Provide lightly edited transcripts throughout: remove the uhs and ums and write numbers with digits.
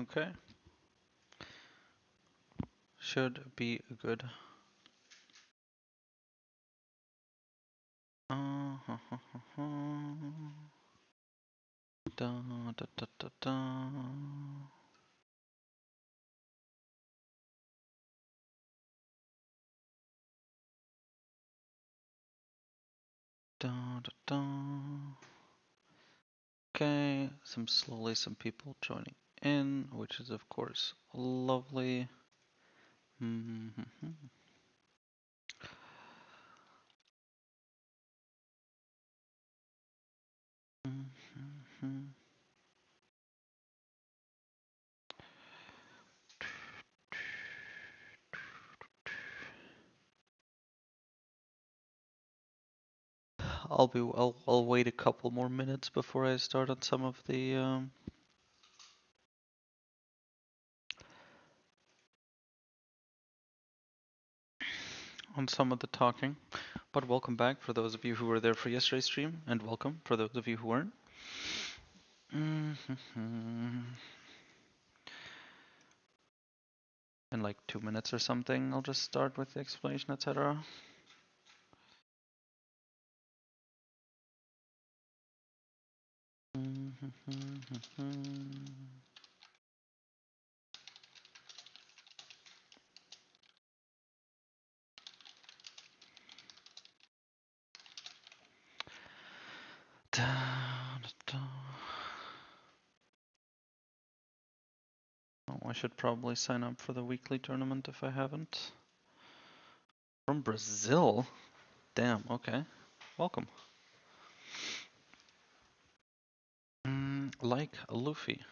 Okay. Should be good. Da, da, da, da, da. Da, da, da. Okay, slowly some people joining in, which is of course lovely. I'll wait a couple more minutes before I start on some of the talking. But welcome back for those of you who were there for yesterday's stream, and welcome for those of you who weren't. In like 2 minutes or something, I'll just start with the explanation, etc. Oh, I should probably sign up for the weekly tournament if I haven't. From Brazil? Damn, okay. Welcome. Like Luffy.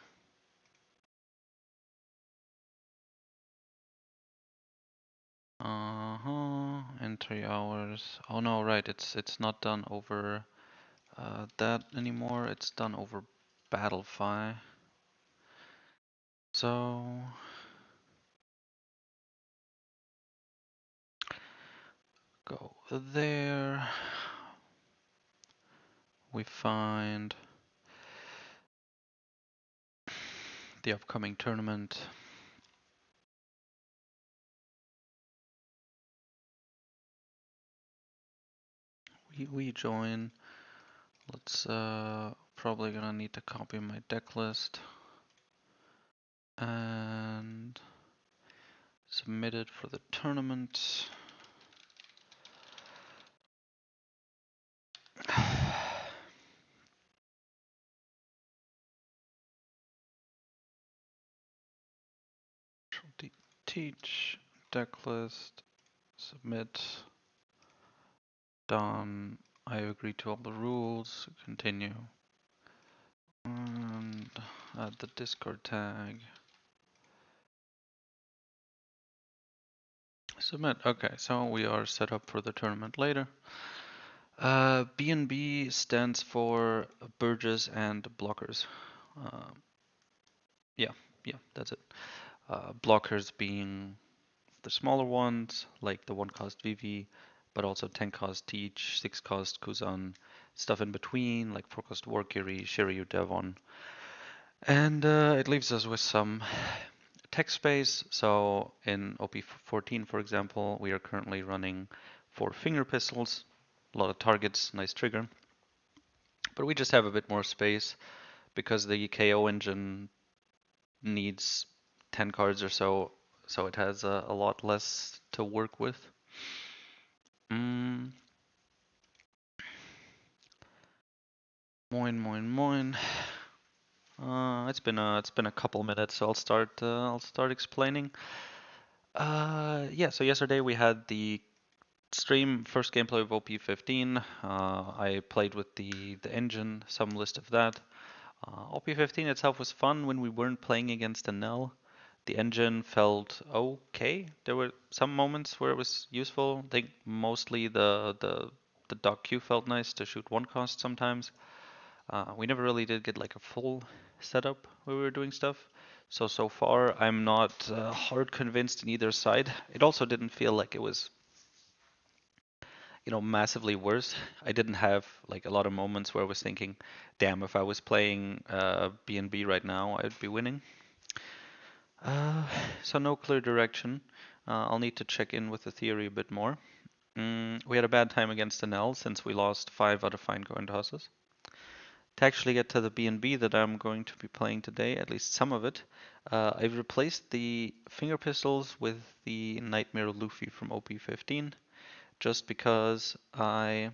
In 3 hours. Oh no, right, it's not done over that anymore, it's done over Battlefy. So go there. We find the upcoming tournament. We join. Let's probably gonna need to copy my deck list and submit it for the tournament. Teach, deck list, submit, done. I agree to all the rules, continue. And add the Discord tag. Submit. Okay, so we are set up for the tournament later. BnB stands for Burgess and blockers. Yeah, that's it. Blockers being the smaller ones, like the 1 cost VV, but also 10 cost Teach, 6 cost Kuzan, stuff in between, like 4 cost Warkiri, Shiryu, Devon. And it leaves us with some tech space. So in OP14, for example, we are currently running 4 finger pistols, a lot of targets, nice trigger. But we just have a bit more space because the KO engine needs 10 cards or so, so it has a lot less to work with. Moin. It's been a couple minutes, so I'll start explaining. Yeah, so yesterday we had the stream first gameplay of OP15. I played with the engine, some list of that. OP15 itself was fun when we weren't playing against Enel. The engine felt okay. There were some moments where it was useful. I think mostly the dock Q felt nice to shoot 1 cost sometimes. We never really did get like a full setup where we were doing stuff. So far I'm not hard convinced in either side. It also didn't feel like it was, massively worse. I didn't have like a lot of moments where I was thinking, damn, if I was playing BnB right now, I'd be winning. Uh, so no clear direction. I'll need to check in with the theory a bit more. We had a bad time against Enel since we lost 5 out of fine coin tosses. To actually get to the BnB that I'm going to be playing today, at least some of it, I've replaced the finger pistols with the Nightmare Luffy from OP15 just because I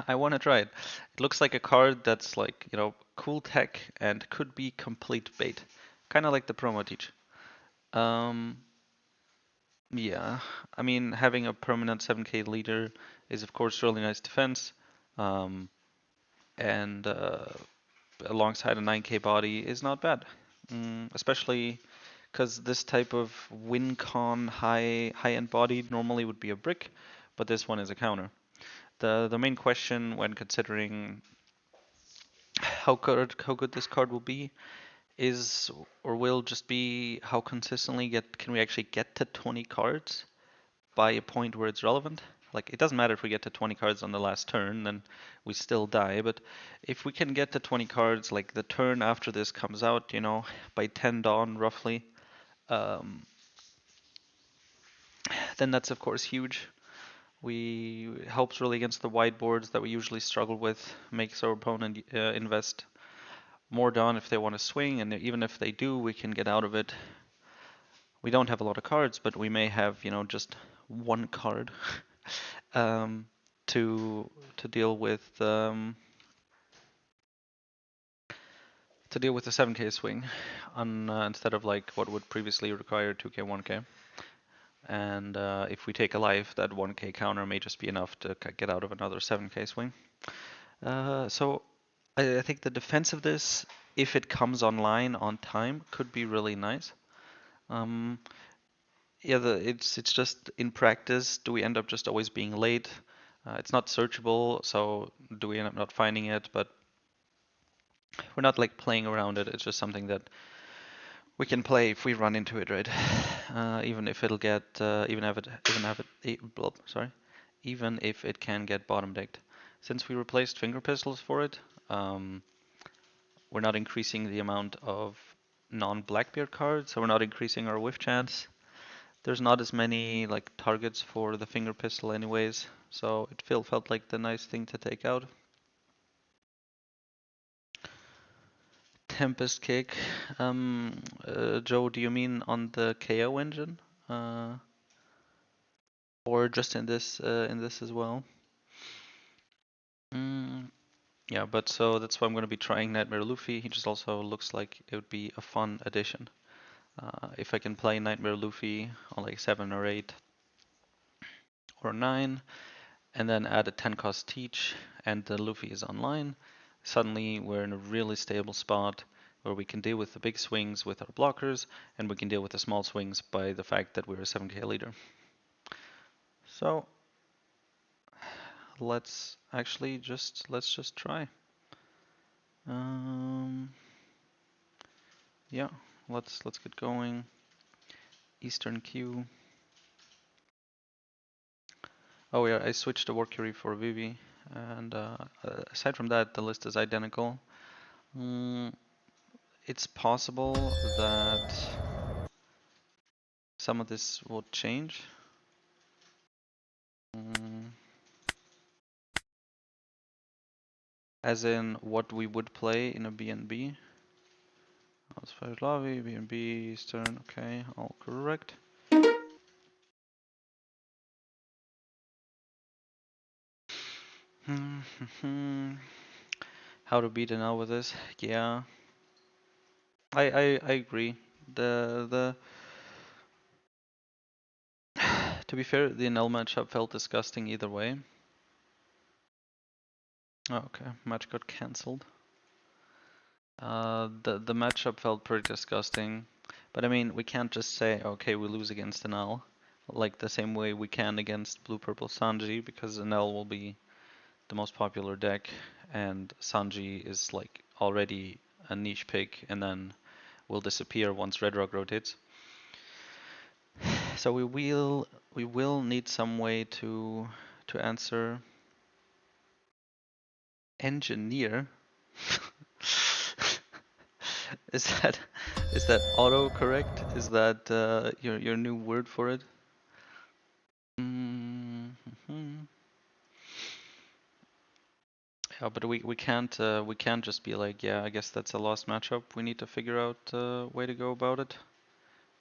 want to try it. It looks like a card that's like, cool tech and could be complete bait. Kind of like the promo teach. Um, yeah, I mean, having a permanent 7k leader is of course really nice defense. Um, and alongside a 9k body is not bad. Especially because this type of win con high-end body normally would be a brick, but this one is a counter. The main question when considering how good this card will be is or will just be how consistently can we actually get to 20 cards by a point where it's relevant. Like, it doesn't matter if we get to 20 cards on the last turn, then we still die. But if we can get to 20 cards, like the turn after this comes out, by 10 dawn roughly, um, then that's of course huge. We helps really against the wide boards that we usually struggle with, makes our opponent invest more dawn if they want to swing, and even if they do, we can get out of it. We don't have a lot of cards, but we may have, just one card um, to deal with the 7k swing instead of like what would previously require 2k 1k. And if we take a life, that 1k counter may just be enough to get out of another 7k swing. So I think the defense of this, if it comes online on time, could be really nice. Um, yeah, it's just in practice, do we end up just always being late? It's not searchable, so do we end up not finding it? But we're not like playing around it. It's just something that we can play if we run into it, right? Even if it'll get, even if it can get bottom decked. Since we replaced finger pistols for it, um, we're not increasing the amount of non-Blackbeard cards, so we're not increasing our whiff chance. There's not as many like targets for the finger pistol anyways, so it felt like the nice thing to take out. Tempest Kick. Joe, do you mean on the KO engine? Or just in this as well? Mm, yeah, but so that's why I'm going to be trying Nightmare Luffy. He just also looks like it would be a fun addition. If I can play Nightmare Luffy on like 7 or 8 or 9, and then add a 10 cost teach, and the Luffy is online, suddenly we're in a really stable spot where we can deal with the big swings with our blockers, and we can deal with the small swings by the fact that we're a 7k leader. So let's just try. Yeah, let's get going. Eastern Q. Oh yeah, I switched the Workery for Vivi, and aside from that, the list is identical. It's possible that some of this will change. As in what we would play in a BnB. Fire Lobby, BnB, Eastern, okay, all correct. How to beat Enel with this? Yeah, I agree. The to be fair, the Enel matchup felt disgusting either way. Oh, okay, match got cancelled. The matchup felt pretty disgusting, but I mean we can't just say okay we lose against Enel, like the same way we can against Blue Purple Sanji, because Enel will be the most popular deck, and Sanji is like already a niche pick, and then will disappear once Red Rock rotates. So we will need some way to answer. Engineer. Is that Is that autocorrect? Is that your new word for it? Mm-hmm. Yeah, but we can't just be like, yeah, I guess that's a lost matchup. We need to figure out a way to go about it.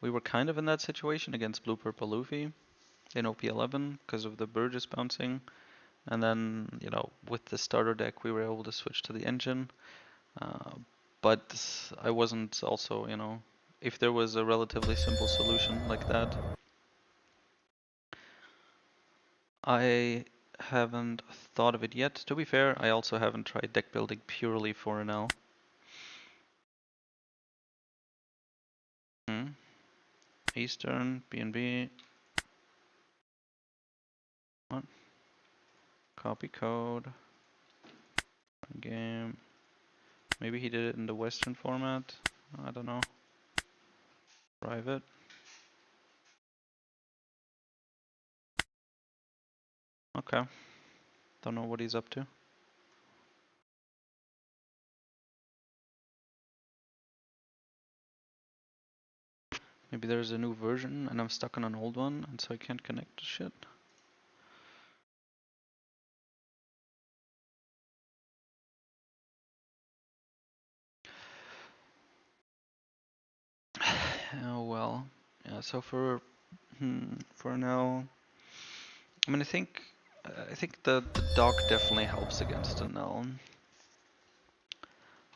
We were kind of in that situation against Blue Purple Luffy in OP11 because of the Burgess bouncing, and then with the starter deck we were able to switch to the engine. Uh, but I wasn't also, if there was a relatively simple solution like that, I haven't thought of it yet. To be fair, I also haven't tried deck building purely for Enel. Hmm. Eastern, BnB, what? Copy code, game. Maybe he did it in the Western format. I don't know. Private. Okay. Don't know what he's up to. Maybe there's a new version and I'm stuck on an old one and so I can't connect to shit. Oh well. Yeah, so for now, I mean I think the dock definitely helps against a null.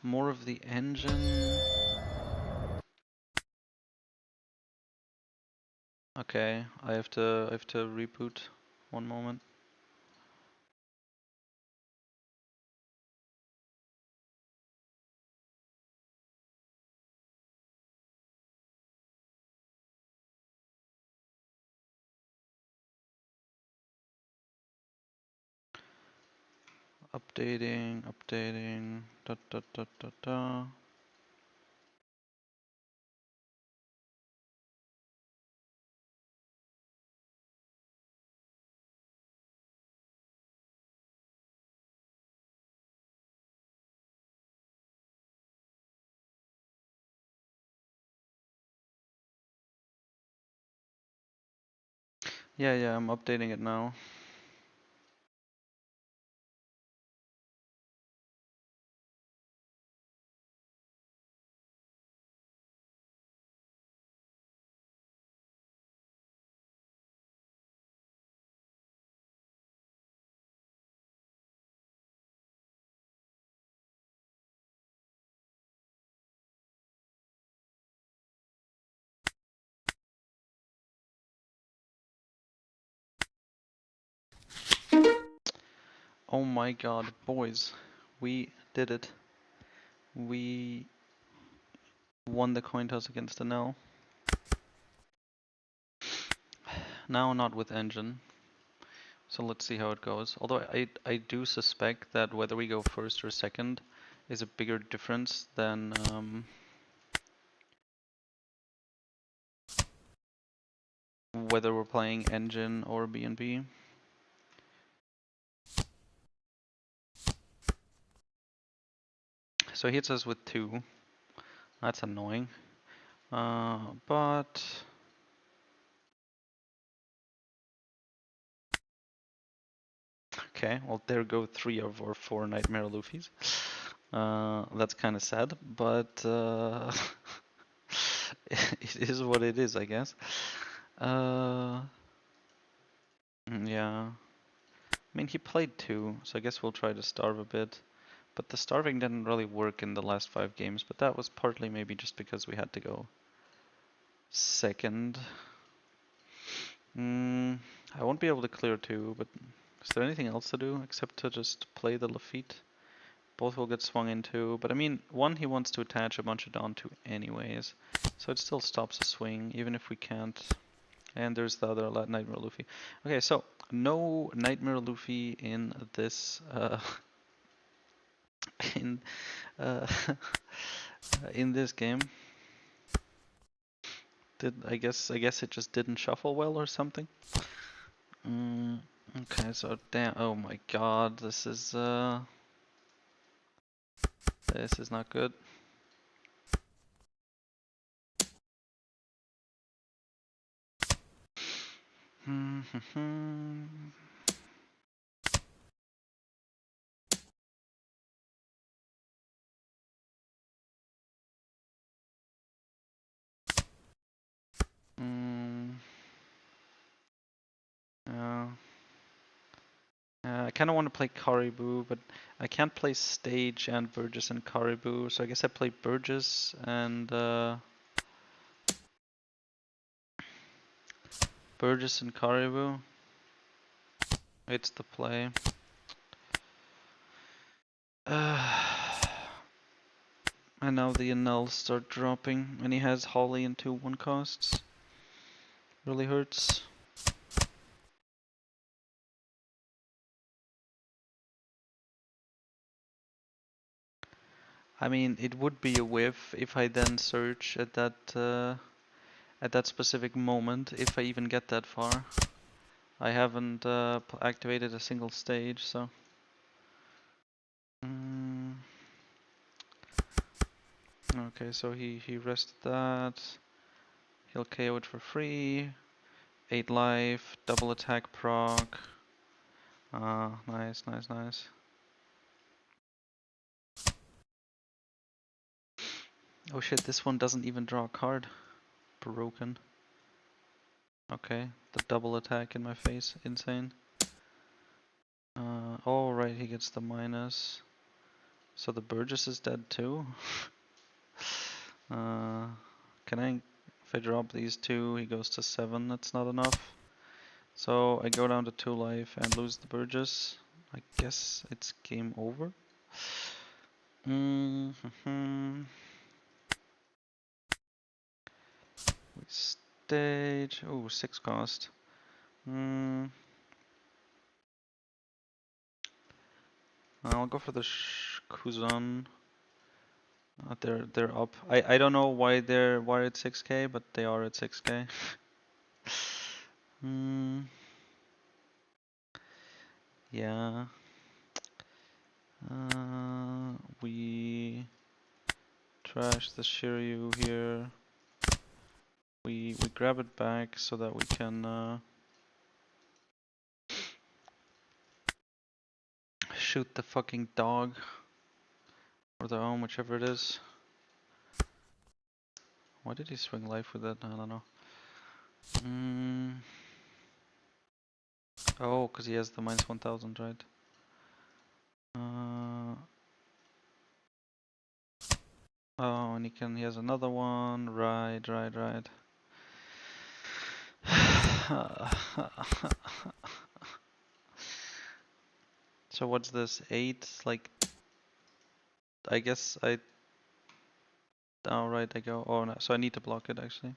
More of the engine. Okay, I have to reboot. One moment. Updating, da da da da da. Yeah, I'm updating it now. Oh my god, boys, we did it. We won the coin toss against Enel. Now not with engine. So let's see how it goes. Although I do suspect that whether we go first or second is a bigger difference than whether we're playing engine or BnB. So he hits us with 2. That's annoying. But okay, well there go 3 of our 4 Nightmare Luffys. That's kind of sad, but it is what it is, I guess. Yeah. I mean, he played 2, so I guess we'll try to starve a bit. But the starving didn't really work in the last 5 games, but that was partly maybe just because we had to go second. I won't be able to clear 2, but is there anything else to do except to just play the Lafitte? Both will get swung into, but I mean, one he wants to attach a bunch of Dawn to anyways, so it still stops a swing, even if we can't. And there's the other Nightmare Luffy. Okay, so no Nightmare Luffy in this in uh, in this game. I guess it just didn't shuffle well or something. Okay, so damn. Oh my God, this is not good. Yeah. I kind of want to play Caribou, but I can't play Stage and Burgess and Caribou, so I guess I play Burgess and Caribou. It's the play. And now the Enel start dropping, and he has Holly and 2/1 costs. Really hurts. I mean, it would be a whiff if I then search at that specific moment, if I even get that far. I haven't activated a single stage, so. Okay, so he rested that. He'll KO it for free. 8 life, double attack proc. Nice, nice, nice. Oh shit, this one doesn't even draw a card. Broken. Okay, the double attack in my face, insane. Oh right, he gets the minus. So the Burgess is dead too? Can I, if I drop these two, he goes to 7, that's not enough. So I go down to 2 life and lose the Burgess. I guess it's game over. We stage, oh, 6 cost. I'll go for the Kuzan. They're up. I don't know why they're at 6k, but they are at 6k. Yeah. We trash the Shiryu here. We grab it back so that we can shoot the fucking dog or the home, whichever it is. Why did he swing life with it? I don't know. Oh, because he has the minus 1000, right? Oh, and he has another one. Right. So what's this? 8? Like, I guess oh right, I go. Oh no, so I need to block it actually.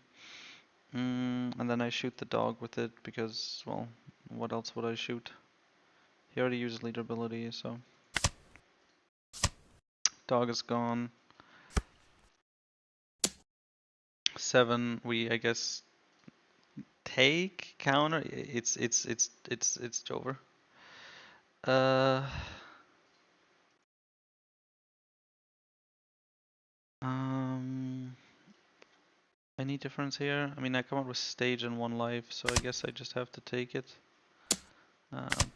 And then I shoot the dog with it because, well, what else would I shoot? He already uses leader ability, so. Dog is gone. 7, we I guess take counter. It's over. Any difference here? I mean, I come out with stage and 1 life, so I guess I just have to take it.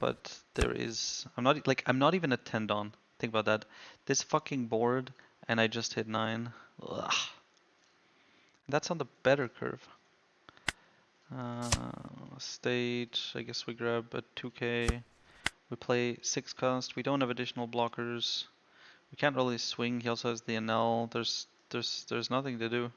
But there is, I'm not even at 10 on. Think about that. This fucking board, and I just hit 9. Ugh. That's on the better curve. Stage, I guess we grab a 2k. We play 6 cost. We don't have additional blockers. We can't really swing. He also has the Enel. There's nothing to do.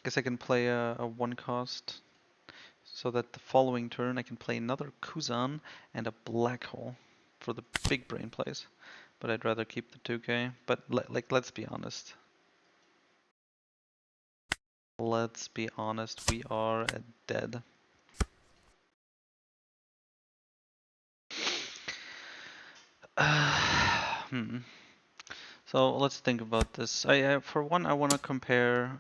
Guess I can play a 1 cost so that the following turn I can play another Kuzan and a Black Hole for the big brain plays. But I'd rather keep the 2k. But let's be honest. Let's be honest, we are dead. So let's think about this. For one, I want to compare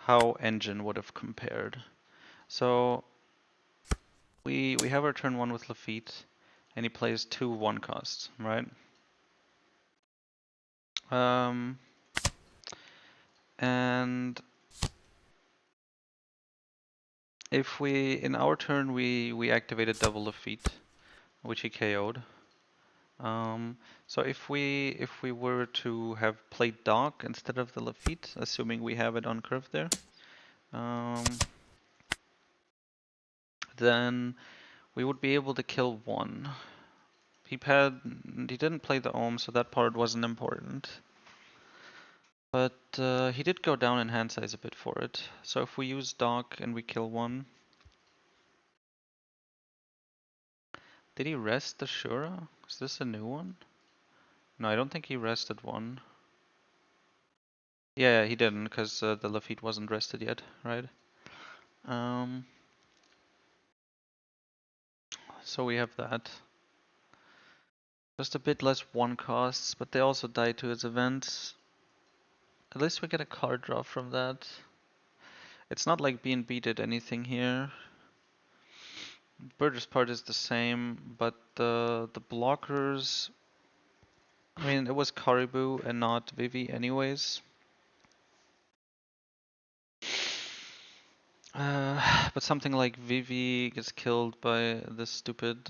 how Engine would have compared. So we have our turn 1 with Lafitte, and he plays 2 1 costs, right? And if we, in our turn, we activated double Lafitte, which he KO'd. So if we were to have played Dog instead of the Lafitte, assuming we have it on curve there, then we would be able to kill 1. He didn't play the Ohm, so that part wasn't important. But he did go down in hand size a bit for it. So if we use Dog and we kill 1, did he rest the Shura? Is this a new one? No, I don't think he rested 1. Yeah, he didn't, because the Lafitte wasn't rested yet, right? So we have that. Just a bit less 1 costs, but they also die to his events. At least we get a card draw from that. It's not like BnB did anything here. Burgess part is the same, but the blockers... I mean, it was Caribou and not Vivi anyways. But something like Vivi gets killed by this stupid...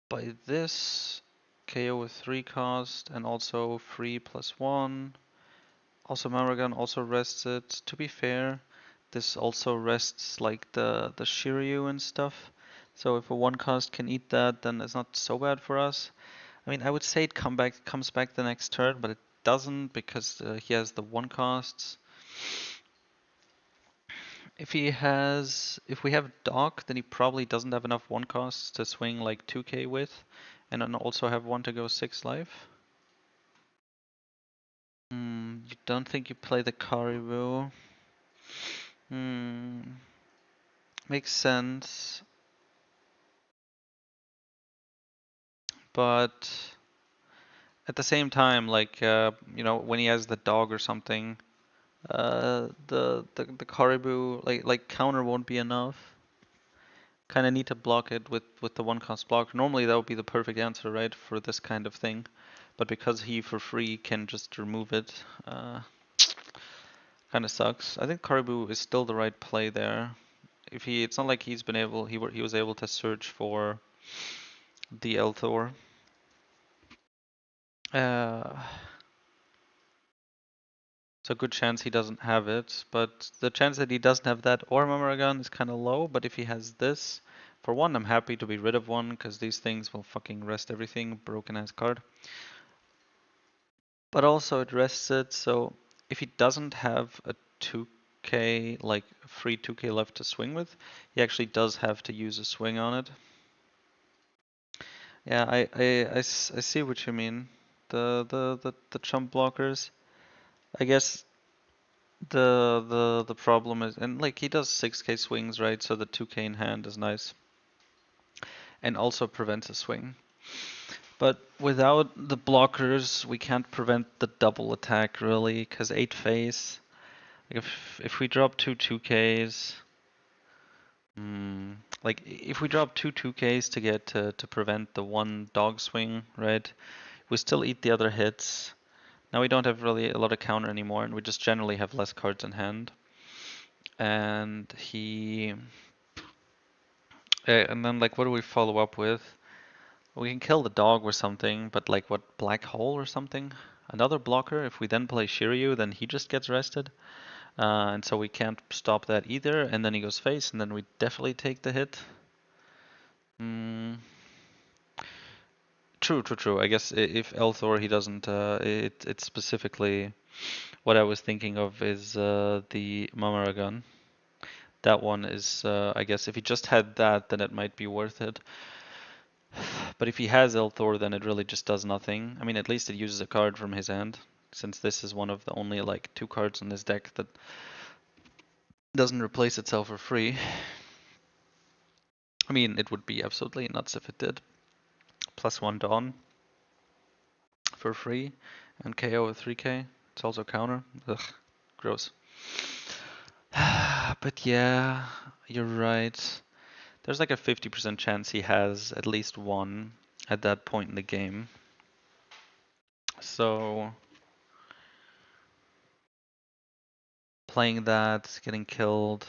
by this. KO with 3 cost and also free +1. Also Maragon also rests it. To be fair, this also rests like the Shiryu and stuff. So if a 1 cost can eat that, then it's not so bad for us. I mean, I would say it comes back the next turn, but it doesn't because he has the 1 costs. If we have Dog, then he probably doesn't have enough 1 costs to swing like 2k with, and then also have 1 to go 6 life. You don't think you play the Caribou? Makes sense. But at the same time, like, you know, when he has the Dog or something, the Caribou, like counter won't be enough. Kind of need to block it with the 1 cost block. Normally that would be the perfect answer, right, for this kind of thing. But because he for free can just remove it, kind of sucks. I think Caribou is still the right play there. It's not like he's been able, he was able to search for the Elthor. So good chance he doesn't have it, but the chance that he doesn't have that or Mamaragan is kind of low. But if he has this, for 1, I'm happy to be rid of 1, because these things will fucking rest everything, broken ass card. But also it rests it, so if he doesn't have a 2k, like free 2k left to swing with, he actually does have to use a swing on it. Yeah, I see what you mean. The chump blockers. I guess the problem is, and like he does 6k swings, right? So the 2k in hand is nice. And also prevents a swing. But without the blockers, we can't prevent the double attack really, because 8 face. Like if we drop 2 2ks, like if we drop 2 2ks to get to prevent the 1 dog swing, right? We still eat the other hits. Now we don't have really a lot of counter anymore, and we just generally have less cards in hand. And and then like what do we follow up with? We can kill the dog or something, but like what, black hole or something? Another blocker. If we then play Shiryu, then he just gets rested. And so we can't stop that either, and then he goes face, and then we definitely take the hit. True. I guess if Elthor he doesn't, it's specifically what I was thinking of is the Mamaragan. That one is, I guess, if he just had that, then it might be worth it. But if he has Elthor, then it really just does nothing. I mean, at least it uses a card from his hand, since this is one of the only like 2 cards in this deck that doesn't replace itself for free. I mean, it would be absolutely nuts if it did. +1 Dawn for free, and KO with 3k. It's also counter. Ugh, gross. But yeah, you're right. There's like a 50% chance he has at least one at that point in the game. So playing that, getting killed,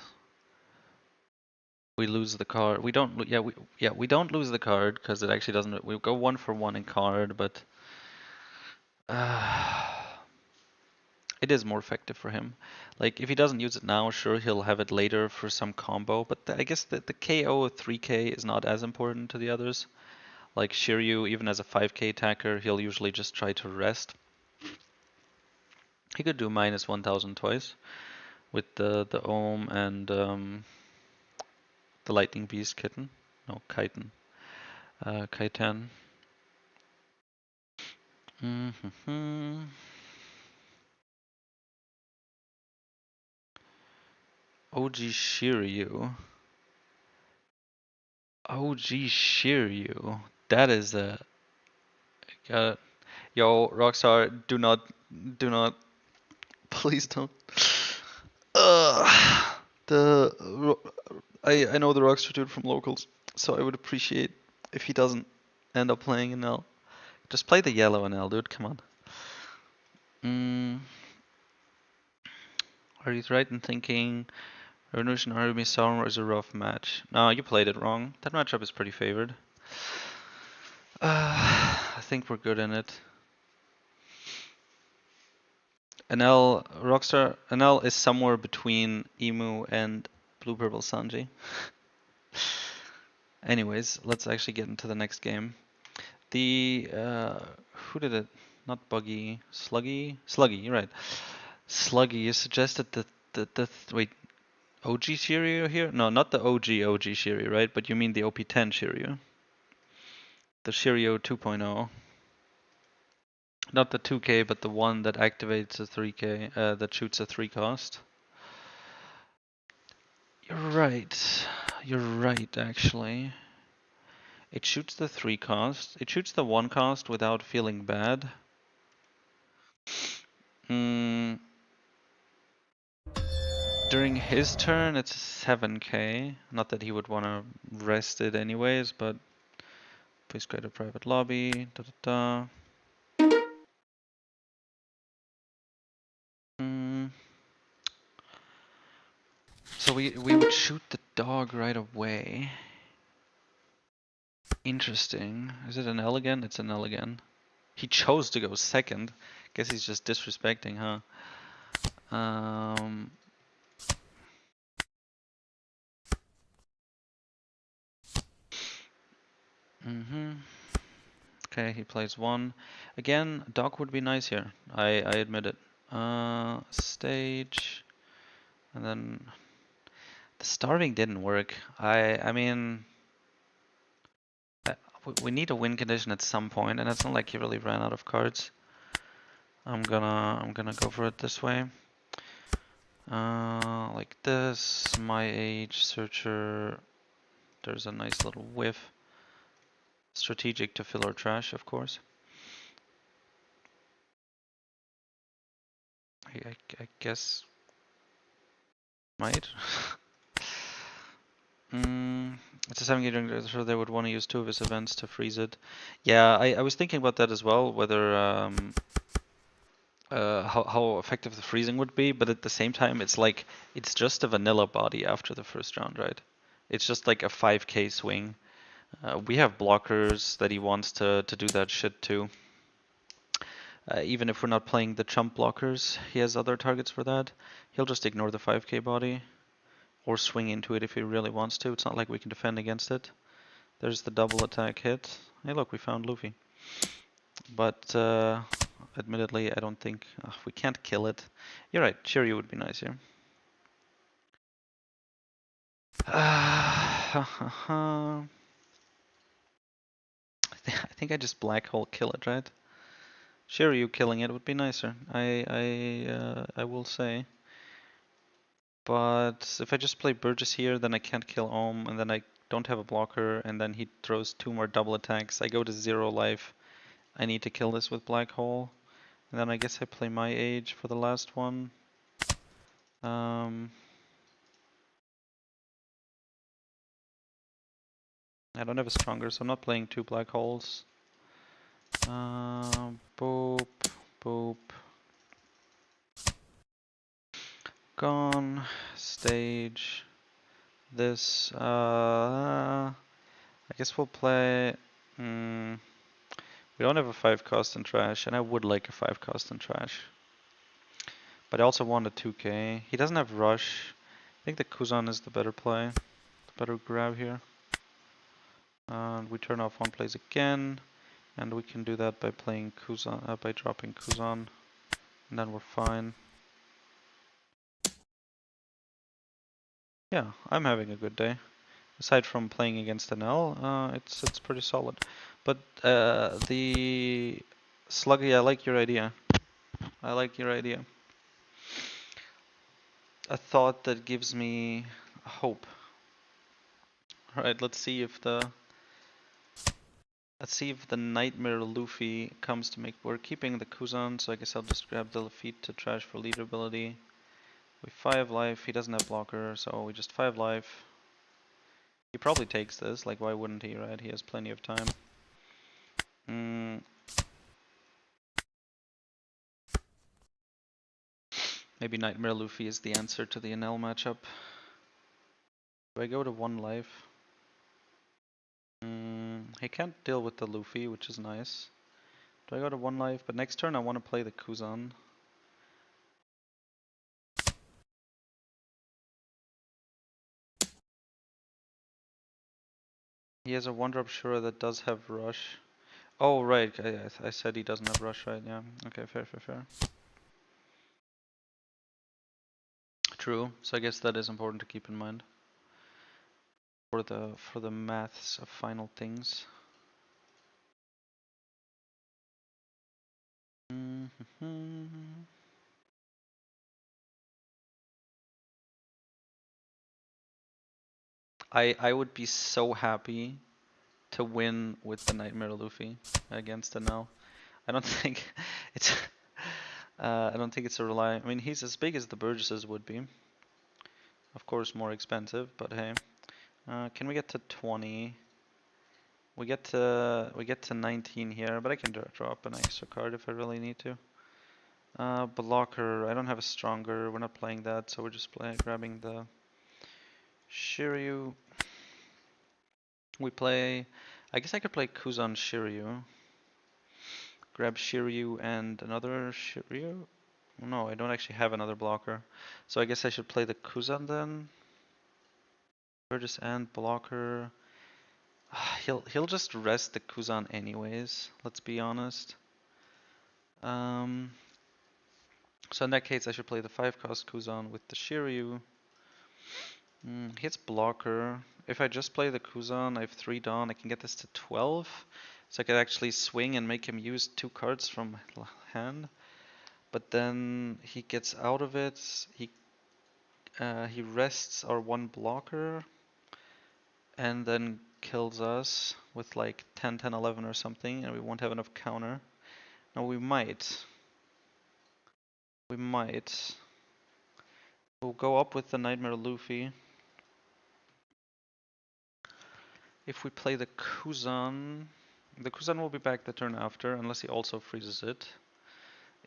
we lose the card. We don't. We don't lose the card because it actually doesn't. We go 1 for 1 in card, but it is more effective for him. Like if he doesn't use it now, sure he'll have it later for some combo. But I guess the KO 3K is not as important to the others. Like Shiryu, even as a 5K attacker, he'll usually just try to rest. He could do minus 1000 twice with the Ohm and the Lightning Beast kitten. No, Kaiten. Kaiten. Mm-hmm. OG Shiryu. OG Shiryu. That is a. Yo, Rockstar, do not, please don't. The I know the Rockstar dude from locals, so I would appreciate if he doesn't end up playing Enel. Just play the yellow Enel, dude. Come on. Are you right in thinking Revolution Army Storm is a rough match? No, you played it wrong. That matchup is pretty favored. I think we're good in it. Enel is somewhere between Emu and Blue Purple Sanji. Anyways, let's actually get into the next game. The who did it? Not Buggy, Sluggy. You're right. Sluggy. You suggested the wait, OG Shiryu here? No, not the OG Shiryu, right? But you mean the OP10 Shiryu, the Shiryu 2.0. Not the 2K, but the one that activates a 3K, that shoots a 3 cost. You're right. You're right, actually. It shoots the 3 cost. It shoots the 1 cost without feeling bad. During his turn, it's 7K. Not that he would want to rest it anyways, but please create a private lobby. Da, da, da. So we would shoot the dog right away. Interesting. Is it an L again? It's an L again. He chose to go second. Guess he's just disrespecting, huh? Okay, he plays 1. Again, dog would be nice here. I admit it. Stage. And then the starving didn't work. I mean, we need a win condition at some point, and it's not like he really ran out of cards. I'm gonna go for it this way. Like this. My age searcher. There's a nice little whiff. Strategic to fill our trash, of course. I guess might. It's a 7 gauge, so they would want to use 2 of his events to freeze it. Yeah, I was thinking about that as well, whether how effective the freezing would be, but at the same time, it's like it's just a vanilla body after the first round, right? It's just like a 5k swing. We have blockers that he wants to do that shit too. Even if we're not playing the chump blockers, he has other targets for that. He'll just ignore the 5k body. Or swing into it if he really wants to. It's not like we can defend against it. There's the double attack hit. Hey look, we found Luffy. But admittedly, I don't think... we can't kill it. You're right, Shiryu would be nice here. I think I just black hole kill it, right? Shiryu killing it would be nicer. I will say. But if I just play Burgess here, then I can't kill Ohm, and then I don't have a blocker, and then he throws 2 more double attacks. I go to 0 life. I need to kill this with Black Hole. And then I guess I play my age for the last one. I don't have a stronger, so I'm not playing 2 black holes. Boop, boop. Gone. Stage. This. I guess we'll play. We don't have a 5 cost in trash, and I would like a 5 cost in trash. But I also want a 2k. He doesn't have rush. I think the Kuzan is the better play. The better grab here. And we turn off 1 plays again. And we can do that by playing Kuzan, by dropping Kuzan. And then we're fine. Yeah, I'm having a good day. Aside from playing against Enel, it's pretty solid. But the Sluggy, I like your idea. I like your idea. A thought that gives me hope. Alright, let's see if the Nightmare Luffy comes to make. We're keeping the Kuzan, so I guess I'll just grab the Lafitte to trash for leader ability. We 5 life, he doesn't have blocker, so we just 5 life. He probably takes this, like why wouldn't he, right? He has plenty of time. Maybe Nightmare Luffy is the answer to the Enel matchup. Do I go to 1 life? He can't deal with the Luffy, which is nice. Do I go to 1 life? But next turn I want to play the Kuzan. He has a 1-drop Shura that does have rush. Oh, right, I said he doesn't have rush, right? Yeah, okay, fair, fair, fair. True, so I guess that is important to keep in mind. For the maths of final things. I would be so happy to win with the Nightmare Luffy against Enel. I don't think it's I don't think it's a rely. I mean, he's as big as the Burgesses would be. Of course, more expensive, but hey. Can we get to 20? We get to 19 here, but I can drop an extra card if I really need to. Blocker. I don't have a stronger. We're not playing that, so we're just grabbing the Shiryu. We play. I guess I could play Kuzan Shiryu. Grab Shiryu and another Shiryu. No, I don't actually have another blocker, so I guess I should play the Kuzan then. Burgess and blocker. He'll just rest the Kuzan anyways. Let's be honest. So in that case, I should play the 5-cost Kuzan with the Shiryu. Hits blocker. If I just play the Kuzan, I have 3 Dawn. I can get this to 12. So I could actually swing and make him use 2 cards from hand. But then he gets out of it. He rests our 1 blocker. And then kills us with like 10, 10, 11 or something. And we won't have enough counter. No, we might. We might. We'll go up with the Nightmare Luffy. If we play the Kuzan will be back the turn after, unless he also freezes it.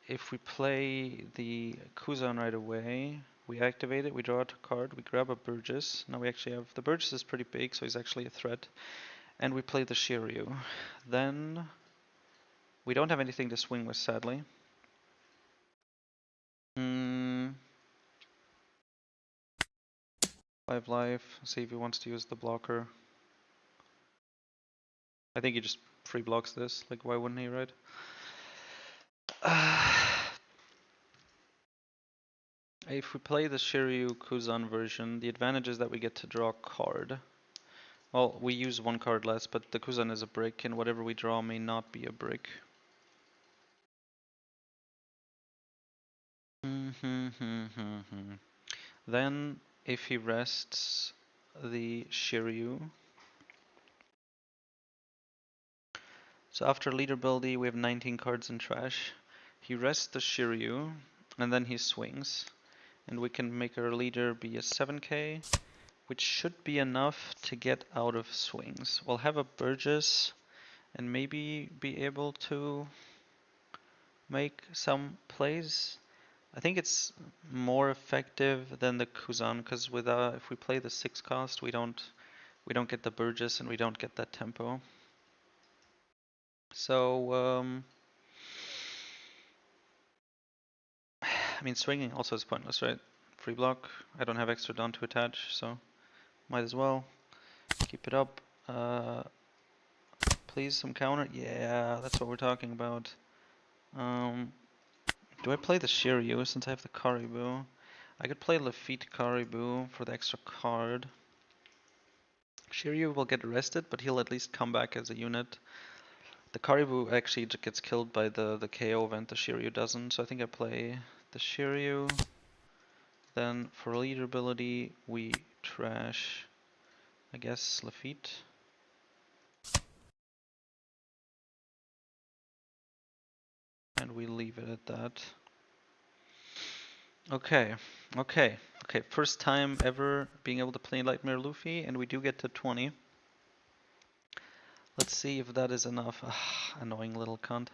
If we play the Kuzan right away, we activate it, we draw out a card, we grab a Burgess. Now we actually have, the Burgess is pretty big, so he's actually a threat. And we play the Shiryu. Then, we don't have anything to swing with, sadly. 5 life, see if he wants to use the blocker. I think he just free blocks this, like why wouldn't he, right? If we play the Shiryu Kuzan version, the advantage is that we get to draw a card. Well, we use 1 card less, but the Kuzan is a brick, and whatever we draw may not be a brick. Then, if he rests the Shiryu, so after leader ability, we have 19 cards in trash. He rests the Shiryu, and then he swings. And we can make our leader be a 7k, which should be enough to get out of swings. We'll have a Burgess and maybe be able to make some plays. I think it's more effective than the Kuzan because with if we play the 6 cost, we don't get the Burgess and we don't get that tempo. So I mean, swinging also is pointless, right? Free block. I don't have extra Dawn to attach, so might as well keep it up. Please, some counter. Yeah, that's what we're talking about. Do I play the Shiryu since I have the Caribou? I could play Lafitte Caribou for the extra card. Shiryu will get arrested, but he'll at least come back as a unit. The Caribou actually gets killed by the KO event, the Shiryu doesn't, so I think I play the Shiryu. Then for leader ability, we trash, I guess, Lafitte. And we leave it at that. Okay. First time ever being able to play Nightmare Luffy, and we do get to 20. Let's see if that is enough. Annoying little cunt.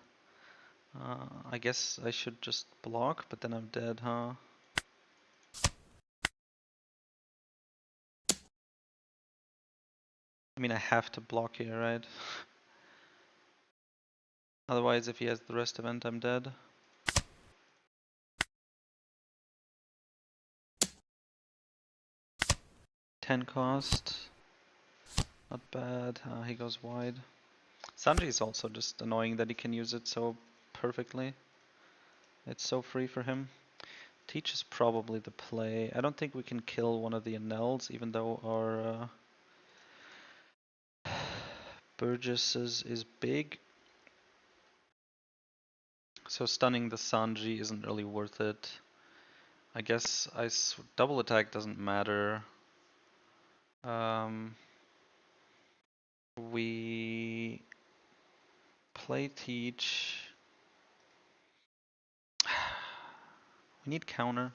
I guess I should just block, but then I'm dead, huh? I mean, I have to block here, right? Otherwise, if he has the rest event, I'm dead. Ten cost. Not bad. He goes wide. Sanji is also just annoying that he can use it so perfectly. It's so free for him. Teach is probably the play. I don't think we can kill one of the Enels, even though our Burgess is big. So stunning the Sanji isn't really worth it. I guess double attack doesn't matter. We play Teach. We need counter.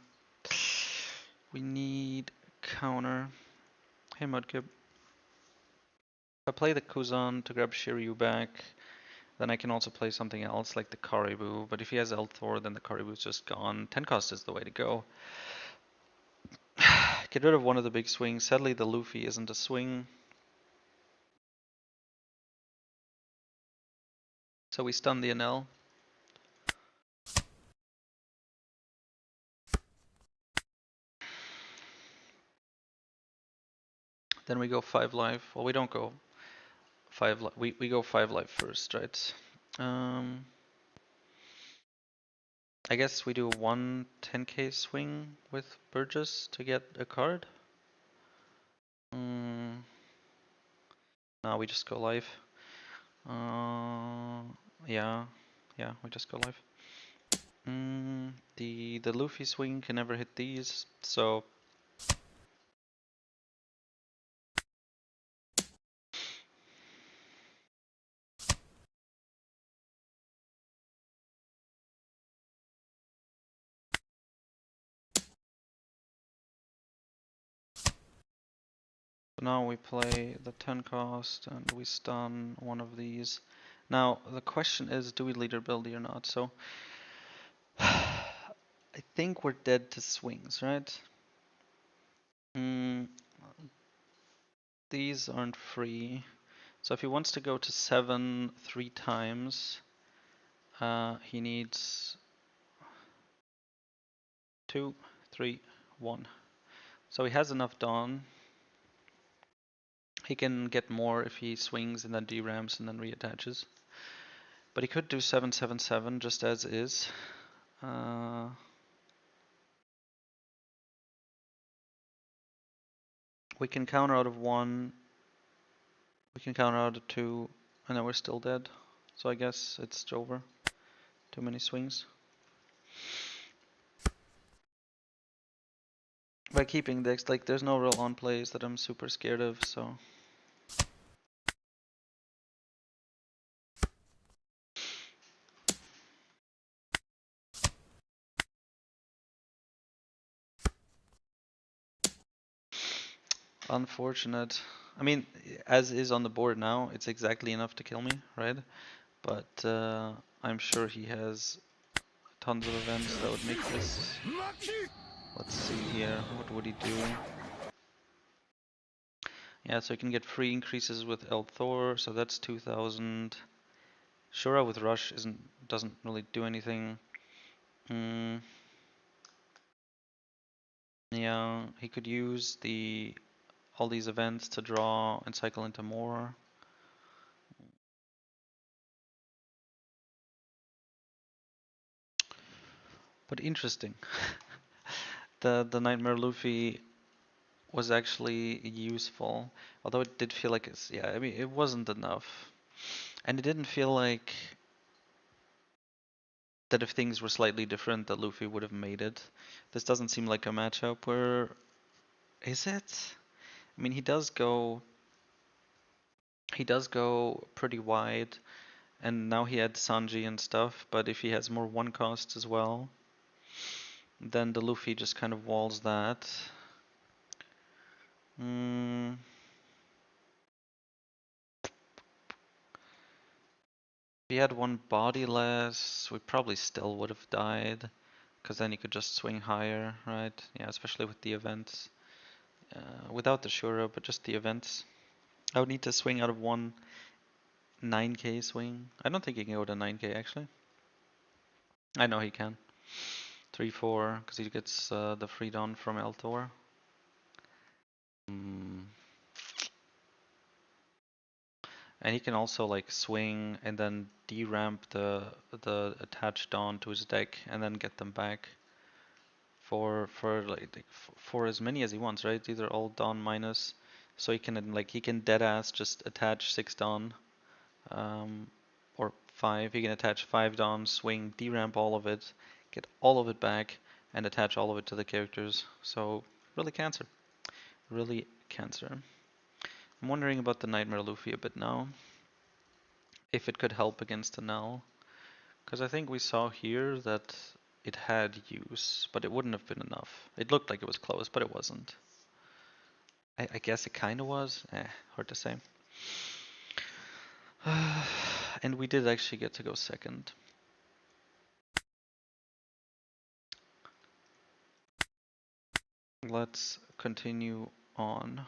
We need counter. Hey Mudkip. If I play the Kuzan to grab Shiryu back, then I can also play something else like the Caribou. But if he has Elthor, then the Caribou's just gone. 10 cost is the way to go. Get rid of one of the big swings. Sadly, the Luffy isn't a swing. So we stun the Enel. Then we go 5 life. Well, we don't go 5 life. We go 5 life first, right? I guess we do one 10k swing with Burgess to get a card. No, we just go live. Yeah, we just go live. The Luffy swing can never hit these, so now we play the 10 cost and we stun one of these. Now the question is, do we leader ability or not? So I think we're dead to swings, right? These aren't free. So if he wants to go to 7 3 times, he needs 2, 3, 1. So he has enough Dawn. He can get more if he swings and then derams and then reattaches. But he could do 7, 7, 7 just as is. We can counter out of 1. We can counter out of 2. And then we're still dead. So I guess it's over. Too many swings. By keeping this, like, there's no real on plays that I'm super scared of, so. Unfortunate. I mean, as is on the board now, it's exactly enough to kill me, right? But I'm sure he has tons of events that would make this. Let's see here. What would he do? Yeah, so he can get free increases with El Thor, so that's 2000. Shura with Rush doesn't really do anything. Yeah, he could use all these events to draw and cycle into more. But interesting. The Nightmare Luffy was actually useful, although it did feel like yeah, I mean it wasn't enough. And it didn't feel like that if things were slightly different that Luffy would have made it. This doesn't seem like a matchup where is it? I mean he does go pretty wide, and now he had Sanji and stuff, but if he has more one costs as well, then the Luffy just kind of walls that. If he had one body less, we probably still would have died, because then he could just swing higher, right? Yeah, especially with the events. Without the Shura, but just the events. I would need to swing out of one 9k swing. I don't think he can go to 9k actually. I know he can. 3-4, because he gets the free Dawn from Eltor. And he can also like swing and then deramp the attached Dawn to his deck and then get them back for as many as he wants, right? These are all Dawn minus, so he can dead ass just attach 6 Dawn, or 5. He can attach 5 Dawn, swing, deramp all of it, get all of it back, and attach all of it to the characters. So really cancer, really cancer. I'm wondering about the Nightmare Luffy a bit now. If it could help against Enel. Because I think we saw here that it had use, but it wouldn't have been enough. It looked like it was close, but it wasn't. I guess it kind of was. Hard to say. And we did actually get to go second. Let's continue on.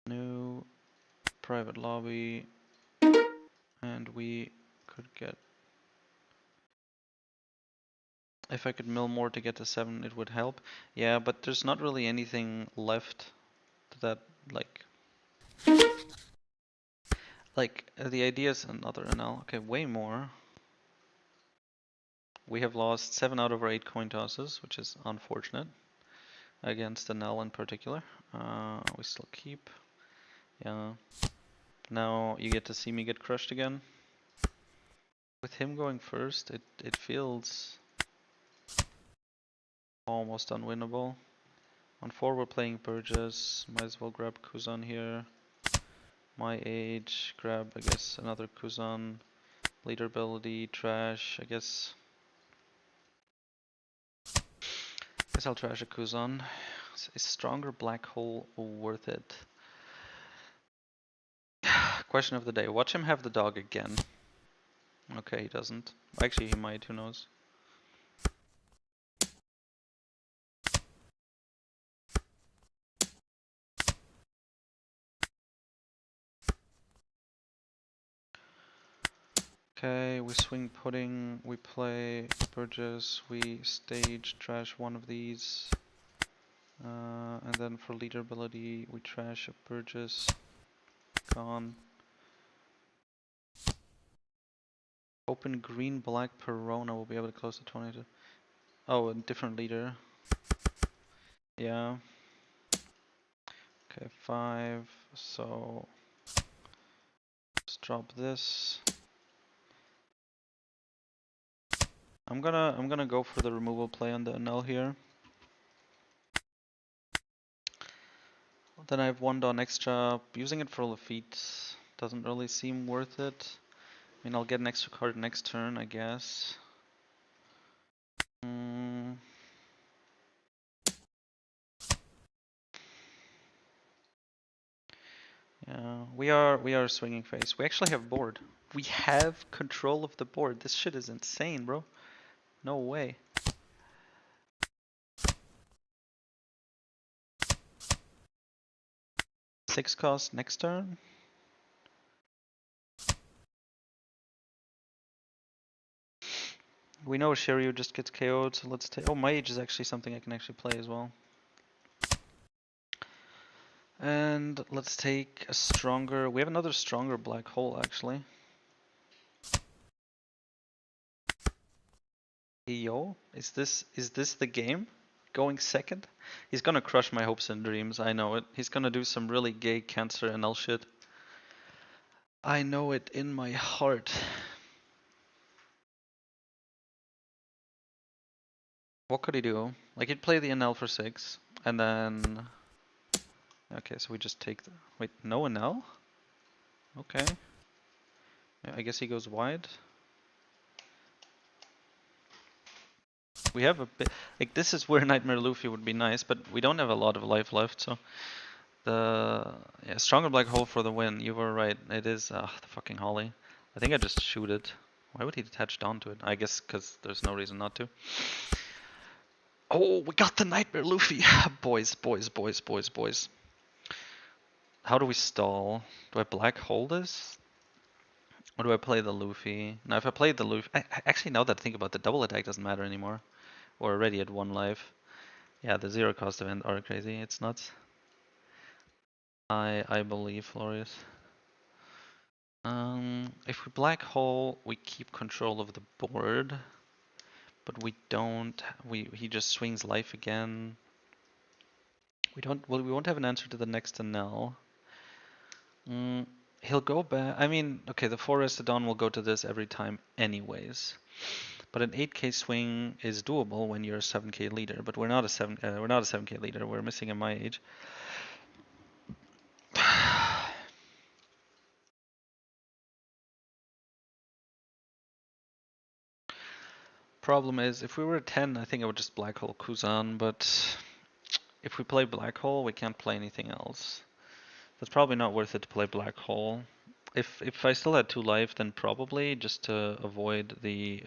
New private lobby, and we could get. If I could mill more to get to 7, it would help. Yeah, but there's not really anything left that the idea is another Enel. Okay, way more. We have lost 7 out of our 8 coin tosses, which is unfortunate against Enel in particular. We still keep. Yeah. Now you get to see me get crushed again. With him going first, it feels almost unwinnable. On 4 we're playing Burgess. Might as well grab Kuzan here. My age, grab I guess another Kuzan. Leader ability, trash, I guess I'll trash a Kuzan. Is stronger black hole worth it? Question of the day. Watch him have the dog again. Okay, he doesn't. Actually, he might, who knows. Okay, we swing pudding, we play Burgess, we stage trash one of these. And then for leader ability, we trash a Burgess. Gone. Open green black Perona, we'll be able to close the 22. Oh, a different leader. Yeah. Okay, 5. So let's drop this. I'm gonna go for the removal play on the Enel here. Then I have 1 Dawn extra. Using it for Luffy doesn't really seem worth it. I mean, I'll get an extra card next turn, I guess. Yeah, we are swinging face. We actually have board. We have control of the board. This shit is insane, bro. No way. 6 cost next turn. We know Shiryu just gets KO'd, so let's take. Oh, Mage is actually something I can actually play as well. And let's take a stronger. We have another stronger black hole actually. Hey, yo, is this the game? Going second? He's gonna crush my hopes and dreams. I know it. He's gonna do some really gay Cancer Enel shit. I know it in my heart. What could he do? Like he'd play the Enel for 6, and then. Okay, so we just take the. Wait, no Enel? Okay. Yeah, I guess he goes wide. We have a bit. Like this is where Nightmare Luffy would be nice, but we don't have a lot of life left, so. Yeah, stronger black hole for the win. You were right. It is the fucking Holly. I think I just shoot it. Why would he attach down to it? I guess because there's no reason not to. Oh, we got the Nightmare Luffy. Boys, boys, boys, boys, boys. How do we stall? Do I black hole this? Or do I play the Luffy? Now, if I play the Luffy, actually now that I think about it, the double attack doesn't matter anymore. We're already at 1 life. Yeah, the 0 cost event are crazy. It's nuts. I believe, Florius. If we black hole, we keep control of the board, but we don't. He just swings life again. We don't. Well, we won't have an answer to the next Enel. He'll go back. I mean, okay, the Forest Dawn will go to this every time, anyways. But an 8k swing is doable when you're a 7k leader. But we're not a 7k leader. We're missing a my age. Problem is, if we were a 10, I think I would just black hole Kuzan, but if we play black hole, we can't play anything else. That's probably not worth it to play black hole. If I still had 2 life, then probably just to avoid the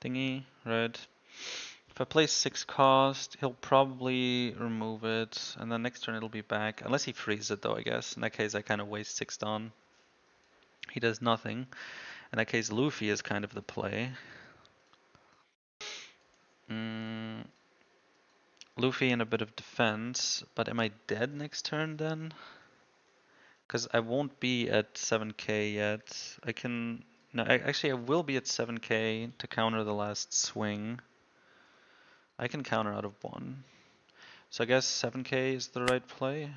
thingy, right? If I play 6 cost, he'll probably remove it, and then next turn it'll be back. Unless he frees it though, I guess. In that case, I kind of waste 6 Dawn. He does nothing. In that case, Luffy is kind of the play. Luffy in a bit of defense, but am I dead next turn then? Because I won't be at 7k yet. I can... No, actually I will be at 7k to counter the last swing. I can counter out of 1. So I guess 7k is the right play.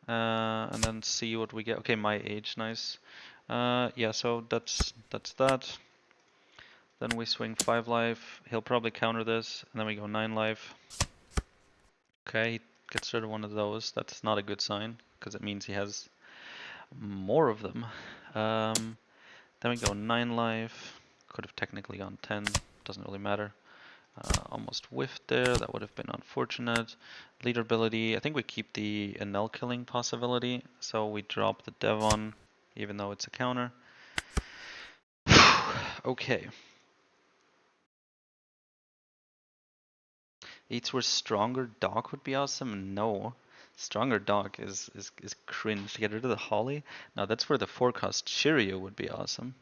And then see what we get. Okay, my age, nice. Yeah, so that's that. Then we swing 5 life. He'll probably counter this, and then we go 9 life. Okay, he gets rid of one of those. That's not a good sign, because it means he has more of them. Then we go 9 life. Could have technically gone 10. Doesn't really matter. Almost whiffed there. That would have been unfortunate. Leader ability. I think we keep the Enel killing possibility. So we drop the Devon, even though it's a counter. Okay. Eats were stronger dog would be awesome. No. Stronger dog is cringe. To get rid of the Holly. Now that's where the forecast Shiryu would be awesome.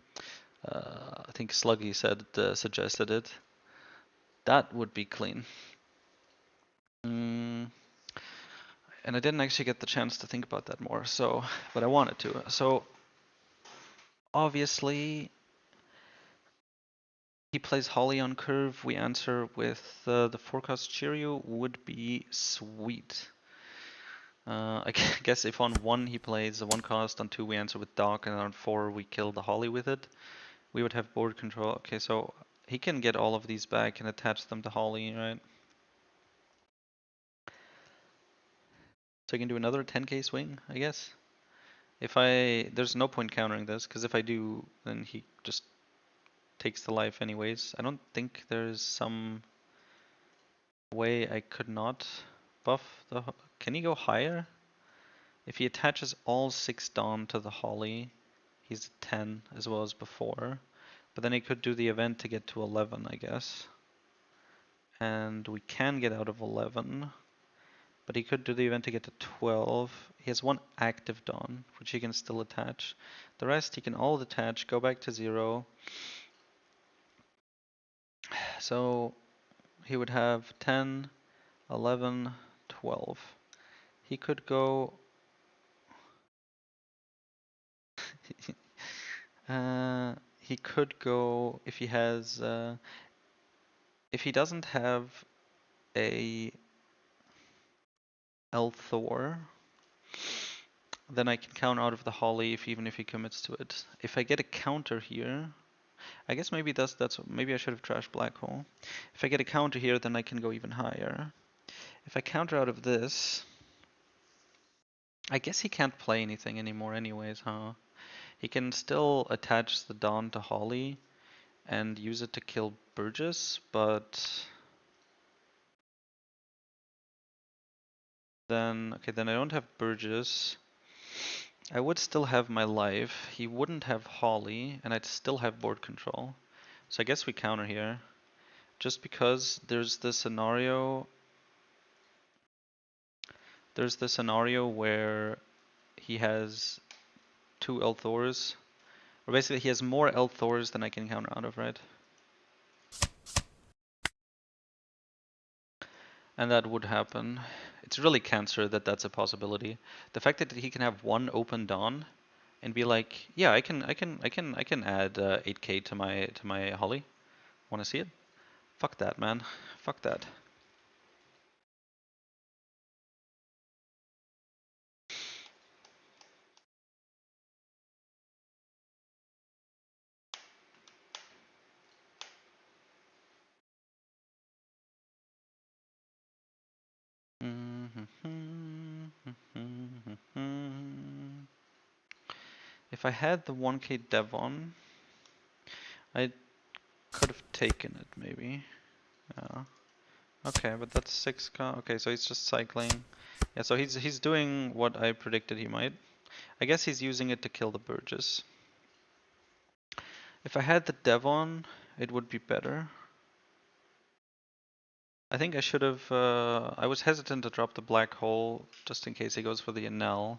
I think Sluggy suggested it. That would be clean. And I didn't actually get the chance to think about that more, so, but I wanted to. So, obviously, he plays Holly on curve. We answer with the forecast Shiryu would be sweet. I guess if on 1 he plays a 1 cost, on 2 we answer with Dock, and on 4 we kill the Holly with it, we would have board control. Okay, so he can get all of these back and attach them to Holly, right? So I can do another 10k swing, I guess. There's no point countering this, because if I do, then he just takes the life anyways. I don't think there's some way I could not buff the... Can he go higher? If he attaches all 6 Dawn to the Holly, he's at 10 as well as before. But then he could do the event to get to 11, I guess. And we can get out of 11. But he could do the event to get to 12. He has 1 active Dawn, which he can still attach. The rest he can all detach, go back to 0. So he would have 10, 11, 12. He could go... he could go if he has... if he doesn't have a L-Thor, then I can count out of the Holly even if he commits to it. If I get a counter here, I guess maybe maybe I should have trashed Black Hole. If I get a counter here, then I can go even higher. If I counter out of this, I guess he can't play anything anymore anyways, huh? He can still attach the Dawn to Holly and use it to kill Burgess, but then I don't have Burgess. I would still have my life. He wouldn't have Holly, and I'd still have board control. So I guess we counter here. Just because there's the scenario where he has 2 L-Thors. Or basically he has more L-Thors than I can counter out of, right? And that would happen. It's really cancer that that's a possibility. The fact that he can have 1 open Dawn and be like, yeah, I can add 8k to my Holly. Wanna see it? Fuck that, man. Fuck that. If I had the 1k Devon, I could have taken it maybe. Yeah. Okay, but that's 6k. Okay, so he's just cycling. Yeah, so he's doing what I predicted he might. I guess he's using it to kill the Burgess. If I had the Devon, it would be better. I think I should have, I was hesitant to drop the Black Hole just in case he goes for the Enel.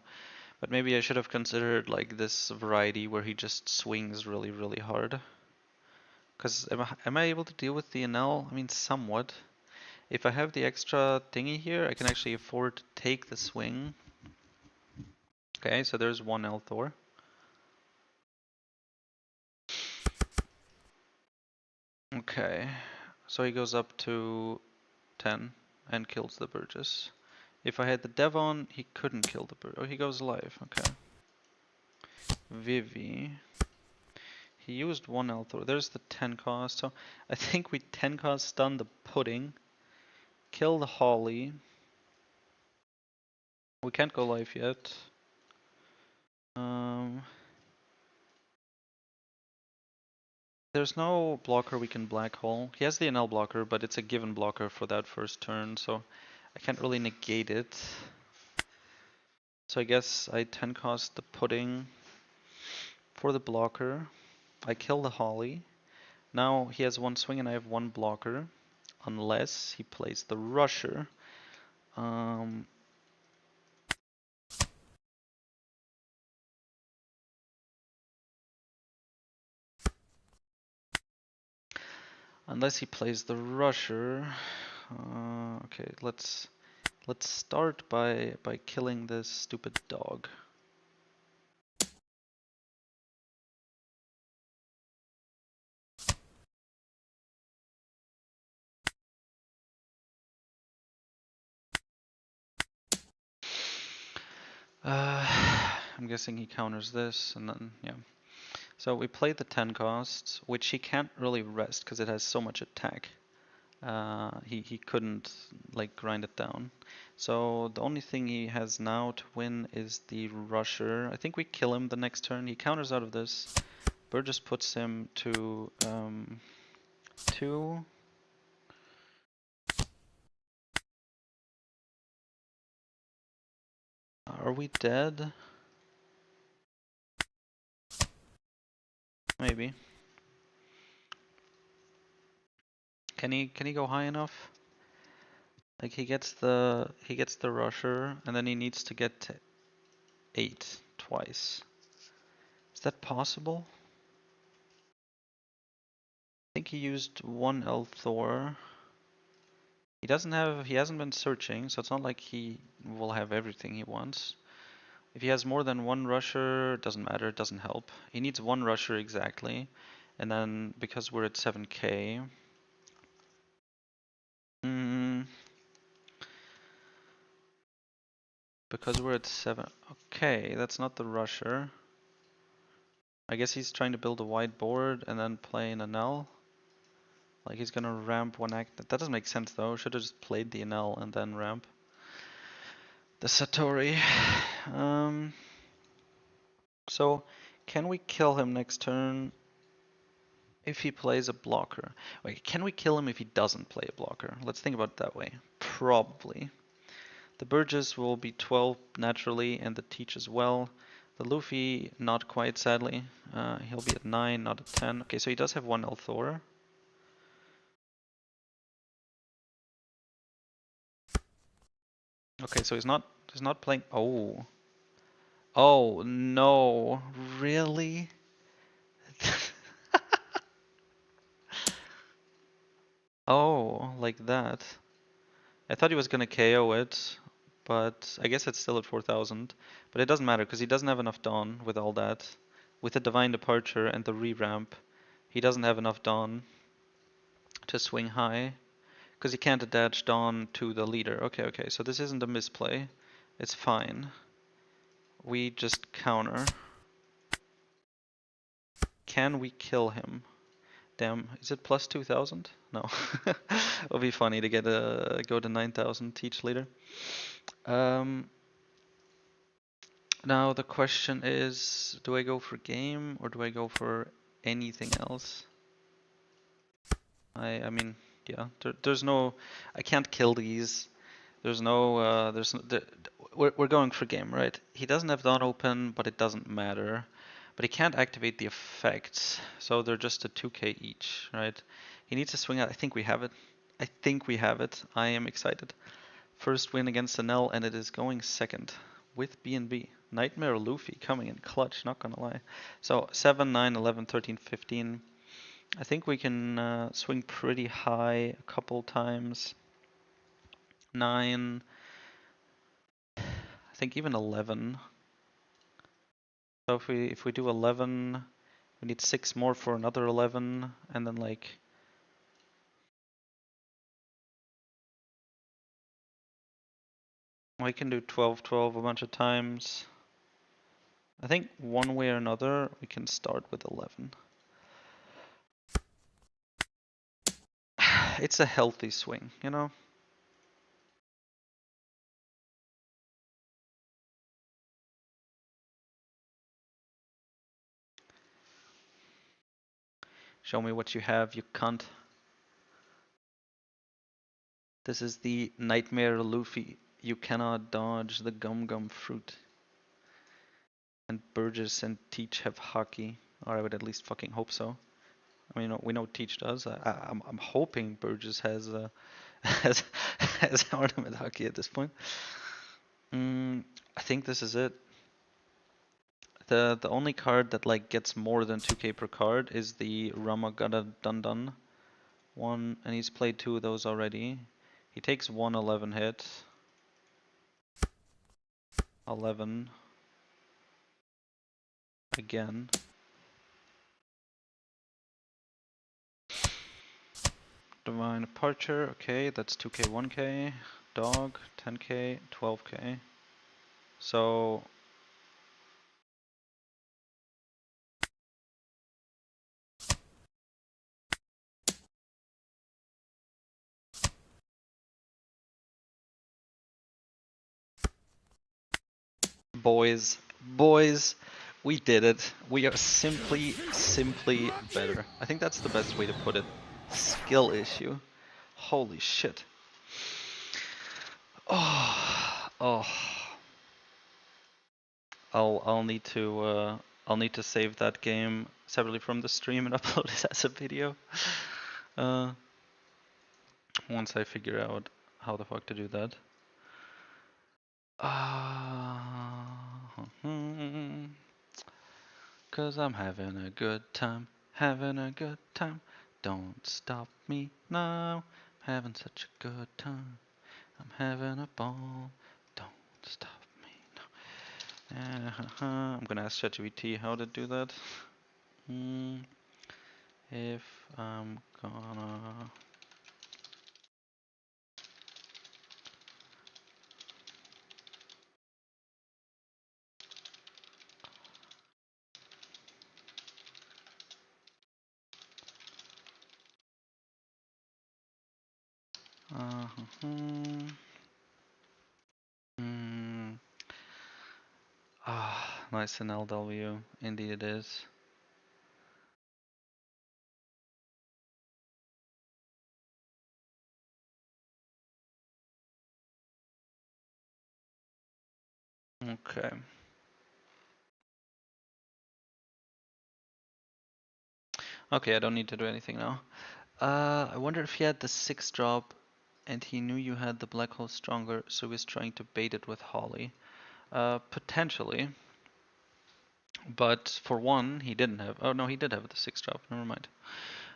But maybe I should have considered like this variety where he just swings really, really hard. Because am I able to deal with the Enel? I mean, somewhat. If I have the extra thingy here, I can actually afford to take the swing. Okay, so there's 1 L-Thor. Okay, so he goes up to 10 and kills the Burgess. If I had the Devon, he couldn't kill the Burgess. Oh, he goes alive. Okay. Vivi. He used 1 L-Thor. There's the 10 cost. So I think we 10 cost stun the Pudding. Kill the Holly. We can't go live yet. There's no blocker we can Black Hole. He has the Enel blocker, but it's a given blocker for that first turn, so I can't really negate it. So I guess I 10 cost the Pudding for the blocker. I kill the Holly. Now he has 1 swing and I have 1 blocker. Unless he plays the Rusher. Unless he plays the Rusher. Okay, let's start by killing this stupid dog. I'm guessing he counters this, and then, yeah. So we play the 10 costs, which he can't really rest because it has so much attack. he couldn't like grind it down. So the only thing he has now to win is the rusher. I think we kill him the next turn. He counters out of this. Burgess puts him to 2. Are we dead? Maybe. Can he go high enough? Like he gets the rusher and then he needs to get to 8 twice. Is that possible? I think he used 1 L Thor. He hasn't been searching, so it's not like he will have everything he wants. If he has more than 1 rusher, it doesn't matter, it doesn't help. He needs 1 rusher exactly. And then because we're at 7k, because we're at 7, okay, that's not the rusher. I guess he's trying to build a wide board and then play an Enel. Like he's gonna ramp 1 act. That doesn't make sense though. Should have just played the Enel and then ramp the Satori. So can we kill him next turn if he plays a blocker? Wait, can we kill him if he doesn't play a blocker? Let's think about it that way. Probably. The Burgess will be 12 naturally and the Teach as well. The Luffy, not quite sadly. He'll be at 9, not at 10. Okay, so he does have 1 Elthor. Okay, so he's not playing. Oh. Oh no. Really? Oh, like that. I thought he was gonna KO it, but I guess it's still at 4000. But it doesn't matter because he doesn't have enough Dawn with all that. With the Divine Departure and the re-ramp, he doesn't have enough Dawn to swing high because he can't attach Dawn to the leader. Okay, so this isn't a misplay. It's fine. We just counter. Can we kill him? Damn, is it plus 2000? No. It'll be funny to get a go to 9000 teach later. Now the question is, do I go for game or do I go for anything else? I mean, yeah, there's no, I can't kill these. There's no, we're going for game, right? He doesn't have Dawn open, but it doesn't matter. But he can't activate the effects, so they're just a 2k each, right? He needs to swing out. I think we have it. I think we have it. I am excited. First win against Enel, and it is going second with BnB. Nightmare Luffy coming in clutch, not gonna lie. So 7, 9, 11, 13, 15. I think we can swing pretty high a couple times. 9, I think even 11. So if we do 11, we need 6 more for another 11, and then like we can do 12, 12 a bunch of times. I think one way or another we can start with 11. It's a healthy swing, you know? Show me what you have, you cunt. This is the Nightmare Luffy. You cannot dodge the gum gum fruit. And Burgess and Teach have hockey. Or I would at least fucking hope so. I mean, we know Teach does. I'm hoping Burgess has has ornament hockey at this point. I think this is it. The only card that like gets more than 2k per card is the Ramagata Dundun one, and he's played 2 of those already. He takes 111 hit. 11 again. Divine Departure, okay, that's 2k, 1k. Dog, 10k, 12k. So boys, we did it. We are simply better. I think that's the best way to put it. Skill issue. Holy shit. Oh, oh. I'll need to save that game separately from the stream and upload it as a video. Uh, once I figure out how the fuck to do that. Cause I'm having a good time, having a good time. Don't stop me now, having such a good time. I'm having a ball, don't stop me now. I'm gonna ask ChatGPT how to do that. If I'm gonna... Nice NLW. Indeed it is. Okay. Okay, I don't need to do anything now. I wonder if he had the 6 drop and he knew you had the black hole stronger, so he was trying to bait it with Holly. Potentially. But for one, he didn't have... Oh no, he did have the 6 drop, never mind.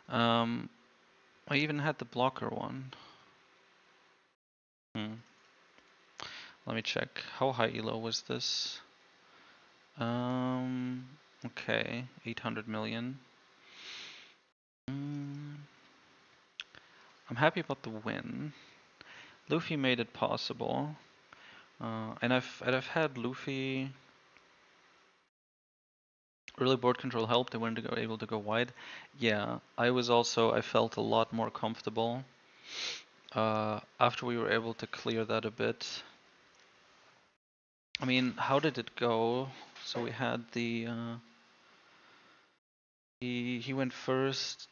I even had the blocker one. Let me check. How high elo was this? Okay, 800 million. I'm happy about the win. Luffy made it possible. And I've had Luffy... Early board control helped. I weren't able to go wide. Yeah, I felt a lot more comfortable after we were able to clear that a bit. I mean, how did it go? So we had the he went first.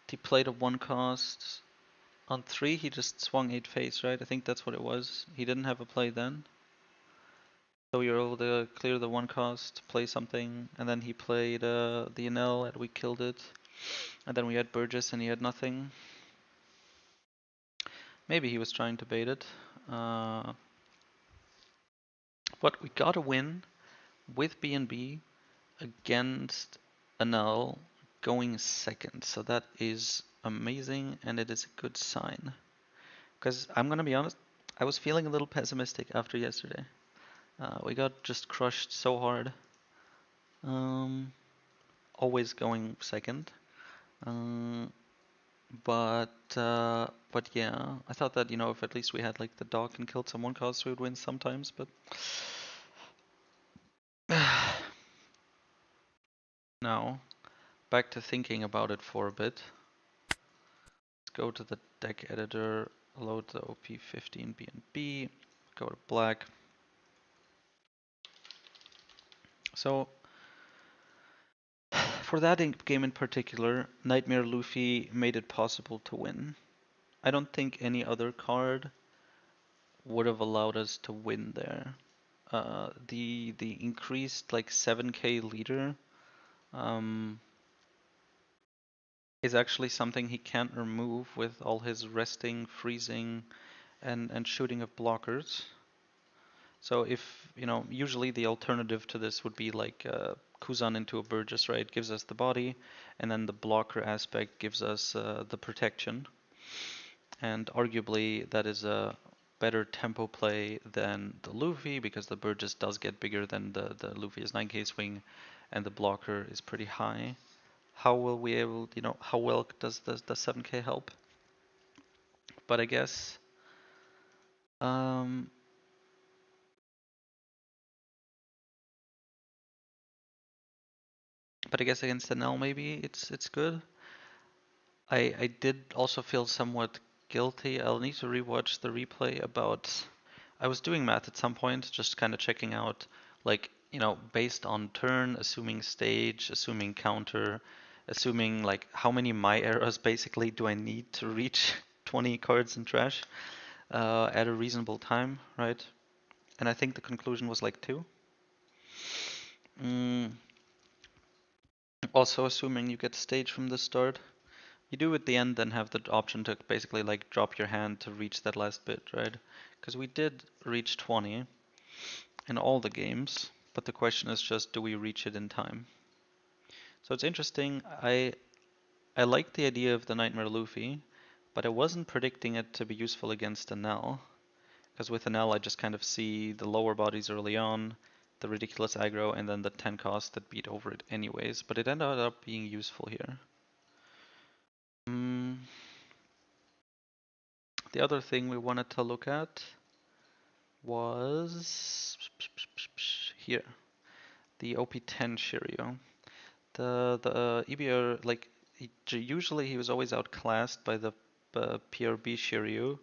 He played a 1 cost. On 3 he just swung 8 face, right? I think that's what it was. He didn't have a play then. So we were able to clear the 1 cost, play something, and then he played the Enel and we killed it. And then we had Burgess and he had nothing. Maybe he was trying to bait it. But we got a win with BnB against Enel going second. So that is amazing and it is a good sign. Because I'm gonna be honest, I was feeling a little pessimistic after yesterday. We got just crushed so hard. Always going second. But yeah, I thought that, you know, if at least we had like the dog and killed some 1 cost, we would win sometimes, but now back to thinking about it for a bit. Let's go to the deck editor, load the OP15 BnB, go to black. So for that game in particular, Nightmare Luffy made it possible to win. I don't think any other card would have allowed us to win there. The increased like 7k leader is actually something he can't remove with all his resting, freezing, and shooting of blockers. So if, you know, usually the alternative to this would be like Kuzan into a Burgess, right? Gives us the body, and then the blocker aspect gives us the protection. And arguably that is a better tempo play than the Luffy, because the Burgess does get bigger than the Luffy is 9k swing, and the blocker is pretty high. How will we able, you know, how well does the 7k help? But I guess against Enel maybe it's good. I did also feel somewhat guilty. I'll need to rewatch the replay about... I was doing math at some point, just kind of checking out like, you know, based on turn, assuming stage, assuming counter, assuming like how many my errors basically do I need to reach 20 cards in trash at a reasonable time, right? And I think the conclusion was like 2. Mm, also assuming you get stage from the start. You do at the end then have the option to basically like drop your hand to reach that last bit, right? Because we did reach 20 in all the games, but the question is just, do we reach it in time? So it's interesting. I like the idea of the Nightmare Luffy, but I wasn't predicting it to be useful against Enel, because with Enel I just kind of see the lower bodies early on, the ridiculous aggro, and then the 10 cost that beat over it anyways, but it ended up being useful here. The other thing we wanted to look at was here, the OP10 Shiryu. The EBR, like, usually he was always outclassed by the PRB Shiryu,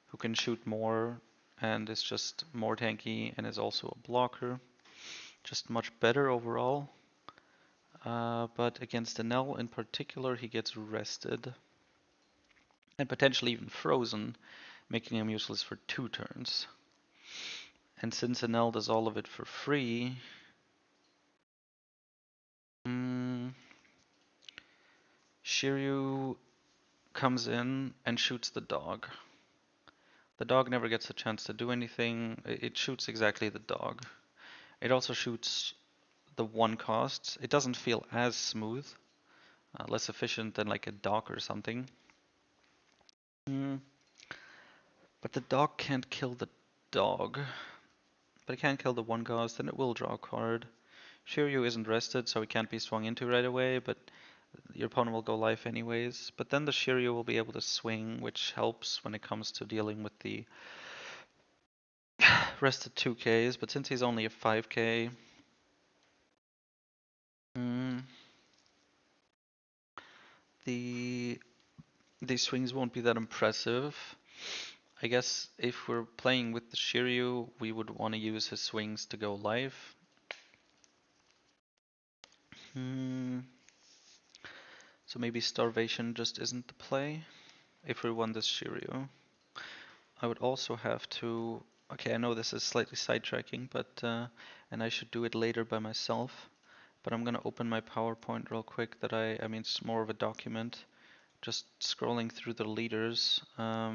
who can shoot more and is just more tanky and is also a blocker. Just much better overall. But against Enel in particular, he gets rested and potentially even frozen, making him useless for 2 turns. And since Enel does all of it for free, Shiryu comes in and shoots the dog. The dog never gets a chance to do anything. It shoots exactly the dog. It also shoots the 1 cost. It doesn't feel as smooth, less efficient than like a dog or something. But the dog can't kill the dog. But it can kill the 1 cost, and it will draw a card. Shiryu isn't rested, so he can't be swung into right away, but your opponent will go life anyways. But then the Shiryu will be able to swing, which helps when it comes to dealing with the rested 2Ks. But since he's only a 5K, these swings won't be that impressive. I guess if we're playing with the Shiryu, we would want to use his swings to go live. So maybe Starvation just isn't the play if we want this Shiryu. I would also have to... Okay, I know this is slightly sidetracking, but and I should do it later by myself. But I'm gonna open my PowerPoint real quick that I mean it's more of a document. Just scrolling through the leaders. Let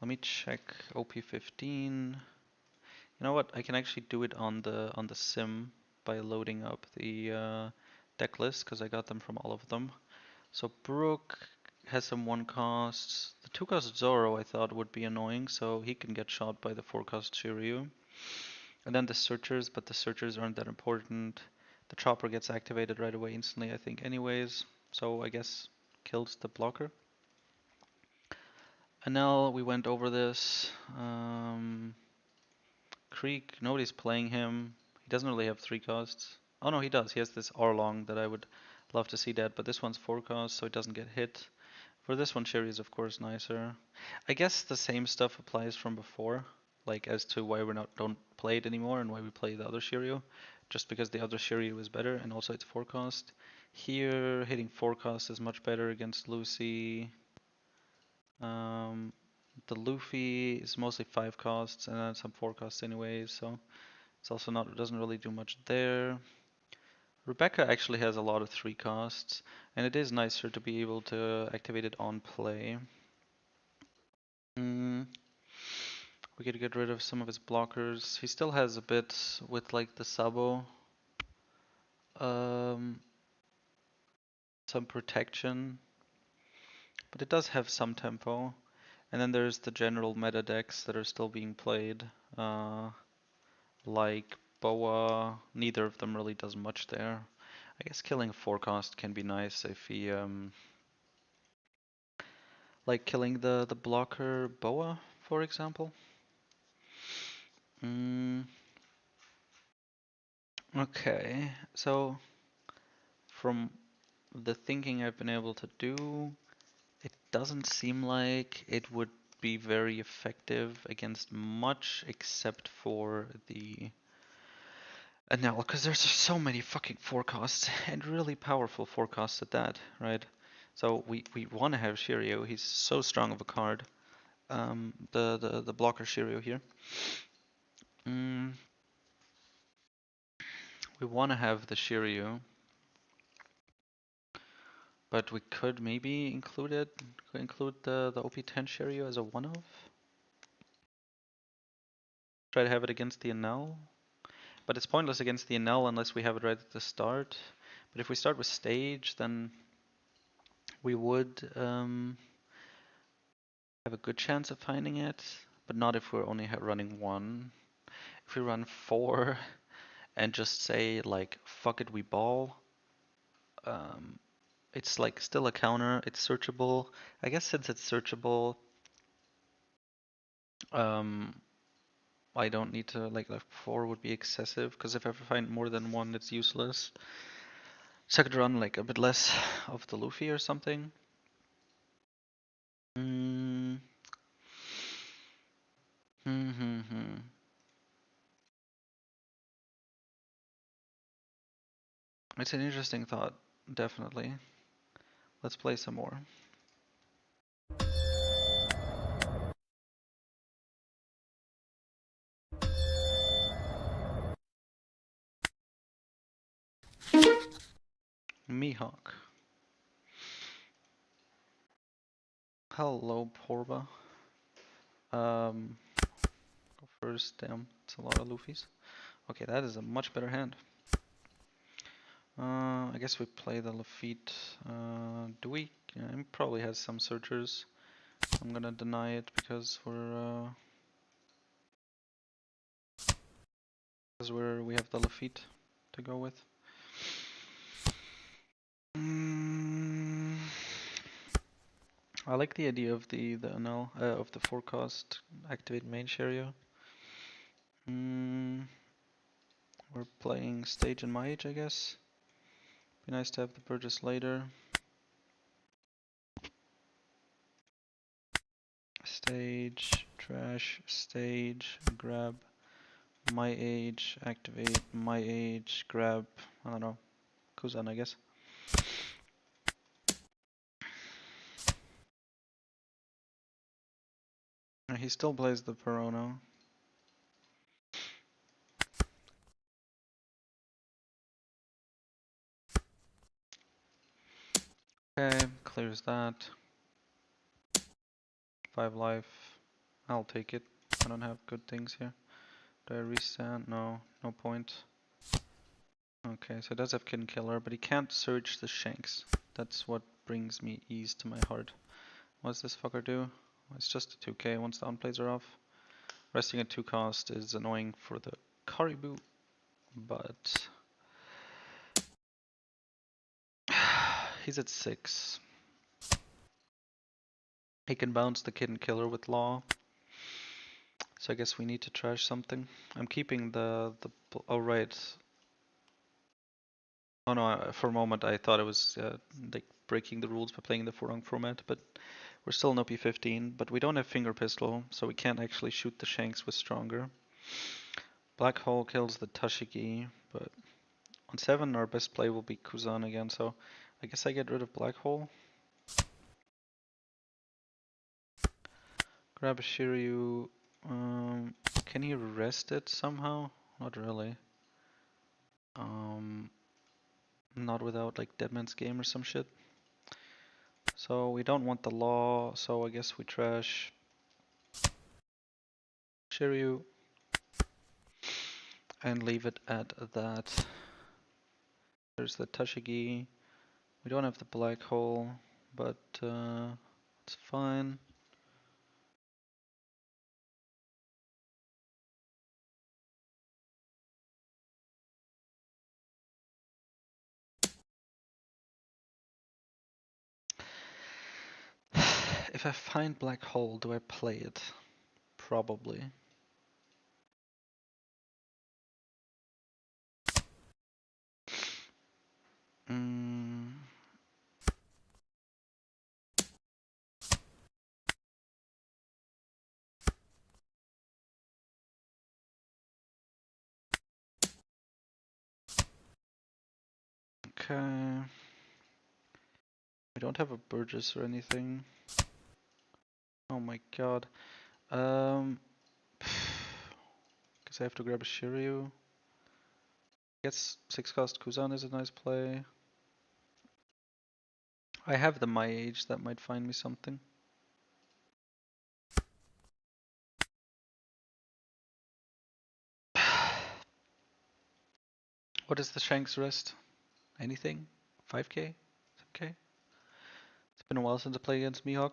me check OP15. You know what? I can actually do it on the sim by loading up the deck list because I got them from all of them. So Brook has some 1 costs. The 2 cost Zoro I thought would be annoying, so he can get shot by the 4 cost Shiryu. And then the searchers, but the searchers aren't that important. The chopper gets activated right away instantly, I think, anyways. So I guess kills the blocker. Enel, we went over this. Creek, nobody's playing him. He doesn't really have 3 costs. Oh no, he does. He has this Arlong that I would love to see dead, but this one's 4 costs, so it doesn't get hit. For this one, Sherry is of course nicer. I guess the same stuff applies from before, like as to why we don't play it anymore and why we play the other Shiryu. Just because the other Shiryu is better and also it's 4 cost. Here, hitting 4 cost is much better against Lucy. The Luffy is mostly 5 costs and then some 4 costs anyways, so it's also not, doesn't really do much there. Rebecca actually has a lot of 3 costs, and it is nicer to be able to activate it on play. We could get rid of some of his blockers. He still has a bit with like the Sabo. Some protection. But it does have some tempo. And then there's the general meta decks that are still being played. Like Boa. Neither of them really does much there. I guess killing a 4 cost can be nice if he like killing the blocker Boa, for example. Okay, so from the thinking I've been able to do, it doesn't seem like it would be very effective against much except for the Enel, because there's so many fucking forecasts and really powerful forecasts at that, right? So we want to have Shiryu. He's so strong of a card. The blocker Shiryu here. We want to have the Shiryu, but we could maybe include the OP10 Shiryu as a one-of. Try to have it against the Enel. But it's pointless against the Enel unless we have it right at the start. But if we start with stage, then we would have a good chance of finding it, but not if we're only running one. If we run four and just say like fuck it, we ball, it's like still a counter. It's searchable. I guess since it's searchable, I don't need to like four would be excessive because if I find more than one, it's useless. So I could run like a bit less of the Luffy or something. It's an interesting thought, definitely. Let's play some more. Mihawk. Hello, Porba. Go first. Damn, it's a lot of Luffys. Okay, that is a much better hand. I guess we play the Lafitte. Do we? Yeah, he probably has some searchers. I'm gonna deny it because we have the Lafitte to go with. I like the idea of the Enel of the forecast activate main Shiryu. We're playing stage and Mage, I guess. Be nice to have the Burgess later. Stage, trash, stage, grab, my age, activate, my age, grab, I don't know, Kuzan, I guess. He still plays the Perono. Okay, clears that. 5 life. I'll take it. I don't have good things here. Do I restand? No, no point. Okay, so it does have Kid Killer, but he can't search the Shanks. That's what brings me ease to my heart. What's this fucker do? It's just a 2k once the on-plays are off. Resting at 2 cost is annoying for the Caribou, but he's at 6. He can bounce the Kid Killer with Law. So I guess we need to trash something. I'm keeping oh right. Oh no, for a moment I thought it was like breaking the rules by playing the wrong format, but we're still in OP15, but we don't have Finger Pistol, so we can't actually shoot the Shanks with Stronger. Black Hole kills the Tashigi, but on 7 our best play will be Kuzan again, so I guess I get rid of Black Hole. Grab a Shiryu. Can he rest it somehow? Not really. Not without like Deadman's Game or some shit. So we don't want the Law, so I guess we trash Shiryu and leave it at that. There's the Tashigi. We don't have the Black Hole, but it's fine. If I find Black Hole, do I play it? Probably. Okay. We don't have a Burgess or anything. Oh my god. Guess I have to grab a Shiryu. Guess 6 cost Kuzan is a nice play. I have the my age that might find me something. What is the Shanks rest? Anything? 5k? 10k? It's been a while since I played against Mihawk.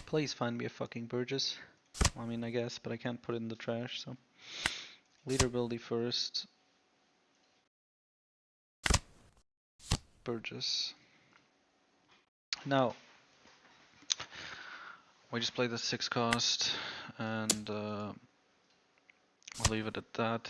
Please find me a fucking Burgess. Well, I mean, I guess, but I can't put it in the trash, so. Leader ability first. Burgess. Now, we just play the 6 cost, and I'll leave it at that.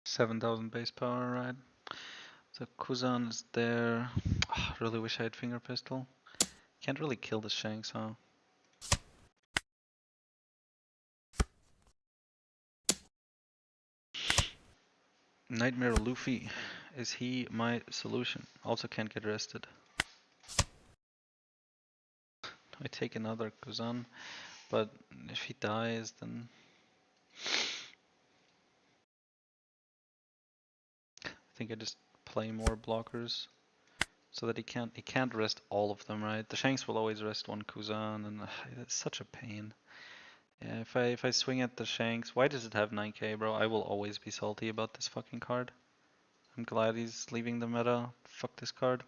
$7,000 base power, right? So Kuzan is there. Really wish I had finger pistol. Can't really kill the Shanks, huh? Nightmare Luffy. Is he my solution? Also can't get arrested. I take another Kuzan, but if he dies, then I think I just play more blockers so that he can't rest all of them, right? The Shanks will always rest one Kuzan, and it's such a pain. Yeah, if I swing at the Shanks, why does it have 9k, bro? I will always be salty about this fucking card. I'm glad he's leaving the meta. Fuck this card.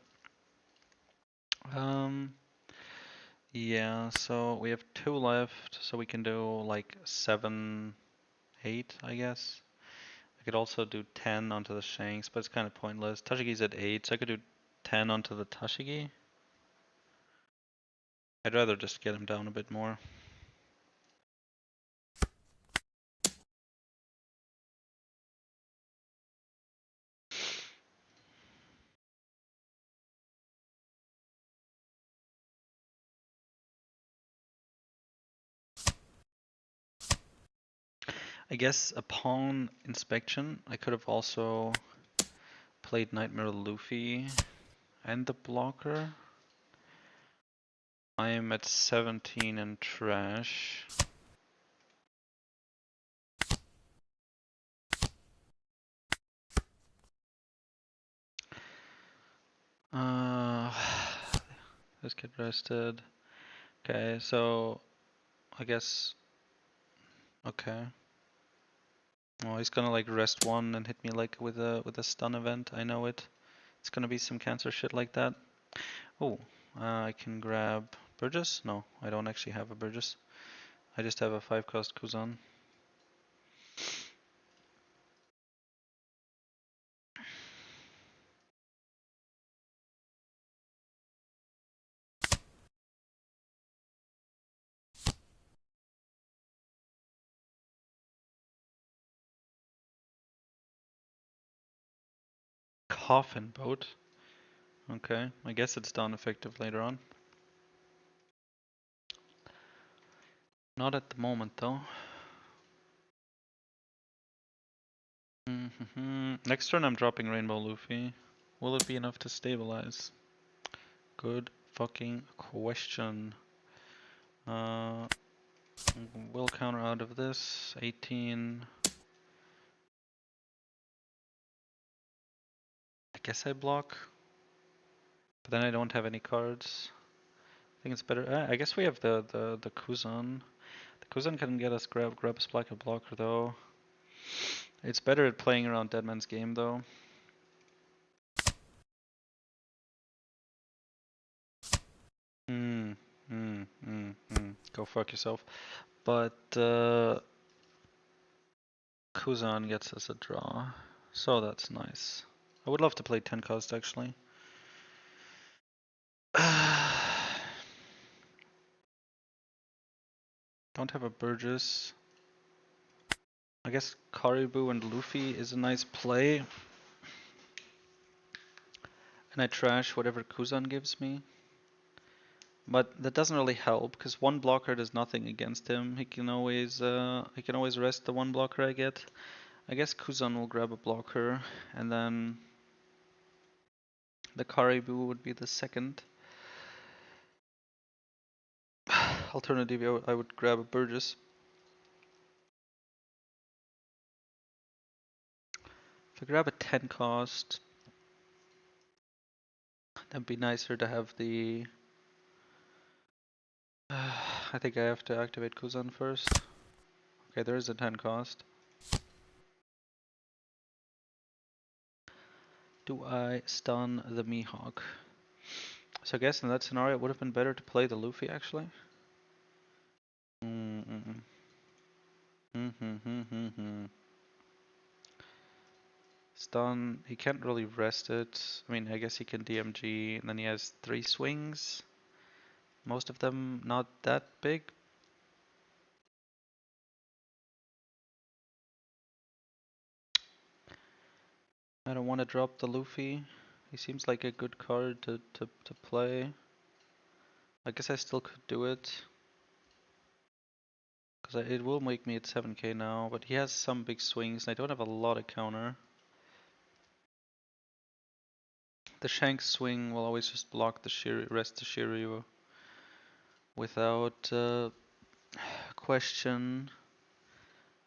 Yeah, so we have 2 left, so we can do like 7, 8, I guess. I could also do 10 onto the Shanks, but it's kind of pointless. Tashigi's at 8, so I could do 10 onto the Tashigi. I'd rather just get him down a bit more. I guess upon inspection, I could have also played Nightmare Luffy and the blocker. I am at 17 in trash. Let's get rested. Okay, so I guess okay. Oh, he's gonna like rest one and hit me like with a stun event. I know it. It's gonna be some cancer shit like that. Oh, I can grab Burgess? No, I don't actually have a Burgess. I just have a 5 cost Kuzan. Coffin boat. Okay, I guess it's down effective later on. Not at the moment though. Next turn I'm dropping Rainbow Luffy. Will it be enough to stabilize? Good fucking question. Will counter out of this. 18. I guess I block. But then I don't have any cards. I think it's better. I guess we have the Kuzan. The Kuzan can get us grab a splacker blocker though. It's better at playing around Deadman's game though. Go fuck yourself. But Kuzan gets us a draw. So that's nice. I would love to play 10 cost actually. Don't have a Burgess. I guess Caribou and Luffy is a nice play. And I trash whatever Kuzan gives me. But that doesn't really help, because one blocker does nothing against him. He can always rest the one blocker I get. I guess Kuzan will grab a blocker, and then the Caribou would be the second. Alternatively, I would grab a Burgess. If I grab a 10 cost, that'd be nicer to have the... I think I have to activate Kuzan first. Okay, there is a 10 cost. Do I stun the Mihawk? So I guess in that scenario it would have been better to play the Luffy actually. Stun, he can't really rest it. I mean, I guess he can DMG, and then he has 3 swings. Most of them not that big. I don't want to drop the Luffy. He seems like a good card to play. I guess I still could do it. Because it will make me at 7k now, but he has some big swings and I don't have a lot of counter. The Shanks swing will always just block the rest the Shiryu without question.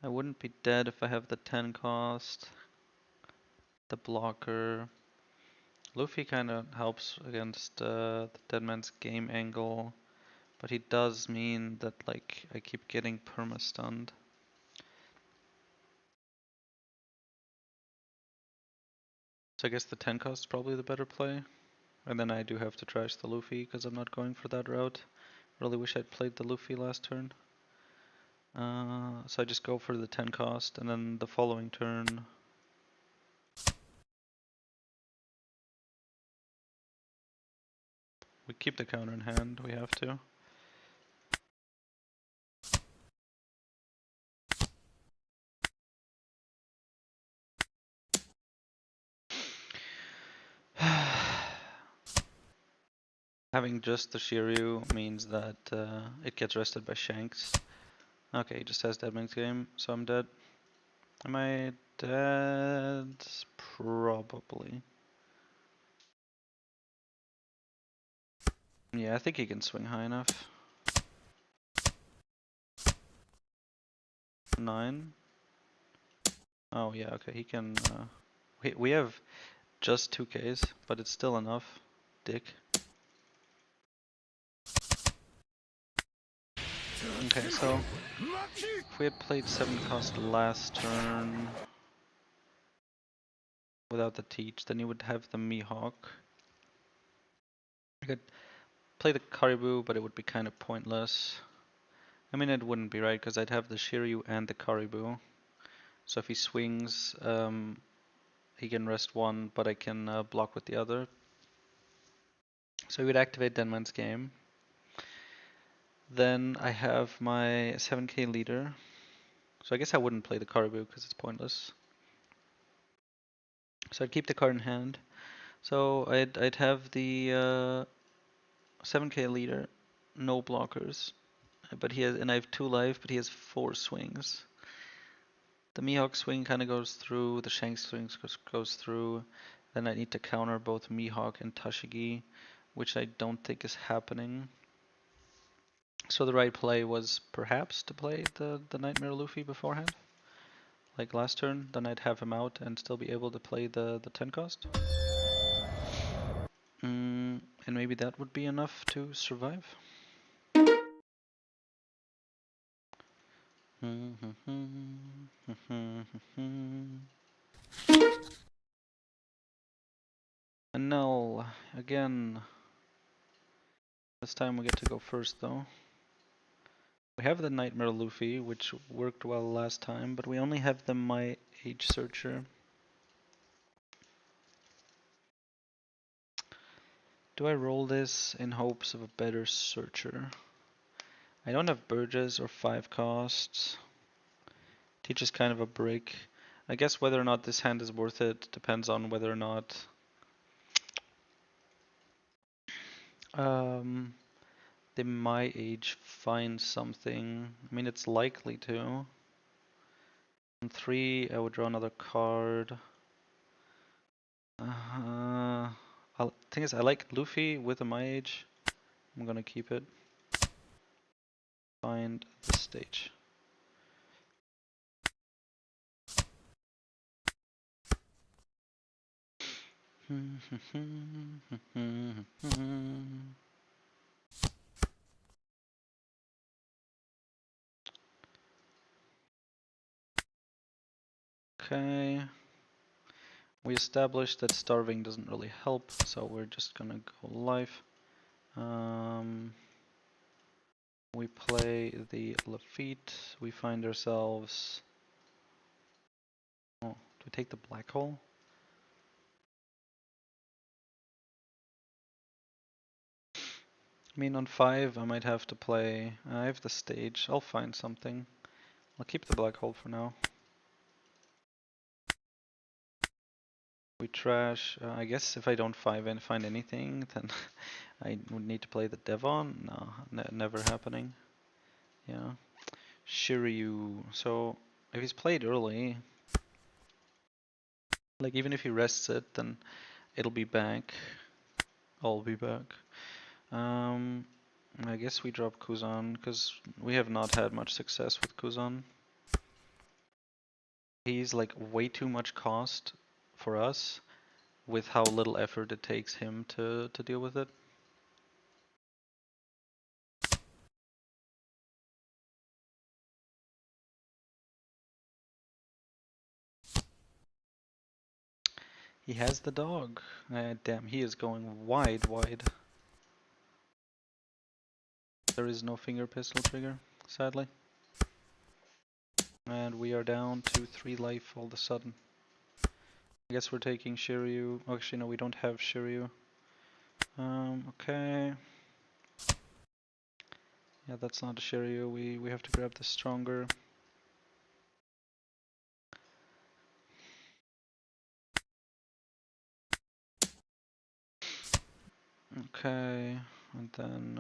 I wouldn't be dead if I have the 10 cost. The blocker. Luffy kinda helps against the dead man's game angle, but he does mean that like I keep getting perma-stunned. So I guess the 10 cost is probably the better play. And then I do have to trash the Luffy because I'm not going for that route. Really wish I'd played the Luffy last turn. So I just go for the 10 cost and then the following turn we keep the counter in hand, we have to. Having just the Shiryu means that it gets rested by Shanks. Okay, he just has Dead Man's Game, so I'm dead. Am I dead? Probably. Yeah, I think he can swing high enough. 9. Oh yeah, okay, he can... we have just 2Ks, but it's still enough. Dick. Okay, so if we had played 7 cost last turn without the teach, then you would have the Mihawk. I could play the Caribou, but it would be kind of pointless. I mean, it wouldn't be right, because I'd have the Shiryu and the Caribou. So if he swings, he can rest one, but I can block with the other. So we would activate Denman's Game. Then I have my 7k leader. So I guess I wouldn't play the Caribou because it's pointless. So I'd keep the card in hand. So I'd have the 7k leader, no blockers, but I have 2 life, but he has 4 swings. The Mihawk swing kind of goes through, the Shank swing goes through. Then I need to counter both Mihawk and Tashigi, which I don't think is happening. So the right play was perhaps to play the Nightmare Luffy beforehand, like last turn. Then I'd have him out and still be able to play the 10 cost. And maybe that would be enough to survive. Enel, again. This time we get to go first though. We have the Nightmare Luffy, which worked well last time, but we only have the My Age Searcher. Do I roll this in hopes of a better searcher? I don't have Burgess or 5 costs. Teach is kind of a break. I guess whether or not this hand is worth it depends on whether or not they my age find something. I mean, it's likely to. On 3, I would draw another card. Thing is, I like Luffy with a my age. I'm gonna keep it. Find the stage. Okay. We established that starving doesn't really help, so we're just gonna go live. We play the Lafitte. We find ourselves. Oh, do we take the black hole? I mean, on 5, I might have to play. I have the stage. I'll find something. I'll keep the black hole for now. We trash. I guess if I don't find anything, then I would need to play the Devon. No, never happening. Yeah. Shiryu. So if he's played early, like even if he rests it, then it'll be back. I'll be back. I guess we drop Kuzan because we have not had much success with Kuzan. He's like way too much cost for us with how little effort it takes him to deal with it. He has the dog. Damn, he is going wide. There is no finger pistol trigger, sadly. And we are down to 3 life all of a sudden. I guess we're taking Shiryu. Oh, actually, no, we don't have Shiryu. Okay. Yeah, that's not a Shiryu. We have to grab the stronger. Okay, and then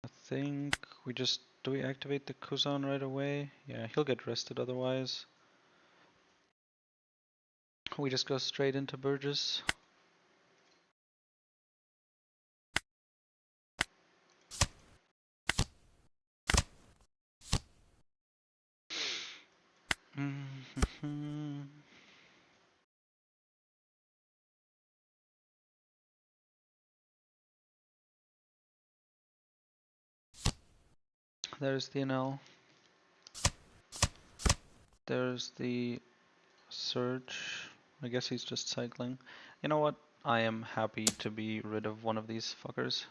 I think we just do we activate the Kuzan right away? Yeah, he'll get rested otherwise. We just go straight into Burgess. There's the Enel. There's the Surge. I guess he's just cycling. You know what? I am happy to be rid of one of these fuckers.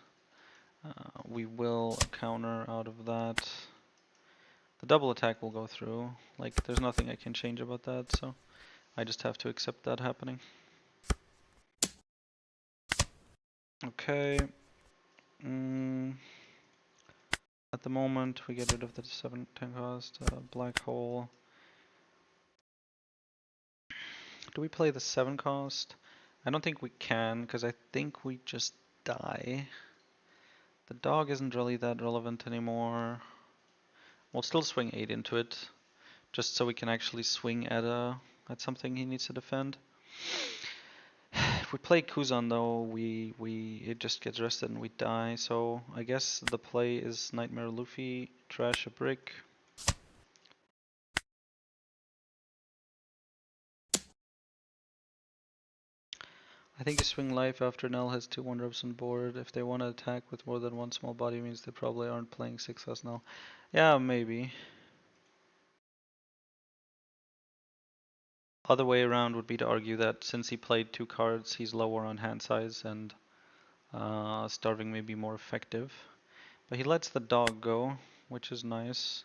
We will counter out of that. The double attack will go through. Like, there's nothing I can change about that, so I just have to accept that happening. Okay. At the moment, we get rid of the 7-10 cost, black hole. Do we play the 7 cost? I don't think we can, because I think we just die. The dog isn't really that relevant anymore. We'll still swing 8 into it, just so we can actually swing at something he needs to defend. If we play Kuzan though, it just gets rested and we die. So I guess the play is Nightmare Luffy, trash a brick. I think you swing life after Enel has 2 1-drops on board. If they want to attack with more than 1 small body, means they probably aren't playing 6 now. Yeah, maybe. Other way around would be to argue that since he played 2 cards, he's lower on hand size and starving may be more effective. But he lets the dog go, which is nice.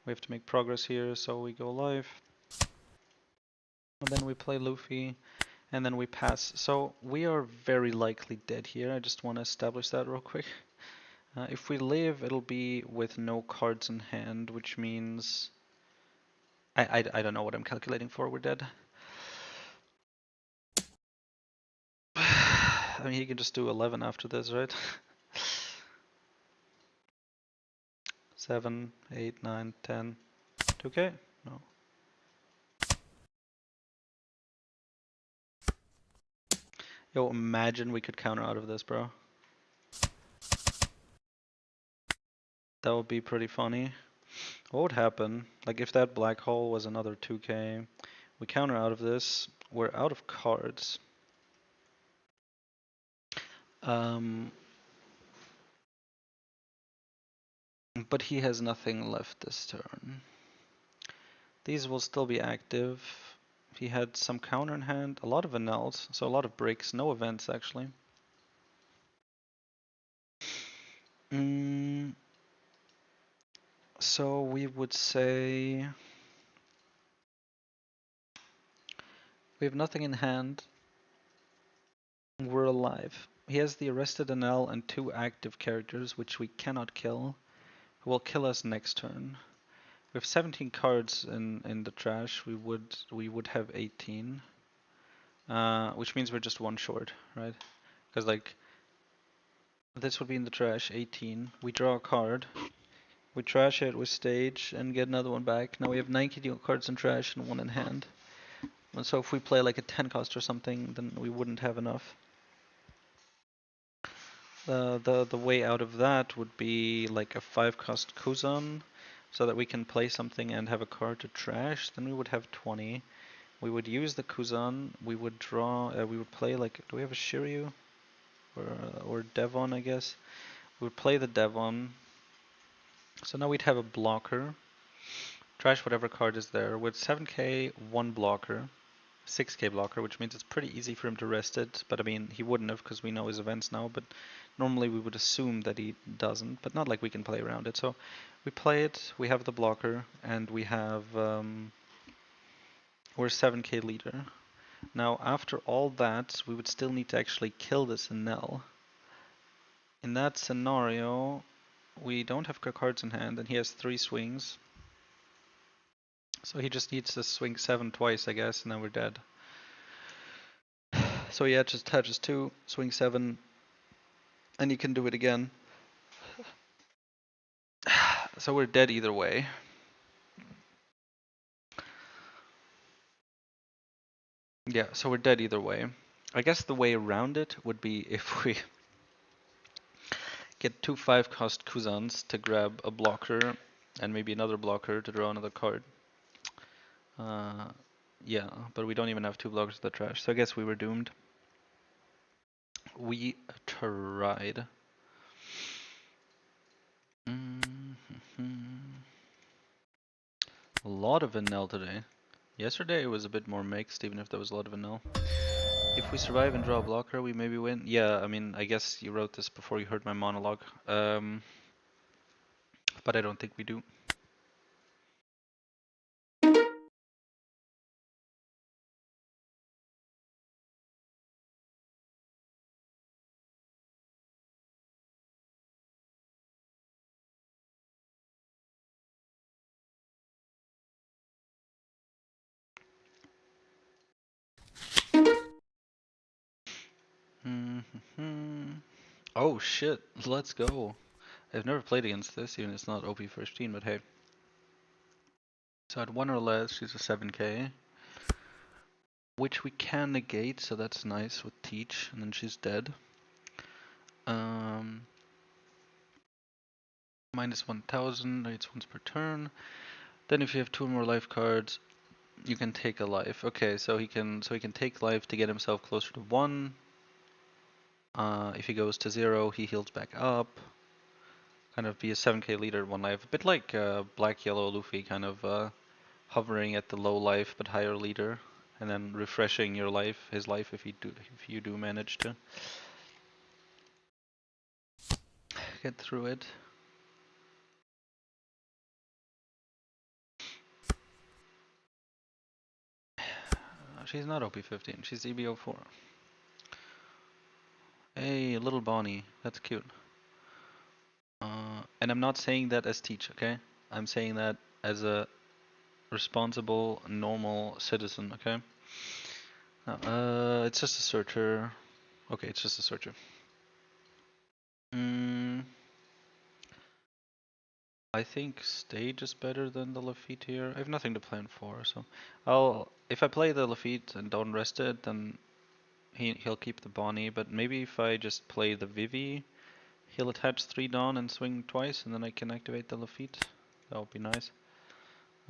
We have to make progress here, so we go live. And then we play Luffy, and then we pass. So we are very likely dead here. I just want to establish that real quick. If we live, it'll be with no cards in hand, which means I don't know what I'm calculating for. We're dead. I mean, he can just do 11 after this, right? 7, 8, 9, 10. 2k? No. Yo, imagine we could counter out of this, bro. That would be pretty funny. What would happen? Like, if that black hole was another 2k, we counter out of this, we're out of cards. But he has nothing left this turn. These will still be active. He had some counter in hand, a lot of Enels, so a lot of breaks, no events actually. So we would say we have nothing in hand. We're alive. He has the arrested Enel and 2 active characters which we cannot kill, who will kill us next turn. We have 17 cards in the trash. We would have 18, which means we're just 1 short, right? Because like this would be in the trash, 18. We draw a card, we trash it, we stage, and get another one back. Now we have 19 cards in trash and 1 in hand. And so if we play like a 10 cost or something, then we wouldn't have enough. The way out of that would be like a 5 cost Kuzan, so that we can play something and have a card to trash. Then we would have 20. We would use the Kuzan. We would draw. We would play like. Do we have a Shiryu or Devon? I guess we would play the Devon. So now we'd have a blocker. Trash whatever card is there with 7k, 1 blocker, 6k blocker, which means it's pretty easy for him to rest it. But I mean, he wouldn't have because we know his events now. But normally we would assume that he doesn't. But not like we can play around it. So we play it. We have the blocker, and we have. We're 7k leader. Now, after all that, we would still need to actually kill this Enel. In that scenario, we don't have cards in hand, and he has 3 swings. So he just needs to swing 7 twice, I guess, and then we're dead. So yeah, just touches 2, swing 7, and he can do it again. So we're dead either way. Yeah, so we're dead either way. I guess the way around it would be if we get 2 5-cost Kuzans to grab a blocker and maybe another blocker to draw another card. Yeah, but we don't even have 2 blockers in the trash, so I guess we were doomed. We tried. A lot of Enel today. Yesterday it was a bit more mixed, even if there was a lot of Enel. If we survive and draw a blocker, we maybe win. Yeah, I mean, I guess you wrote this before you heard my monologue. But I don't think we do. Oh shit, let's go. I've never played against this, even it's not OP15, but hey. So at 1 or less, she's a 7k. Which we can negate, so that's nice with Teach, and then she's dead. Minus 1000, it's once per turn. Then if you have 2 more life cards, you can take a life. Okay, so he can take life to get himself closer to 1. If he goes to 0, he heals back up. Kind of be a 7k leader, 1 life. A bit like Black Yellow Luffy, kind of hovering at the low life but higher leader, and then refreshing your life, his life, if you do manage to get through it. She's not OP15, she's EBO4. Hey, little Bonnie, that's cute. And I'm not saying that as teach, okay? I'm saying that as a responsible, normal citizen, okay? It's just a searcher. Okay, it's just a searcher. I think stage is better than the Lafitte here. I have nothing to plan for, so if I play the Lafitte and don't rest it, then he'll keep the Bonnie. But maybe if I just play the Vivi, he'll attach 3 Dawn and swing twice, and then I can activate the Lafitte. That would be nice.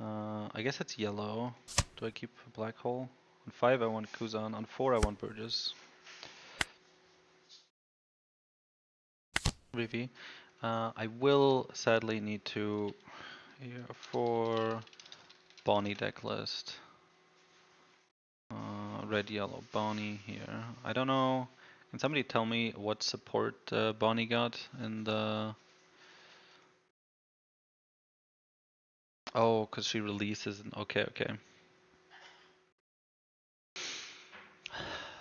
I guess it's yellow. Do I keep a black hole? On 5 I want Kuzan, on 4 I want Burgess. Vivi. I will sadly need to here for Bonnie decklist. Red, yellow, Bonnie here. I don't know. Can somebody tell me what support Bonnie got in the... Oh, because she releases... Okay, okay.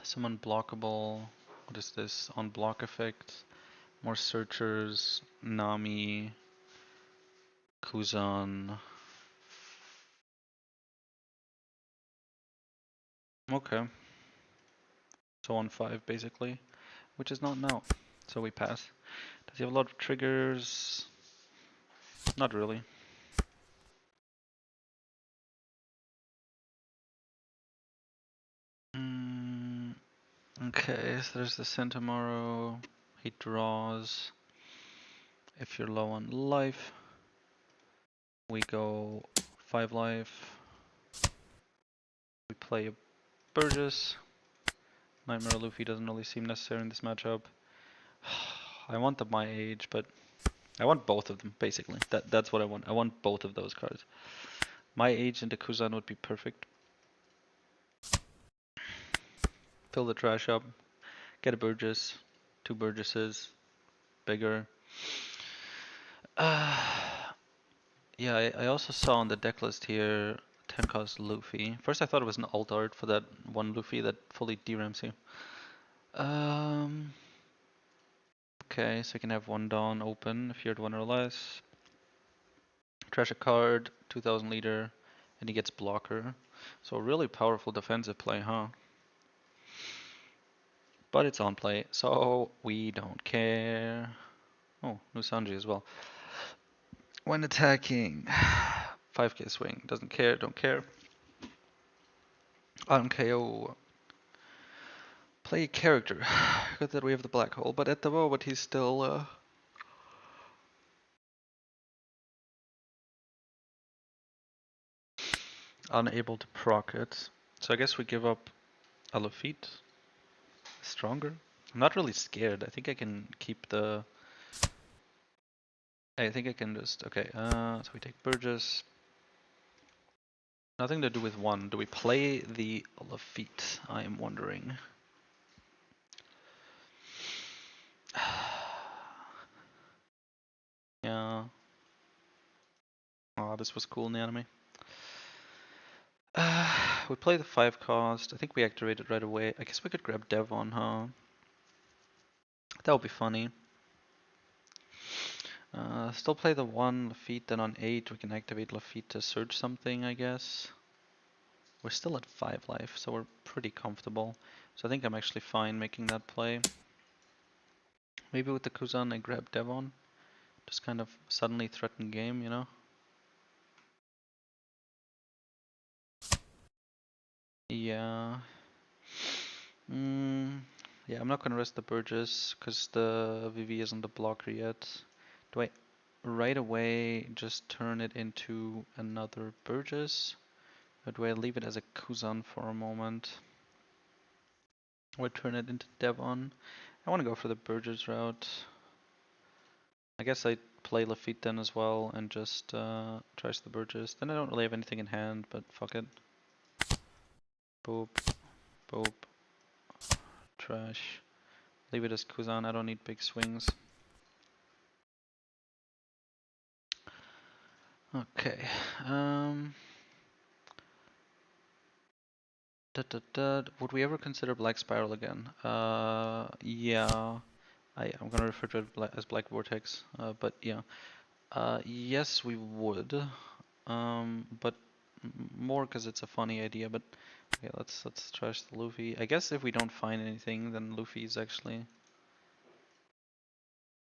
Some unblockable... What is this? Unblock effect. More searchers. Nami. Kuzan. Okay. So on 5 basically. Which is not now. So we pass. Does he have a lot of triggers? Not really. Okay, so there's the Centauro. He draws. If you're low on life, we go 5 life. We play a Burgess. Nightmare Luffy doesn't really seem necessary in this matchup. I want the My Age, but I want both of them, basically. That's what I want. I want both of those cards. My Age into Kuzan would be perfect. Fill the trash up. Get a Burgess. 2 Burgesses. Bigger. Yeah, I also saw on the deck list here 10 cost Luffy. First I thought it was an alt art for that one Luffy that fully derams you. Okay, so you can have 1 Dawn open if you're at 1 or less. Trash a card, 2000 leader, and he gets blocker. So really powerful defensive play, huh? But it's on play, so we don't care. Oh, new Sanji as well. When attacking, 5k swing, doesn't care, don't care. On KO, play a character. Good that we have the black hole, but at the moment he's still unable to proc it. So I guess we give up a Lafitte. Stronger. I'm not really scared. I think I can keep the... I think I can just... Okay, so we take Burgess. Nothing to do with 1. Do we play the Lafitte? I am wondering. Yeah. Oh, this was cool in the anime. We play the 5 cost. I think we activate it right away. I guess we could grab Devon, huh? That would be funny. Still play the 1 Lafitte, then on 8 we can activate Lafitte to search something, I guess. We're still at 5 life, so we're pretty comfortable. So I think I'm actually fine making that play. Maybe with the Kuzan I grab Devon. Just kind of suddenly threaten game, you know? Yeah. Yeah, I'm not gonna rest the Burgess, because the VV isn't a blocker yet. Do I right away just turn it into another Burgess? Or do I leave it as a Kuzan for a moment? Or turn it into Devon? I want to go for the Burgess route. I guess I play Lafitte then as well and just trash the Burgess. Then I don't really have anything in hand, but fuck it. Boop, boop, trash. Leave it as Kuzan, I don't need big swings. Okay, Would we ever consider Black Spiral again? Yeah. I'm gonna refer to it as Black Vortex, but yeah. Yes, we would, but more because it's a funny idea. But okay, let's trash the Luffy. I guess if we don't find anything, then Luffy's actually.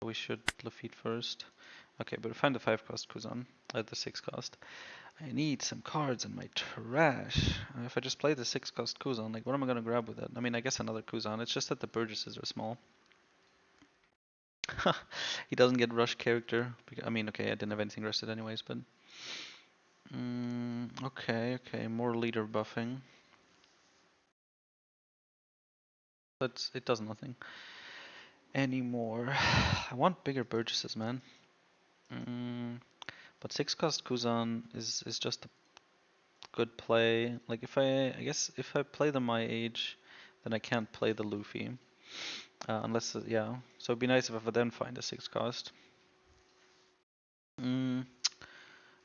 We should Luffy first. Okay, but find the 5 cost Kuzan at the 6 cost. I need some cards in my trash. If I just play the 6 cost Kuzan, like what am I gonna grab with it? I mean, I guess another Kuzan. It's just that the Burgesses are small. He doesn't get rush character. I mean, okay, I didn't have anything rested anyways, but okay, more leader buffing. But it does nothing anymore. I want bigger Burgesses, man. But 6 cost Kuzan is just a good play. Like if I guess if I play the my age, then I can't play the Luffy. Unless yeah. So it'd be nice if I then find a 6 cost. Mm,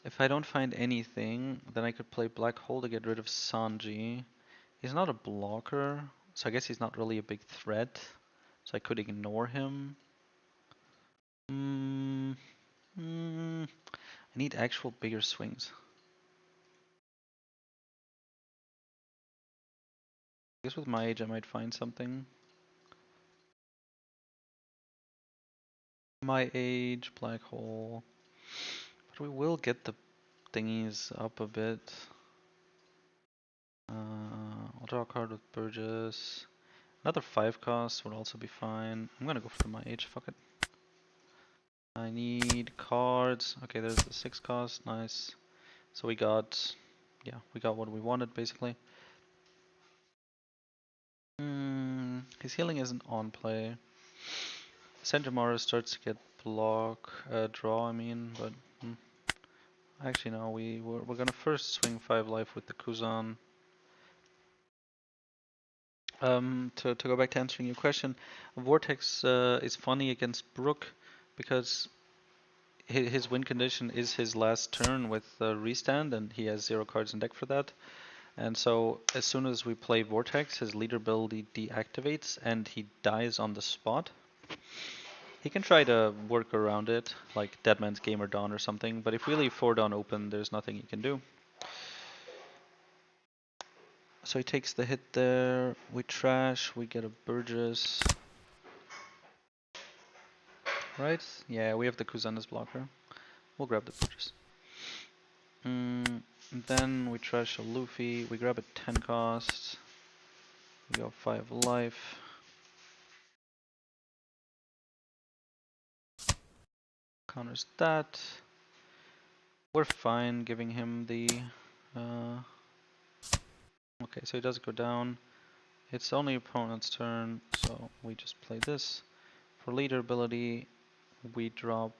if I don't find anything, then I could play Black Hole to get rid of Sanji. He's not a blocker, so I guess he's not really a big threat. So I could ignore him. Mm, I need actual bigger swings. I guess with my age I might find something. My age, Black Hole. But we will get the thingies up a bit. I'll draw a card with Burgess. Another 5 cost would also be fine. I'm gonna go for my age, fuck it. I need cards. Okay, there's the 6 cost, nice. So we got what we wanted basically. His healing isn't on play. Senjimaro starts to get draw I mean, but actually no, we're gonna first swing 5 life with the Kuzan. To go back to answering your question, Vortex is funny against Brook because his win condition is his last turn with restand, and he has 0 cards in deck for that. And so as soon as we play Vortex, his leader ability deactivates and he dies on the spot. He can try to work around it, like Deadman's Gamer Dawn or something, but if we leave 4 Dawn open, there's nothing he can do. So he takes the hit there, we trash, we get a Burgess. Right? Yeah, we have the Kuzan as blocker. We'll grab the Burgess. Then we trash a Luffy, we grab a 10 cost. We go 5 life. Counters that. We're fine giving him the... okay, so he does go down. It's only opponent's turn, so we just play this. For leader ability, we drop...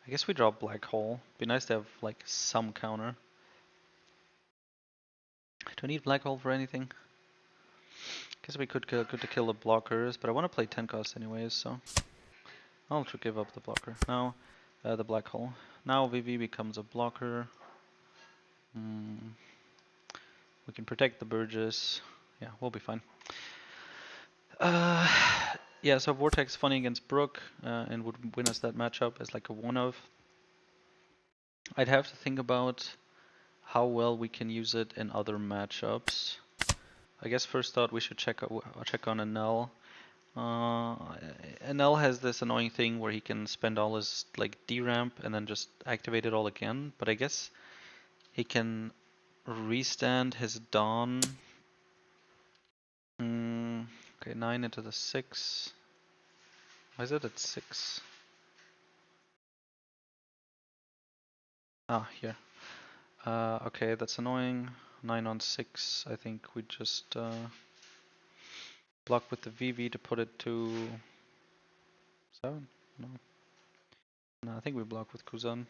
I guess we drop Black Hole. Be nice to have, like, some counter. Do I need Black Hole for anything? Guess we could go to kill the blockers, but I want to play 10 cost anyways, so... I'll give up the blocker. Now, the Black Hole. Now VV becomes a blocker. We can protect the Burgess. Yeah, we'll be fine. Yeah, so Vortex funny against Brook and would win us that matchup as like a one of. I'd have to think about how well we can use it in other matchups. I guess first thought we should check on Enel. Enel has this annoying thing where he can spend all his like D ramp and then just activate it all again. But I guess he can restand his Dawn. Okay, 9 into the 6. Why is it at 6? Ah, here. Okay, that's annoying. 9 on 6. I think we just block with the VV to put it to 7? No. No, I think we block with Kuzan.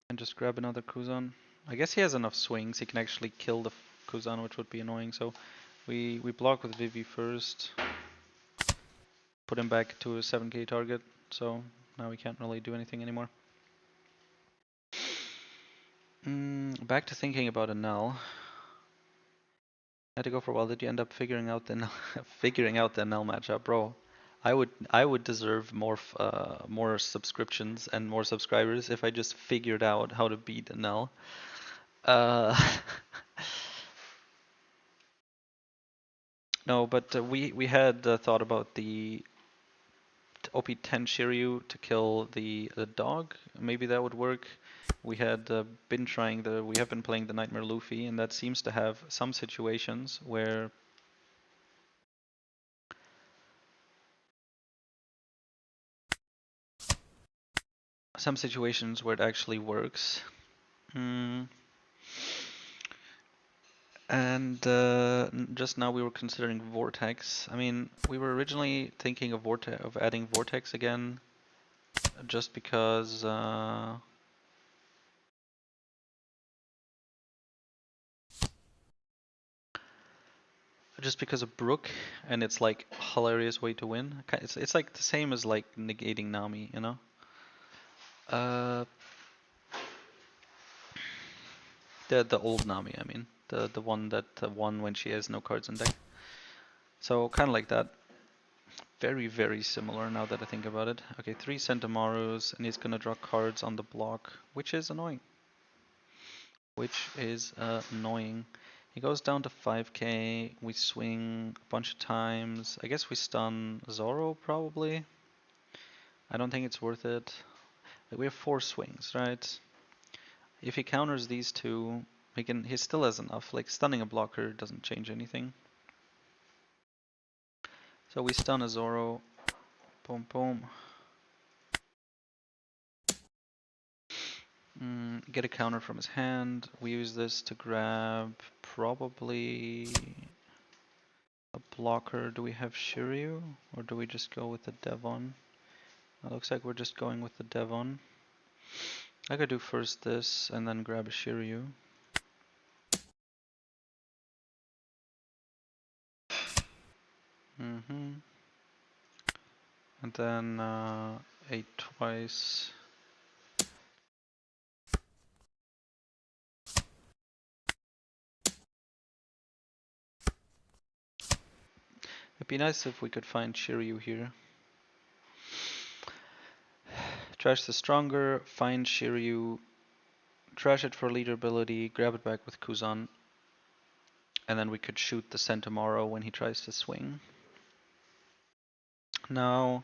And just grab another Kuzan. I guess he has enough swings. He can actually kill the Kuzan, which would be annoying. So we block with VV first. Put him back to a 7k target. So now we can't really do anything anymore. Back to thinking about Enel. I had to go for a while. Did you end up figuring out the Enel matchup, bro? I would deserve more subscriptions and more subscribers if I just figured out how to beat Enel. Uh, no, but we had thought about the OP10 Shiryu to kill the dog. Maybe that would work. We had we have been playing the Nightmare Luffy, and that seems to have some situations where it actually works. Mm. And just now we were considering Vortex. I mean, we were originally thinking of adding Vortex again, just because of Brook, and it's like hilarious way to win. It's like the same as like negating Nami, you know. Uh, the old Nami, I mean, the one that won when she has no cards in deck. So kind of like that. Very, very similar now that I think about it. Okay, 3 Centaurus, and he's gonna draw cards on the block, which is annoying. He goes down to 5k, we swing a bunch of times. I guess we stun Zoro probably. I don't think it's worth it. We have 4 swings, right? If he counters these two, he still has enough. Like stunning a blocker doesn't change anything. So we stun a Zoro. Boom, boom. Get a counter from his hand. We use this to grab probably a blocker. Do we have Shiryu? Or do we just go with the Devon? It looks like we're just going with the Devon. I could do first this and then grab a Shiryu. And then 8 twice. It'd be nice if we could find Shiryu here. Trash the stronger, find Shiryu, trash it for leader ability, grab it back with Kuzan, and then we could shoot the Centauro when he tries to swing. Now,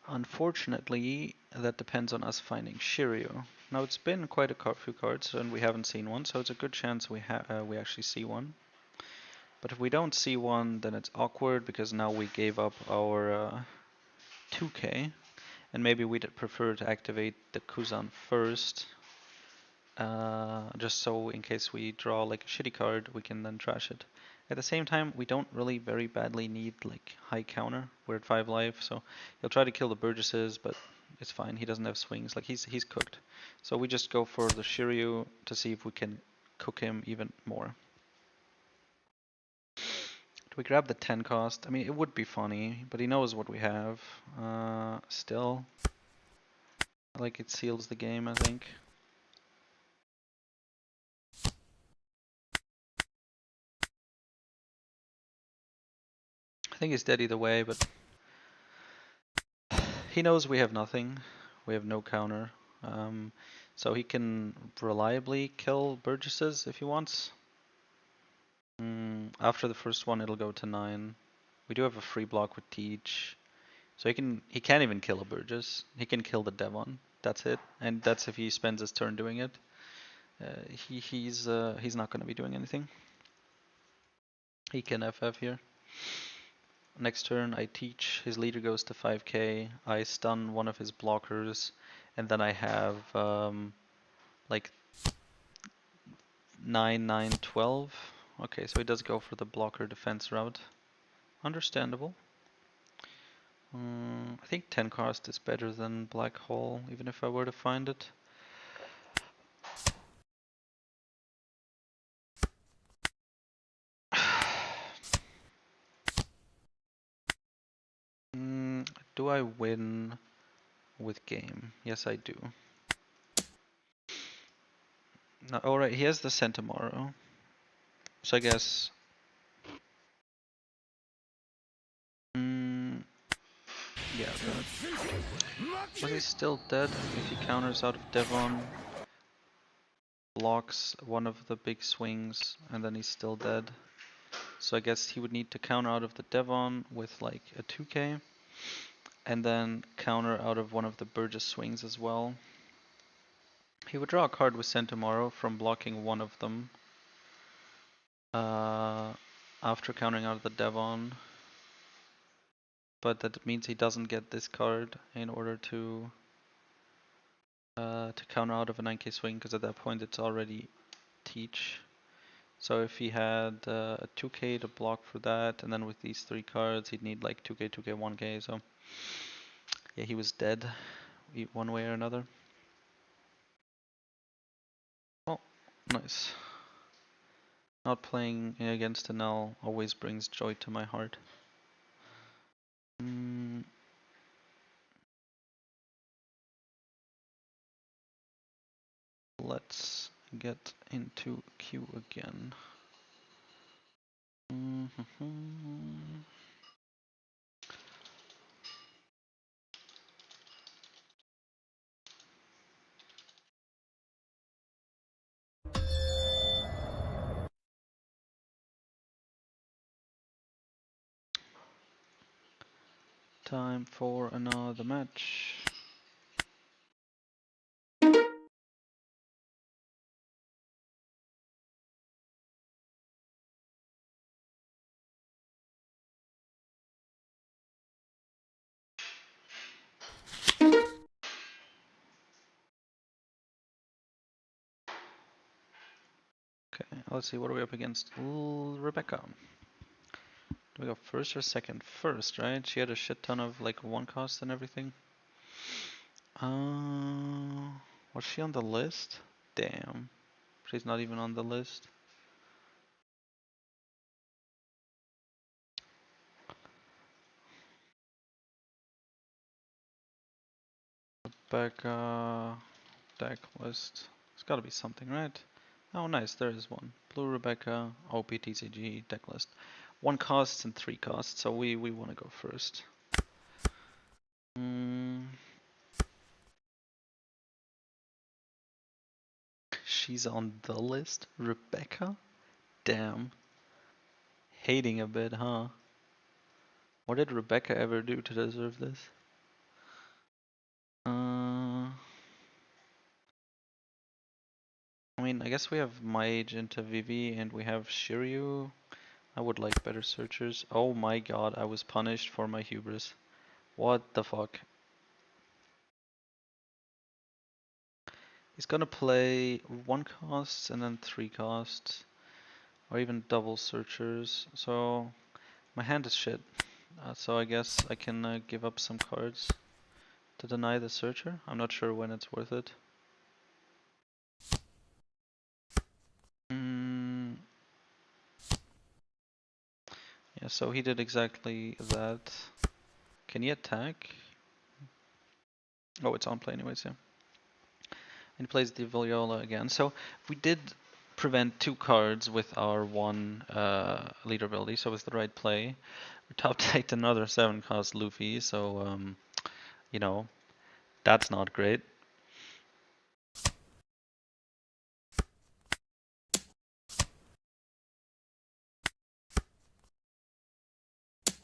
unfortunately, that depends on us finding Shiryu. Now, it's been quite a few cards and we haven't seen one, so it's a good chance we actually see one. But if we don't see one, then it's awkward because now we gave up our 2k, and maybe we'd prefer to activate the Kuzan first, just so in case we draw like a shitty card, we can then trash it. At the same time, we don't really very badly need like high counter. We're at 5 life, so he'll try to kill the Burgesses, but it's fine. He doesn't have swings. Like he's cooked. So we just go for the Shiryu to see if we can cook him even more. Do we grab the 10 cost? I mean, it would be funny, but he knows what we have. Still, like it seals the game, I think. I think he's dead either way, but he knows we have nothing. We have no counter. So he can reliably kill Burgesses if he wants. After the first one, it'll go to 9. We do have a free block with Teach. So he can't even kill a Burgess. He can kill the Devon. That's it. And that's if he spends his turn doing it. He's not going to be doing anything. He can FF here. Next turn I teach, his leader goes to 5k, I stun one of his blockers, and then I have like 9, 9, 12. Okay, so he does go for the blocker defense route. Understandable. I think 10 cost is better than Black Hole, even if I were to find it. Do I win with game? Yes, I do. No, alright, he has the Centauro. So I guess... Yeah, but he's still dead if he counters out of Devon, blocks one of the big swings, and then he's still dead. So I guess he would need to counter out of the Devon with like a 2k, and then counter out of one of the Burgess swings as well. He would draw a card with Send Tomorrow from blocking one of them after countering out of the Devon. But that means he doesn't get this card in order to counter out of a 9k swing, because at that point it's already Teach. So if he had a 2k to block for that, and then with these 3 cards he'd need like 2k, 2k, 1k, so yeah, he was dead one way or another. Oh, nice. Not playing against Enel always brings joy to my heart. Let's get into queue again. Time for another match. Okay, let's see, what are we up against? Rebecca. Do we go first or second? First, right? She had a shit ton of like 1 cost and everything. Was she on the list? Damn. She's not even on the list. Rebecca deck list. There's gotta be something, right? Oh nice, there is one. Blue Rebecca, OP deck list. 1 cost and 3 costs, so we wanna go first. She's on the list? Rebecca? Damn. Hating a bit, huh? What did Rebecca ever do to deserve this? I mean, I guess we have Mage into Vivi and we have Shiryu. I would like better searchers. Oh my god, I was punished for my hubris. What the fuck? He's gonna play 1 cost and then 3 costs. Or even double searchers. So my hand is shit. So I guess I can give up some cards to deny the searcher. I'm not sure when it's worth it. Yeah, so he did exactly that. Can he attack? Oh, it's on play anyways, yeah. And he plays the Viola again. So we did prevent 2 cards with our 1 leader ability, so it was the right play. We top decked another 7 cost Luffy, so you know, that's not great.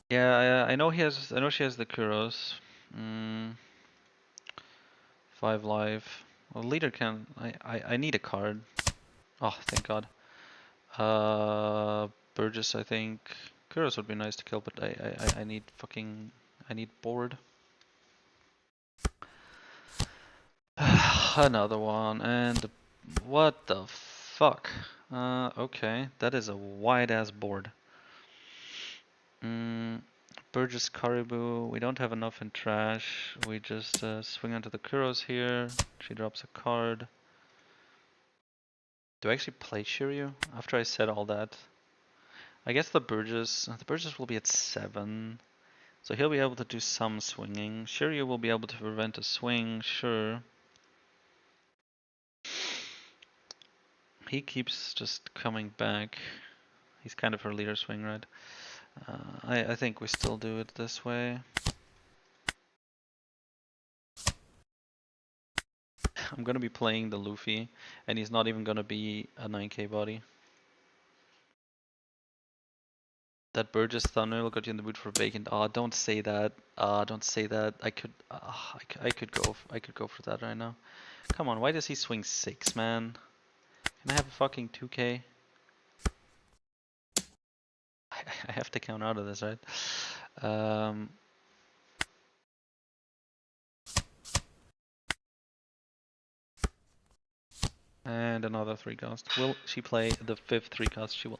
Yeah, I know she has the Kuros. 5 life. Well, leader can. I need a card. Oh, thank God. Burgess, I think. Kuros would be nice to kill, but I need fucking. I need board. Another one, and what the fuck? Okay, that is a wide ass board. Burgess Caribou, we don't have enough in trash. We just swing onto the Kuros here. She drops a card. Do I actually play Shiryu after I said all that? I guess the Burgess will be at 7. So he'll be able to do some swinging. Shiryu will be able to prevent a swing, sure. He keeps just coming back. He's kind of her leader swing, right? I think we still do it this way. I'm gonna be playing the Luffy, and he's not even gonna be a 9k body. That Burgess thumbnail got you in the mood for vacant. Ah, don't say that. Don't say that. I could go for that right now. Come on, why does he swing 6, man? Can I have a fucking 2k? I have to count out of this, right? And another 3 cost. Will she play the 5th 3 cost? She will.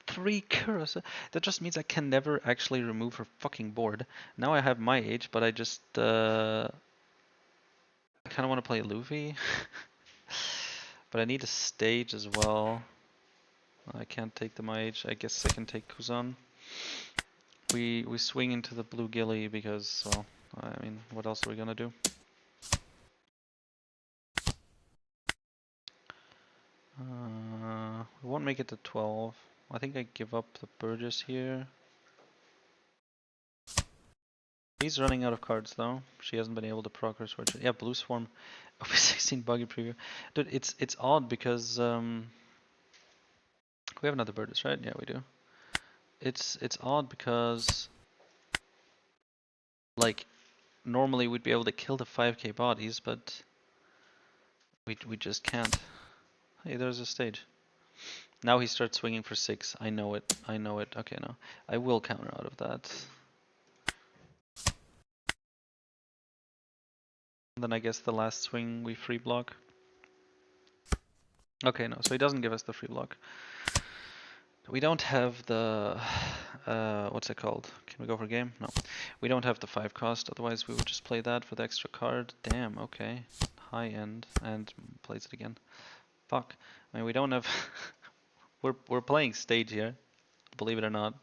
3 Kuros. That just means I can never actually remove her fucking board. Now I have my age, but I just I kind of want to play Luffy. But I need a stage as well. I can't take the mage. I guess I can take Kuzan. We swing into the blue gilly because, well, I mean, what else are we gonna do? We won't make it to 12. I think I give up the Burgess here. He's running out of cards though. She hasn't been able to proc her sword. Yeah, Blue Swarm. OP16 buggy preview. Dude, it's odd because we have another Burgess, right? Yeah, we do. It's odd because like normally we'd be able to kill the 5k bodies, but we just can't. Hey, there's a stage. Now he starts swinging for 6. I know it. I know it. Okay, no. I will counter out of that. And then I guess the last swing we free block. Okay, no. So he doesn't give us the free block. We don't have the what's it called? Can we go for game? No. We don't have the 5 cost, otherwise we would just play that for the extra card. Damn, okay. High end and plays it again. Fuck. I mean we don't have we're playing stage here, believe it or not.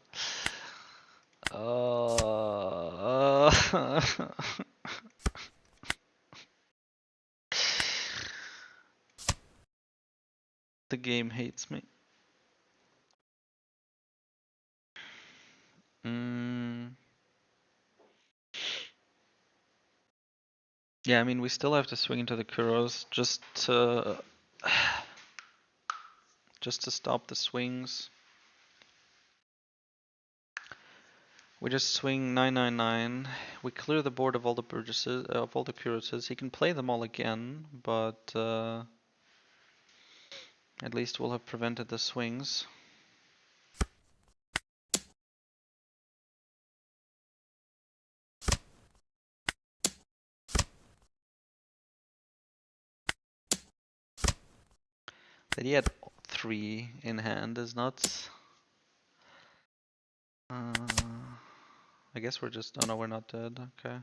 The game hates me. Yeah, I mean, we still have to swing into the Kuros just to stop the swings. We just swing 999. We clear the board of all the Burgesses, of all the Kuroses. He can play them all again, but at least we'll have prevented the swings. That he had 3 in hand is nuts. I guess we're just, oh no, we're not dead, okay.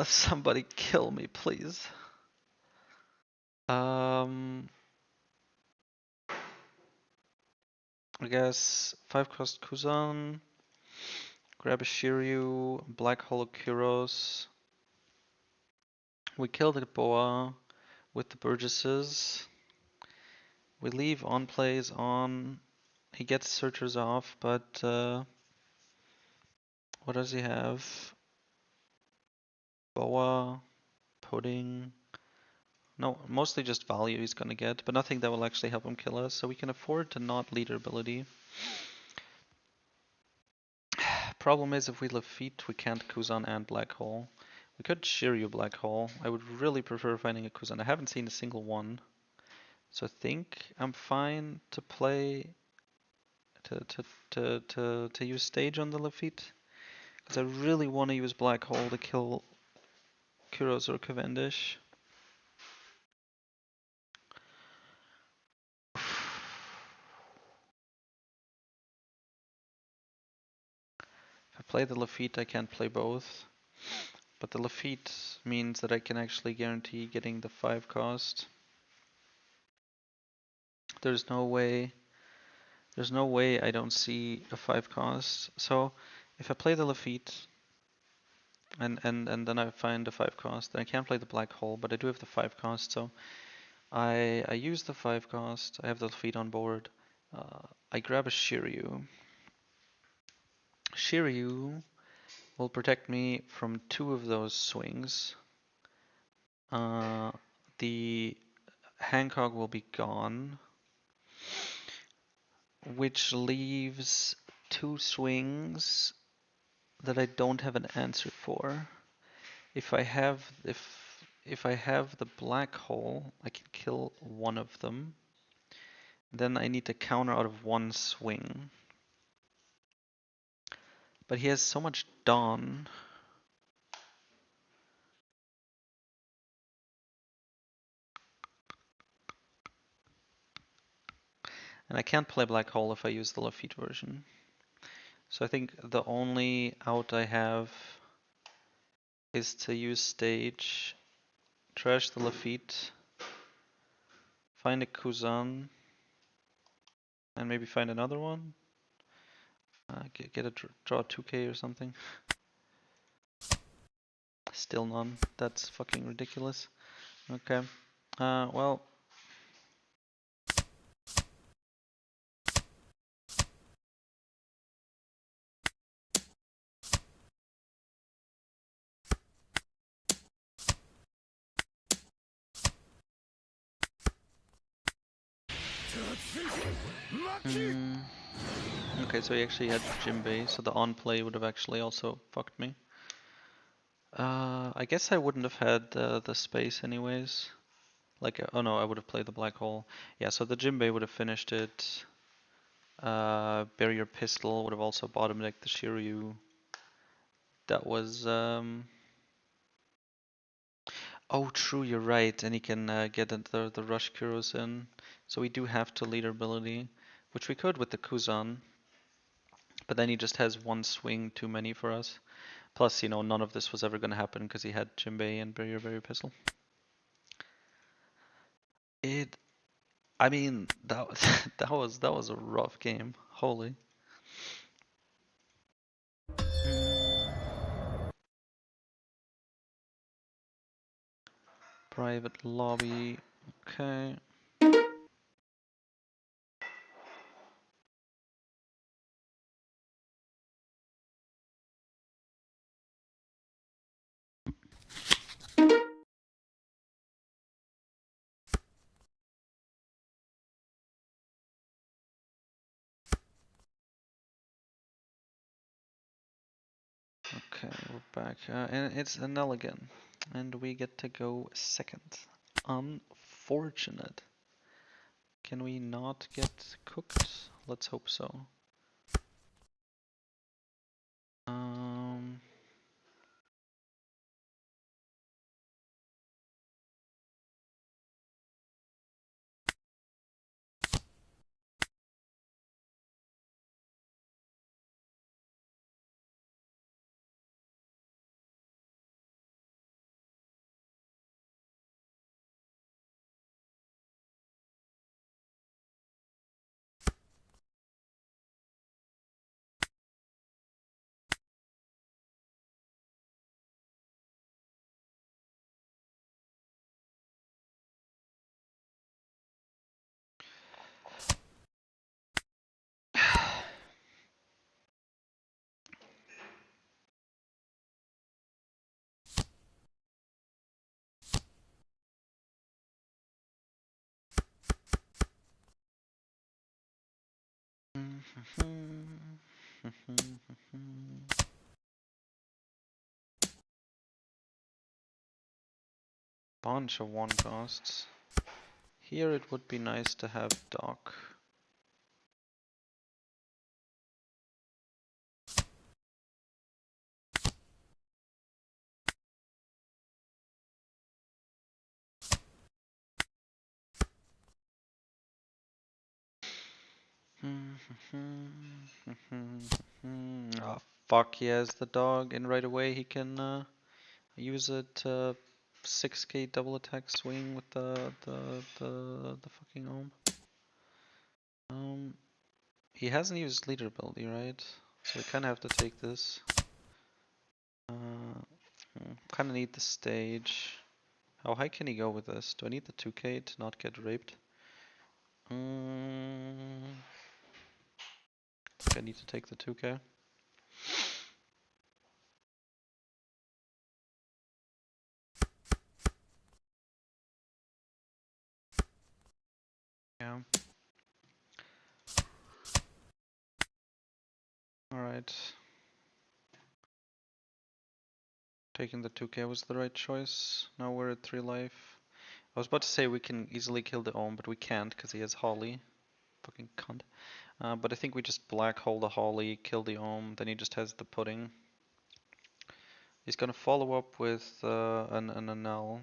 Somebody kill me, please. I guess 5 cost Kuzan, grab a Shiryu, Black Hole Kuros. We kill the Boa with the Burgesses. We leave on plays on. He gets Searchers off, but what does he have? Boa, Pudding. No, mostly just value he's gonna get, but nothing that will actually help him kill us, so we can afford to not leader ability. Problem is, if we Lafitte, we can't Kuzan and Black Hole. We could Shiryu Black Hole. I would really prefer finding a Kuzan. I haven't seen a single one. So I think I'm fine to play to use stage on the Lafitte. Because I really want to use Black Hole to kill Kuros or Cavendish. If I play the Lafitte, I can't play both. But the Lafitte means that I can actually guarantee getting the 5 cost. There's no way I don't see a 5 cost. So if I play the Lafitte and then I find a 5 cost, then I can't play the Black Hole, but I do have the 5 cost, so I use the 5 cost, I have the Lafitte on board. I grab a Shiryu. Shiryu will protect me from 2 of those swings. The Hancock will be gone, which leaves 2 swings that I don't have an answer for. If I have the black hole, I can kill one of them. Then I need to counter out of 1 swing. But he has so much Dawn. And I can't play black hole if I use the Lafitte version. So I think the only out I have is to use stage, trash the Lafitte, find a Kuzan, and maybe find another one. Get a draw 2k or something. Still none. That's fucking ridiculous. Okay. Well. Okay, so he actually had Jinbei, so the on play would have actually also fucked me. I guess I wouldn't have had the space anyways. Like, oh no, I would have played the black hole. Yeah, so the Jinbei would have finished it. Barrier Pistol would have also bottom decked the Shiryu. That was, oh, true, you're right, and he can get the Rush Kuros in. So we do have to lead ability, which we could with the Kuzan. But then he just has 1 swing too many for us. Plus, none of this was ever going to happen because he had Jinbei and Barrier Pistol. I mean, that that was a rough game. Holy. Private lobby. Okay. Okay, we're back. And it's Enel again. And we get to go second. Unfortunate. Can we not get cooked? Let's hope so. Bunch of 1 costs. Here it would be nice to have Doc. Oh fuck, he has the dog, and right away he can use it 6k double attack swing with the fucking Ohm. He hasn't used leader ability, right? So we kinda have to take this. Kinda need the stage. How high can he go with this? Do I need the 2k to not get raped? I think I need to take the 2k. Alright. Taking the 2k was the right choice. Now we're at 3 life. I was about to say we can easily kill the Ohm, but we can't because he has Holly. Fucking cunt. But I think we just black hole the Holly, kill the Ohm, then he just has the pudding. He's gonna follow up with an Enel.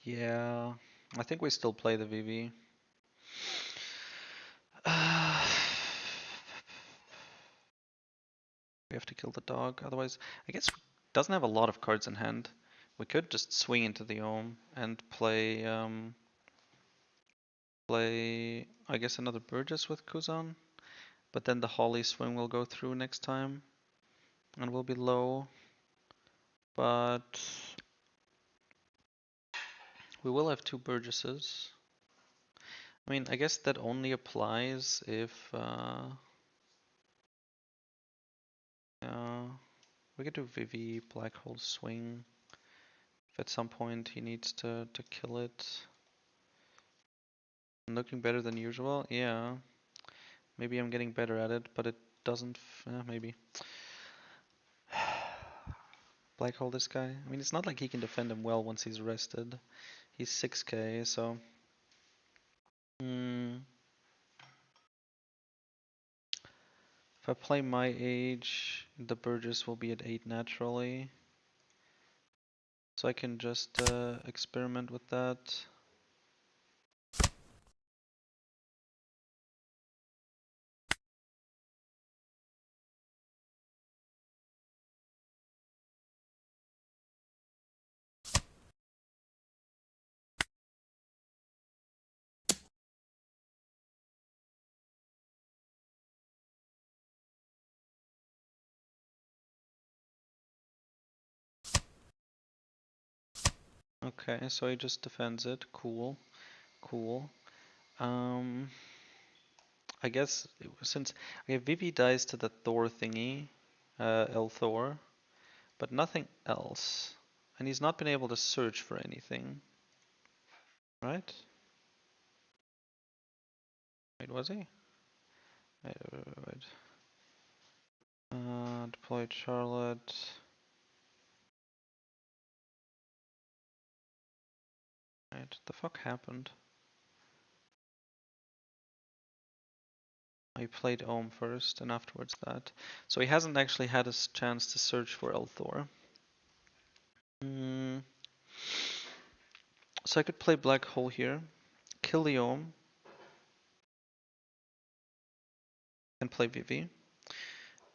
Yeah, I think we still play the VV. We have to kill the dog, otherwise, I guess doesn't have a lot of cards in hand. We could just swing into the Ohm and play, I guess another Burgess with Kuzan. But then the Holly swing will go through next time, and we'll be low. But we will have 2 Burgesses. I mean, I guess that only applies if, we could do Vivi, Black Hole Swing. If at some point he needs to kill it. Looking better than usual? Yeah. Maybe I'm getting better at it, but it doesn't, maybe. Black hole this guy. I mean, it's not like he can defend him well once he's rested. He's 6k, so. If I play my age, the Burgess will be at 8 naturally. So I can just experiment with that. Okay, so he just defends it. Cool. Cool. I guess since Vivi dies to the Thor thingy, El Thor, but nothing else. And he's not been able to search for anything. Right? Wait, was he? Wait. Deployed Charlotte. Right, the fuck happened? He played Ohm first and afterwards that. So he hasn't actually had a chance to search for Elthor. So I could play Black Hole here, kill the Ohm, and play Vivi.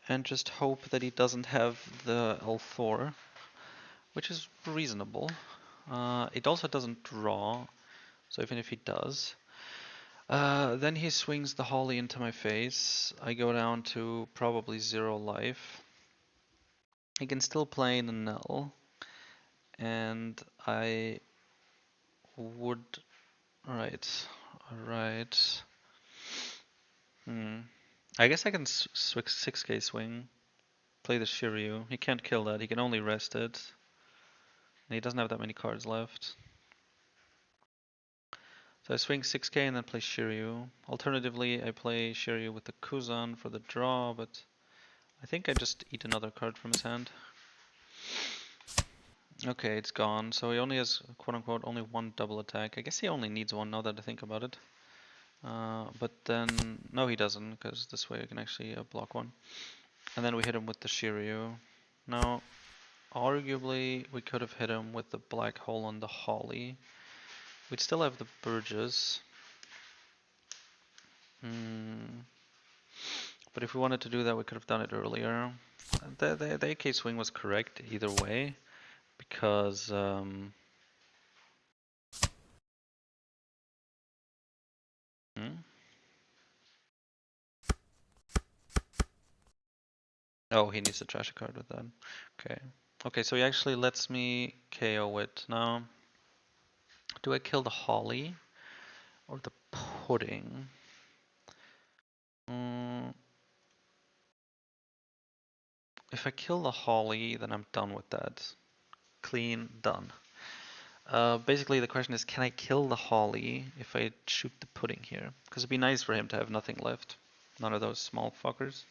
And just hope that he doesn't have the Elthor, which is reasonable. It also doesn't draw, so even if he does. Then he swings the Holly into my face. I go down to probably 0 life. He can still play an Enel. And I would... Right. Right. I guess I can 6k swing. Play the Shiryu. He can't kill that. He can only rest it. And he doesn't have that many cards left. So I swing 6k and then play Shiryu. Alternatively, I play Shiryu with the Kuzan for the draw, but I think I just eat another card from his hand. Okay, it's gone. So he only has, quote unquote, only 1 double attack. I guess he only needs 1 now that I think about it. But then, no he doesn't, because this way I can actually block 1. And then we hit him with the Shiryu. Now, arguably, we could have hit him with the Black Hole on the Holly. We'd still have the Burgess. But if we wanted to do that, we could have done it earlier. The AK swing was correct either way, because oh, he needs to trash a card with that. Okay. Okay, so he actually lets me KO it. Now, do I kill the Holly or the Pudding? If I kill the Holly, then I'm done with that. Clean, done. Basically the question is, can I kill the Holly if I shoot the pudding here? Because it'd be nice for him to have nothing left. None of those small fuckers.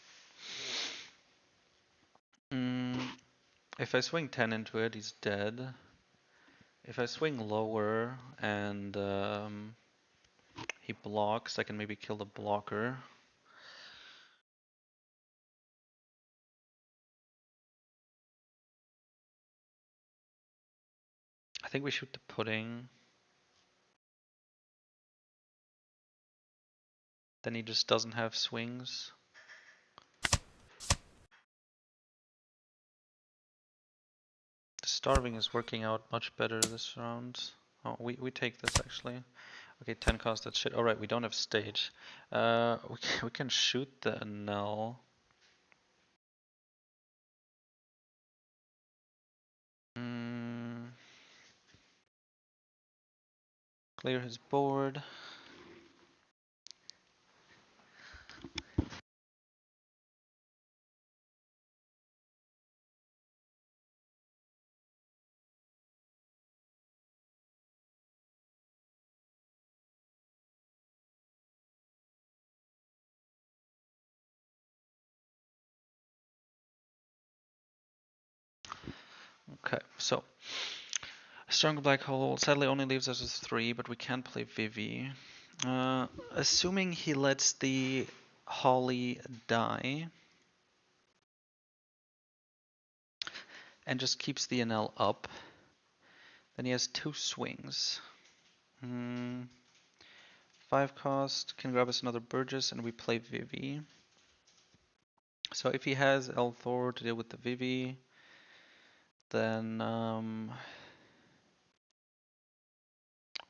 If I swing 10 into it, he's dead. If I swing lower and he blocks, I can maybe kill the blocker. I think we shoot the pudding. Then he just doesn't have swings. The starving is working out much better this round. Oh, we take this actually. Okay, 10 cost that shit. Alright, we don't have stage. We can shoot the Enel. Clear his board. Okay, so a stronger black hole sadly only leaves us with 3, but we can play Vivi. Assuming he lets the Holly die and just keeps the Enel up, then he has 2 swings. 5 cost, can grab us another Burgess, and we play Vivi. So if he has El Thor to deal with the Vivi, then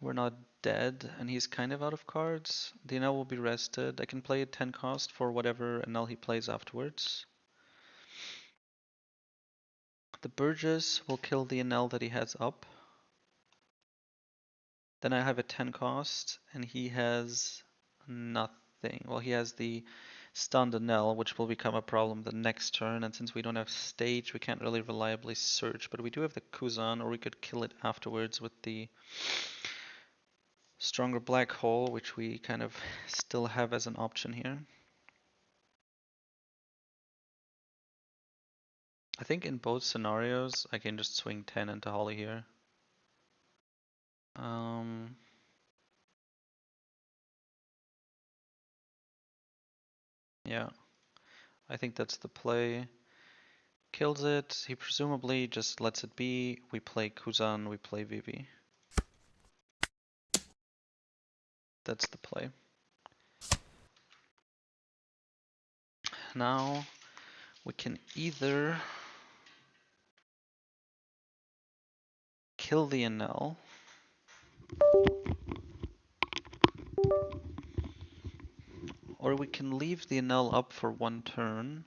we're not dead, and he's kind of out of cards. The Enel will be rested. I can play a 10 cost for whatever Enel he plays afterwards. The Burgess will kill the Enel that he has up. Then I have a 10 cost, and he has nothing. Well, he has the stunned Enel, which will become a problem the next turn, and since we don't have stage, we can't really reliably search, but we do have the Kuzan, or we could kill it afterwards with the stronger black hole, which we kind of still have as an option here. I think in both scenarios, I can just swing 10 into Holly here. Yeah, I think that's the play. Kills it, he presumably just lets it be. We play Kuzan, we play Vivi. That's the play. Now we can either kill the Enel, or we can leave the Enel up for 1 turn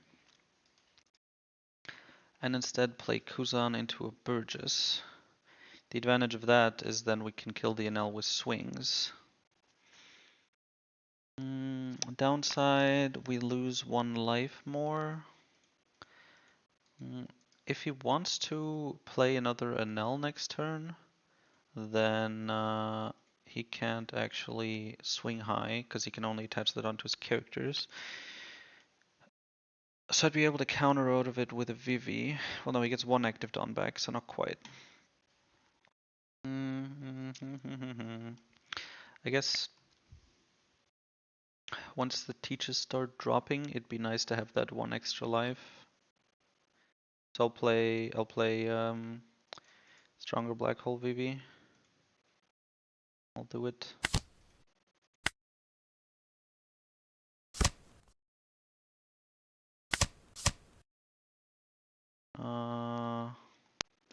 and instead play Kuzan into a Burgess. The advantage of that is then we can kill the Enel with swings. Downside, we lose 1 life more. If he wants to play another Enel next turn, then he can't actually swing high because he can only attach that onto his characters. So I'd be able to counter out of it with a Vivi. Well, no, he gets 1 active Dawn back, so not quite. I guess once the teachers start dropping, it'd be nice to have that 1 extra life. So I'll play stronger black hole Vivi. I'll do it.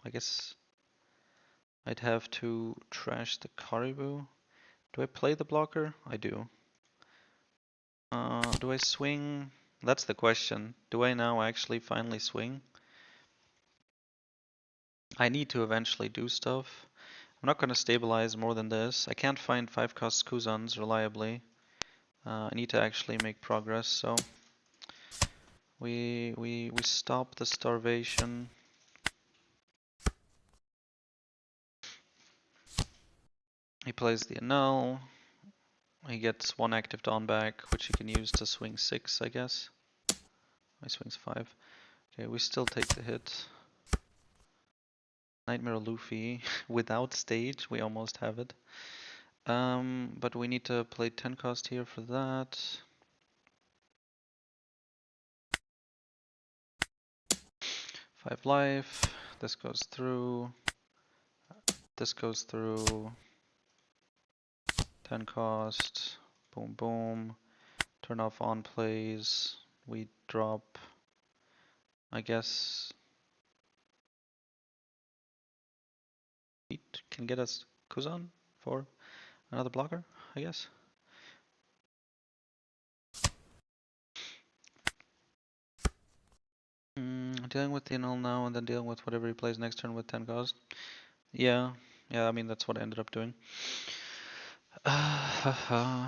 I guess I'd have to trash the Caribou. Do I play the blocker? I do. Do I swing? That's the question. Do I now actually finally swing? I need to eventually do stuff. I'm not going to stabilize more than this. I can't find 5 cost Kuzans reliably. I need to actually make progress, so we stop the starvation. He plays the Enel. He gets one active Dawn back, which he can use to swing 6, I guess. He swings 5. Okay, we still take the hit. Nightmare Luffy. Without stage, we almost have it. But we need to play 10 cost here for that. 5 life. This goes through. This goes through. 10 cost. Boom, boom. Turn off on plays. We drop, I guess. It can get us Kuzan for another blocker, I guess. Dealing with the Enel now and then dealing with whatever he plays next turn with 10 cost. Yeah, I mean that's what I ended up doing. I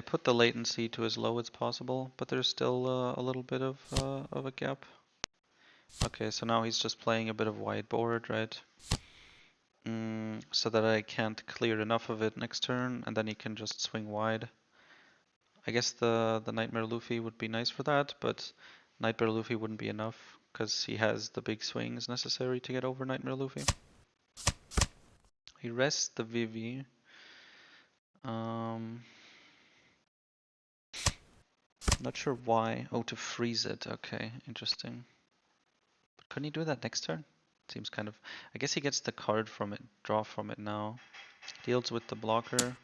put the latency to as low as possible, but there's still a little bit of a gap. Okay, so now he's just playing a bit of wide board, right? So that I can't clear enough of it next turn, and then he can just swing wide. I guess the Nightmare Luffy would be nice for that, but Nightmare Luffy wouldn't be enough, because he has the big swings necessary to get over Nightmare Luffy. He rests the Vivi. Not sure why. Oh, to freeze it. Okay, interesting. But couldn't he do that next turn? Seems kind of... I guess he gets the card from it, draw from it now. Deals with the blocker.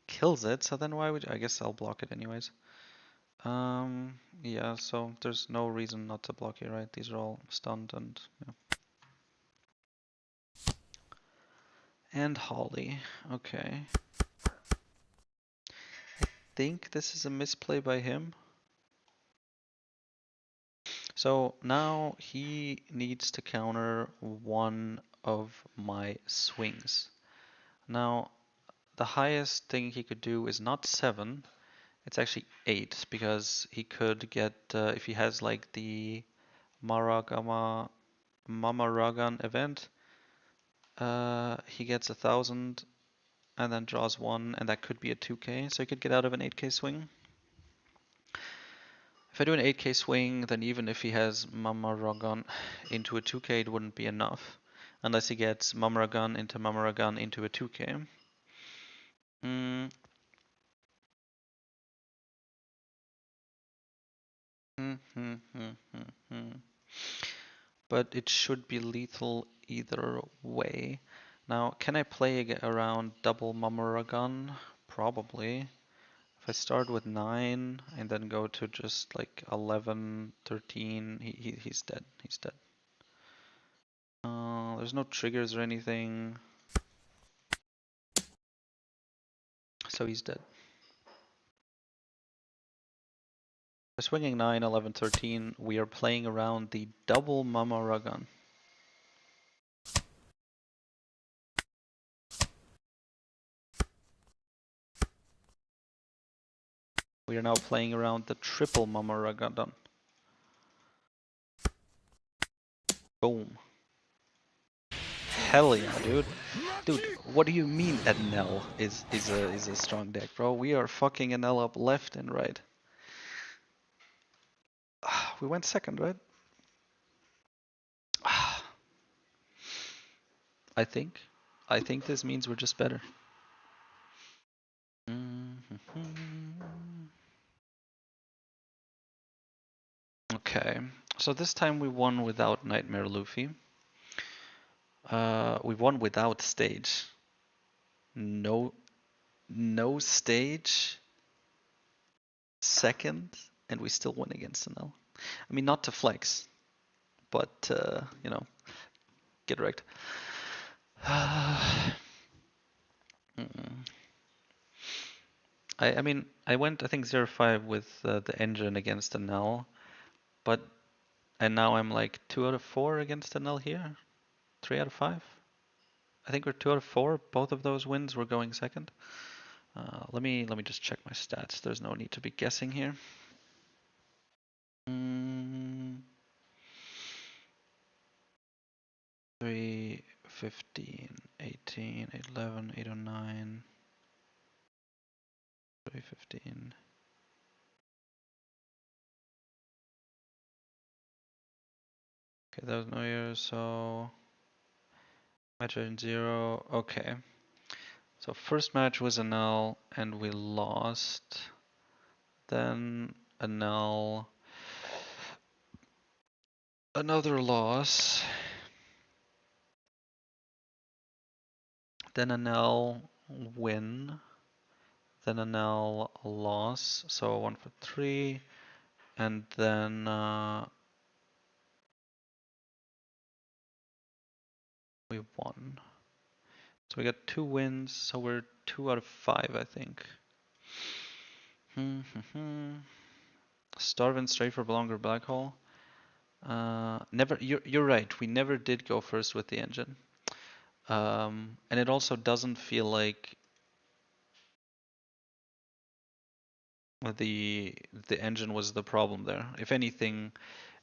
Kills it, so then why would... I guess I'll block it anyways. Yeah, so there's no reason not to block it, right? These are all stunned and... yeah. And Holly. Okay. I think this is a misplay by him. So now he needs to counter one of my swings. Now, the highest thing he could do is not 7, it's actually 8, because he could get, if he has like the Maragama Mamaragan event, he gets 1,000 and then draws 1, and that could be a 2k, so he could get out of an 8k swing. If I do an 8k swing, then even if he has Mamaragan into a 2k, it wouldn't be enough. Unless he gets Mamaragan into a 2k. But it should be lethal either way. Now, can I play around double Mamaragan? Probably. If I start with 9 and then go to just like 11, 13, he's dead. He's dead. There's no triggers or anything. So he's dead. By swinging 9, 11, 13, we are playing around the double Mamaragan. We are now playing around the triple Mamaragan. Boom. Hell yeah, dude. Dude, what do you mean Enel is a strong deck, bro? We are fucking Enel up left and right. We went second, right? I think. I think this means we're just better. Okay, so this time we won without Nightmare Luffy. We won without stage. No stage. Second, and we still win against Enel. I mean, not to flex, but you know, get wrecked. I mean, I went, I think, 0-5 with the engine against Enel, and now I'm like 2 out of 4 against Enel here. 3 out of 5. I think we're 2 out of 4. Both of those wins were going second. Let me just check my stats. There's no need to be guessing here. 3, 15, 18, 11, 809, 3, 15. Okay, that was no year, so match in 0. Okay. So first match was Enel and we lost. Then Enel, another loss. Then Enel win. Then Enel loss. So 1 for 3. And then we won. So we got 2 wins. So we're 2 out of 5, I think. Starve and stray for longer black hole. Never. You're right. We never did go first with the engine. And it also doesn't feel like the engine was the problem there. If anything,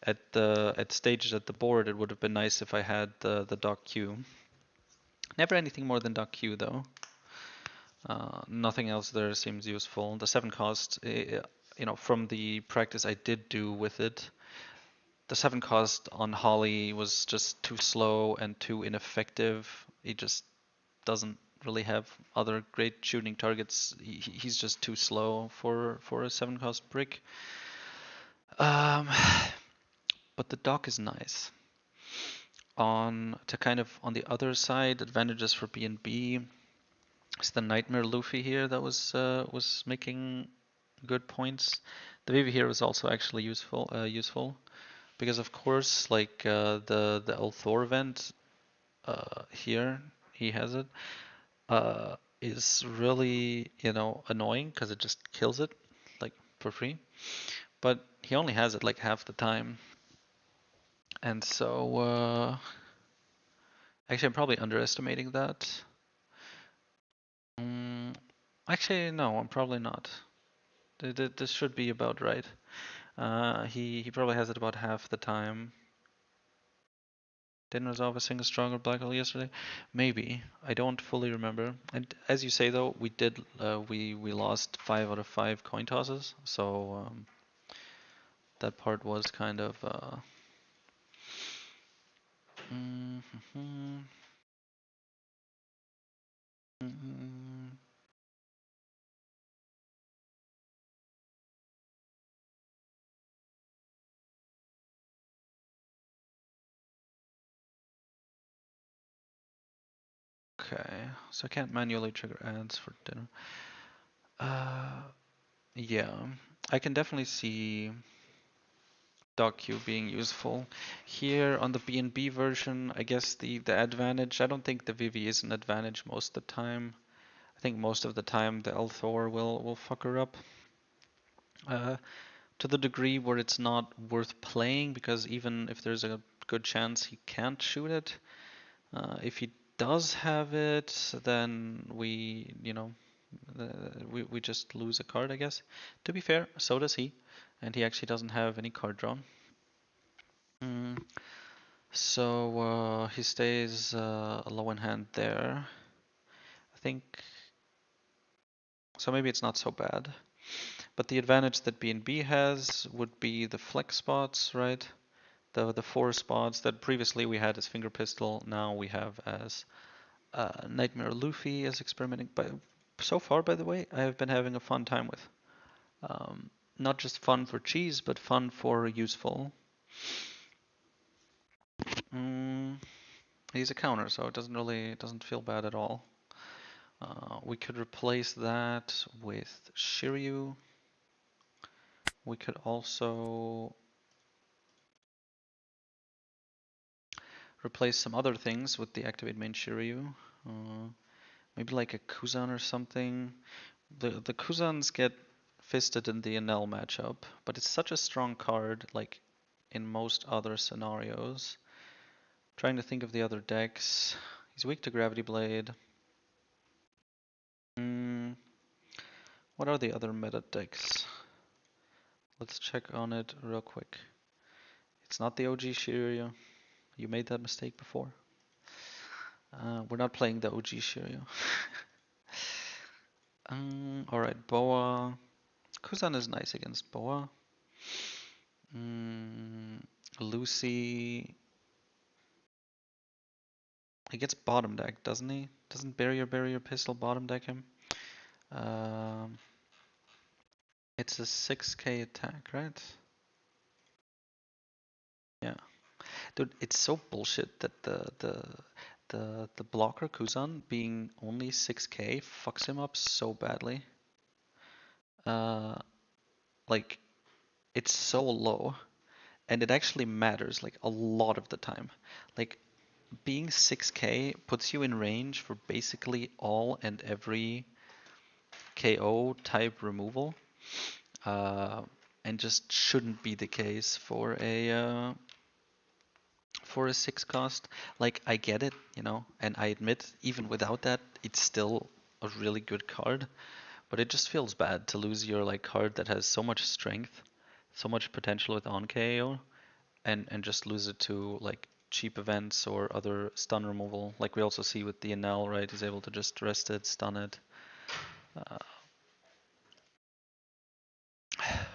at stages at the board, it would have been nice if I had the dock Q. Never anything more than dock Q though. Nothing else there seems useful. The 7 cost, from the practice I did do with it, the 7 cost on Holly was just too slow and too ineffective. He just doesn't really have other great shooting targets. He's just too slow for a 7 cost brick. But the dock is nice. On the other side, advantages for BnB. It's the Nightmare Luffy here that was making good points. The Vivi here was also actually useful because of course the Ulthor event here he has it is really annoying because it just kills it like for free, but he only has it like half the time, and so actually I'm probably underestimating that. Actually no, I'm probably not. This should be about right. He probably has it about half the time. Didn't resolve a single stronger black hole yesterday. Maybe, I don't fully remember. And as you say though, we did we lost 5 out of 5 coin tosses, so that part was kind of okay. So I can't manually trigger ads for dinner. Yeah, I can definitely see DocQ being useful. Here on the BnB version, I guess the advantage, I don't think the Vivi is an advantage most of the time. I think most of the time the Elthor will fuck her up. To the degree where it's not worth playing, because even if there's a good chance he can't shoot it, if he does have it, then we just lose a card, I guess. To be fair, so does he, and he actually doesn't have any card draw. So he stays low in hand there. I think so. Maybe it's not so bad. But the advantage that BnB has would be the flex spots, right? The 4 spots that previously we had as finger pistol, now we have as Nightmare Luffy as experimenting. But so far, by the way, I have been having a fun time with. Not just fun for cheese, but fun for useful. He's a counter, so it doesn't feel bad at all. We could replace that with Shiryu. We could also replace some other things with the activate main Shiryu. Maybe like a Kuzan or something. The Kuzans get fisted in the Enel matchup, but it's such a strong card, like in most other scenarios. Trying to think of the other decks. He's weak to Gravity Blade. What are the other meta decks? Let's check on it real quick. It's not the OG Shiryu. You made that mistake before. We're not playing the OG Shiryu. Alright, Boa. Kuzan is nice against Boa. Lucy. He gets bottom deck, doesn't he? Doesn't barrier pistol bottom deck him? It's a 6k attack, right? Yeah. Dude, it's so bullshit that the blocker Kuzan being only 6k fucks him up so badly. Like, it's so low, and it actually matters like a lot of the time. Like, being 6k puts you in range for basically all and every KO type removal, and just shouldn't be the case for a 6 cost. Like, I get it, you know, and I admit even without that, it's still a really good card, but it just feels bad to lose your like card that has so much strength, so much potential with on KO, and just lose it to like cheap events or other stun removal. Like we also see with the Enel, right? He's able to just rest it, stun it. Uh,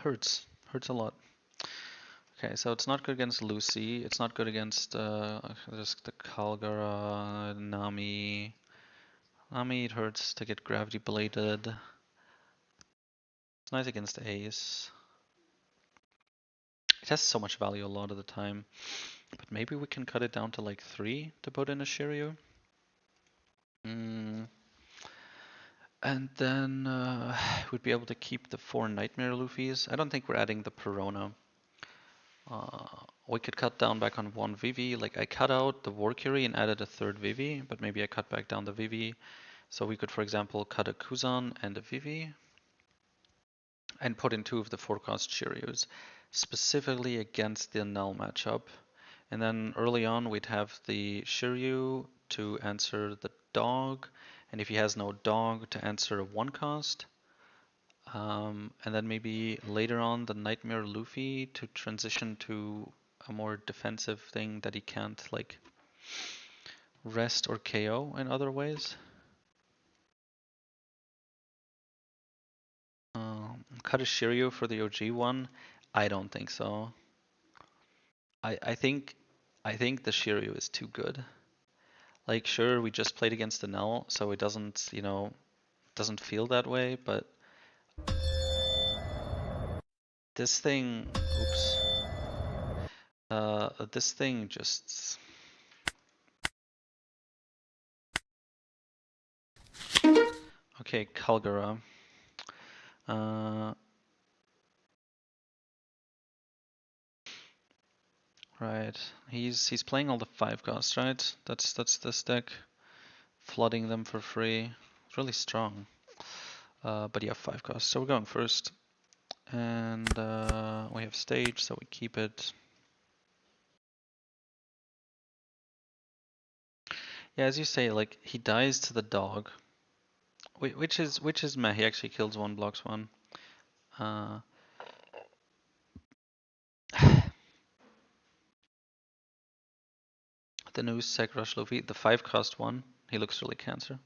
hurts a lot. Okay, so it's not good against Lucy. It's not good against just the Kalgara, Nami. Nami, it hurts to get gravity bladed. It's nice against Ace. It has so much value a lot of the time. But maybe we can cut it down to like 3 to put in a Shiryu. And then we'd be able to keep the 4 Nightmare Luffys. I don't think we're adding the Perona. We could cut down back on 1 Vivi. Like I cut out the Valkyrie and added a 3rd Vivi, but maybe I cut back down the Vivi. So we could, for example, cut a Kuzan and a Vivi and put in 2 of the 4-cost Shiryus, specifically against the Null matchup. And then early on we'd have the Shiryu to answer the dog, and if he has no dog, to answer a 1-cost. And then maybe later on the Nightmare Luffy to transition to a more defensive thing that he can't like rest or KO in other ways. Cut a Shiryu for the OG one? I don't think so. I think the Shiryu is too good. Like sure, we just played against the Enel, so it doesn't, you know, doesn't feel that way, but this thing, oops. This thing just... Okay, Kalgara. Right. He's playing all the 5-costs, right? That's this deck. Flooding them for free. It's really strong. But yeah, 5-costs. So we're going first. And we have stage, so we keep it. Yeah, as you say, like he dies to the dog. Which is meh, he actually kills 1, blocks 1. The new Sec Rush Luffy, the 5-cost one, he looks really cancer.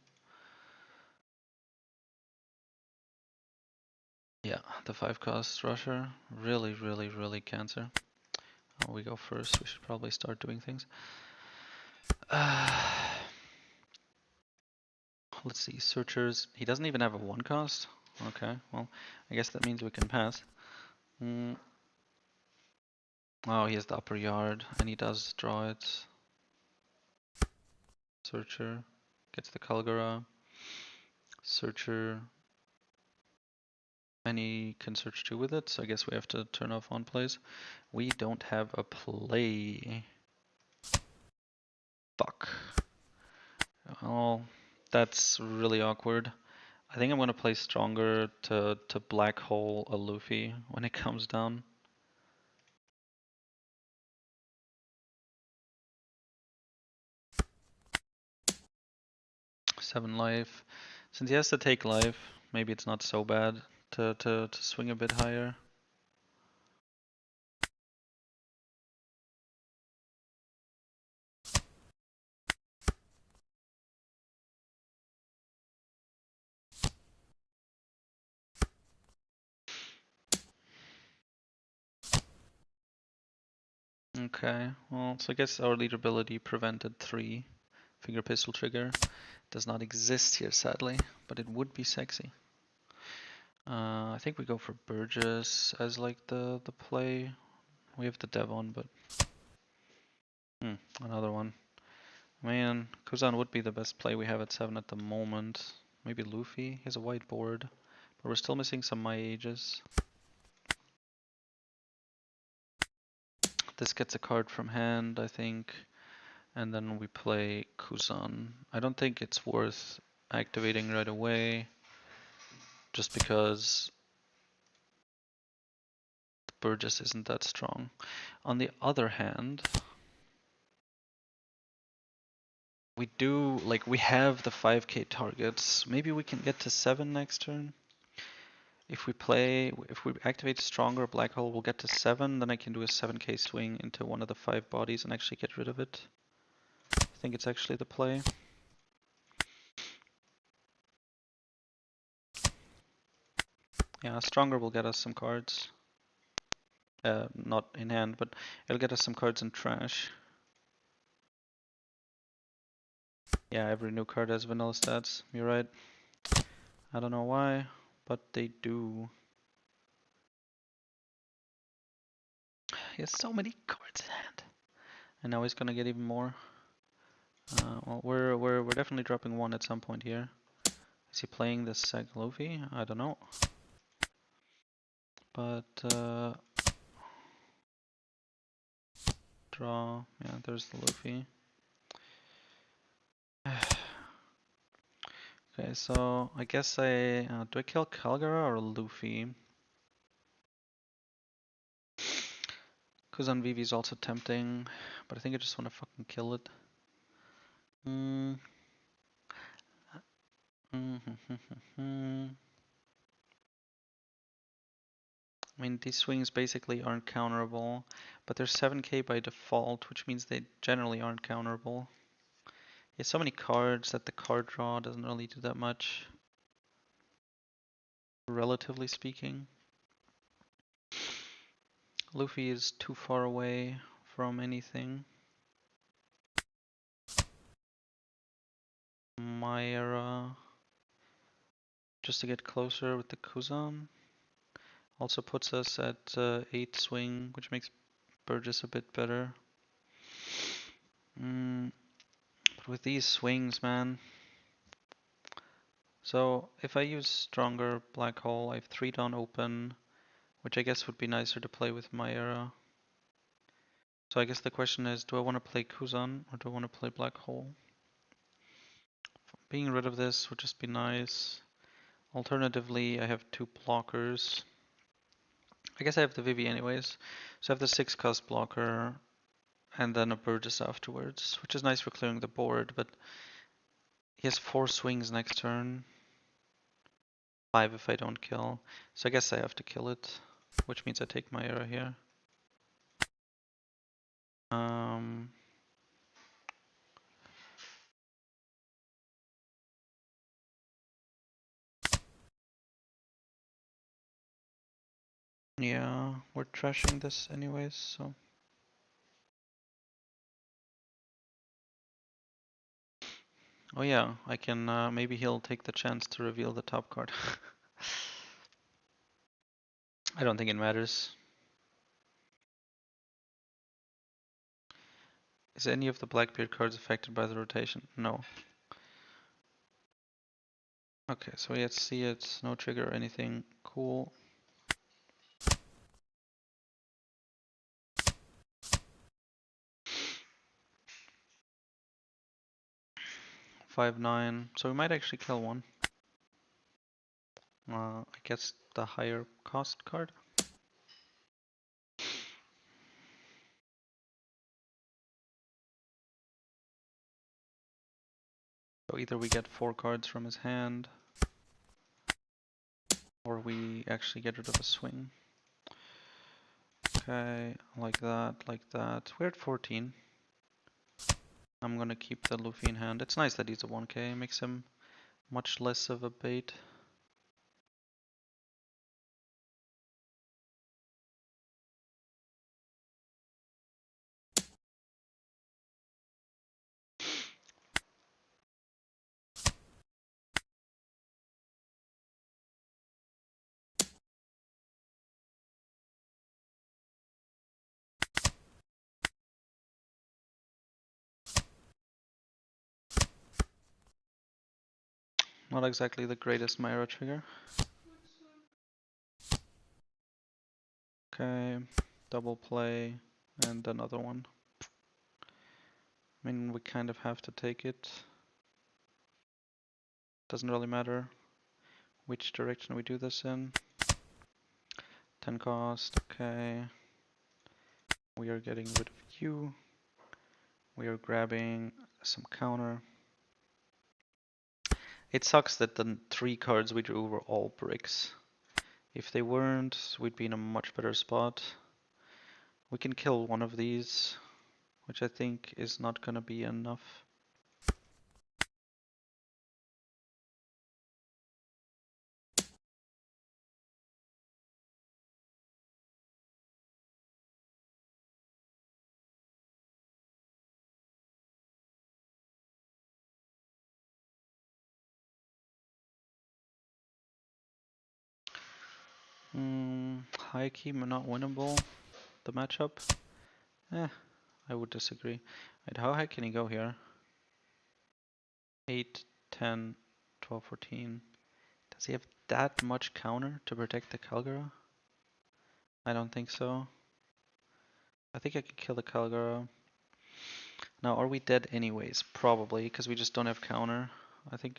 Yeah, the 5-cost Rusher, really cancer. Oh, we go first, we should probably start doing things. Let's see, Searchers, he doesn't even have a 1-cost? Okay, well, I guess that means we can pass. Oh, he has the upper yard, and he does draw it. Searcher, gets the Kalgara. Searcher, and he can search 2 with it, so I guess we have to turn off on plays. We don't have a play. Fuck. Oh, that's really awkward. I think I'm gonna play stronger to black hole a Luffy when it comes down. Seven life. Since he has to take life, maybe it's not so bad to swing a bit higher. Okay, well, so I guess our leaderability prevented 3 finger pistol trigger. Does not exist here, sadly, but it would be sexy. I think we go for Burgess as like the play. We have the Devon, but another one. Man, Kuzan would be the best play we have at 7 at the moment. Maybe Luffy. He has a white board, but we're still missing some My Ages. This gets a card from hand, I think, and then we play Kuzan. I don't think it's worth activating right away, just because Burgess isn't that strong. On the other hand, we do, like, we have the 5k targets. Maybe we can get to 7 next turn. If we activate Stronger Black Hole, we'll get to 7, then I can do a 7k swing into one of the 5 bodies and actually get rid of it. I think it's actually the play. Yeah, Stronger will get us some cards. Not in hand, but it'll get us some cards in trash. Yeah, every new card has vanilla stats. You're right. I don't know why, but they do. He has so many cards in hand. And now he's gonna get even more. Well, we're definitely dropping 1 at some point here. Is he playing the Sag Luffy? I don't know. But draw. Yeah, there's the Luffy. Okay, so I guess do I kill Kalgara or Luffy? Kuzan Vivi is also tempting, but I think I just want to fucking kill it. I mean, these swings basically aren't counterable, but they're 7k by default, which means they generally aren't counterable. He has so many cards that the card draw doesn't really do that much, relatively speaking. Luffy is too far away from anything. Myra, just to get closer with the Kuzan. Also puts us at 8 swing, which makes Burgess a bit better. But with these swings, man. So if I use Stronger Black Hole, I have 3 down open, which I guess would be nicer to play with Myra. So I guess the question is, do I want to play Kuzan or do I want to play Black Hole? Being rid of this would just be nice. Alternatively, I have 2 blockers. I guess I have the Vivi anyways. So I have the 6 cost blocker and then a Burgess afterwards, which is nice for clearing the board, but he has 4 swings next turn. 5 if I don't kill. So I guess I have to kill it, which means I take my arrow here. Yeah, we're trashing this anyways, so. Oh yeah, I can, maybe he'll take the chance to reveal the top card. I don't think it matters. Is any of the Blackbeard cards affected by the rotation? No. Okay, so let's see it. No trigger or anything. Cool. 5-9. So we might actually kill one. I guess the higher cost card. So either we get 4 cards from his hand, or we actually get rid of a swing. Okay, like that, like that. We're at 14. I'm gonna keep the Luffy in hand. It's nice that he's a 1k, makes him much less of a bait. Not exactly the greatest Myra trigger. Okay, double play and another one. I mean, we kind of have to take it. Doesn't really matter which direction we do this in. 10 cost, okay. We are getting rid of you. We are grabbing some counter. It sucks that the 3 cards we drew were all bricks. If they weren't, we'd be in a much better spot. We can kill one of these, which I think is not gonna be enough. High key, not winnable. The matchup? I would disagree. Wait, how high can he go here? 8, 10, 12, 14. Does he have that much counter to protect the Calgara? I don't think so. I think I could kill the Calgara. Now, are we dead anyways? Probably, because we just don't have counter. I think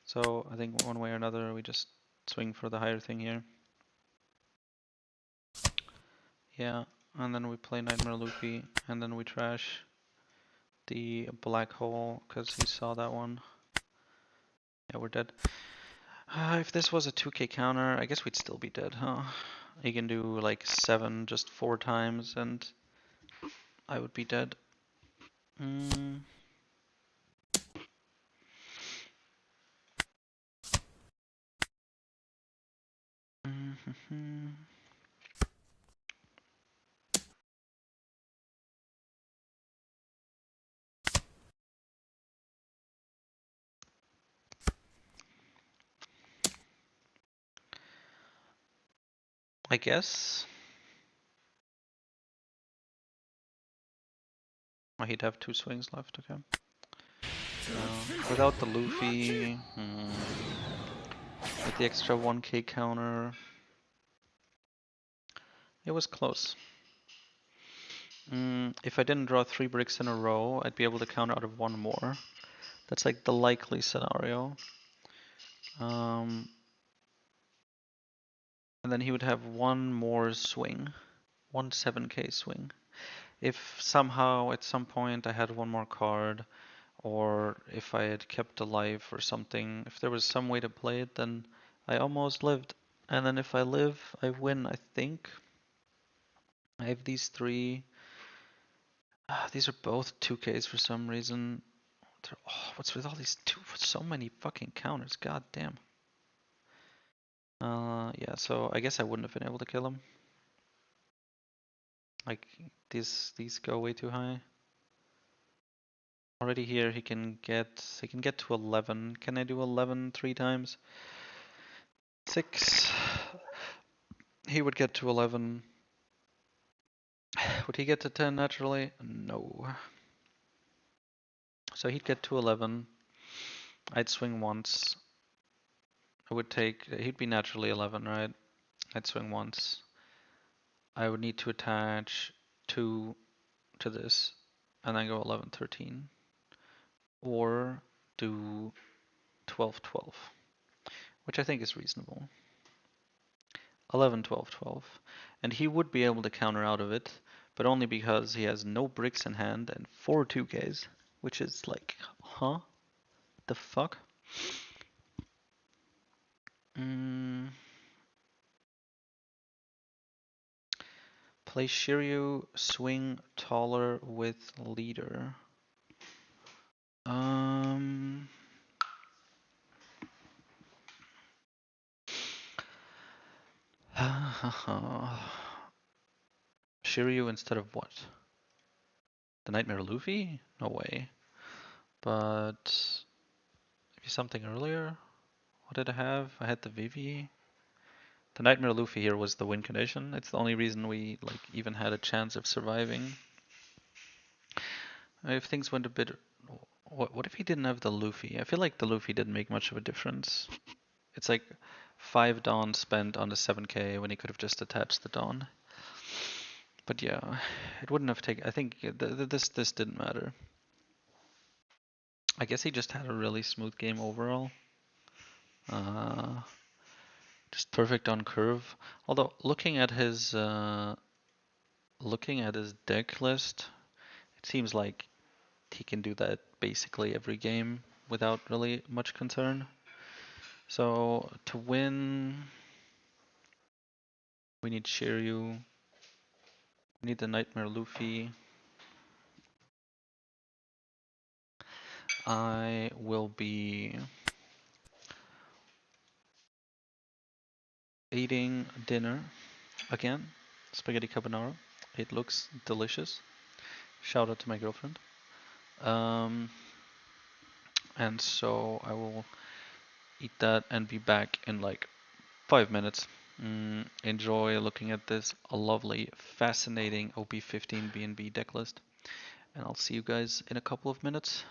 so. I think one way or another, we just swing for the higher thing here. Yeah, and then we play Nightmare Luffy, and then we trash the black hole because he saw that one. Yeah, we're dead. If this was a 2k counter, I guess we'd still be dead, huh? He can do like 7 just 4 times, and I would be dead. I guess. Oh, he'd have 2 swings left, okay. Without the Luffy, with the extra 1k counter, it was close. If I didn't draw 3 bricks in a row, I'd be able to counter out of 1 more. That's like the likely scenario. And then he would have 1 more swing, 1 7k swing. If somehow at some point I had 1 more card, or if I had kept alive or something, if there was some way to play it, then I almost lived. And then if I live, I win, I think. I have these 3. These are both 2Ks for some reason. Oh, what's with all these so many fucking counters? God damn. Yeah, so I guess I wouldn't have been able to kill him. Like, these go way too high. Already here he can get to 11. Can I do 11 3 times? 6. He would get to 11. Would he get to 10 naturally? No. So he'd get to 11. I'd swing once. He'd be naturally 11, right? I'd swing once. I would need to attach 2 to this and then go 11, 13. Or do 12, 12, which I think is reasonable. 11, 12, 12. And he would be able to counter out of it, but only because he has no bricks in hand and 4 2Ks, which is like, huh? The fuck? Play Shiryu, swing taller with leader. Shiryu instead of what? The Nightmare Luffy? No way. But maybe something earlier? What did I have? I had the Vivi. The Nightmare Luffy here was the win condition. It's the only reason we like even had a chance of surviving. If things went a bit What if he didn't have the Luffy? I feel like the Luffy didn't make much of a difference. It's like 5 Dawn spent on the 7k when he could have just attached the Dawn. But yeah, it wouldn't have taken. I think this didn't matter. I guess he just had a really smooth game overall. Uh, just perfect on curve. Although looking at his deck list, it seems like he can do that basically every game without really much concern. So to win, we need Shiryu. We need the Nightmare Luffy. I will be eating dinner again. Spaghetti carbonara. It looks delicious. Shout out to my girlfriend. Um, and so I will eat that and be back in like 5 minutes. Enjoy looking at this lovely, fascinating OP15 BnB decklist. And I'll see you guys in a couple of minutes.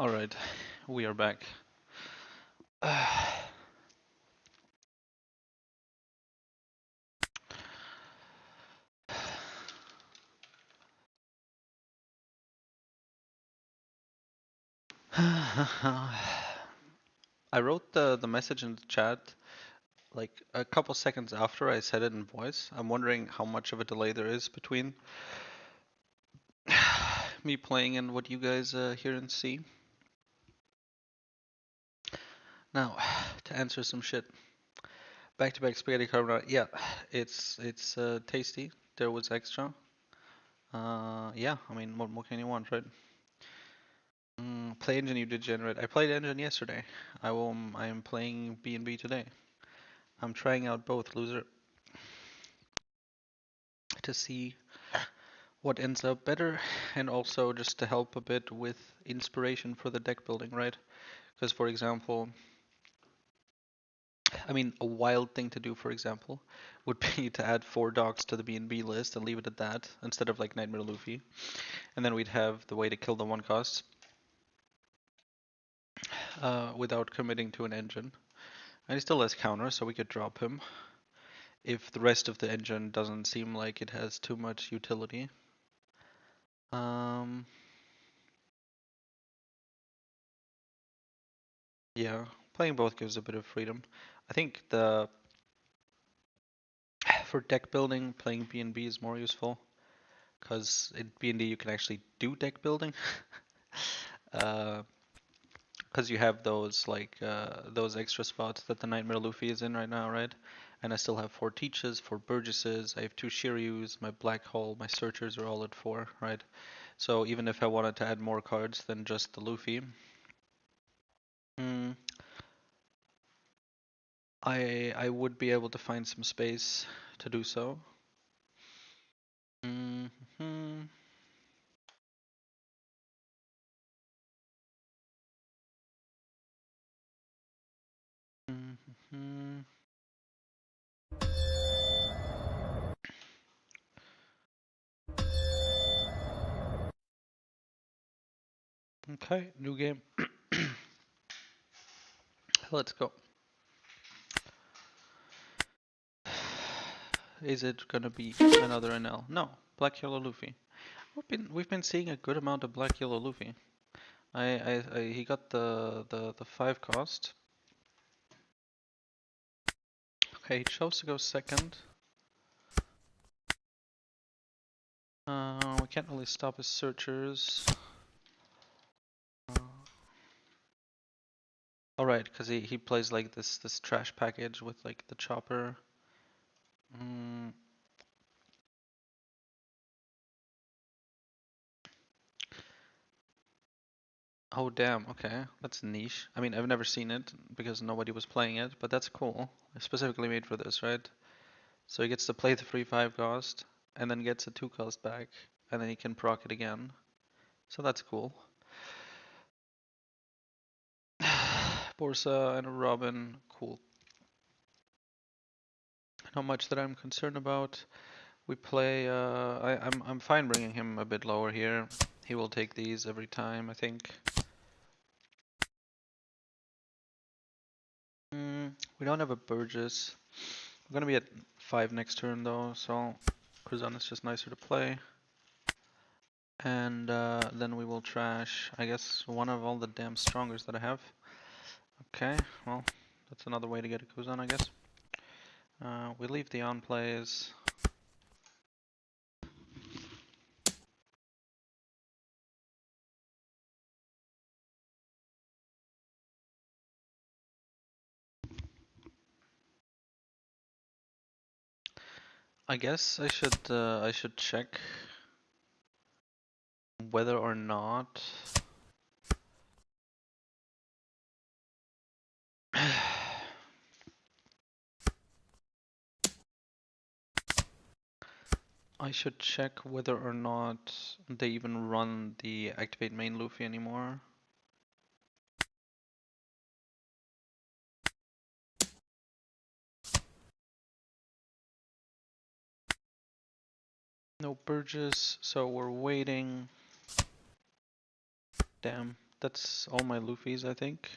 Alright, we are back. I wrote the message in the chat like a couple seconds after I said it in voice. I'm wondering how much of a delay there is between me playing and what you guys hear and see. Now, to answer some shit. Back-to-back spaghetti carbonara. Yeah, it's tasty. There was extra. Yeah, I mean, what can you want, right? Play engine you did generate. I played engine yesterday. I am playing BnB today. I'm trying out both, loser, to see what ends up better, and also just to help a bit with inspiration for the deck building, right? Because, for example, I mean, a wild thing to do, for example, would be to add 4 dogs to the BnB list and leave it at that, instead of like Nightmare Luffy. And then we'd have the way to kill the 1 cost without committing to an engine. And he still has counter, so we could drop him if the rest of the engine doesn't seem like it has too much utility. Yeah, playing both gives a bit of freedom. I think for deck building, playing BnB is more useful, because in BnB you can actually do deck building. Because you have those those extra spots that the Nightmare Luffy is in right now, right? And I still have 4 Teaches, 4 Burgesses, I have 2 Shiryus, my Black Hole, my Searchers are all at 4, right? So even if I wanted to add more cards than just the Luffy, mm, I would be able to find some space to do so. Mm-hmm. Mm-hmm. Okay, new game. Let's go. Is it gonna be another Enel? No, Black Yellow Luffy. We've been seeing a good amount of Black Yellow Luffy. He got the 5 cost. Okay, he chose to go second. We can't really stop his searchers. All right, because he plays like this trash package with like the chopper. Oh damn, okay, that's niche. I mean, I've never seen it because nobody was playing it, but that's cool. Specifically made for this, right? So he gets to play the free 5 cost, and then gets a 2 cost back, and then he can proc it again. So that's cool. Borsa and a Robin, cool. Not much that I'm concerned about. We play, I'm fine bringing him a bit lower here. He will take these every time, I think. We don't have a Burgess. We're gonna be at 5 next turn though, so Cruzan is just nicer to play. And then we will trash, I guess, one of all the damn strongers that I have. Okay, well, that's another way to get a Kuzan, I guess. We leave the on plays. I guess I should check whether or not I should check whether or not they even run the activate main Luffy anymore. No Burgess, so we're waiting. Damn, That's all my Luffys, I think.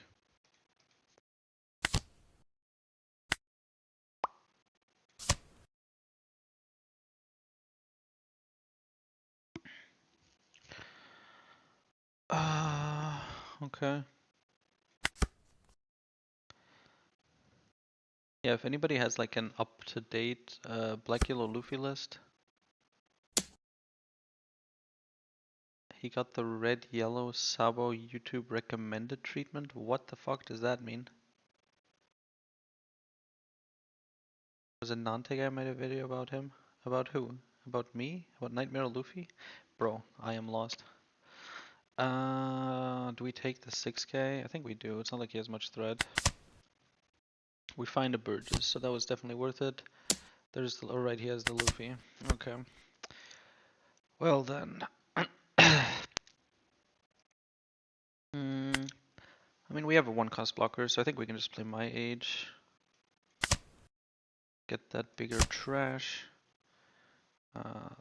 Okay. Yeah, if anybody has like an up-to-date Black Yellow Luffy list. He got the red yellow Sabo YouTube recommended treatment. What the fuck does that mean? Was it Nante guy made a video about him? About who? About me? About Nightmare Luffy? Bro, I am lost. Do we take the 6k? I think we do. It's not like he has much thread. We find a Burgess, so that was definitely worth it. There's the, alright, he has the Luffy. Okay. Well then. I mean, we have a 1-cost blocker, so I think we can just play my age. Get that bigger trash.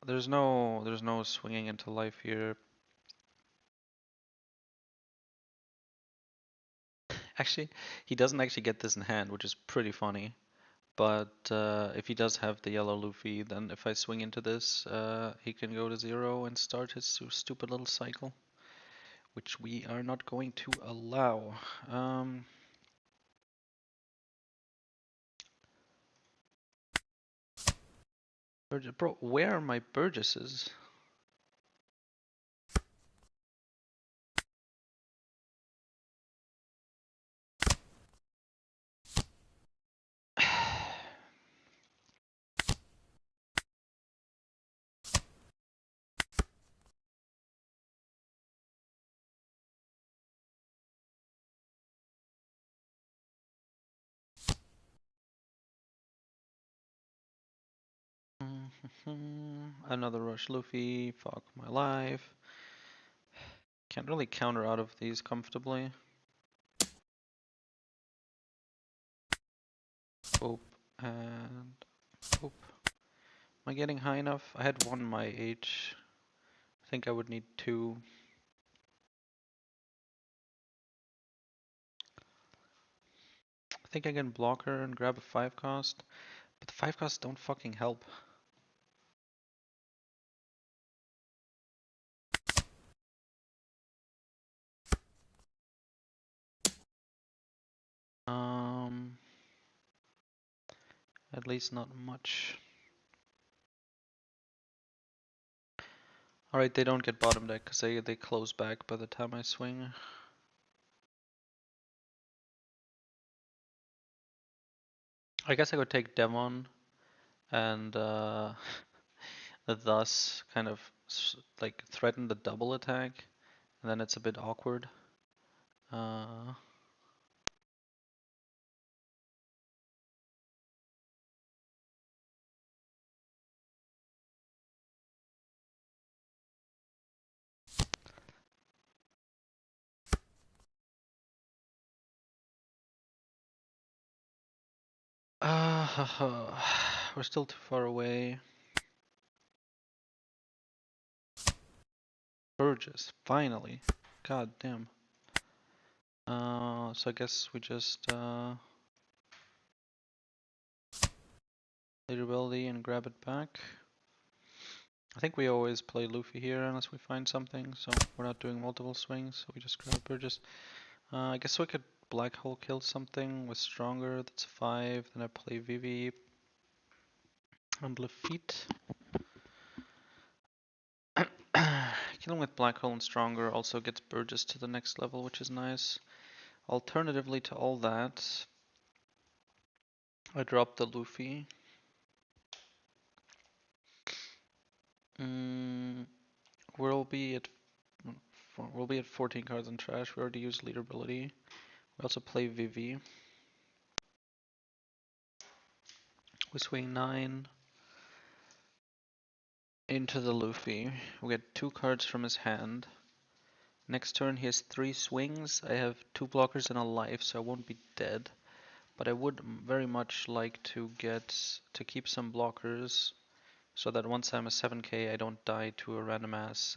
There's no swinging into life here. Actually, he doesn't actually get this in hand, which is pretty funny. But if he does have the yellow Luffy, then if I swing into this, he can go to 0 and start his stupid little cycle, which we are not going to allow. Bro, where are my Burgesses? Another rush Luffy, fuck my life. Can't really counter out of these comfortably. Boop and boop. Am I getting high enough? I had 1 my H. I think I would need 2. I think I can block her and grab a 5-cost. But the 5-costs don't fucking help. At least not much. Alright, they don't get bottom deck because they close back by the time I swing. I guess I could take Devon and thus kind of like threaten the double attack, and then it's a bit awkward. We're still too far away. Burgess, finally. God damn. So I guess we just later ability and grab it back. I think we always play Luffy here unless we find something, so we're not doing multiple swings, so we just grab Burgess. I guess we could black hole kill something with stronger, that's 5, then I play Vivi and Lafitte. Killing with black hole and stronger also gets Burgess to the next level, which is nice. Alternatively to all that, I drop the Luffy. We'll be at 14 cards in trash. We already used leader ability. We also play Vivi. We swing 9 into the Luffy. We get 2 cards from his hand. Next turn he has 3 swings. I have 2 blockers and a life, so I won't be dead. But I would very much like to keep some blockers, so that once I'm a 7k I don't die to a random ass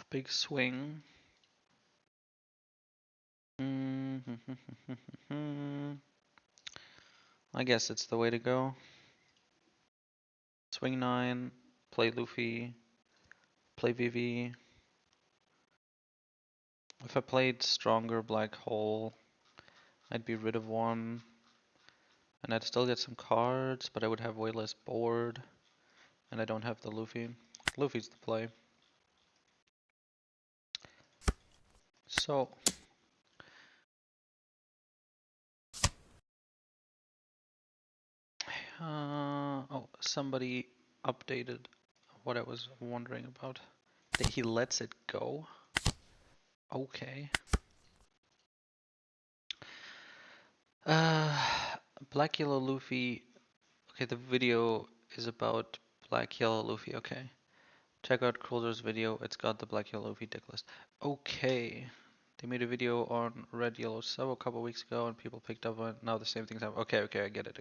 Big swing. I guess it's the way to go. Swing 9, play Luffy, play VV. If I played stronger black hole, I'd be rid of one, and I'd still get some cards, but I would have way less board, and I don't have the Luffy. Luffy's the play. So, oh, somebody updated what I was wondering about. That he lets it go? Okay. Uh, Black Yellow Luffy. Okay, the video is about Black Yellow Luffy. Okay. Check out Cruiser's video. It's got the Black Yellow Luffy Decklist. Okay. They made a video on Red Yellow Sub a couple weeks ago and people picked up on it. Now the same thing's happening. Okay, I get it.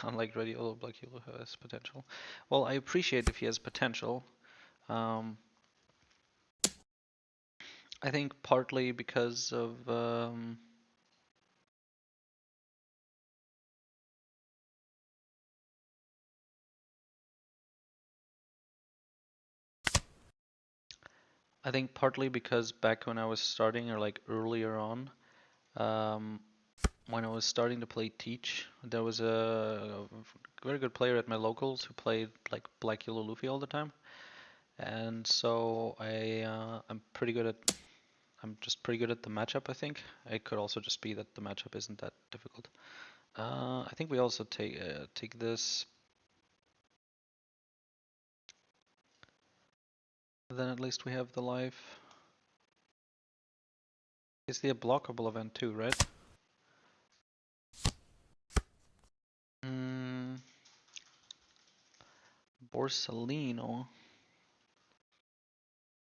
Unlike Red Yellow, Black Yellow has potential. Well, I appreciate if he has potential. I think partly because of I think partly because back when I was starting, or like earlier on, when I was starting to play Teach, there was a very good player at my locals who played like Black Yellow Luffy all the time, and so I'm just pretty good at the matchup. I think it could also just be that the matchup isn't that difficult. I think we also take this. Then at least we have the life. It's the blockable event too, right? Borsalino.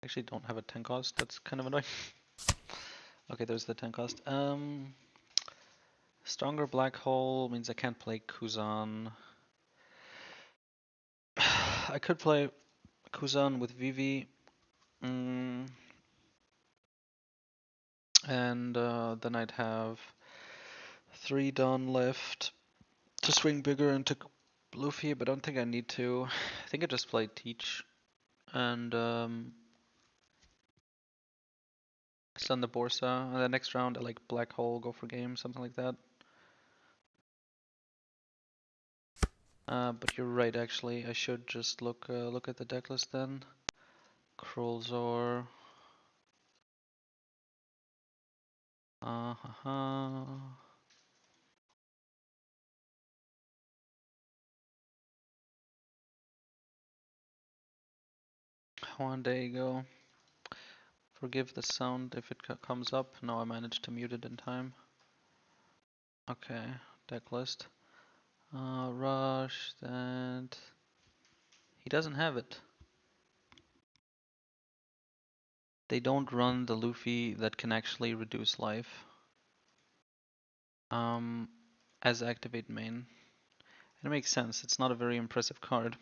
Actually don't have a 10 cost, that's kind of annoying. Okay, there's the 10 cost. Stronger black hole means I can't play Kuzan. I could play Kuzan with Vivi. And then I'd have 3 Dawn left to swing bigger into Luffy, but I don't think I need to. I think I just play Teach and stun the Borsa. And the next round I like Black Hole, go for game, something like that. But you're right, actually. I should just look at the deck list then. Krolzor. Juan Diego. Forgive the sound if it comes up. No, I managed to mute it in time. Okay, deck list. Rush, and he doesn't have it. They don't run the Luffy that can actually reduce life as activate main. It makes sense. It's not a very impressive card,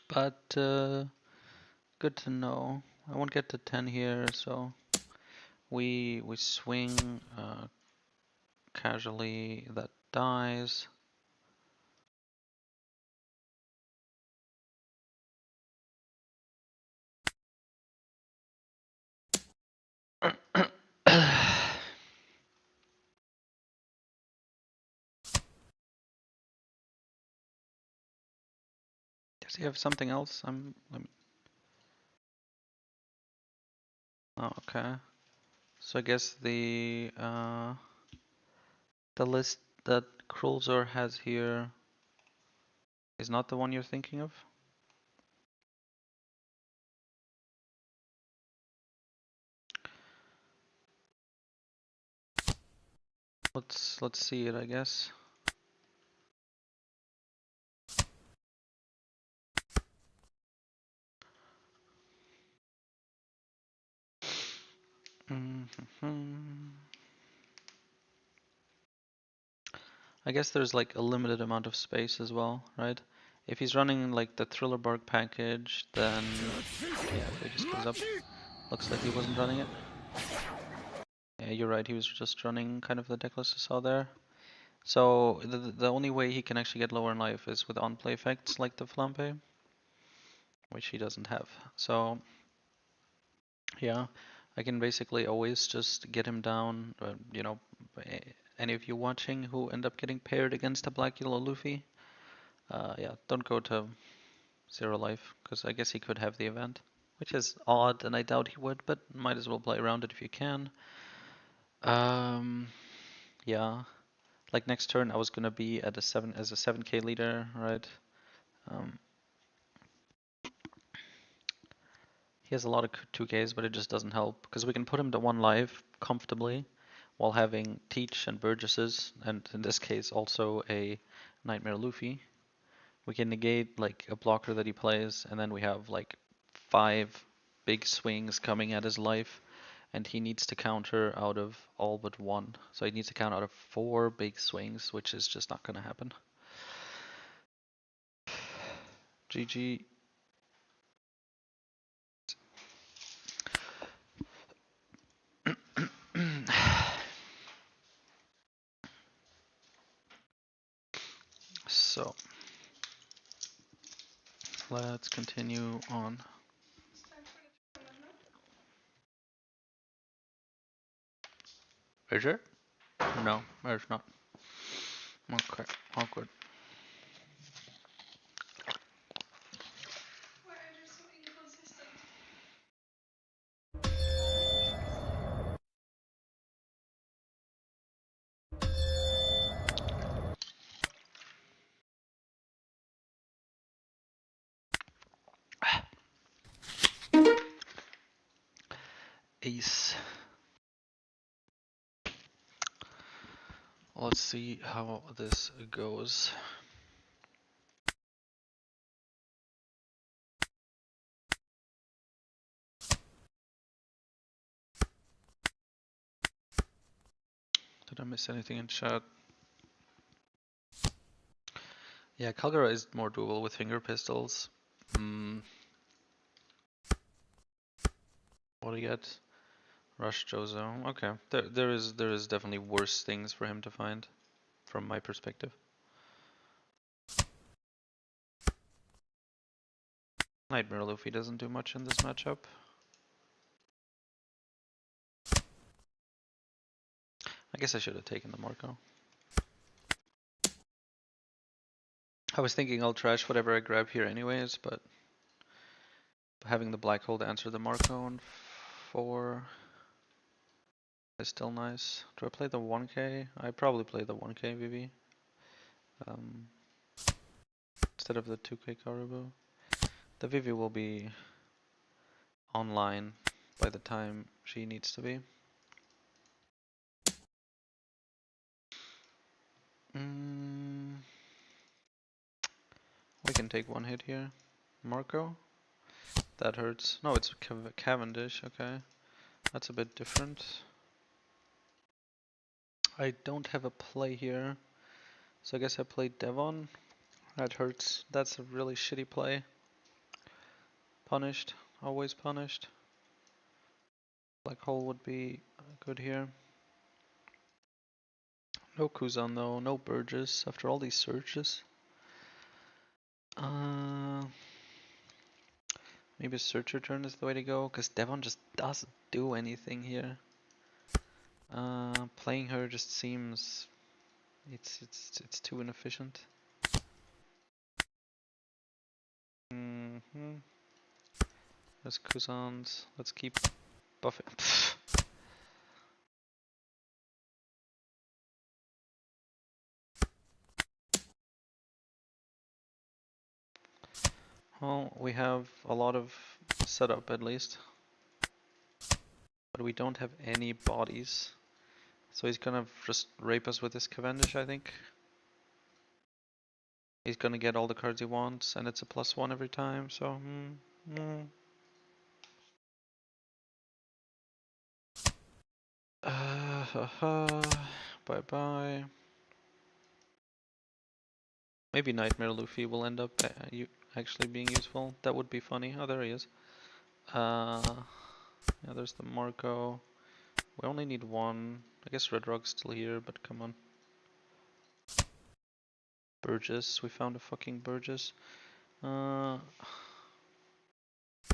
but good to know. I won't get to 10 here, so we swing casually. That dies. Does he have something else? Oh, okay. So I guess the list that Krulzor has here is not the one you're thinking of? Let's see it, I guess. I guess there's like a limited amount of space as well, right? If he's running like the Thriller Bark package, then yeah, if he just goes up, looks like he wasn't running it. Yeah, you're right, he was just running kind of the decklist you saw there. So the only way he can actually get lower in life is with on-play effects like the Flampe, which he doesn't have. So yeah, I can basically always just get him down. You know, any of you watching who end up getting paired against a black yellow Luffy, yeah, don't go to zero life because I guess he could have the event, which is odd, and I doubt he would, but might as well play around it if you can. Yeah, like next turn I was gonna be at a 7k leader, right? Um, he has a lot of 2ks, but it just doesn't help because we can put him to 1 life comfortably while having Teach and Burgesses, and in this case also a Nightmare Luffy. We can negate like a blocker that he plays, and then we have like 5 big swings coming at his life, and he needs to counter out of all but 1. So he needs to count out of 4 big swings, which is just not gonna happen. GG. So let's continue on. Is it? No, there's not. Okay, awkward. Why are you so inconsistent? Ace. Let's see how this goes. Did I miss anything in chat? Yeah, Kagura is more doable with finger pistols. What do you get? Rush Jozo. Okay, there is definitely worse things for him to find, from my perspective. Nightmare Luffy doesn't do much in this matchup. I guess I should have taken the Marco. I was thinking I'll trash whatever I grab here anyways, but having the black hole to answer the Marco on 4 is still nice. Do I play the 1k? I probably play the 1k VV. Instead of the 2k Karubo. The Vivi will be online by the time she needs to be. We can take 1 hit here. Marco? That hurts. No, it's Cavendish, okay. That's a bit different. I don't have a play here, so I guess I play Devon. That hurts. That's a really shitty play. Punished. Always punished. Black hole would be good here. No Kuzan though, no Burgess after all these searches. Maybe Searcher turn is the way to go, because Devon just doesn't do anything here. Playing her just seems it's too inefficient. There's Kuzans. Let's keep buffing. Well, we have a lot of setup at least, but we don't have any bodies. So he's gonna just rape us with his Cavendish, I think. He's gonna get all the cards he wants, and it's a +1 every time, so bye bye. Maybe Nightmare Luffy will end up actually being useful. That would be funny. Oh, there he is. Yeah, there's the Marco. We only need one. I guess Red Rock's still here, but come on. Burgess. We found a fucking Burgess.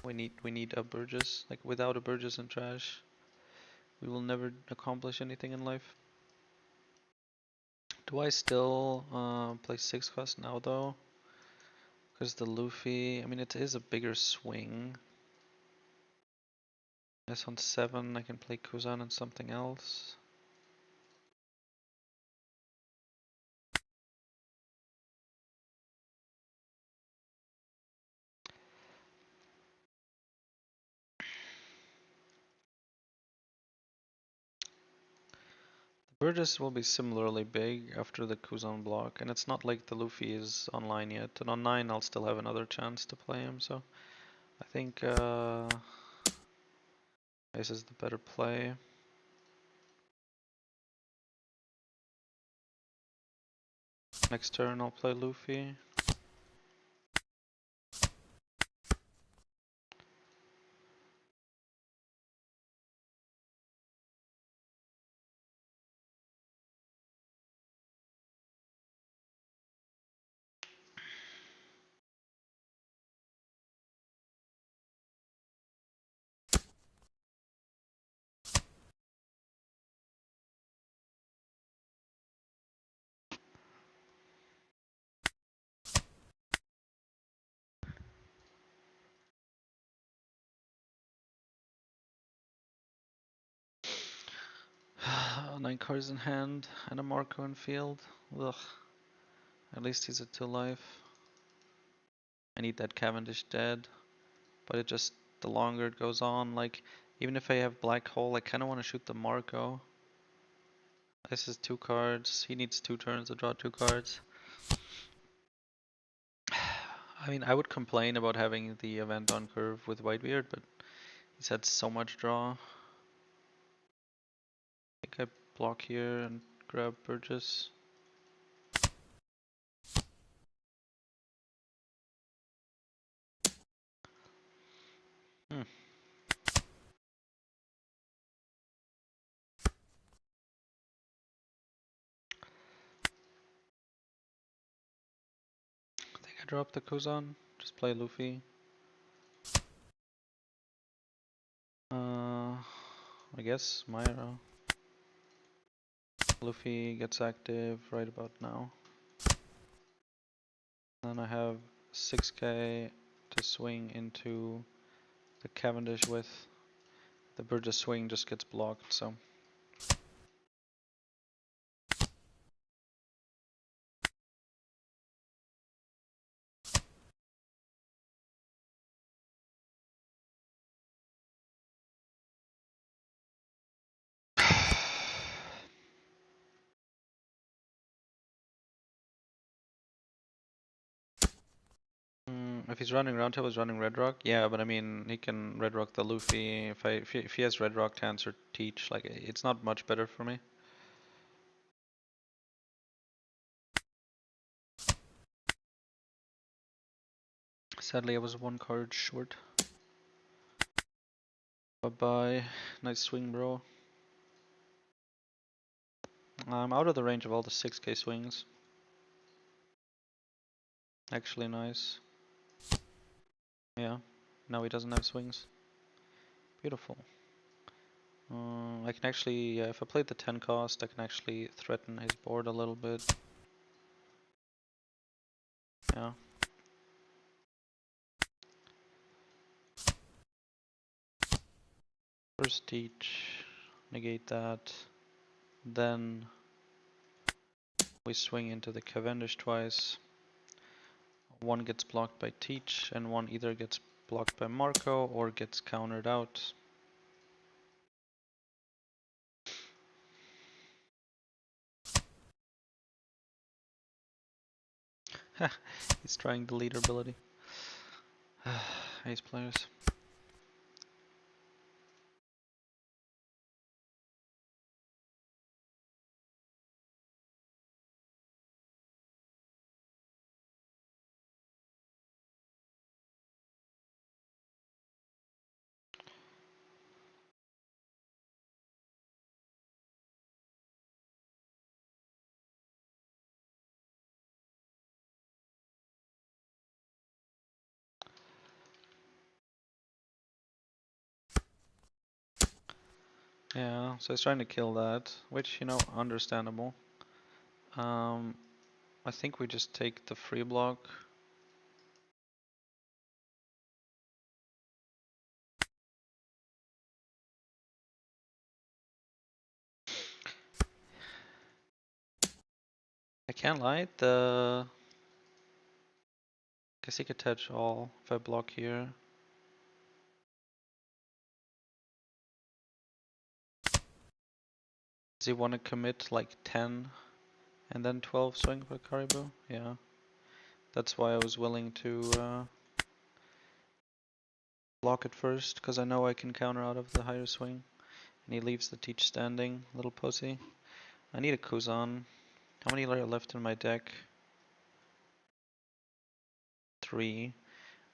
We need a Burgess. Like without a Burgess and trash, we will never accomplish anything in life. Do I still play 6 cost now though? Because the Luffy, I mean it is a bigger swing. Yes, on 7 I can play Kuzan and something else. Burgess will be similarly big after the Kuzan block, and it's not like the Luffy is online yet. And on 9 I'll still have another chance to play him, so I think this is the better play. Next turn I'll play Luffy. Nine cards in hand and a Marco in field. Ugh. At least he's at 2 life. I need that Cavendish dead. But it just, the longer it goes on, like, even if I have Black Hole, I kinda wanna shoot the Marco. This is 2 cards. He needs 2 turns to draw 2 cards. I mean, I would complain about having the event on curve with Whitebeard, but he's had so much draw. I think I block here and grab Burgess. Hmm. I think I drop the Kuzan. Just play Luffy. I guess Myra. Luffy gets active right about now. Then I have 6k to swing into the Cavendish with. The Burgess swing just gets blocked, so. If he's running Round Table, he's running Red Rock. Yeah, but I mean, he can Red Rock the Luffy. If he has Red Rock to answer Teach, like it's not much better for me. Sadly, I was 1 card short. Bye bye. Nice swing, bro. I'm out of the range of all the 6k swings. Actually, nice. Yeah. Now he doesn't have swings. Beautiful. I can actually, if I played the 10 cost, I can actually threaten his board a little bit. Yeah. First Teach, negate that. Then we swing into the Cavendish twice. One gets blocked by Teach, and one either gets blocked by Marco or gets countered out. He's trying the leader ability. Ace players. Yeah, so he's trying to kill that, which, you know, understandable. Um, I think we just take the free block. I can't lie, guess he could touch all if I block here. Does he want to commit like 10 and then 12 swing for Caribou? Yeah. That's why I was willing to block it first, because I know I can counter out of the higher swing. And he leaves the teach standing, little pussy. I need a Kuzan. How many are left in my deck? 3.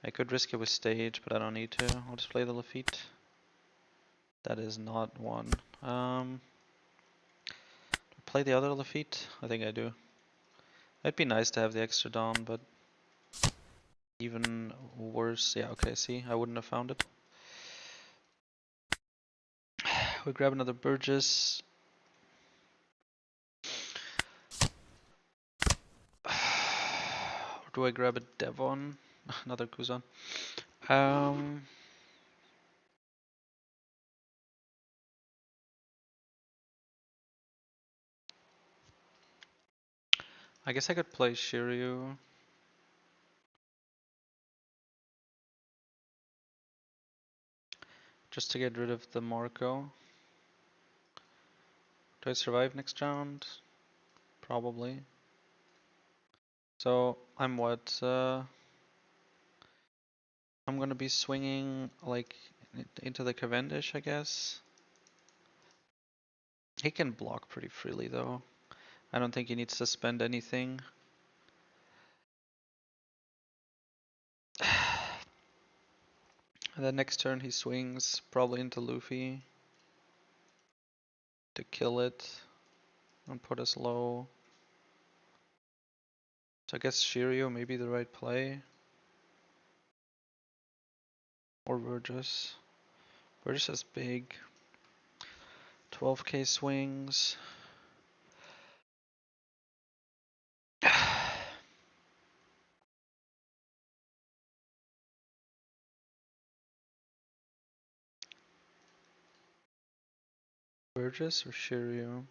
I could risk it with stage, but I don't need to. I'll just play the Lafitte. That is not one. Play the other Lafitte? I think I do. It'd be nice to have the extra Dawn, but even worse. Yeah, okay, see, I wouldn't have found it. We grab another Burgess. Or do I grab a Devon? Another Kuzan. I guess I could play Shiryu. Just to get rid of the Marco. Do I survive next round? Probably. So I'm what? I'm gonna be swinging like into the Cavendish, I guess. He can block pretty freely though. I don't think he needs to spend anything. And then next turn he swings probably into Luffy to kill it and put us low. So I guess Shiryu may be the right play. Or Burgess. Burgess is big. 12k swings. Burgess or Shiryu?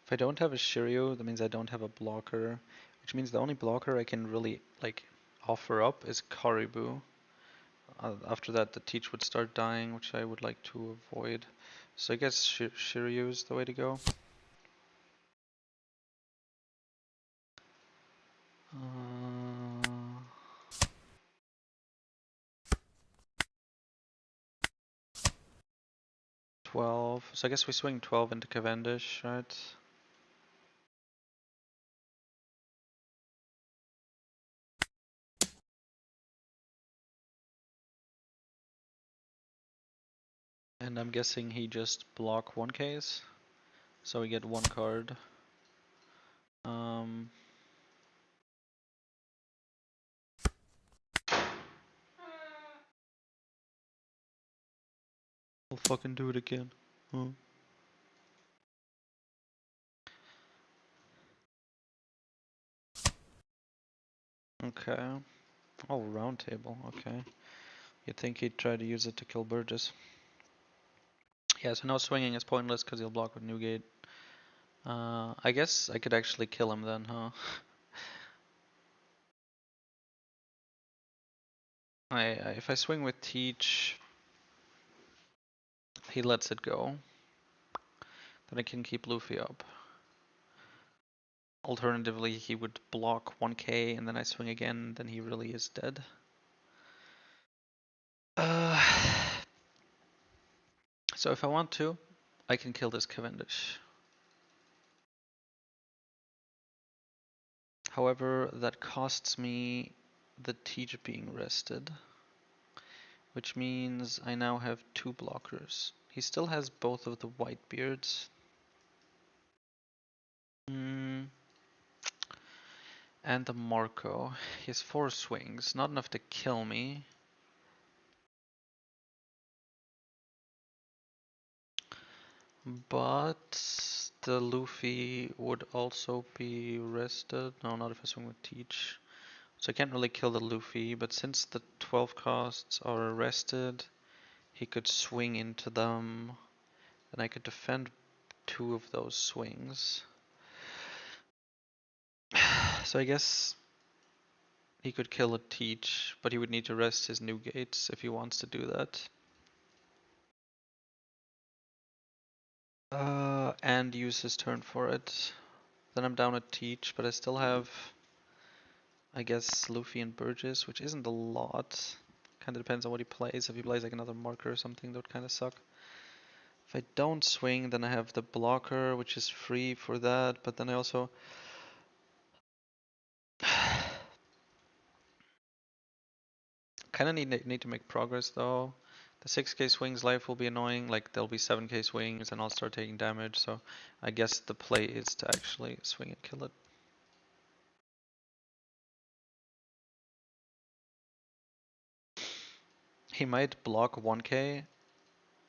If I don't have a Shiryu, that means I don't have a blocker, which means the only blocker I can really like offer up is Caribou. After that, the Teach would start dying, which I would like to avoid. So I guess Shiryu is the way to go. 12. So I guess we swing 12 into Cavendish, right? And I'm guessing he just block 1Ks, so we get 1 card. I'll fucking do it again. Huh? Okay. Oh, round table. Okay. You'd think he'd try to use it to kill Burgess. Yeah, so now swinging is pointless because he'll block with Newgate. I guess I could actually kill him then, huh? If I swing with Teach, he lets it go. Then I can keep Luffy up. Alternatively, he would block 1k and then I swing again, then he really is dead. So if I want to, I can kill this Cavendish. However, that costs me the Teach being rested, which means I now have 2 blockers. He still has both of the white beards. Mm, and the Marco. He has 4 swings, not enough to kill me. But the Luffy would also be rested. No, not if I swing with Teach. So I can't really kill the Luffy, but since the 12 costs are arrested, he could swing into them, and I could defend 2 of those swings. So I guess he could kill a Teach, but he would need to rest his new gates if he wants to do that. And use his turn for it. Then I'm down a Teach, but I still have, I guess, Luffy and Burgess, which isn't a lot. Kinda depends on what he plays. If he plays like another marker or something, that would kinda suck. If I don't swing, then I have the blocker, which is free for that, but then I also kind of need to make progress though. The 6k swings life will be annoying, like there'll be 7k swings and I'll start taking damage, so I guess the play is to actually swing and kill it. He might block 1k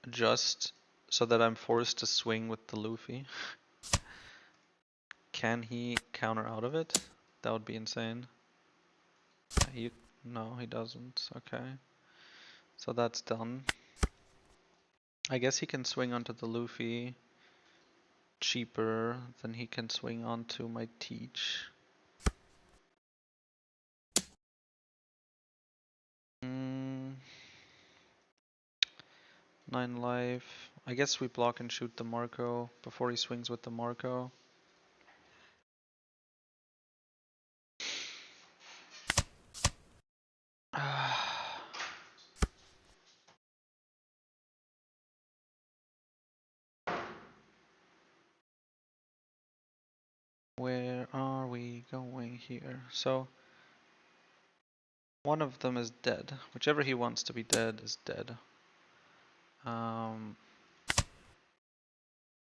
just so that I'm forced to swing with the Luffy. Can he counter out of it? That would be insane. He, no, he doesn't. Okay. So that's done. I guess he can swing onto the Luffy cheaper than he can swing onto my Teach. Mm, 9 life. I guess we block and shoot the Marco before he swings with the Marco. Where are we going here? So, one of them is dead. Whichever he wants to be dead is dead.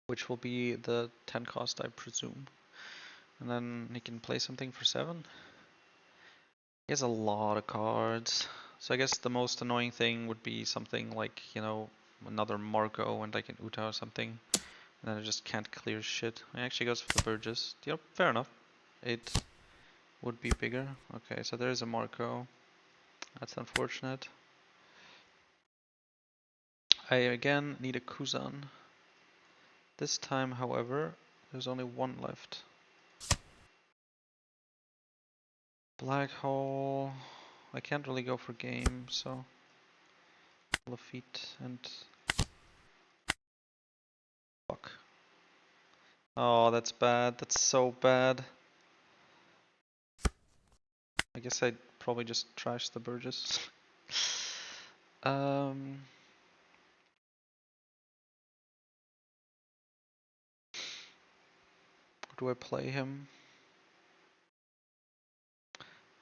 Which will be the 10 cost, I presume. And then he can play something for 7. He has a lot of cards. So I guess the most annoying thing would be something like, you know, another Marco and like an Uta or something. And then I just can't clear shit. He actually goes for the Burgess. Yep, fair enough. It would be bigger. Okay, so there's a Marco. That's unfortunate. I again need a Kuzan. This time, however, there's only 1 left. Black hole. I can't really go for game, so Lafitte and fuck. Oh, that's bad. That's so bad. I guess I'd probably just trash the Burgess. um, do I play him?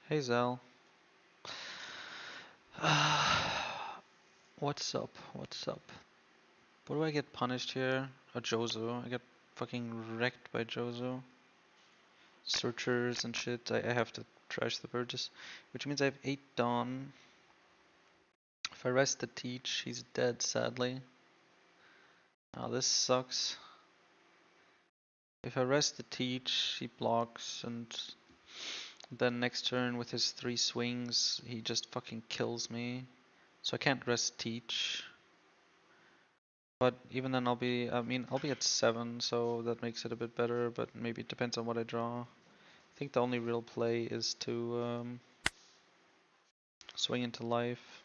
Hey Zell. What's up? What's up? What do I get punished here? A Jozo. I get fucking wrecked by Jozo. Searchers and shit. I have to trash the Burgess. Which means I have 8 Dawn. If I rest the Teach, he's dead sadly. Oh, this sucks. If I rest the Teach, he blocks, and then next turn with his 3 swings, he just fucking kills me. So I can't rest Teach. But even then I'll be at 7, so that makes it a bit better, but maybe it depends on what I draw. I think the only real play is to swing into life.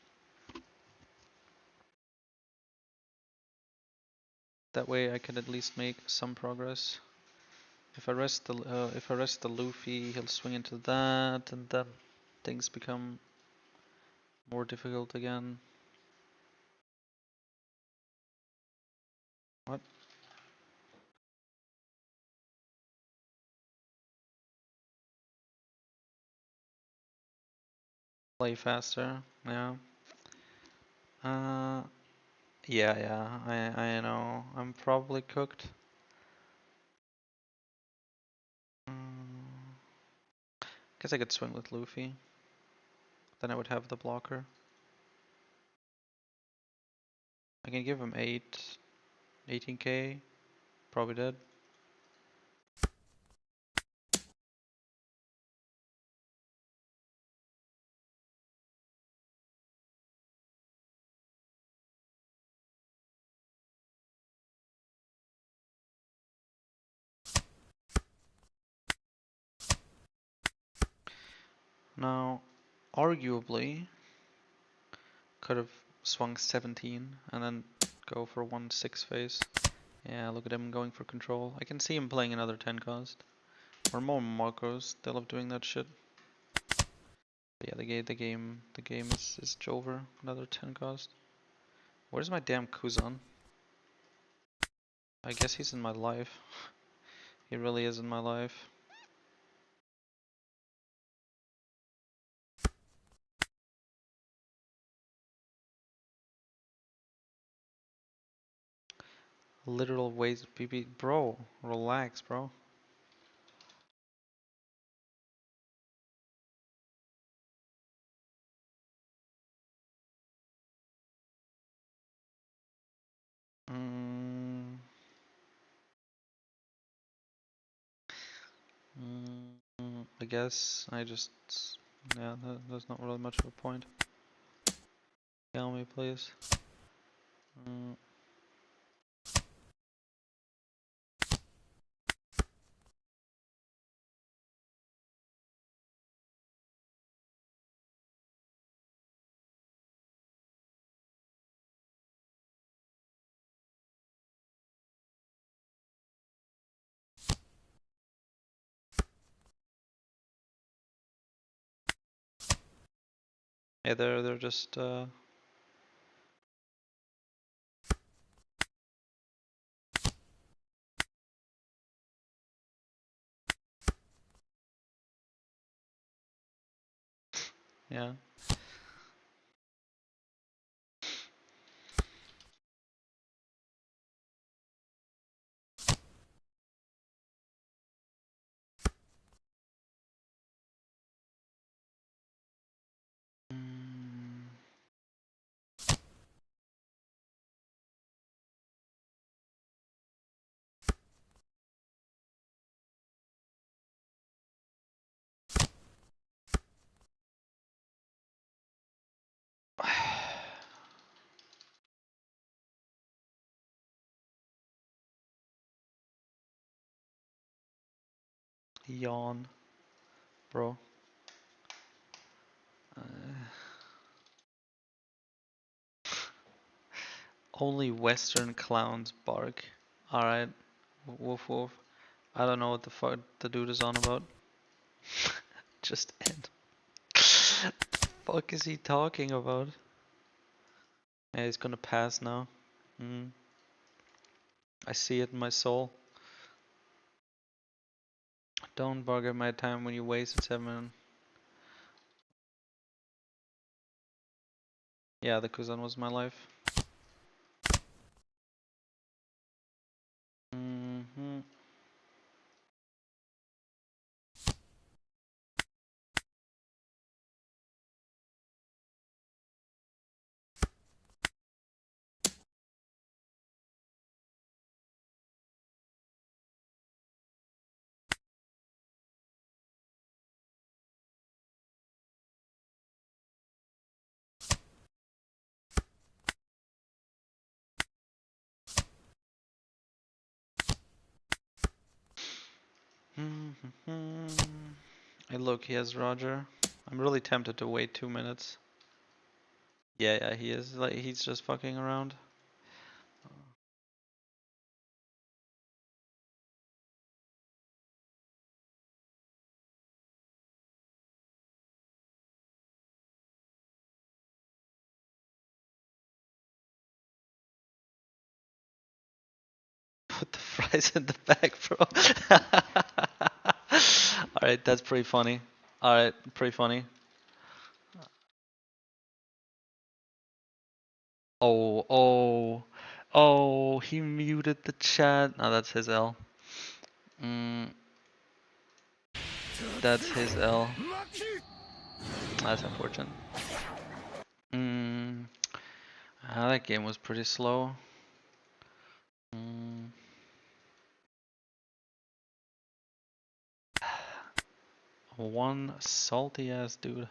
That way I can at least make some progress. If I rest the Luffy, he'll swing into that, and then things become more difficult again. What? Play faster? Yeah. Uh, yeah. I know. I'm probably cooked. Guess I could swing with Luffy. Then I would have the blocker. I can give him 18k. Probably dead. Now, arguably, could have swung 17 and then go for 1-6 phase. Yeah, look at him going for control. I can see him playing another 10 cost. Or more Marcos. They love doing that shit. But yeah, the game is over. Another 10 cost. Where's my damn Kuzan? I guess he's in my life. He really is in my life. Literal waste BB. Bro, relax, bro. Mm, I guess I just. Yeah, there's not really much of a point. Tell me, please. Mm, yeah, they're just. Yeah. Mm, Yawn, bro. Uh, Only Western clowns bark. Alright. Woof woof. I don't know what the fuck the dude is on about. Just end. Fuck is he talking about? Yeah, he's gonna pass now. Mm, I see it in my soul. Don't bug at my time when you wasted 7. Yeah, the Kuzan was my life. Hmm. Hey, look, he has Roger. I'm really tempted to wait 2 minutes. Yeah, he is. Like, he's just fucking around. Put the fries in the bag, bro. Alright, that's pretty funny. Alright, pretty funny. Oh, oh, oh, he muted the chat. No, that's his L. Mm, That's his L. That's unfortunate. That game was pretty slow. Mm. One salty ass dude.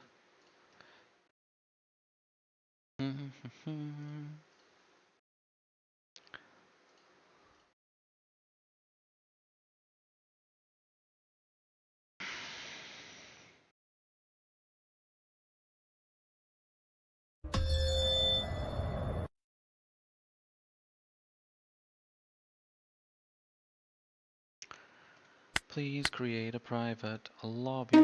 Please create a private lobby.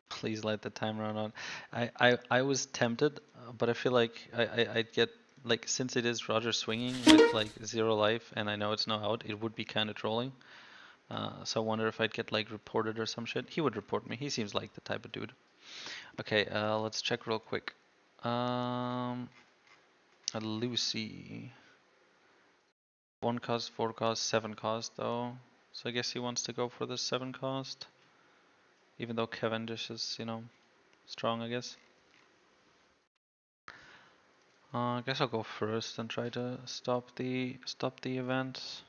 Please let the time run on. I was tempted, but I feel like I'd get, like, since it is Roger swinging with like 0 life and I know it's no out, it would be kind of trolling. So I wonder if I'd get like reported or some shit. He would report me. He seems like the type of dude. Okay, let's check real quick. Lucy. 1 cost, 4 cost, 7 cost though. So I guess he wants to go for the 7 cost. Even though Cavendish is, you know, strong, I guess. I guess I'll go first and try to stop the event.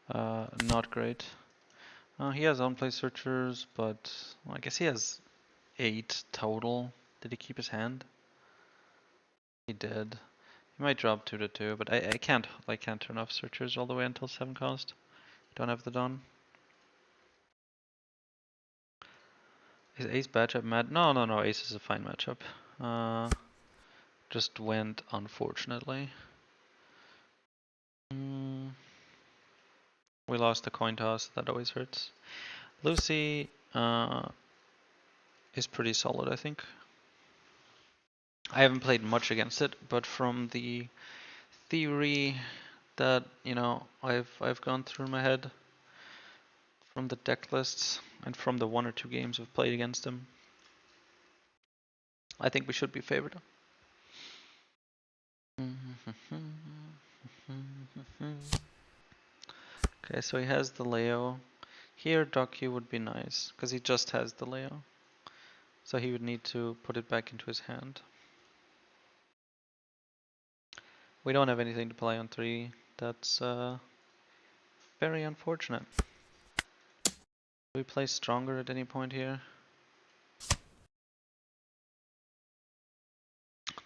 Uh, not great. He has on-play searchers, but well, I guess he has 8 total. Did he keep his hand? He did. He might drop 2 to 2, but I can't turn off searchers all the way until 7 cost. Don't have the Dawn. Is Ace matchup mad? No. Ace is a fine matchup. Just went unfortunately. We lost the coin toss. That always hurts. Lucy is pretty solid, I think. I haven't played much against it, but from the theory that, you know, I've gone through my head, from the deck lists and from the 1 or 2 games I've played against him, I think we should be favored. Okay, so he has the Leo. Here Docu would be nice, because he just has the Leo. So he would need to put it back into his hand. We don't have anything to play on 3. That's very unfortunate. Do we play stronger at any point here?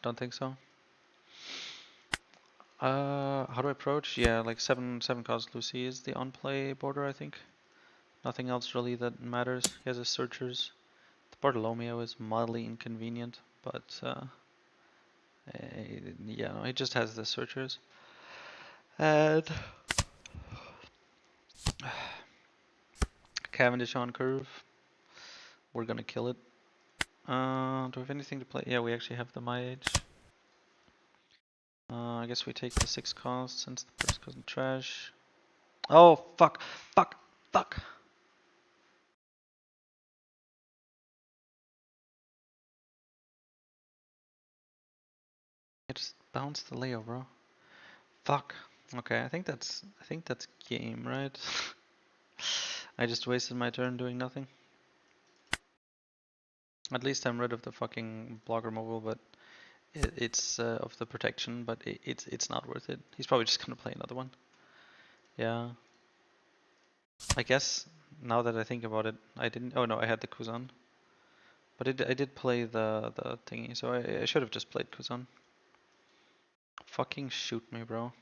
Don't think so. How do I approach? Yeah, like 7 cost Lucy is the on-play border, I think. Nothing else really that matters. He has his searchers. The Bartolomeo is mildly inconvenient, but yeah, no, he just has the searchers. And Cavendish on curve. We're gonna kill it. Do we have anything to play? Yeah, we actually have the My Age. I guess we take the 6 cost since the first cousin trash. Oh, fuck. I just bounced the Leo, bro. Fuck. Okay, I think that's game, right? I just wasted my turn doing nothing. At least I'm rid of the fucking block removal, but it's of the protection, but it's not worth it. He's probably just gonna play another one. Yeah. I guess now that I think about it, I didn't. Oh no, I had the Kuzan. But I did play the thingy, so I should have just played Kuzan. Fucking shoot me, bro.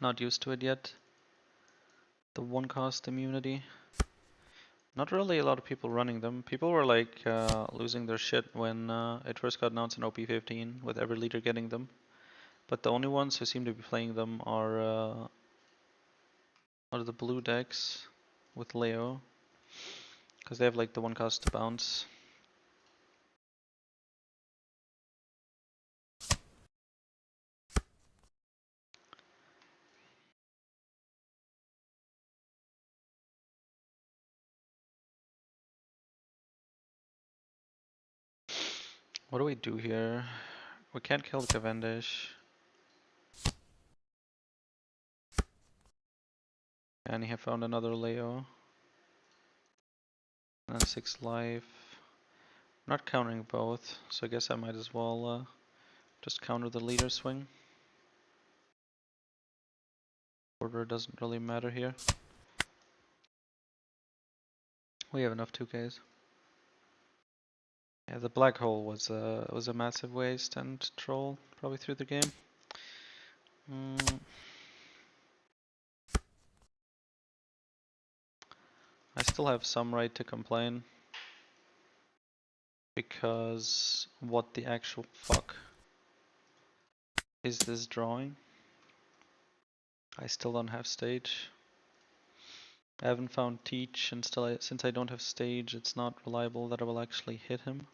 Not used to it yet. The 1 cost immunity. Not really a lot of people running them. People were like losing their shit when it first got announced in OP15 with every leader getting them. But the only ones who seem to be playing them are the blue decks with Leo. Because they have like the 1 cost to bounce. What do we do here? We can't kill the Cavendish. And he have found another Leo. And 6 life. I'm not countering both, so I guess I might as well just counter the leader swing. Order doesn't really matter here. We have enough 2Ks. Yeah, the black hole was a massive waste and troll probably through the game. I still have some right to complain because what the actual fuck is this drawing? I still don't have stage. I haven't found teach, and since I don't have stage, it's not reliable that I will actually hit him.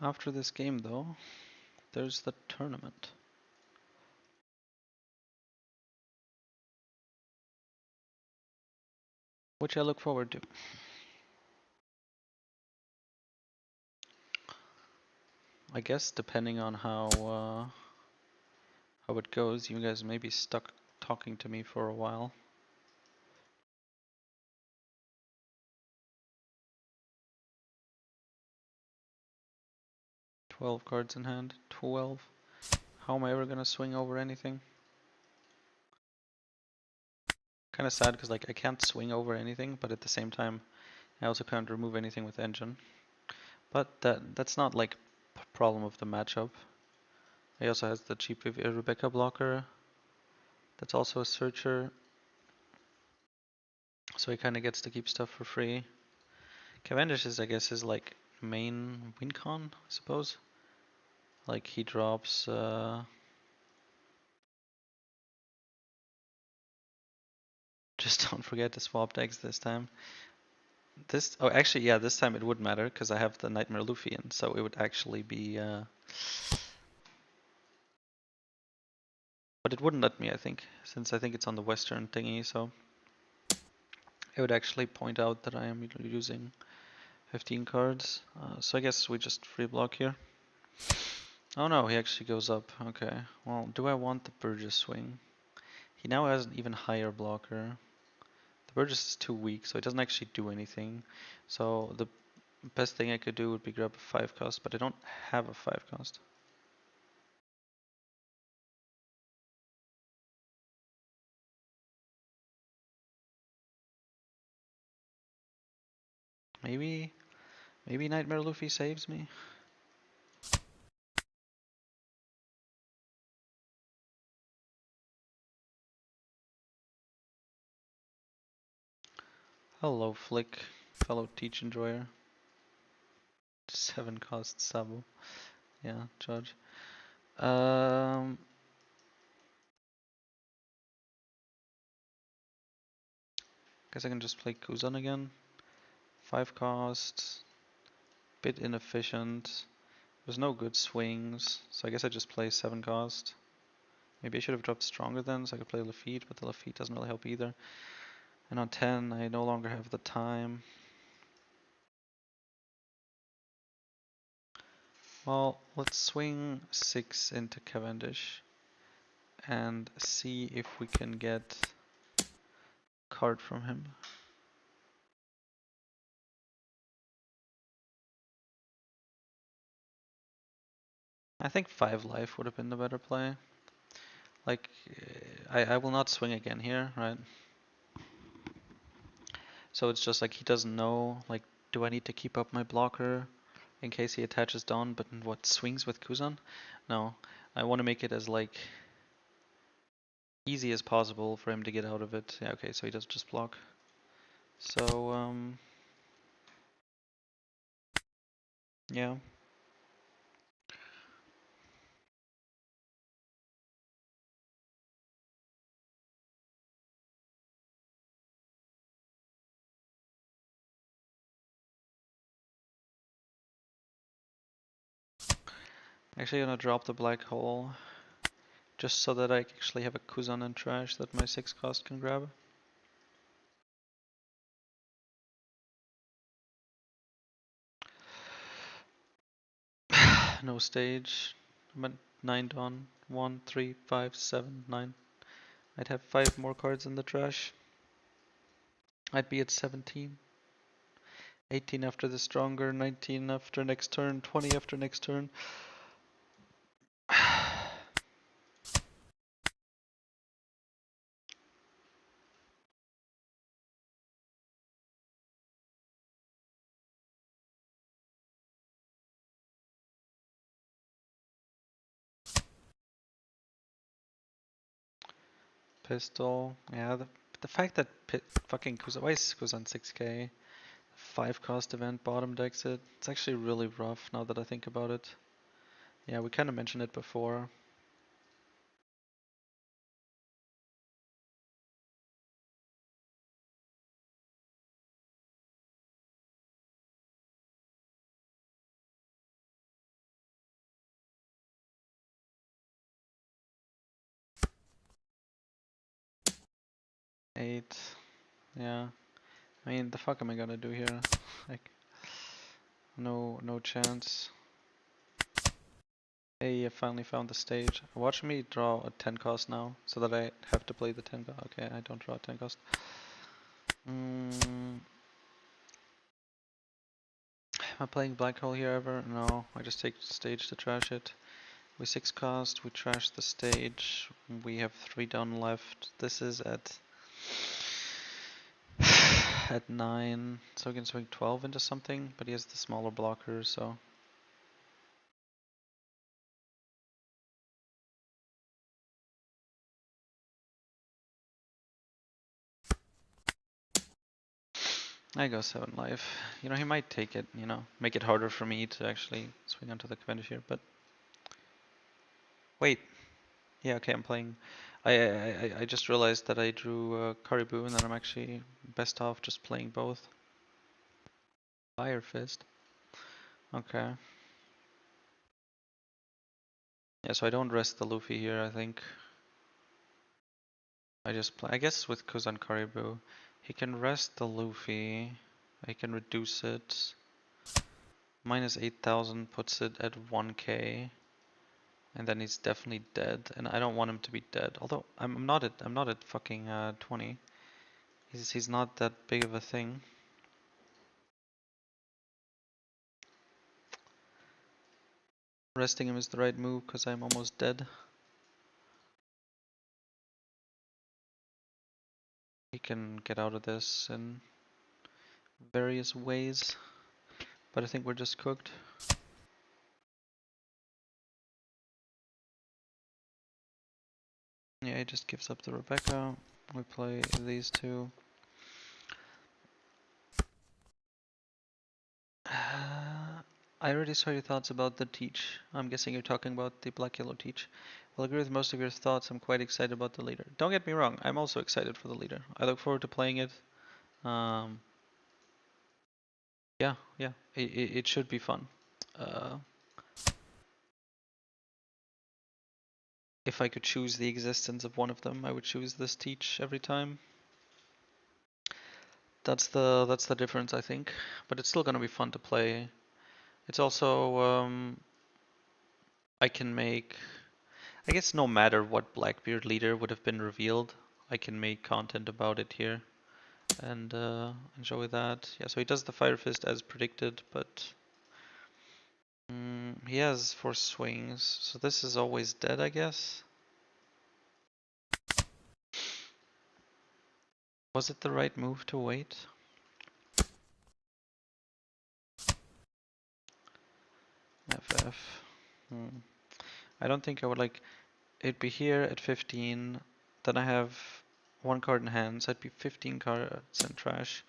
After this game though, there's the tournament, which I look forward to. I guess depending on how it goes, you guys may be stuck talking to me for a while. 12 cards in hand. 12. How am I ever gonna swing over anything? Kinda sad because like I can't swing over anything, but at the same time I also can't remove anything with engine. But that's not like a problem of the matchup. He also has the cheap Rebecca blocker. That's also a searcher. So he kinda gets to keep stuff for free. Cavendish is, I guess, his like main win con, I suppose. Like he drops just don't forget to swap decks this time. Oh actually yeah, this time it would matter because I have the Nightmare Luffy in, so it would actually be but it wouldn't let me, I think, since I think it's on the western thingy, so it would actually point out that I am using 15 cards. So I guess we just free block here. Oh no, he actually goes up. Okay, well, do I want the Burgess swing? He now has an even higher blocker. The Burgess is too weak, so it doesn't actually do anything. So the best thing I could do would be grab a 5 cost, but I don't have a 5 cost. Maybe Nightmare Luffy saves me? Hello, Flick, fellow teach enjoyer. 7 cost Sabo. Yeah, judge. Guess I can just play Kuzan again. 5 cost. Bit inefficient. There's no good swings, so I guess I just play 7 cost. Maybe I should have dropped stronger then, so I could play Lafitte, but the Lafitte doesn't really help either. And on 10, I no longer have the time. Well, let's swing 6 into Cavendish and see if we can get a card from him. I think 5 life would have been the better play. Like, I will not swing again here, right? So it's just like he doesn't know, like, do I need to keep up my blocker in case he attaches down, but what, swings with Kuzan? No, I want to make it as, like, easy as possible for him to get out of it. Yeah, okay, so he does just block. So, yeah. Actually gonna drop the black hole just so that I actually have a Kuzan and trash that my 6 cost can grab. No stage. I'm at 9 done. 1, 3, 5, 7, 9. I'd have 5 more cards in the trash. I'd be at 17. 18 after the stronger, 19 after next turn, 20 after next turn. Pistol. Yeah, the fact that fucking Kuzan, why is Kuzan 6k? 5 cost event bottom decks it. It's actually really rough now that I think about it. Yeah, we kind of mentioned it before. Eight. Yeah. I mean, the fuck am I gonna do here? Like, no chance. Hey, I finally found the stage. Watch me draw a 10 cost now, so that I have to play the 10 cost. Okay, I don't draw a 10 cost. Am I playing black hole here ever? No, I just take the stage to trash it. We 6 cost, we trash the stage. We have 3 down left. This is at 9, so we can swing 12 into something, but he has the smaller blockers, so. I go 7 life. You know, he might take it, you know, make it harder for me to actually swing onto the Cavendish here, but. Wait. Yeah, okay, I'm playing. I just realized that I drew Caribou and that I'm actually best off just playing both. Fire Fist. Okay. Yeah, so I don't rest the Luffy here, I think. I just play. I guess with Kuzan Caribou, he can rest the Luffy. I can reduce it. Minus 8,000 puts it at 1k. And then he's definitely dead, and I don't want him to be dead. Although I'm not at fucking 20. He's not that big of a thing. Resting him is the right move because I'm almost dead. He can get out of this in various ways, but I think we're just cooked. Yeah, he just gives up the Rebecca. We play these two. I already saw your thoughts about the teach. I'm guessing you're talking about the black yellow teach. Well, I agree with most of your thoughts. I'm quite excited about the leader. Don't get me wrong, I'm also excited for the leader. I look forward to playing it. Um, yeah, it should be fun. Uh, if I could choose the existence of one of them, I would choose this teach every time. That's the difference, I think. But it's still gonna be fun to play. It's also I can make. I guess no matter what Blackbeard leader would have been revealed, I can make content about it here and enjoy that. Yeah, so he does the Fire Fist as predicted, but he has 4 swings, so this is always dead, I guess. Was it the right move to wait? FF. I don't think I would like. It'd be here at 15. Then I have 1 card in hand, so I'd be 15 cards in trash.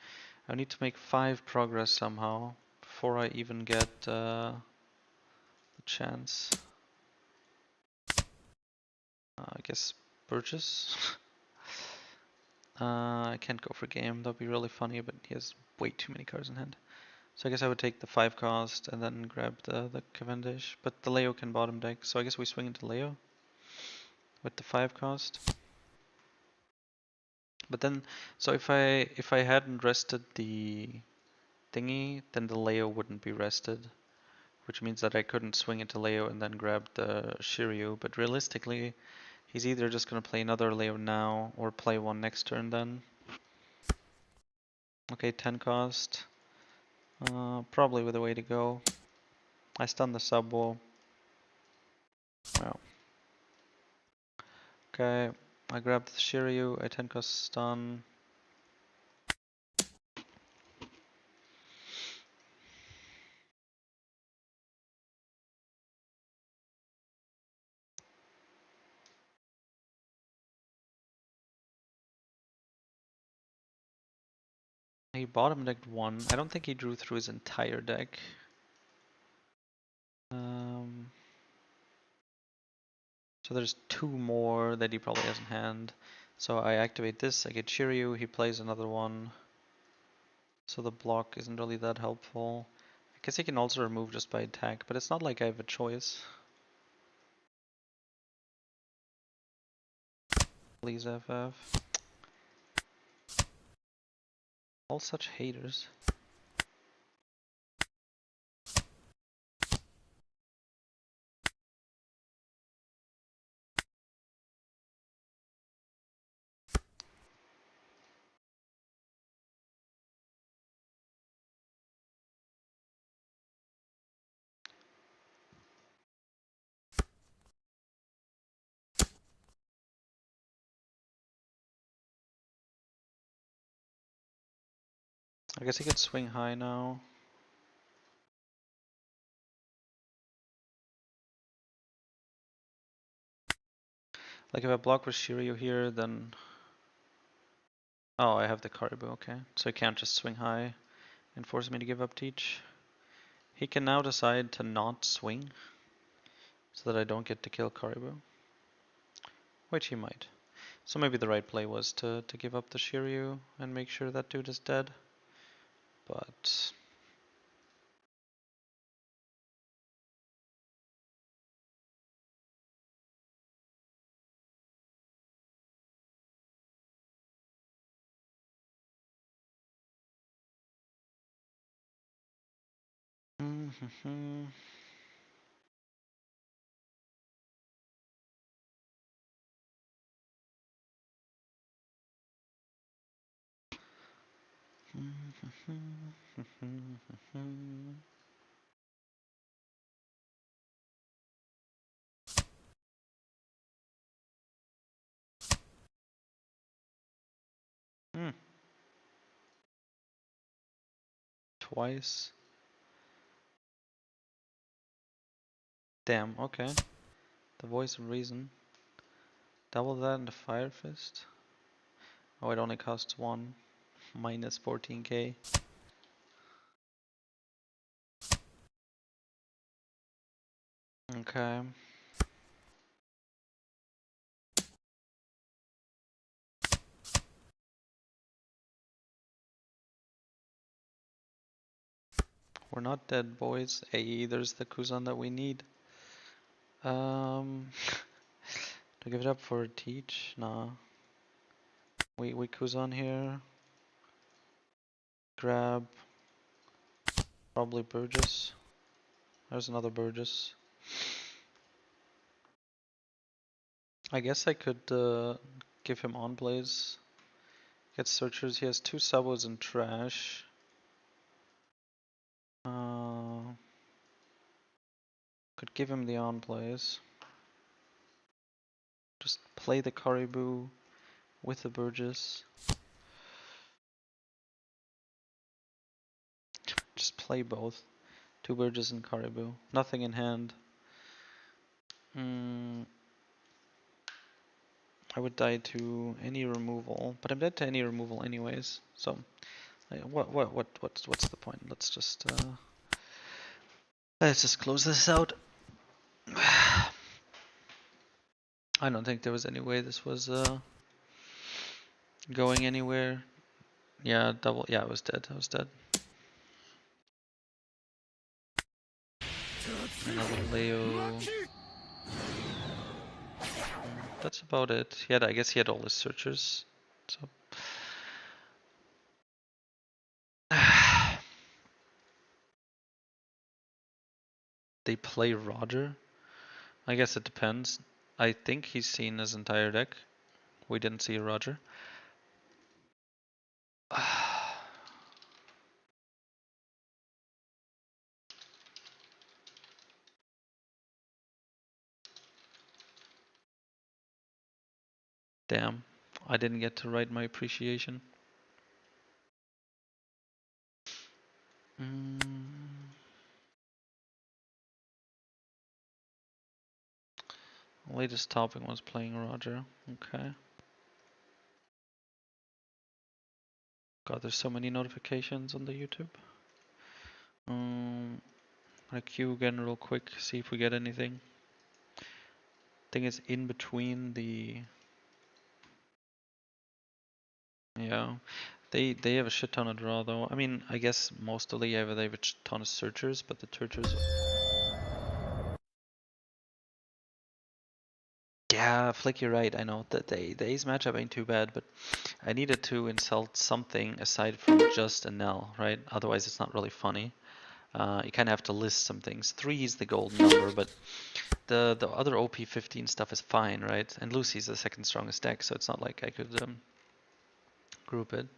I need to make 5 progress somehow before I even get the chance. I guess Burgess. I can't go for game, that'd be really funny, but he has way too many cards in hand. So I guess I would take the 5 cost and then grab the Cavendish, but the Leo can bottom deck, so I guess we swing into Leo with the 5 cost. But then, so if I hadn't rested the thingy, then the Leo wouldn't be rested, which means that I couldn't swing into Leo and then grab the Shiryu, but realistically, he's either just gonna play another Leo now or play one next turn then. Okay, 10 cost. Probably with a way to go. I stun the sub wall. Wow. Okay, I grab the Shiryu, I 10 cost stun. He bottom decked 1. I don't think he drew through his entire deck. So there's 2 more that he probably has in hand. So I activate this, I get Shiryu, he plays another one. So the block isn't really that helpful. I guess he can also remove just by attack, but it's not like I have a choice. Please FF. All such haters. I guess he could swing high now. Like if I block with Shiryu here, then... Oh, I have the Karibu, okay. So he can't just swing high and force me to give up Teach. He can now decide to not swing, so that I don't get to kill Karibu. Which he might. So maybe the right play was to give up the Shiryu and make sure that dude is dead. But... Twice. Damn, okay. The voice of reason. Double that into Fire Fist. Oh, it only costs 1. Minus 14k. Okay. We're not dead, boys. Hey, there's the Kuzan that we need. To give it up for Teach? Nah. We Kuzan here. Grab. Probably Burgess. There's another Burgess. I guess I could give him on plays. Get searchers. He has 2 subos and trash. Could give him the on plays. Just play the Karibu with the Burgess. Just play both. 2 Burgess and Karibu. Nothing in hand. I would die to any removal, but I'm dead to any removal anyways. So, what's the point? Let's just close this out. I don't think there was any way this was going anywhere. Yeah, double. Yeah, I was dead. I was dead. Another Leo. That's about it. I guess he had all his searchers. So. They play Roger? I guess it depends. I think he's seen his entire deck. We didn't see Roger. Damn, I didn't get to write my appreciation. Latest topic was playing Roger. Okay. God, there's so many notifications on the YouTube. Gonna queue again real quick, see if we get anything. Thing is in between the. Yeah. They have a shit ton of draw though. I mean, I guess most of the they have a ton of searchers, but the searchers. Yeah, Flick, you're right. I know that the Ace matchup ain't too bad, but I needed to insult something aside from just Enel, right? Otherwise, it's not really funny. You kind of have to list some things. 3 is the golden number, but the other OP15 stuff is fine, right? And Lucy's the second strongest deck, so it's not like I could group it.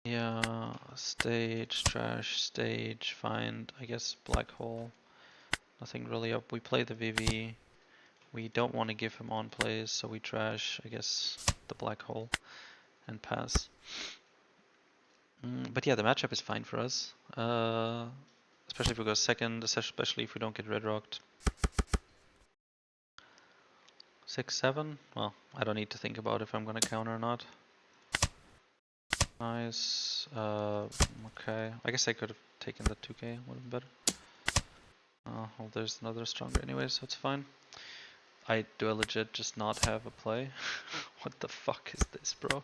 Yeah, stage, trash, stage, find, I guess black hole. Nothing really up. We play the VV. We don't want to give him on plays, so we trash, I guess, the black hole and pass. But yeah, the matchup is fine for us. Especially if we go second, especially if we don't get red rocked. 6, 7? Well, I don't need to think about if I'm gonna counter or not. Nice. Okay. I guess I could have taken the 2k, would have been better. Well, there's another stronger anyway, so it's fine. Do I legit just not have a play? What the fuck is this, bro?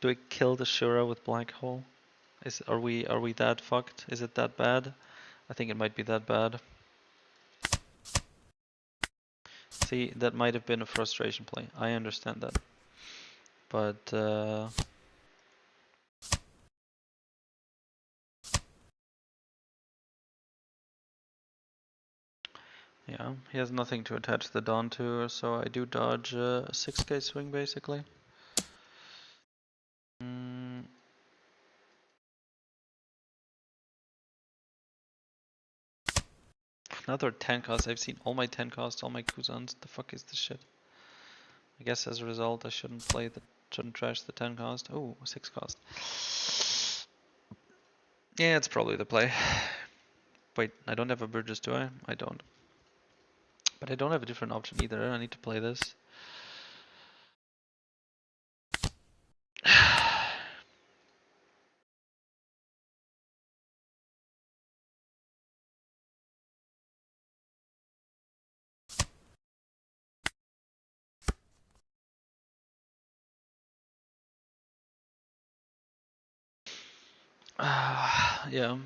Do I kill the Shura with black hole? Are we that fucked? Is it that bad? I think it might be that bad. See, that might have been a frustration play. I understand that. But yeah, he has nothing to attach the Dawn to, so I do dodge a 6k swing basically. Another 10 cost. I've seen all my 10 costs, all my Kuzans. The fuck is this shit? I guess as a result, I shouldn't trash the 10 cost. Oh, 6 cost. Yeah, it's probably the play. Wait, I don't have a Burgess, do I? I don't. But I don't have a different option either. I need to play this. Yeah.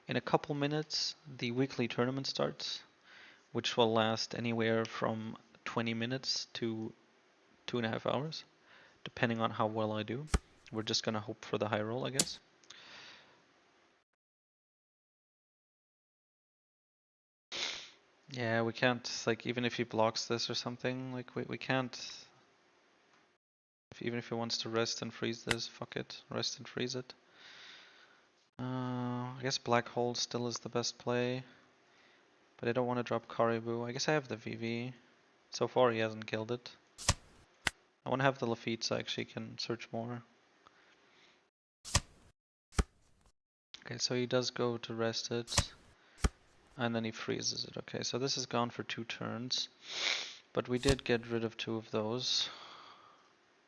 In a couple minutes, the weekly tournament starts, which will last anywhere from 20 minutes to 2.5 hours, depending on how well I do. We're just gonna hope for the high roll, I guess. Yeah, we can't, like, even if he blocks this or something, like, we can't. Even if he wants to rest and freeze this, fuck it, rest and freeze it. I guess black hole still is the best play, but I don't want to drop Caribou. I guess I have the VV. So far he hasn't killed it. I want to have the Luffy so I actually can search more. Okay, so he does go to rest it. And then he freezes it. Okay, so this is gone for 2 turns. But we did get rid of 2 of those.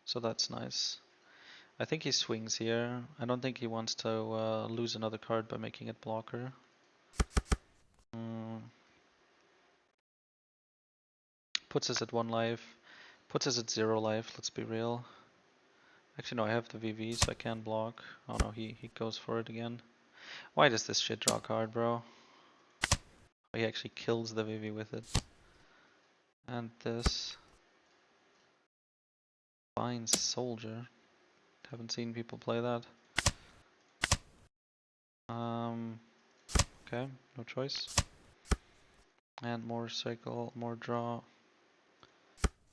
So that's nice. I think he swings here. I don't think he wants to lose another card by making it blocker. Puts us at 1 life. Puts us at 0 life, let's be real. Actually no, I have the VV so I can block. Oh no, he goes for it again. Why does this shit draw a card, bro? He actually kills the VV with it. And this. Fine soldier. Haven't seen people play that. Okay, no choice. And more cycle, more draw.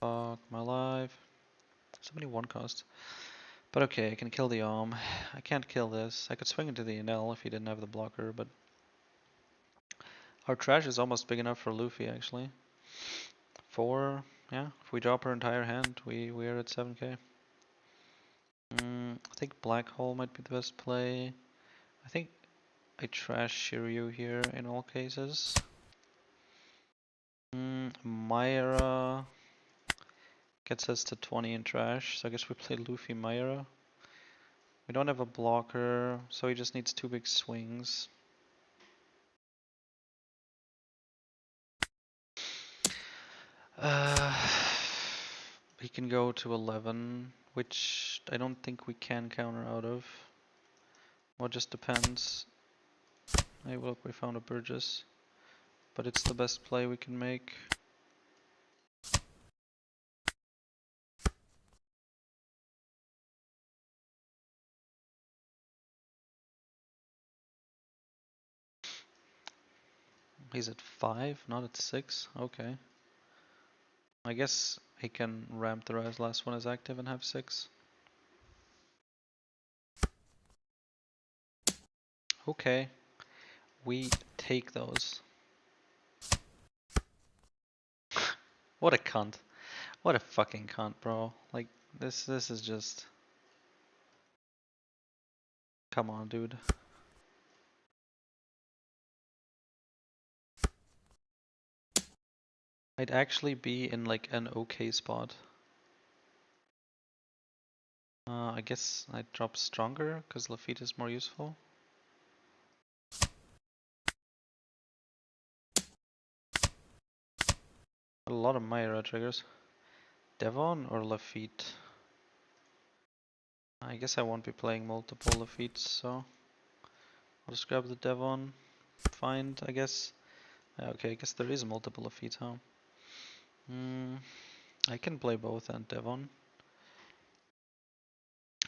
Fuck my life. So many 1-cost. But okay, I can kill the I can't kill this. I could swing into the Enel if he didn't have the blocker, but our trash is almost big enough for Luffy actually. 4, yeah. If we drop our entire hand, we are at 7k. I think Black Hole might be the best play. I think I trash Shiryu here in all cases. Myra gets us to 20 in trash, so I guess we play Luffy Myra. We don't have a blocker, so he just needs 2 big swings. He can go to 11, which I don't think we can counter out of. Well, it just depends. Hey, look, we found a Burgess. But it's the best play we can make. He's at 5, not at 6. Okay. I guess he can ramp the last one as active and have 6. Okay. We take those. What a cunt. What a fucking cunt, bro. Like, this is just... Come on, dude. I'd actually be in like an okay spot. I guess I'd drop stronger because Lafitte is more useful. A lot of Myra triggers. Devon or Lafitte? I guess I won't be playing multiple Lafitte's, so I'll just grab the Devon. Find, I guess. Okay, I guess there is multiple Lafitte, huh? I can play both and Devon.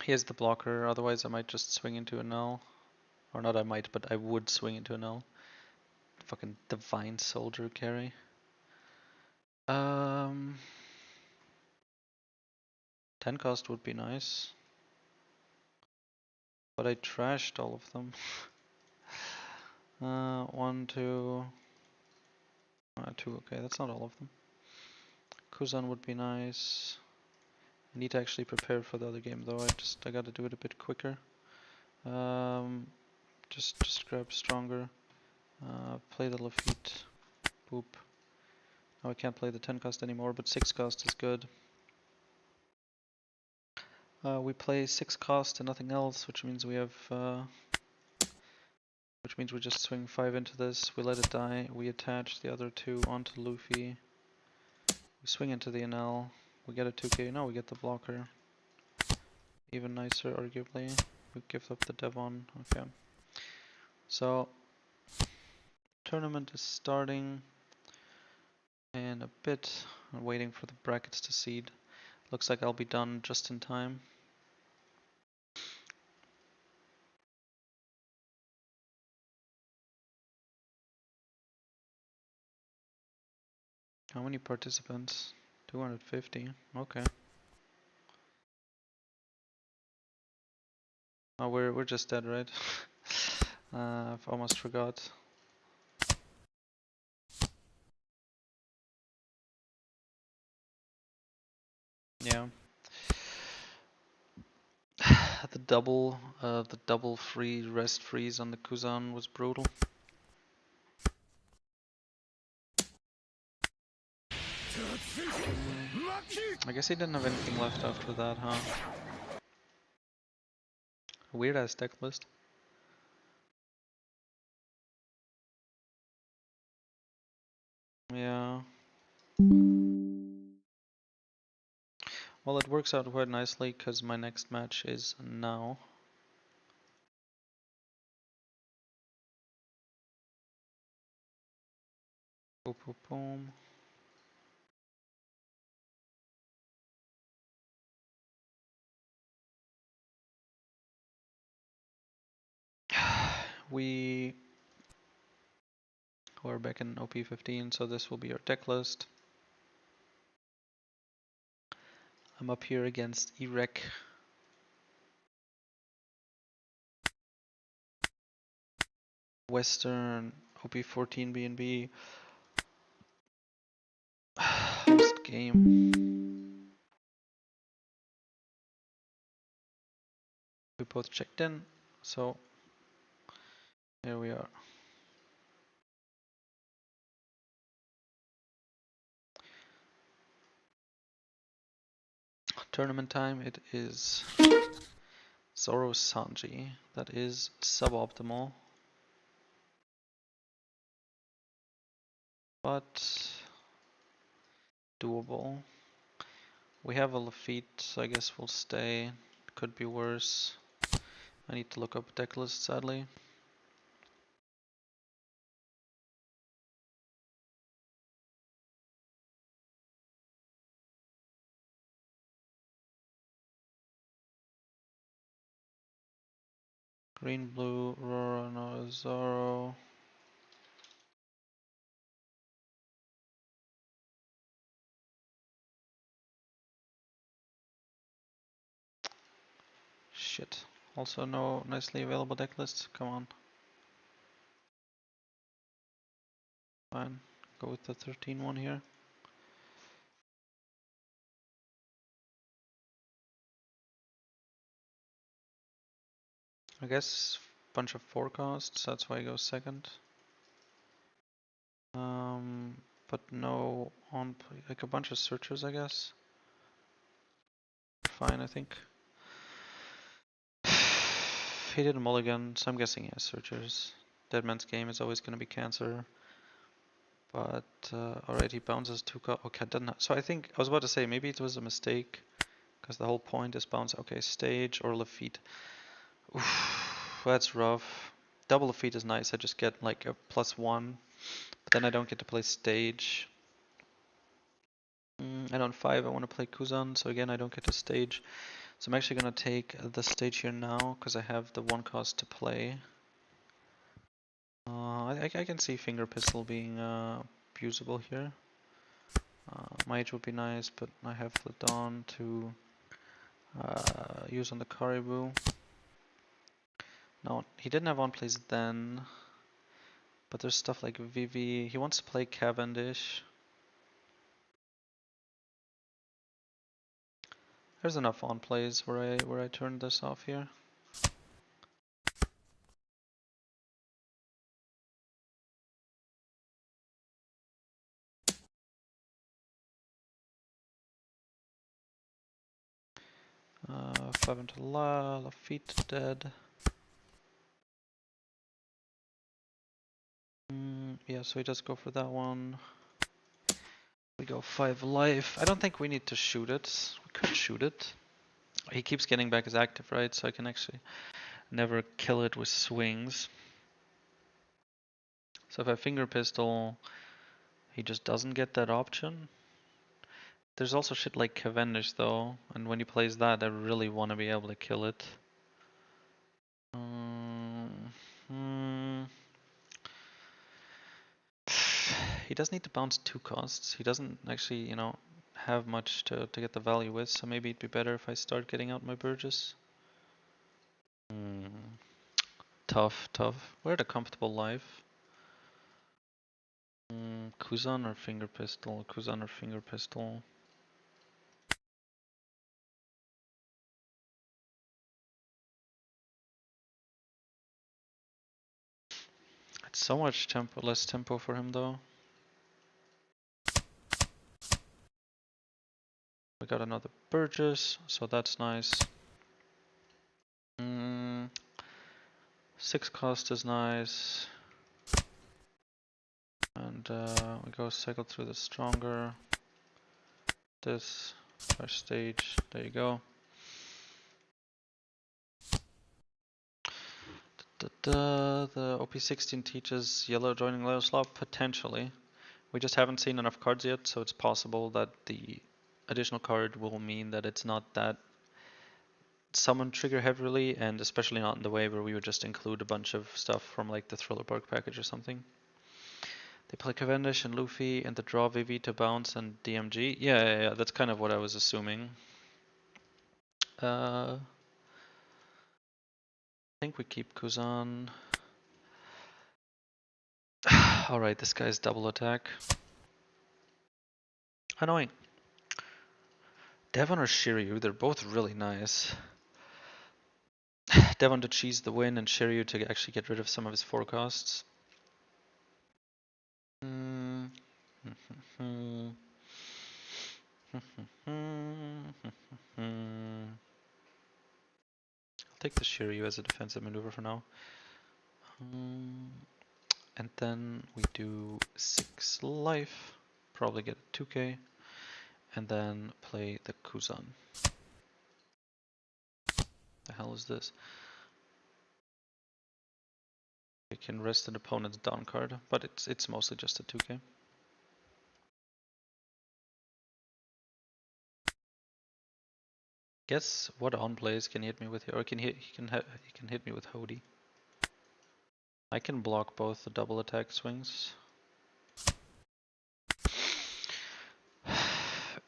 He has the blocker, otherwise I might just swing into a null. Or not I might, but I would swing into a null. Fucking divine soldier carry. 10 cost would be nice. But I trashed all of them. 1, 2... 2, okay, that's not all of them. Kuzan would be nice. I need to actually prepare for the other game though, I gotta do it a bit quicker. Just grab stronger. Play the Lafitte. Boop. Now I can't play the 10 cost anymore, but 6 cost is good. We play 6 cost and nothing else, which means we have which means we just swing 5 into this, we let it die, we attach the other 2 onto Luffy. We swing into the Enel, we get a 2k, no, we get the blocker. Even nicer, arguably. We give up the Devon, okay. So, tournament is starting in a bit. I'm waiting for the brackets to seed. Looks like I'll be done just in time. How many participants? 250. Okay. Oh, we're just dead, right? I've almost forgot. Yeah. double free rest freeze on the Kuzan was brutal. I guess he didn't have anything left after that, huh? Weird ass deck list. Yeah. Well, it works out quite nicely because my next match is now. Boom, boom, boom. We're back in OP15, so this will be our deck list. I'm up here against Erec. Western OP14 BnB. Host game. We both checked in, so here we are. Tournament time, it is Zoro Sanji. That is suboptimal, but doable. We have a Lafitte, so I guess we'll stay. Could be worse. I need to look up deck list, sadly. Green, blue, Aurora, no, Zoro. Shit. Also no nicely available deck lists. Come on. Fine. Go with the 13 one here. I guess bunch of forecasts, that's why I go second. But no on like a bunch of searchers, I guess. Fine, I think. He did a mulligan, so I'm guessing he has searchers. Deadman's game is always going to be cancer. But alright, he bounces 2 okay, doesn't have, so I think I was about to say maybe it was a mistake because the whole point is bounce. Okay, stage or Lafitte. Oof, that's rough. Double Lafitte is nice. I just get like a +1, but then I don't get to play stage. And on 5 I want to play Kuzan, so again I don't get to stage. So I'm actually gonna take the stage here now because I have the 1 cost to play. I can see Finger Pistol being usable here. Mage would be nice, but I have the Dawn to use on the Caribou. No, he didn't have on plays then, but there's stuff like Vivi. He wants to play Cavendish. There's enough on plays where I turned this off here. Five into Lafitte dead. Yeah, so we just go for that one. We go 5 life. I don't think we need to shoot it. We could shoot it. He keeps getting back his active, right? So I can actually never kill it with swings. So if I finger pistol, he just doesn't get that option. There's also shit like Cavendish though, and when he plays that, I really want to be able to kill it. He does need to bounce 2 costs. He doesn't actually, you know, have much to get the value with, so maybe it'd be better if I start getting out my Burgess. Tough, tough. We're at a comfortable life. Kuzan or finger pistol? Kuzan or finger pistol? It's so much tempo, less tempo for him though. We got another Burgess, so that's nice. 6 cost is nice. And we go cycle through the stronger. This, fresh stage, there you go. The OP16 teaches yellow joining low slot, potentially. We just haven't seen enough cards yet, so it's possible that the additional card will mean that it's not that summon trigger heavily, and especially not in the way where we would just include a bunch of stuff from like the Thriller Bark package or something. They play Cavendish and Luffy and the draw VV to bounce and DMG. Yeah, that's kind of what I was assuming. I think we keep Kuzan. Alright, this guy's double attack. Annoying. Devon or Shiryu, they're both really nice. Devon to cheese the win and Shiryu to actually get rid of some of his forecasts. I'll take the Shiryu as a defensive maneuver for now. And then we do 6 life, probably get a 2k, and then play the Kuzan. The hell is this? You can rest an opponent's down card, but it's mostly just a 2k. Guess what on plays can he hit me with here, or he can hit me with Hody. I can block both the double attack swings.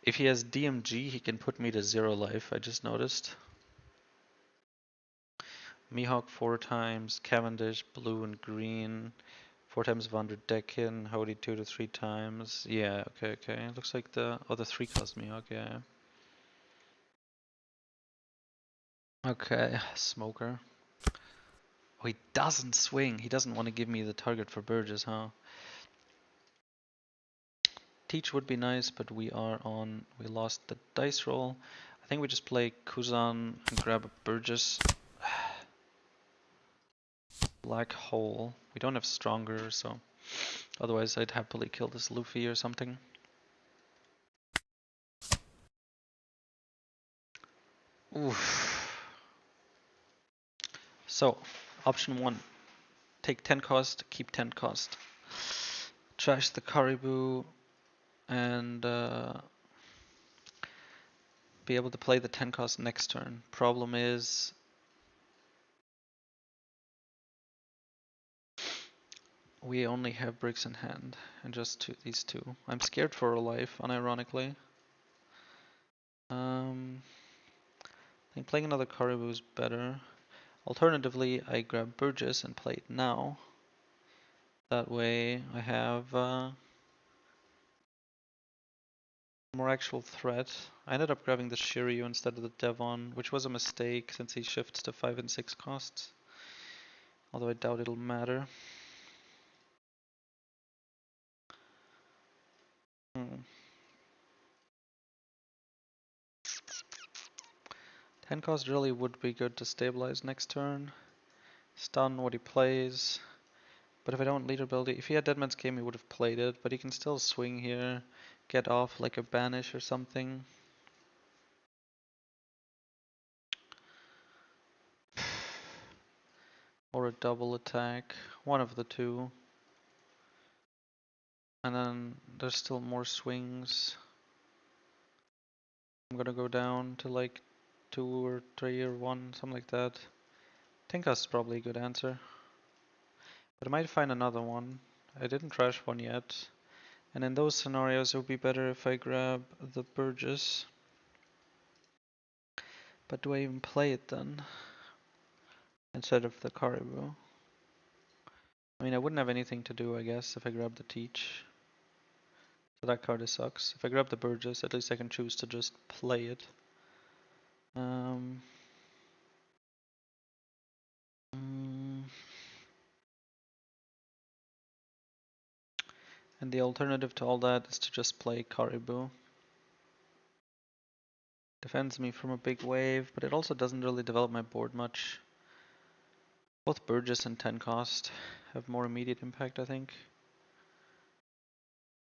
If he has DMG, he can put me to 0 life, I just noticed. Mihawk 4 times, Cavendish, blue and green, 4 times Vander Decken, Hody 2 to 3 times. Yeah, okay. Looks like the other 3 cost Mihawk, yeah. Okay, Smoker. Oh, he doesn't swing. He doesn't want to give me the target for Burgess, huh? Teach would be nice, but we lost the dice roll. I think we just play Kuzan and grab a Burgess. Black hole. We don't have stronger, so otherwise I'd happily kill this Luffy or something. Oof. So, option 1. Take 10 cost, keep 10 cost. Trash the Caribou and be able to play the 10 cost next turn. Problem is we only have bricks in hand and just these 2. I'm scared for a life, unironically. I think playing another Caribou is better. Alternatively, I grab Burgess and play it now. That way I have more actual threat. I ended up grabbing the Shiryu instead of the Devon, which was a mistake since he shifts to 5 and 6 costs. Although I doubt it'll matter. 10 cost really would be good to stabilize next turn. Stun what he plays. But if I don't leader build it, if he had Deadman's Game, he would have played it. But he can still swing here, get off like a banish or something. Or a double attack, one of the 2. And then there's still more swings. I'm gonna go down to like 2 or 3 or 1, something like that. I think that's probably a good answer. But I might find another one. I didn't trash one yet. And in those scenarios it would be better if I grab the Burgess. But do I even play it then? Instead of the Caribou? I mean, I wouldn't have anything to do, I guess, if I grab the Teach. So that card sucks. If I grab the Burgess, at least I can choose to just play it. And the alternative to all that is to just play Caribou. Defends me from a big wave, but it also doesn't really develop my board much. Both Burgess and 10 cost have more immediate impact, I think.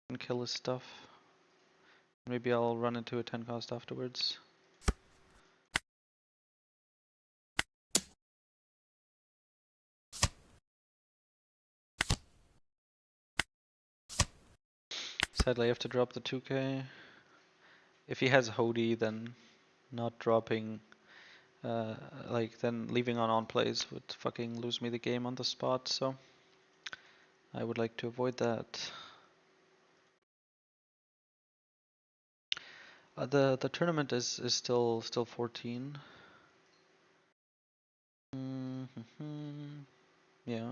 And kill his stuff. Maybe I'll run into a 10 cost afterwards. Sadly, I have to drop the 2k. If he has Hody, then not dropping, then leaving on plays would fucking lose me the game on the spot, so I would like to avoid that. The tournament is still 14. Yeah.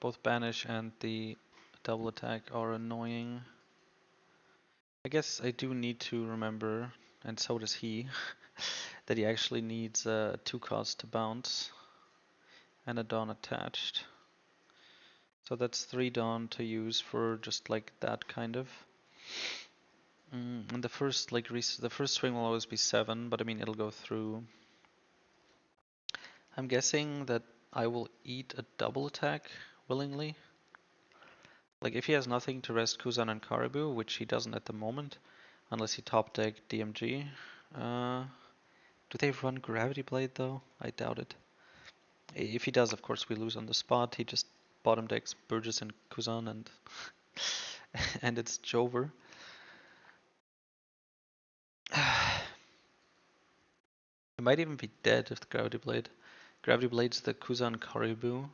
Both banish and the double attack are annoying. I guess I do need to remember, and so does he, that he actually needs 2 cost to bounce and a Dawn attached. So that's 3 Dawn to use for just like that kind of. And the first swing will always be 7, but I mean it'll go through. I'm guessing that I will eat a double attack willingly. Like if he has nothing to rest Kuzan and Caribou, which he doesn't at the moment, unless he top deck DMG. Do they run Gravity Blade though? I doubt it. If he does, of course we lose on the spot. He just bottom decks Burgess and Kuzan and and it's Jover. It might even be dead if the Gravity Blade. Gravity Blade's the Kuzan Caribou.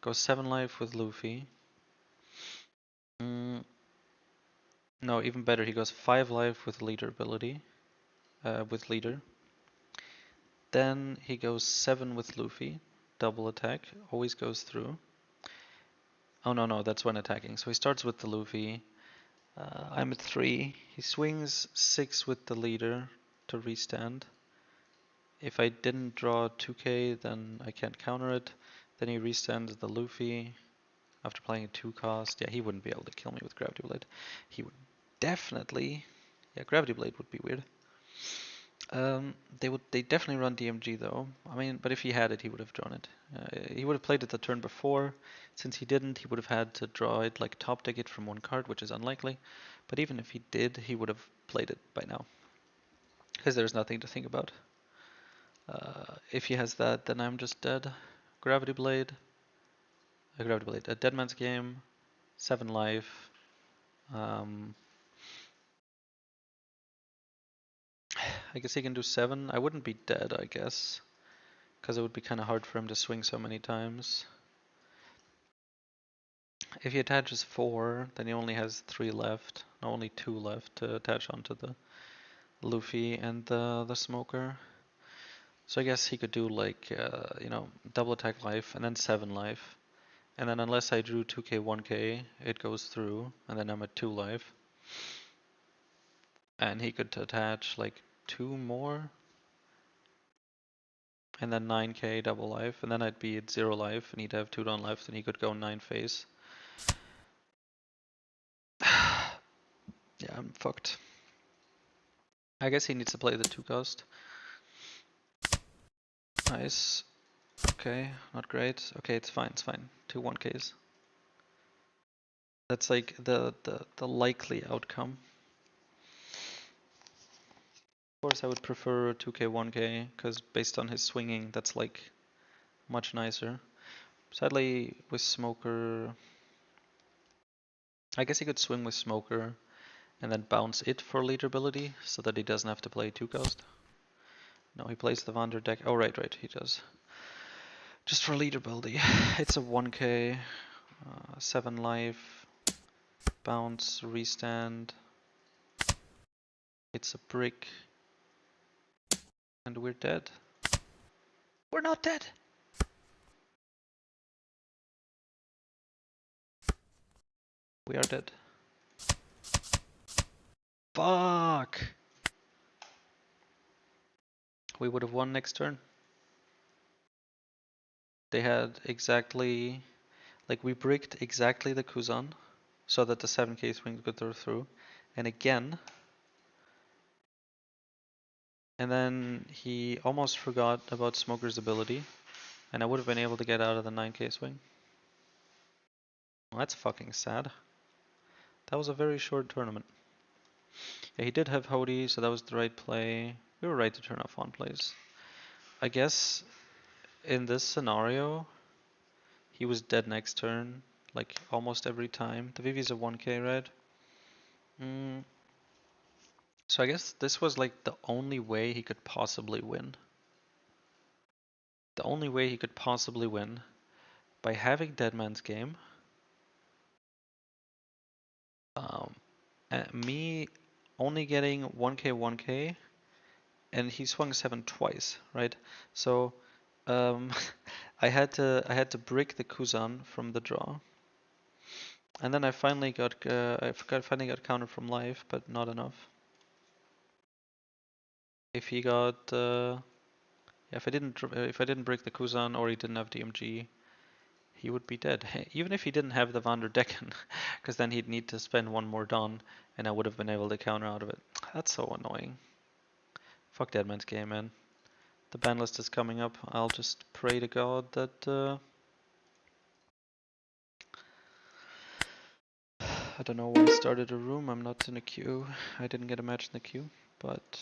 Goes 7 life with Luffy. No, even better, he goes 5 life with leader ability. With leader. Then he goes 7 with Luffy. Double attack. Always goes through. Oh no, that's when attacking. So he starts with the Luffy. I'm at 3. He swings 6 with the leader to restand. If I didn't draw 2k, then I can't counter it. Then he restands the Luffy after playing a 2 cost. Yeah, he wouldn't be able to kill me with Gravity Blade. He would definitely. Yeah, Gravity Blade would be weird. They definitely run DMG though. I mean, but if he had it, he would have drawn it. He would have played it the turn before. Since he didn't, he would have had to draw it, like top deck it from 1 card, which is unlikely. But even if he did, he would have played it by now. Because there's nothing to think about. If he has that, then I'm just dead. Gravity Blade. A Dead Man's Game. 7 life. I guess he can do 7. I wouldn't be dead, I guess. Because it would be kind of hard for him to swing so many times. If he attaches 4, then he only has 3 left. No, only 2 left to attach onto the Luffy and the Smoker. So I guess he could do like, double attack life and then 7 life. And then unless I drew 2k, 1k, it goes through. And then I'm at 2 life. And he could attach like 2 more. And then 9k double life. And then I'd be at 0 life and he'd have 2 down left and he could go 9 phase. Yeah, I'm fucked. I guess he needs to play the 2 cost. Nice. Okay, not great. Okay, it's fine, 2 1Ks. That's like the likely outcome. Of course I would prefer 2k 1k, because based on his swinging, that's like much nicer. Sadly, with Smoker, I guess he could swing with Smoker and then bounce it for leader ability, so that he doesn't have to play 2 cost. No, he plays the Vander deck. Oh, right, he does. Just for leader ability. It's a 1k, 7 life, bounce, restand. It's a brick. And we're dead. We're not dead! We are dead. Fuck! we would have won next turn. They had exactly, like we bricked exactly the Kuzan so that the 7k swings could go through. And again, and then he almost forgot about Smoker's ability, and I would have been able to get out of the 9k swing. Well, that's fucking sad. That was a very short tournament. Yeah, he did have Hody, so that was the right play. We were right to turn off on plays. I guess in this scenario, he was dead next turn, like almost every time. The Vivi's a 1k, right? So I guess this was like the only way he could possibly win. The only way he could possibly win by having Deadman's Game, me only getting 1k 1k, and he swung 7 twice, right? So I had to brick the Kuzan from the draw, and then I finally got counter from life, but not enough. If he got if I didn't break the Kuzan or he didn't have DMG, he would be dead. Even if he didn't have the Vanderdecken, because then he'd need to spend one more Dawn, and I would have been able to counter out of it. That's so annoying. Fuck Deadman's Game, man. The ban list is coming up. I'll just pray to God that I don't know why I started a room. I'm not in a queue. I didn't get a match in the queue, but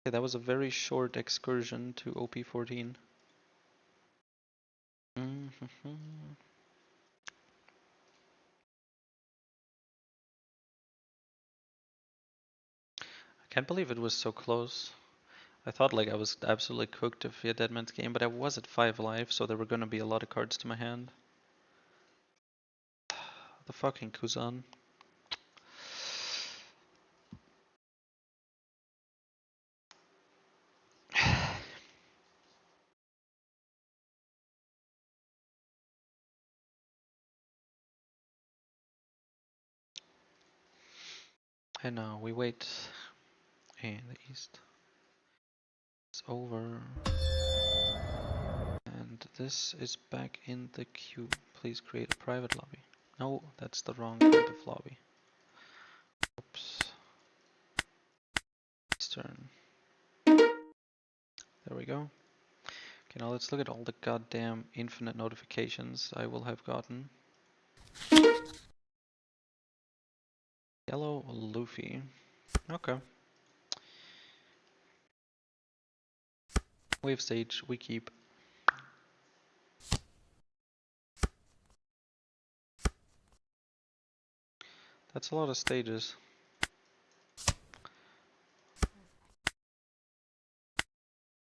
okay, that was a very short excursion to OP14. I can't believe it was so close. I thought like I was absolutely cooked if he had Deadman's Game, but I was at 5 life, so there were gonna be a lot of cards to my hand. The fucking Kuzan. And now we wait in the east. It's over. And this is back in the queue. Please create a private lobby. No, that's the wrong type of lobby. Oops. Eastern. There we go. Okay, now let's look at all the goddamn infinite notifications I will have gotten. Yellow Luffy. Okay. Wave stage, we keep. That's a lot of stages.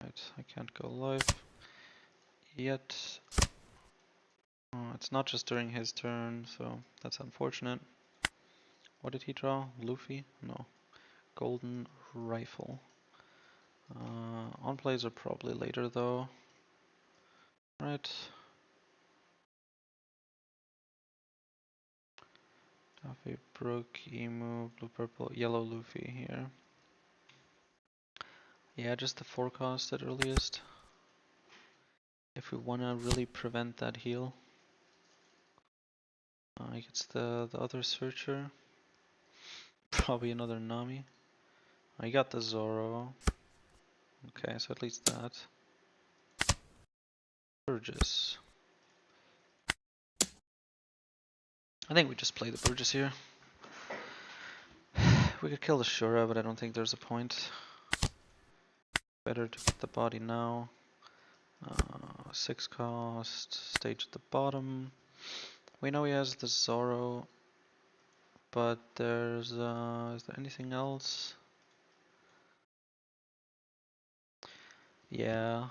Right, I can't go live yet. Oh, it's not just during his turn, so that's unfortunate. What did he draw? Luffy? No. Golden Rifle. On plays are probably later though. Right. Coffee, Brook, Emu, Blue, Purple, Yellow Luffy here. Yeah, just the forecast at earliest. If we wanna really prevent that heal. He gets the other searcher. Probably another Nami. I got the Zoro. Okay, so at least that. Burgess. I think we just play the Burgess here. We could kill the Shura, but I don't think there's a point. Better to get the body now. 6 cost, stage at the bottom. We know he has the Zoro, but there's, is there anything else? Yeah.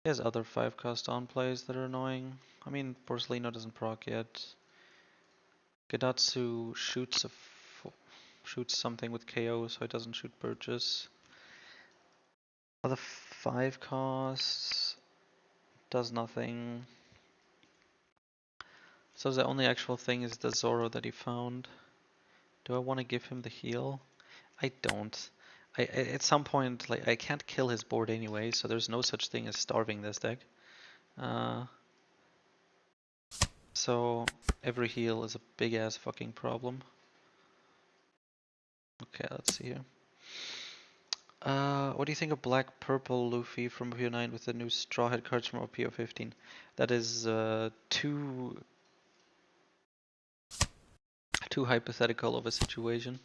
He has other 5 cost on plays that are annoying. I mean, Porcelino doesn't proc yet. Gedatsu shoots something with KO, so it doesn't shoot Burgess. Other 5 costs does nothing. So the only actual thing is the Zoro that he found. Do I want to give him the heal? I don't. at some point, like I can't kill his board anyway, so there's no such thing as starving this deck. Uh, so every heal is a big ass fucking problem. Okay, let's see here. What do you think of black purple Luffy from OP9 with the new straw hat cards from OP15? That is too hypothetical of a situation.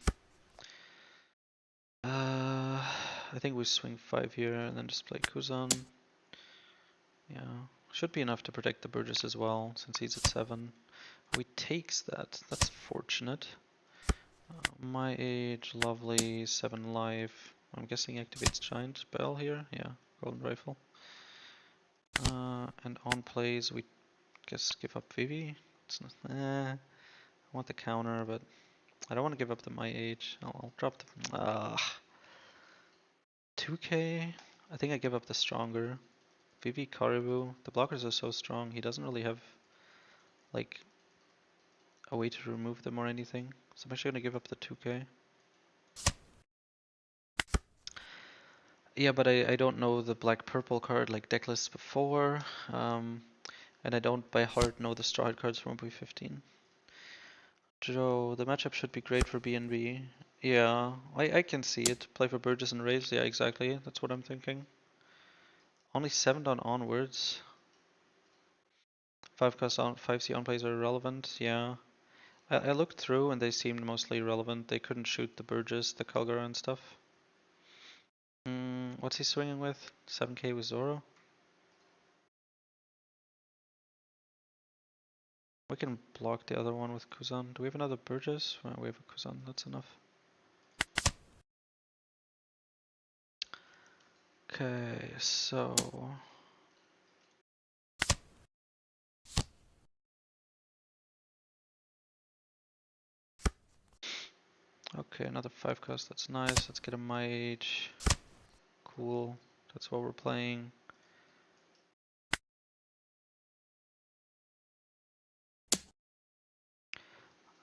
I think we swing 5 here and then just play Kuzan. Yeah, should be enough to protect the Burgess as well, since he's at 7. We takes that, that's fortunate. My age, lovely, 7 life. I'm guessing activates Giant Bell here, yeah, Golden Rifle. And on plays, we guess give up Vivi. It's not, I want the counter, but I don't want to give up the my age. I'll drop the 2k. I think I give up the stronger. Vivi Caribou. The blockers are so strong. He doesn't really have like a way to remove them or anything. So I'm actually gonna give up the 2k. Yeah, but I don't know the black purple card like Decklist before. And I don't by heart know the straw hat cards from OP15. Joe, the matchup should be great for BnB. Yeah, I can see it. Play for Burgess and Raise. Yeah, exactly. That's what I'm thinking. Only 7 down onwards. 5C on plays are irrelevant. Yeah. I looked through and they seemed mostly irrelevant. They couldn't shoot the Burgess, the Kalgara and stuff. What's he swinging with? 7k with Zoro? We can block the other one with Kuzan. Do we have another Burgess? Well, we have a Kuzan, that's enough. Okay, so... Okay, another 5 cost, that's nice. Let's get a Mage. Cool, that's what we're playing.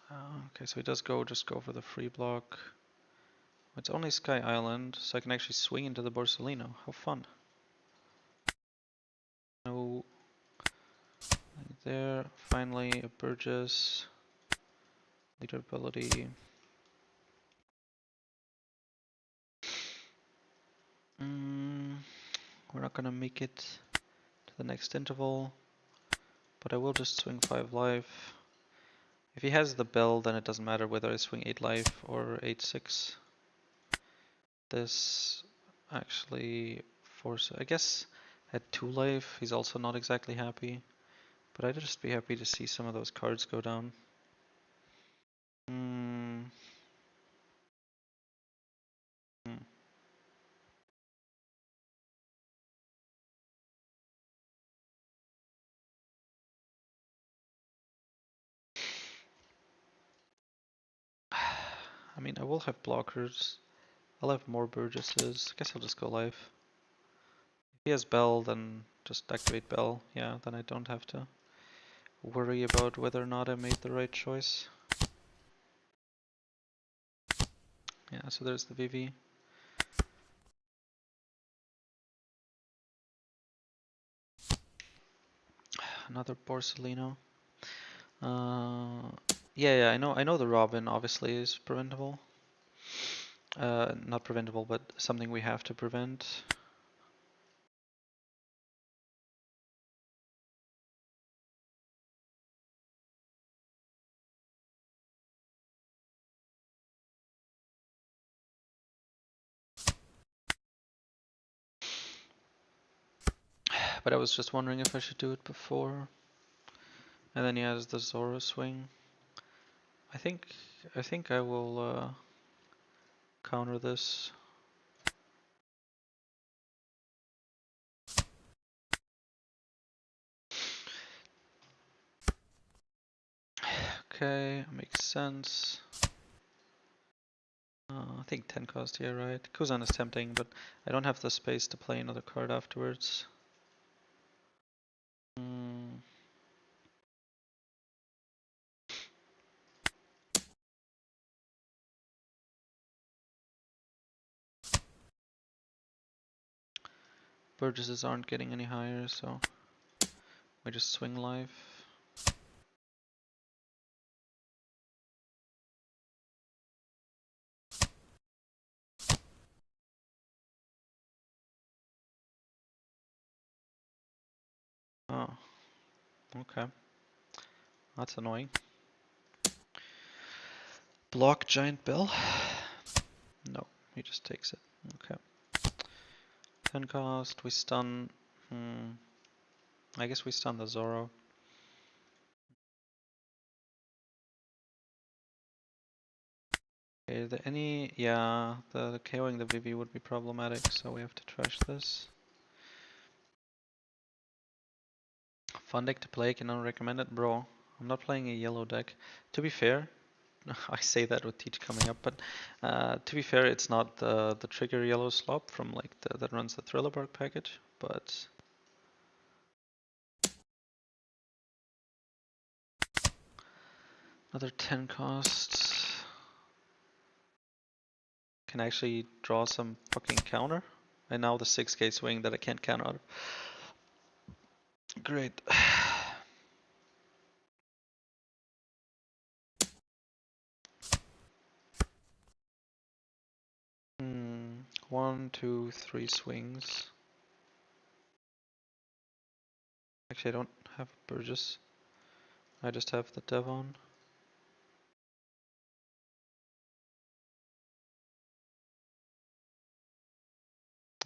Okay, so he does just go for the free block. It's only Sky Island, so I can actually swing into the Borsalino. How fun. No. There, finally a Burgess. Leader ability. We're not gonna make it to the next interval, but I will just swing 5 life. If he has the bell, then it doesn't matter whether I swing 8 life or 8-6. This actually I guess at 2 life he's also not exactly happy, but I'd just be happy to see some of those cards go down. Hmm. I mean, I will have blockers. I'll have more Burgesses. I guess I'll just go live. If he has Bell, then just activate Bell. Yeah, then I don't have to worry about whether or not I made the right choice. Yeah, so there's the VV. Another Borsalino. Yeah, I know the Robin obviously is preventable. Not preventable, but something we have to prevent. But I was just wondering if I should do it before. And then he has the Zoro swing. I think I will counter this. Okay, makes sense. I think 10 cost here, right? Kuzan is tempting, but I don't have the space to play another card afterwards. Burgesses aren't getting any higher, so we just swing live. Oh, okay. That's annoying. Block Giant Bell? No, he just takes it. Okay. 10 cost, we stun. I guess we stun the Zoro. Okay, the KOing the Vivi would be problematic, so we have to trash this. Fun deck to play, cannot recommend it, bro. I'm not playing a yellow deck. To be fair, I say that with Teach coming up, but to be fair, it's not the trigger yellow slop from like that runs the Thriller Bark package, but another 10 cost. Can actually draw some fucking counter. And now the 6k swing that I can't counter out of. Great. Hmm. 1, 2, 3 swings. Actually, I don't have Burgess. I just have the Devon.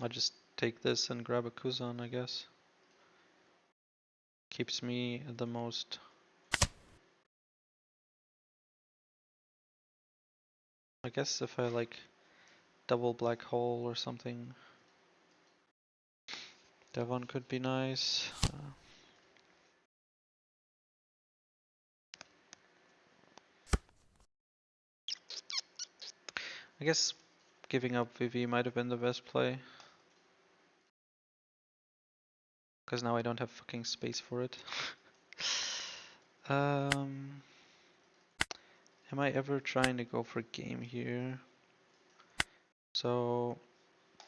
I just take this and grab a Kuzan, I guess. Keeps me the most. I guess if I like double black hole or something, Devon could be nice. I guess giving up Vivi might have been the best play. Because now I don't have fucking space for it. Am I ever trying to go for game here? So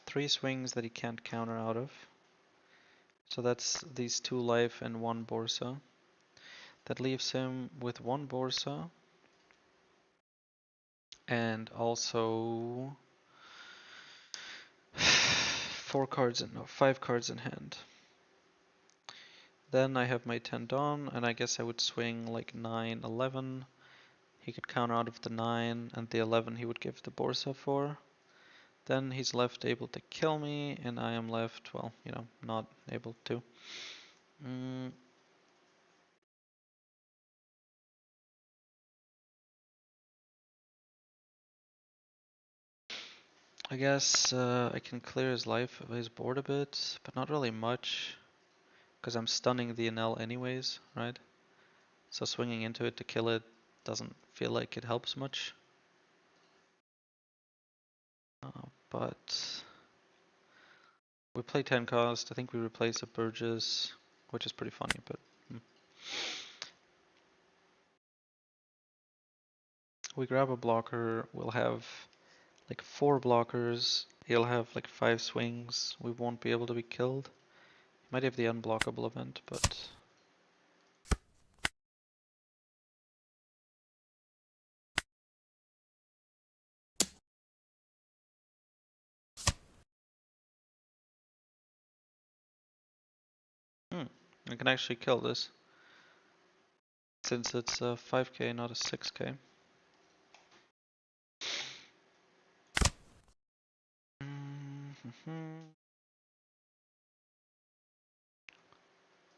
3 swings that he can't counter out of. So that's these 2 life and 1 Borsa. That leaves him with 1 Borsa and also 5 cards in hand. Then I have my 10 Dawn, and I guess I would swing like 9, 11. He could counter out of the 9, and the 11 he would give the Borsa for. Then he's left able to kill me, and I am left, well, you know, not able to. I guess I can clear his life, his board a bit, but not really much, because I'm stunning the Enel anyways, right? So swinging into it to kill it doesn't feel like it helps much. But we play 10 cost. I think we replace a Burgess, which is pretty funny, but we grab a blocker. We'll have like 4 blockers. He'll have like 5 swings. We won't be able to be killed. He might have the unblockable event, but I can actually kill this since it's a 5k, not a 6k.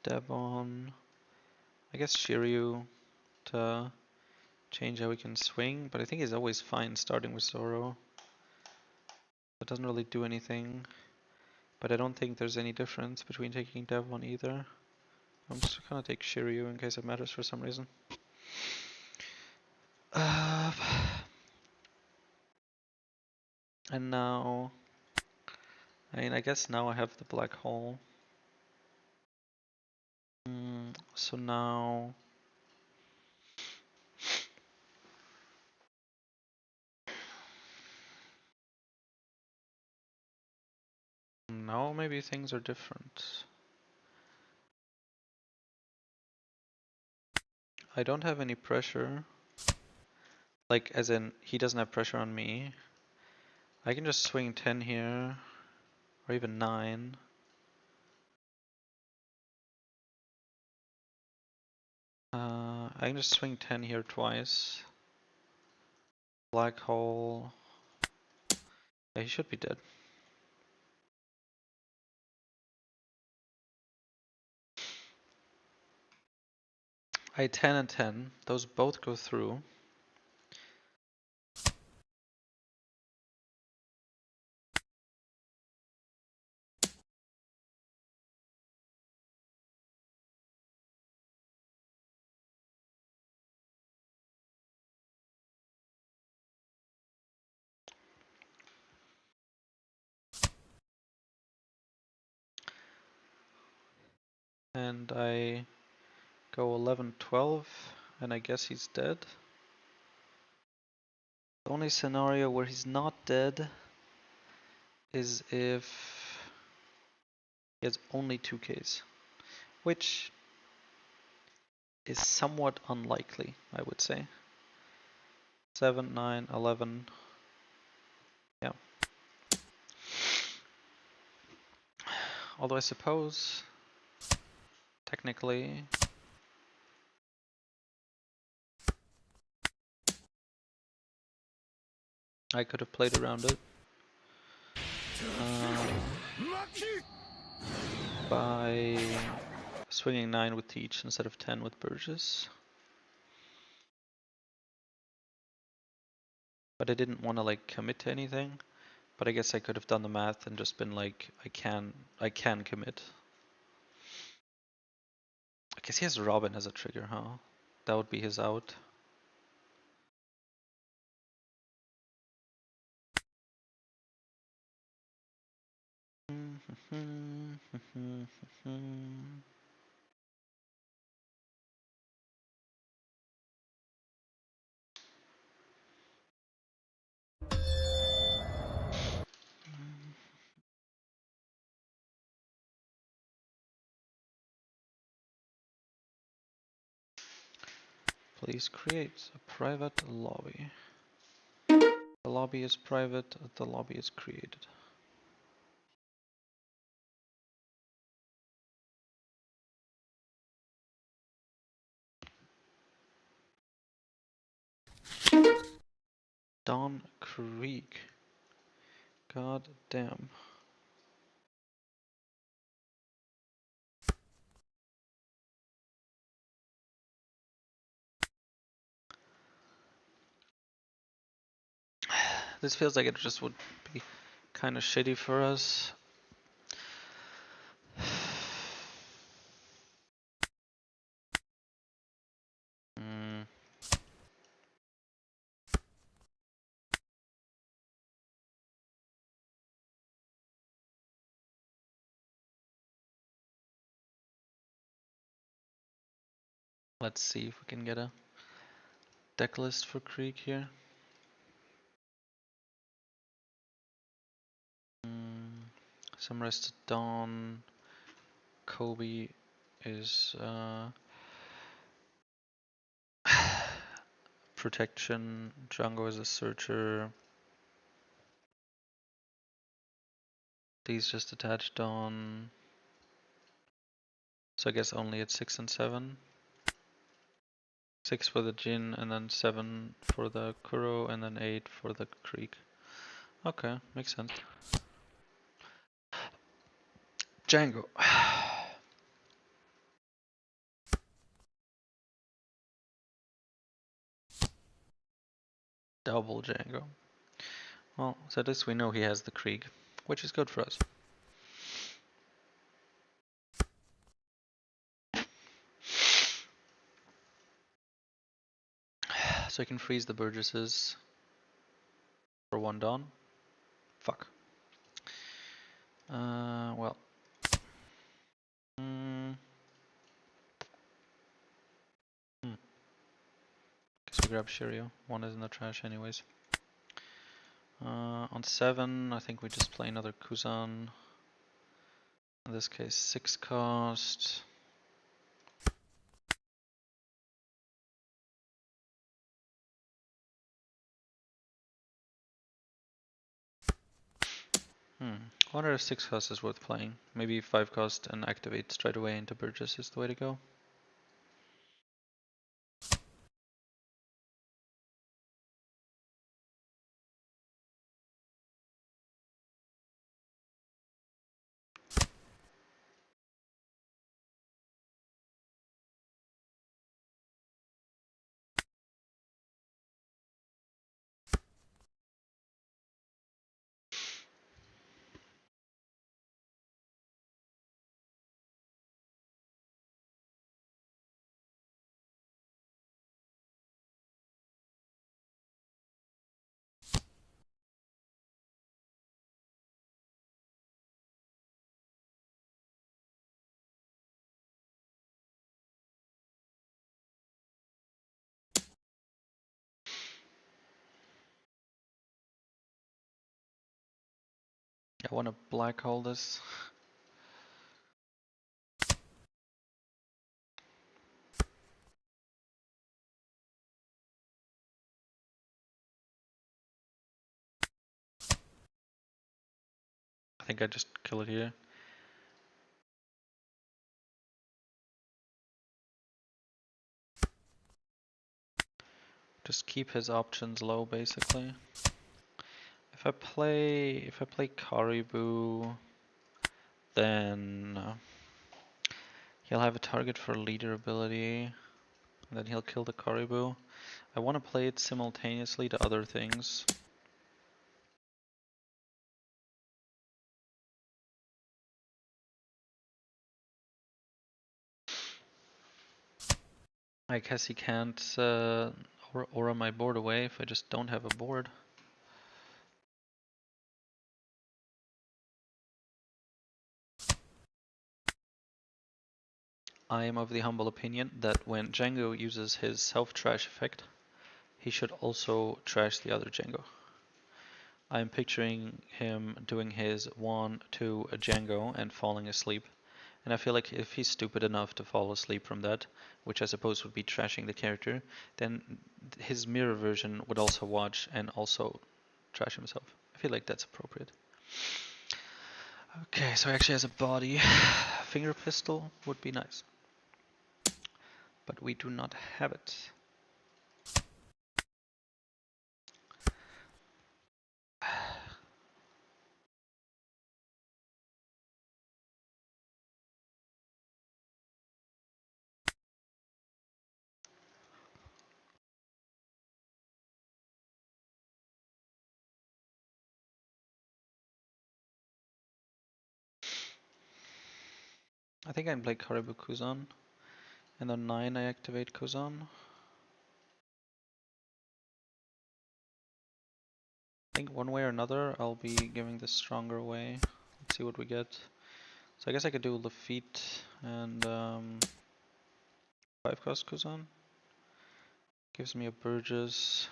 Devon. I guess Shiryu to change how we can swing, but I think he's always fine starting with Zoro. That doesn't really do anything, but I don't think there's any difference between taking Devon either. I'm just gonna take Shiryu in case it matters for some reason. And now, I guess now I have the black hole. So now now maybe things are different. I don't have any pressure. Like, as in, he doesn't have pressure on me. I can just swing 10 here, or even 9. I can just swing 10 here twice. Black hole. Yeah, he should be dead. I had 10 and 10. Those both go through. And I go 11, 12, and I guess he's dead. The only scenario where he's not dead is if he has only 2Ks, which is somewhat unlikely, I would say. 7, 9, 11. Yeah. Although I suppose, technically, I could have played around it by swinging 9 with Teach instead of 10 with Burgess. But I didn't want to like commit to anything. But I guess I could have done the math and just been like, I can commit. I guess he has Robin as a trigger, huh? That would be his out. Please create a private lobby. The lobby is private, the lobby is created. Dawn Creek. God damn. This feels like it just would be kind of shitty for us. Let's see if we can get a decklist for Creek here. Some rested Dawn. Kobe is protection. Django is a searcher. These just attached on. So I guess only at 6 and 7. 6 for the Jin, and then 7 for the Kuro, and then 8 for the Creek. Okay, makes sense. Django. Double Django. Well, so at least we know he has the Krieg, which is good for us. So I can freeze the Burgesses for 1 Dawn. Fuck. Well. Guess we grab Shiryu. 1 is in the trash anyways. On 7, I think we just play another Kuzan. In this case, 6 cost. I wonder if 6 cost is worth playing. Maybe 5 cost and activate straight away into Burgess is the way to go. I want to black hole this. I think I just kill it here. Just keep his options low, basically. If I play Caribou, then he'll have a target for leader ability, and then he'll kill the Caribou. I want to play it simultaneously to other things. I guess he can't aura my board away if I just don't have a board. I am of the humble opinion that when Django uses his self-trash effect, he should also trash the other Django. I'm picturing him doing his 1, 2, a Django and falling asleep. And I feel like if he's stupid enough to fall asleep from that, which I suppose would be trashing the character, then his mirror version would also watch and also trash himself. I feel like that's appropriate. Okay, so he actually has a body. Finger pistol would be nice. But we do not have it. I think I can play Caribou Kuzan. And on 9 I activate Kuzan. I think one way or another I'll be giving this stronger away. Let's see what we get. So I guess I could do Lafitte and 5 cost Kuzan. Gives me a Burgess.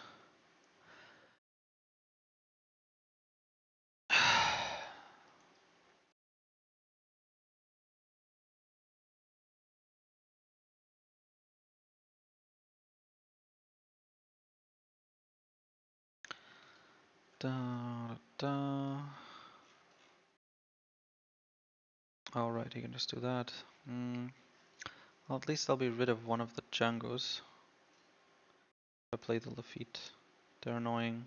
Da, da. Alright, you can just do that. Well, at least I'll be rid of one of the Django's. If I play the Lafitte. They're annoying.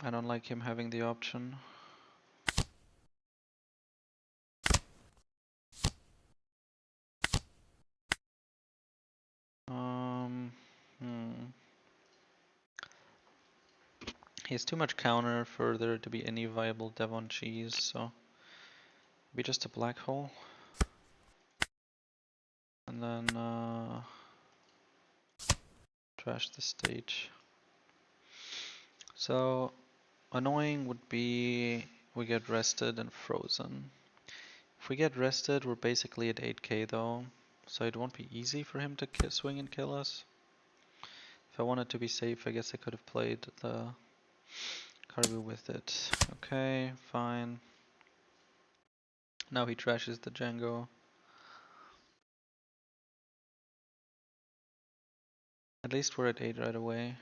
I don't like him having the option. He has too much counter for there to be any viable Devon cheese, so be just a black hole. And then trash the stage. So annoying would be we get rested and frozen. If we get rested, we're basically at 8k though, so it won't be easy for him to swing and kill us. If I wanted to be safe, I guess I could have played the Caribou with it. Okay, fine. Now he trashes the Django. At least we're at 8 right away.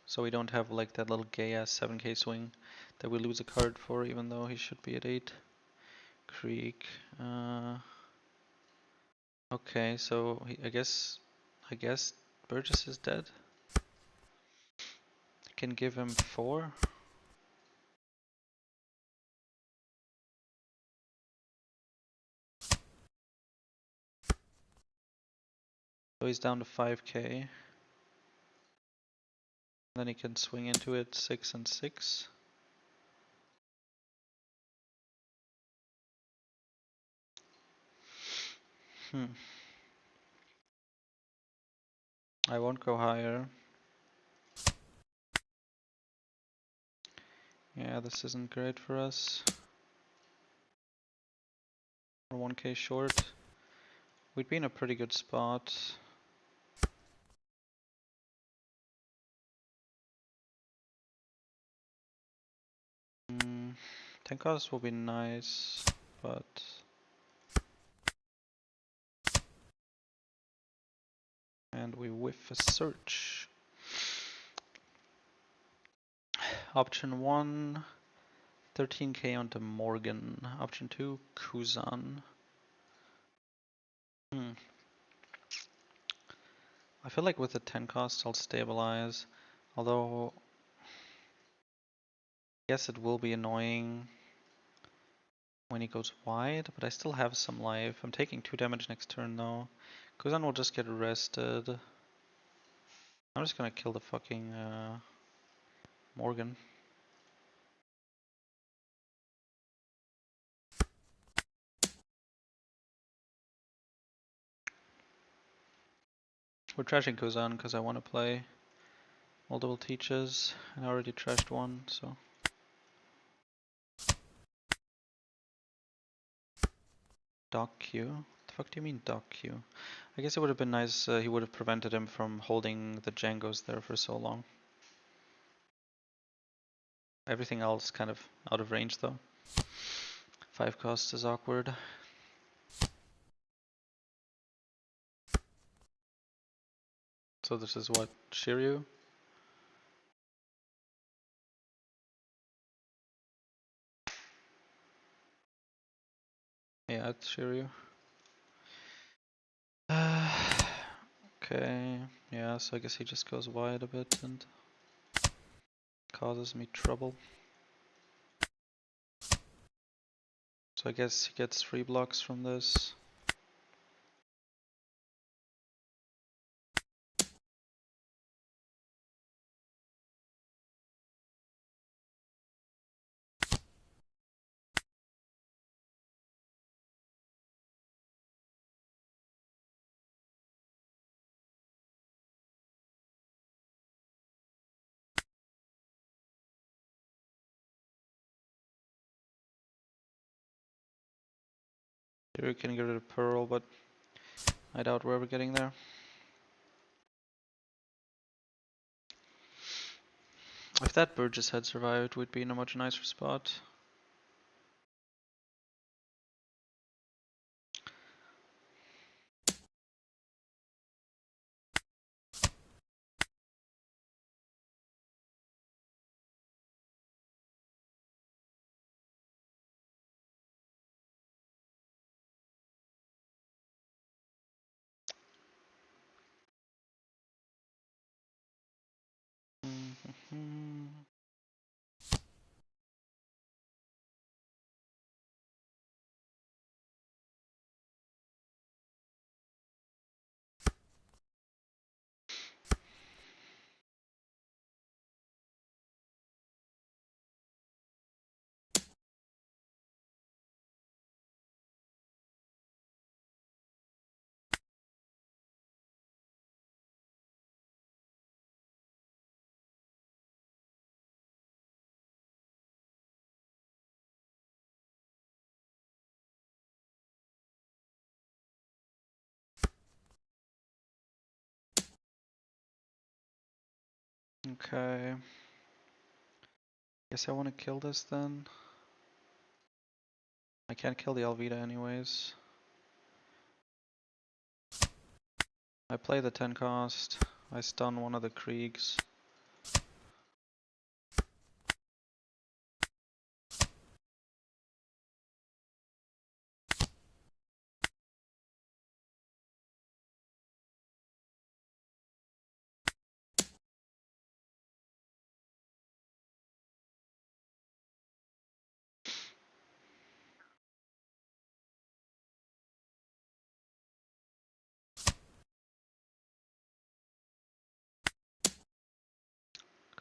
So we don't have like that little gay ass 7k swing that we lose a card for, even though he should be at 8. Creek. Okay, so I guess Burgess is dead. Can give him 4. So he's down to 5k. Then he can swing into it 6 and 6. I won't go higher. Yeah, this isn't great for us. We're 1k short. We'd be in a pretty good spot. Mm, 10 cost will be nice, but and we whiff a search. Option 1, 13k onto Morgan. Option 2, Kuzan. I feel like with the 10 cost I'll stabilize, although I guess it will be annoying when he goes wide, but I still have some life. I'm taking 2 damage next turn though. Kuzan will just get arrested. I'm just gonna kill the fucking Morgan. We're trashing Kuzan because I want to play multiple teaches, and I already trashed one, so. Dock Q? The fuck do you mean Dock Q? I guess it would have been nice, he would have prevented him from holding the Djangos there for so long. Everything else kind of out of range though. 5 cost is awkward. So this is what? Shiryu? Yeah, it's Shiryu. Okay, yeah, so I guess he just goes wide a bit and causes me trouble. So I guess he gets 3 blocks from this. Shiryu can get rid of Pearl, but I doubt we're ever getting there. If that Burgess had survived, we'd be in a much nicer spot. Okay. Guess I want to kill this then. I can't kill the Alvida anyways. I play the 10 cost. I stun one of the Kriegs.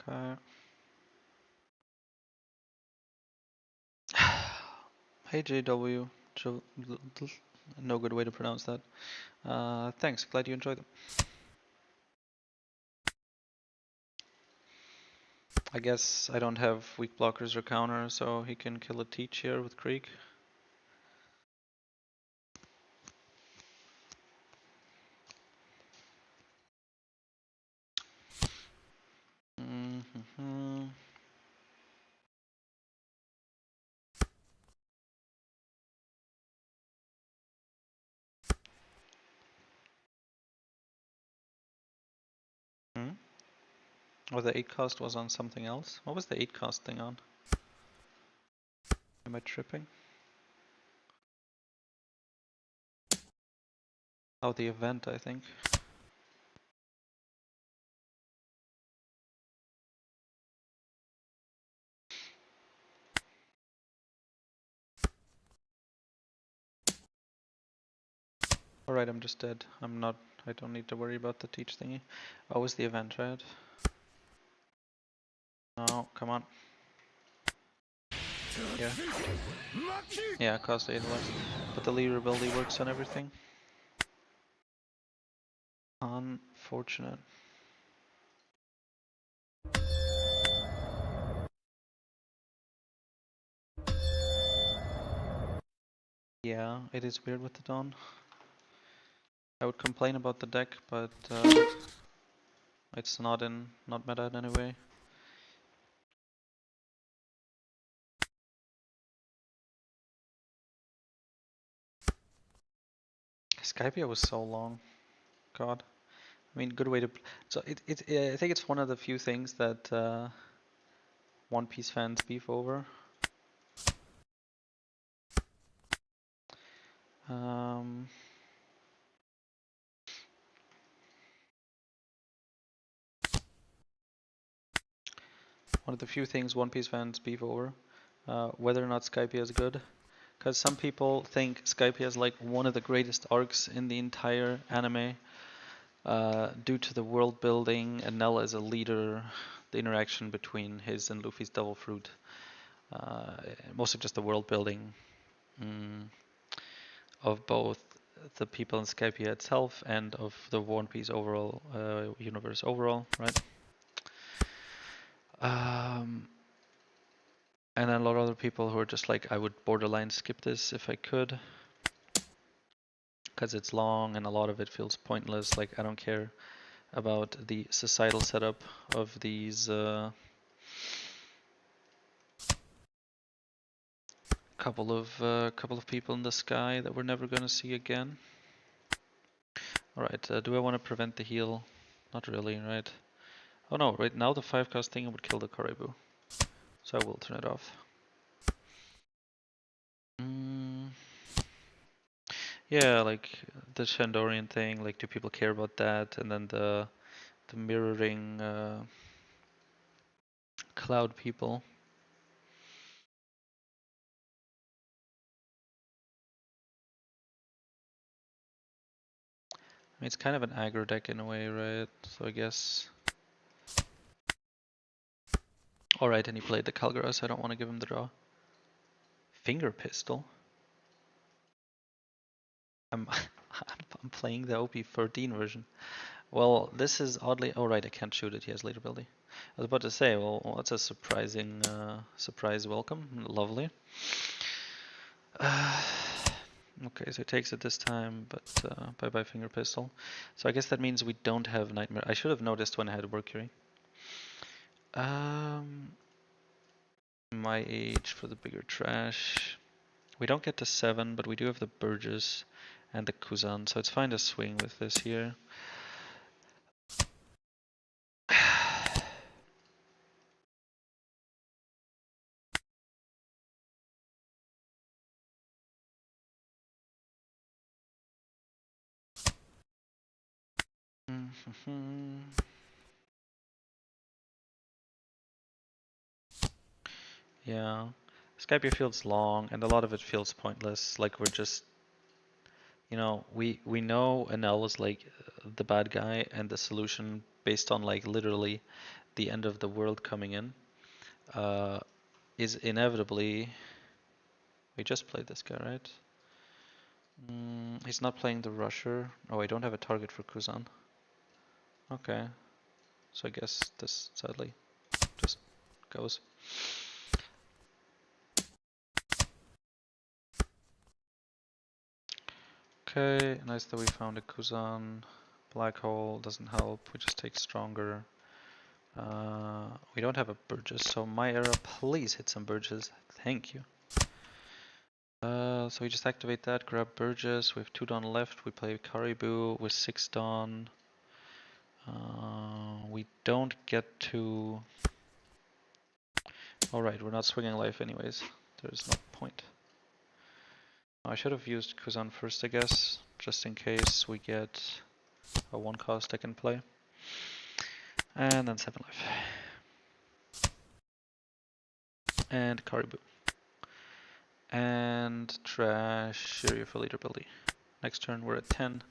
Okay. Hey JW. No good way to pronounce that. Thanks, glad you enjoyed them. I guess I don't have weak blockers or counter, so he can kill a teach here with Krieg. Mm-hmm. Hmm? Oh, the 8 cost was on something else? What was the 8 cost thing on? Am I tripping? Oh, the event, I think. Alright, I'm just dead. I don't need to worry about the teach thingy. Oh, it's the event, right? No, come on. Yeah. Yeah, cost 8 less. But the leader ability works on everything. Unfortunate. Yeah, it is weird with the Dawn. I would complain about the deck, but it's not meta in any way. Skypia was so long. God. I mean, good way to. So I think it's one of the few things that One Piece fans beef over. Um, One of the few things One Piece fans beef over. Whether or not Skypia is good. Because some people think Skypia is like one of the greatest arcs in the entire anime. Due to the world building, Enel as a leader, the interaction between his and Luffy's Devil Fruit, mostly just the world building of both the people in Skypia itself and of the One Piece overall universe overall, right? And then a lot of other people who are just like, I would borderline skip this if I could, because it's long and a lot of it feels pointless. Like, I don't care about the societal setup of these couple of people in the sky that we're never gonna see again. All right, do I want to prevent the heal? Not really, right? Oh no, right now the 5 cost thing would kill the Caribou, so I will turn it off. Yeah, like the Shandorian thing, like do people care about that? And then the mirroring cloud people. I mean, it's kind of an aggro deck in a way, right? So I guess. Alright, and he played the Kalgara, so I don't want to give him the draw. Finger pistol? I'm I'm playing the OP14 version. Well, this is oddly. Oh right, I can't shoot it. He has later ability. I was about to say, well, that's a surprising surprise welcome. Lovely. Okay, so he takes it this time, but bye bye finger pistol. So I guess that means we don't have nightmare. I should have noticed when I had Mercury. My age for the bigger trash. We don't get to 7, but we do have the Burgess and the Kuzan, so it's fine to swing with this here. Yeah. Skype feels long, and a lot of it feels pointless. Like we're just, we know Enel is like the bad guy and the solution based on like literally the end of the world coming in, uh, is inevitably. We just played this guy, right? He's not playing the rusher. Oh, I don't have a target for Kuzan. Okay, so I guess this sadly just goes. Okay, nice that we found a Kuzan. Black hole doesn't help, we just take stronger. We don't have a Burgess, so my era, please hit some Burgess. Thank you. So we just activate that, grab Burgess. We have 2 Dawn left. We play Caribou with 6 Dawn. We don't get to. Alright, we're not swinging life anyways. There's no point. I should have used Kuzan first, I guess, just in case we get a 1 cost I can play. And then 7 life. And Caribou. And trash Shiryu for leader ability. Next turn we're at 10.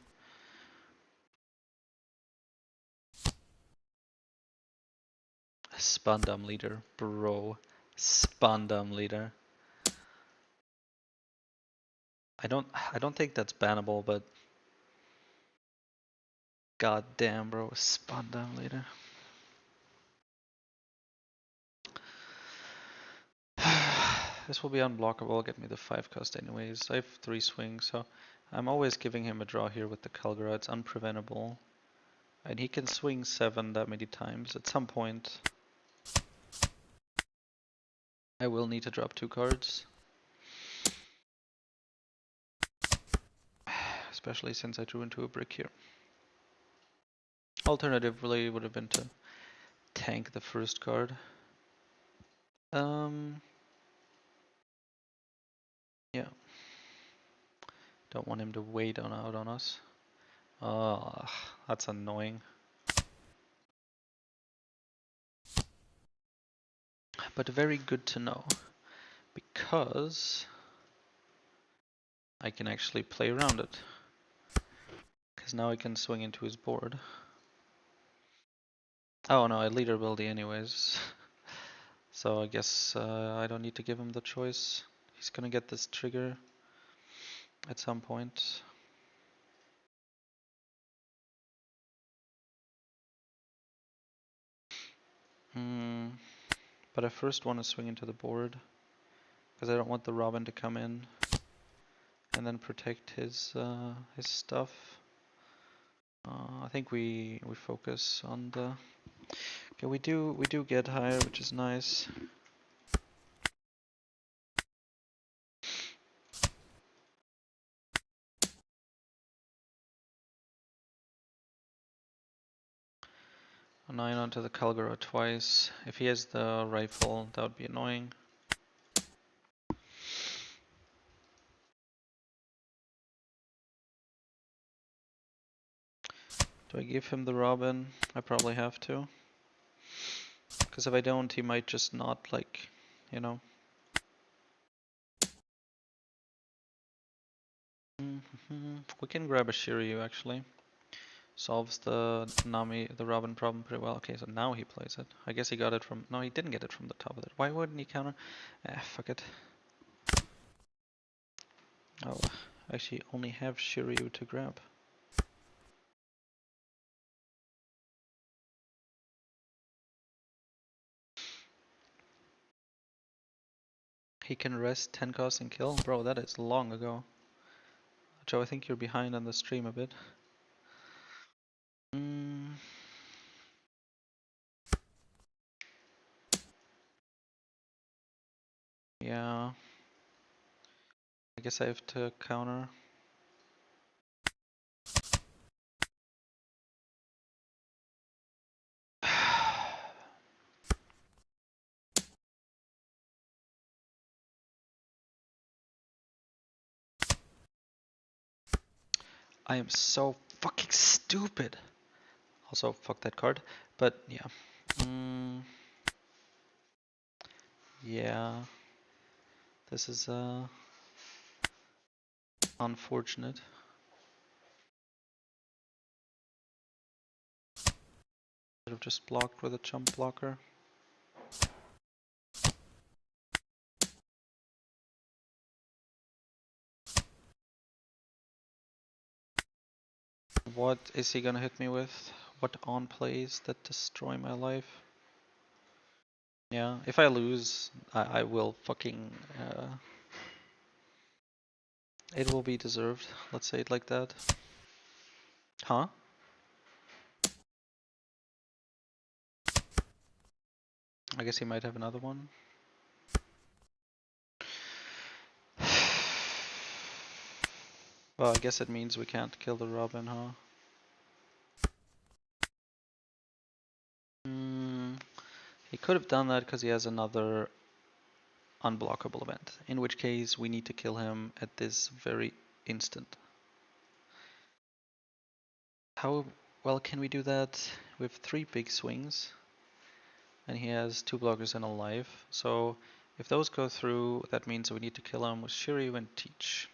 Spandam leader, bro. Spandam leader. I don't think that's bannable, but god damn, bro, Spandam leader. This will be unblockable, get me the 5 cost anyways. I have 3 swings, so I'm always giving him a draw here with the Kalgra. It's unpreventable. And he can swing 7 that many times. At some point, I will need to drop 2 cards. Especially since I drew into a brick here. Alternatively would have been to tank the first card. Yeah. Don't want him to wait out on us. Oh, that's annoying. But very good to know, because I can actually play around it. Because now I can swing into his board. Oh no, I leader ability anyways. So I guess I don't need to give him the choice. He's gonna get this trigger at some point. But I first want to swing into the board, because I don't want the Robin to come in and then protect his stuff. I think we focus on the. Okay, we do get higher, which is nice. A 9 onto the Kalgara twice. If he has the rifle, that would be annoying. Do I give him the Robin? I probably have to. Because if I don't, he might just not, like, you know. We can grab a Shiryu actually. Solves the Robin problem pretty well. Okay, so now he plays it. I guess he got it from. No, he didn't get it from the top of it. Why wouldn't he counter? Fuck it. Oh, I actually only have Shiryu to grab. He can rest 10 costs and kill? Bro, that is long ago. Joe, I think you're behind on the stream a bit. Yeah. I guess I have to counter. I am so fucking stupid. Also, fuck that card. But yeah. Yeah. This is unfortunate. Should have just blocked with a jump blocker. What is he gonna hit me with? What on plays that destroy my life? Yeah, if I lose, I will fucking... it will be deserved. Let's say it like that. Huh? I guess he might have another one. Well, I guess it means we can't kill the Robin, huh? He could have done that because he has another unblockable event, in which case we need to kill him at this very instant. How well can we do that? We have 3 big swings, and he has 2 blockers and a life, so if those go through, that means we need to kill him with Shiryu and Teach.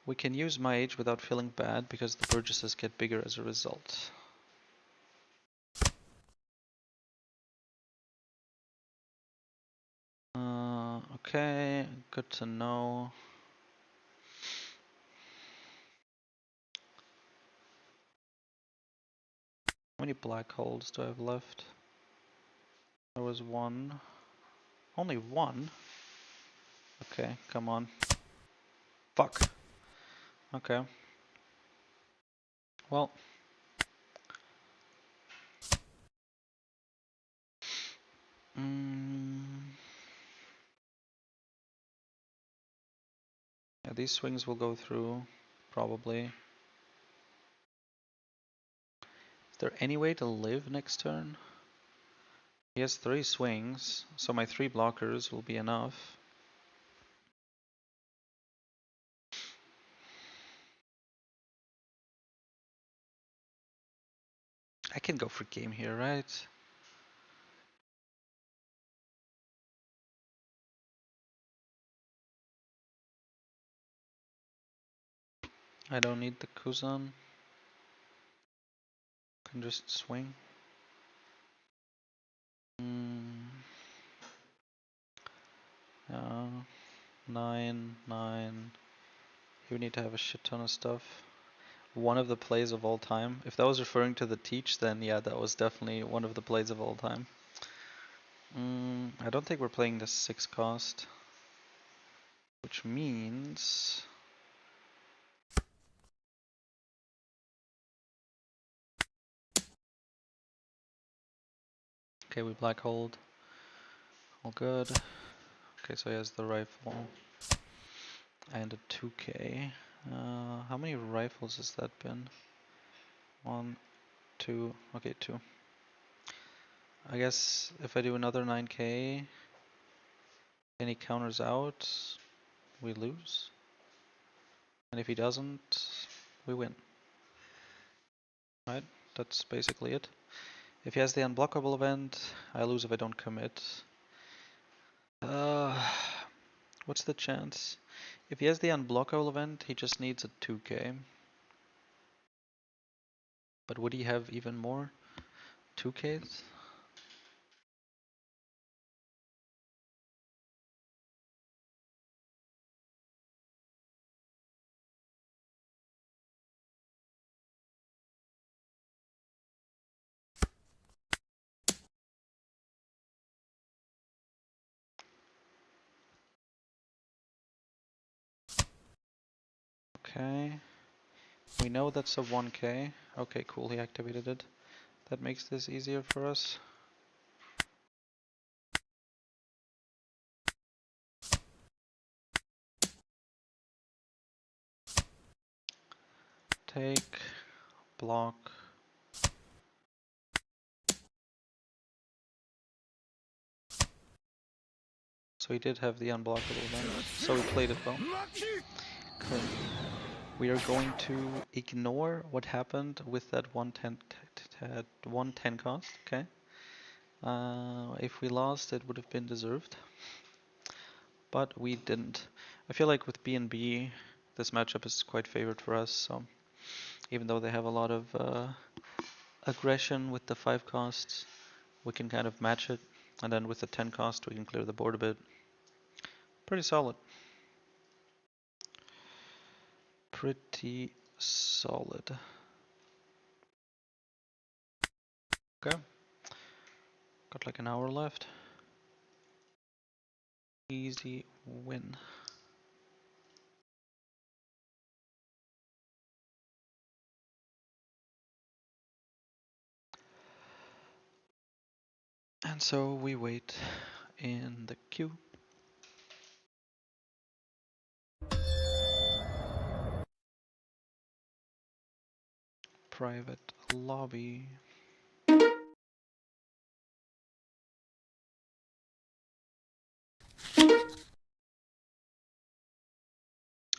We can use Mage without feeling bad, because the Burgesses get bigger as a result. Okay, good to know. How many black holes do I have left? There was 1. Only 1? Okay, come on. Fuck. Okay. Well. Yeah, these swings will go through, probably. Is there any way to live next turn? He has 3 swings, so my 3 blockers will be enough. I can go for game here, right? I don't need the Kuzan. Can just swing. 9, 9. You need to have a shit ton of stuff. One of the plays of all time. If that was referring to the Teach, then yeah, that was definitely one of the plays of all time. I don't think we're playing the 6 cost. Which means... Okay, we black hold. All good. Okay, so he has the rifle. And a 2k. How many rifles has that been? 1, 2, okay, 2. I guess if I do another 9k and he counters out, we lose. And if he doesn't, we win. Right? That's basically it. If he has the unblockable event, I lose if I don't commit. What's the chance? If he has the unblockable event, he just needs a 2k. But would he have even more 2ks? Okay. We know that's a 1k. Okay, cool, he activated it. That makes this easier for us. Take, block. So he did have the unblockable event, so he played it well. Okay. We are going to ignore what happened with that 110 cost, okay? If we lost, it would have been deserved, but we didn't. I feel like with BnB, this matchup is quite favored for us, so even though they have a lot of aggression with the 5 costs, we can kind of match it, and then with the 10 cost, we can clear the board a bit. Pretty solid. Pretty solid. Okay. Got like an hour left. Easy win. And so we wait in the queue. Private lobby.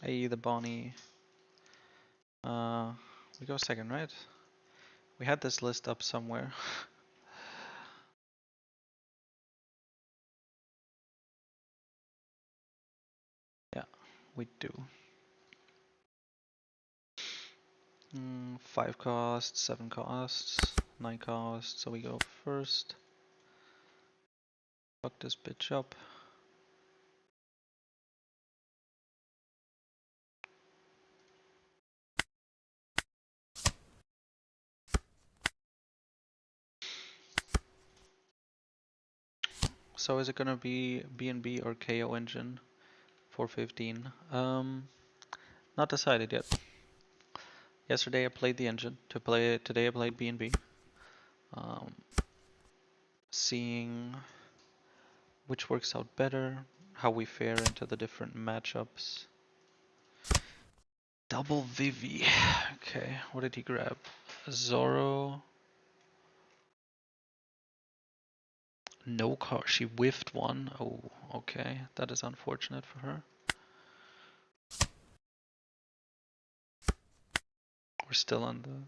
Hey, the Bonnie. We go second, right? We had this list up somewhere. Yeah, we do. 5 costs, 7 costs, 9 costs, so we go first. Fuck this bitch up. So is it gonna be BnB or KO engine for 15? Not decided yet. Yesterday I played the engine. Today I played BnB. Seeing which works out better, how we fare into the different matchups. Double Vivi. Okay, what did he grab? Zoro. No car. She whiffed one. Oh, okay. That is unfortunate for her. We're still on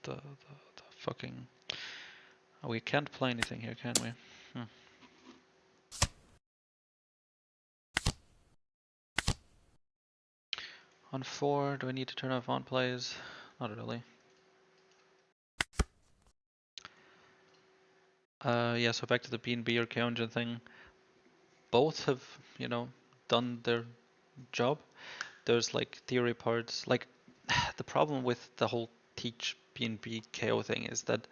the fucking. Oh, we can't play anything here, can we? On 4, do I need to turn off on plays? Not really. Yeah, so back to the BnB or KO engine thing. Both have, done their job. There's like theory parts. Like the problem with the whole teach BnB KO thing is that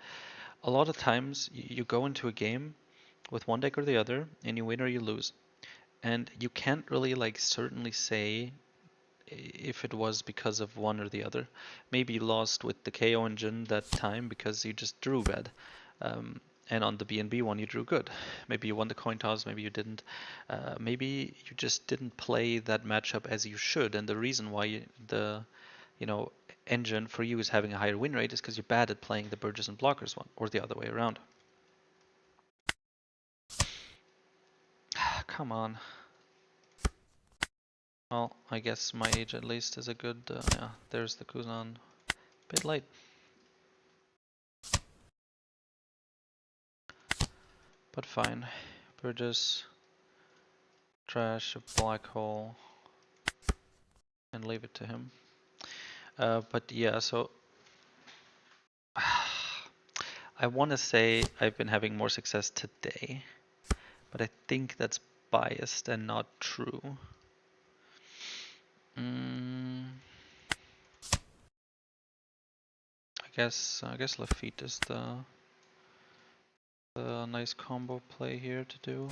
a lot of times you go into a game with one deck or the other and you win or you lose. And you can't really like certainly say if it was because of one or the other. Maybe you lost with the KO engine that time because you just drew bad. And on the BnB one you drew good. Maybe you won the coin toss, maybe you didn't. Maybe you just didn't play that matchup as you should, and the reason why the engine for you is having a higher win rate is because you're bad at playing the Burgess and blockers one, or the other way around. Come on. Well, I guess my age at least is a good, yeah, there's the Kuzan. Bit late. But fine. Burgess, trash, a black hole, and leave it to him. But yeah, so I want to say I've been having more success today, but I think that's biased and not true. I guess Lafitte is the nice combo play here to do.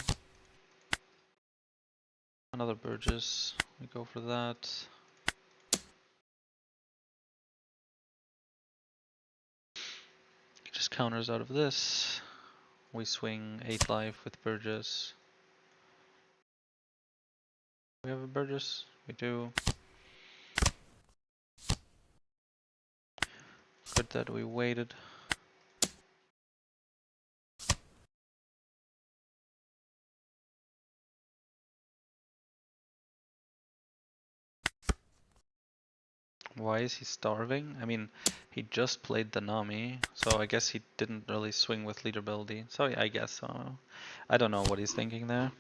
Another Burgess, we go for that. He just counters out of this. We swing 8 life with Burgess. We have a Burgess? We do. Good that we waited. Why is he starving? I mean, he just played the Nami, so I guess he didn't really swing with leader ability. So yeah, I guess so. I don't know what he's thinking there.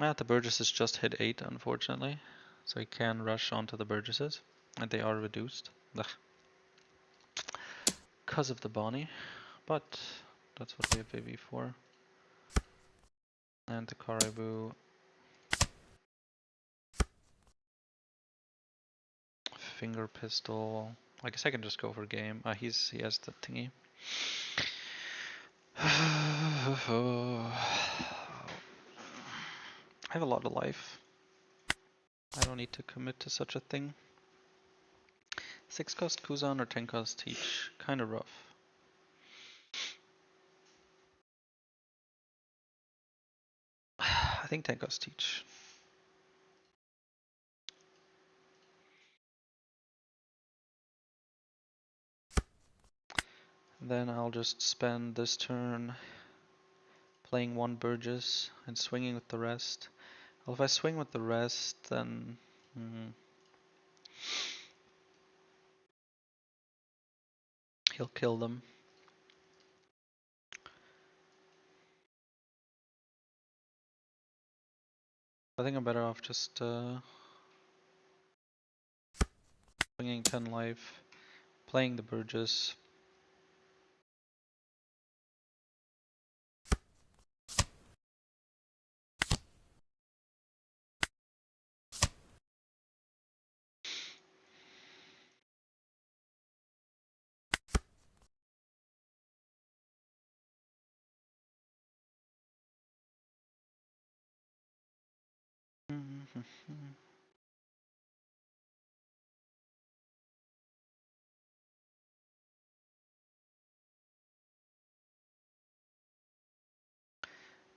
Ah, the Burgesses just hit 8, unfortunately. So he can rush onto the Burgesses, and they are reduced. Because of the Bonnie, but that's what we have AV for. And the Caribou. Finger pistol. I guess I can just go for game. He has the thingy. I have a lot of life. I don't need to commit to such a thing. 6 cost Kuzan or 10 cost Teach. Kinda rough. I think 10 cost Teach. Then I'll just spend this turn playing 1 Burgess and swinging with the rest. Well, if I swing with the rest, then he'll kill them. I think I'm better off just swinging 10 life, playing the Burgess.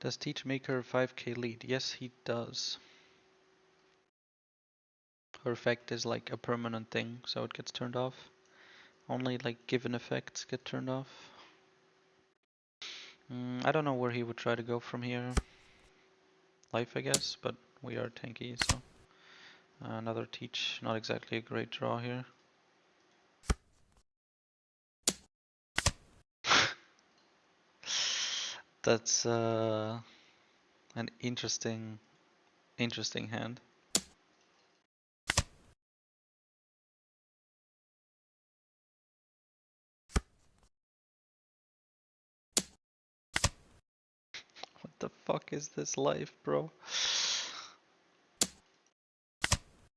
Does Teach make her 5k lead? Yes, he does. Her effect is like a permanent thing, so it gets turned off. Only like given effects get turned off. I don't know where he would try to go from here. Life, I guess, but we are tanky, so another Teach, not exactly a great draw here. That's an interesting hand. What the fuck is this life, bro?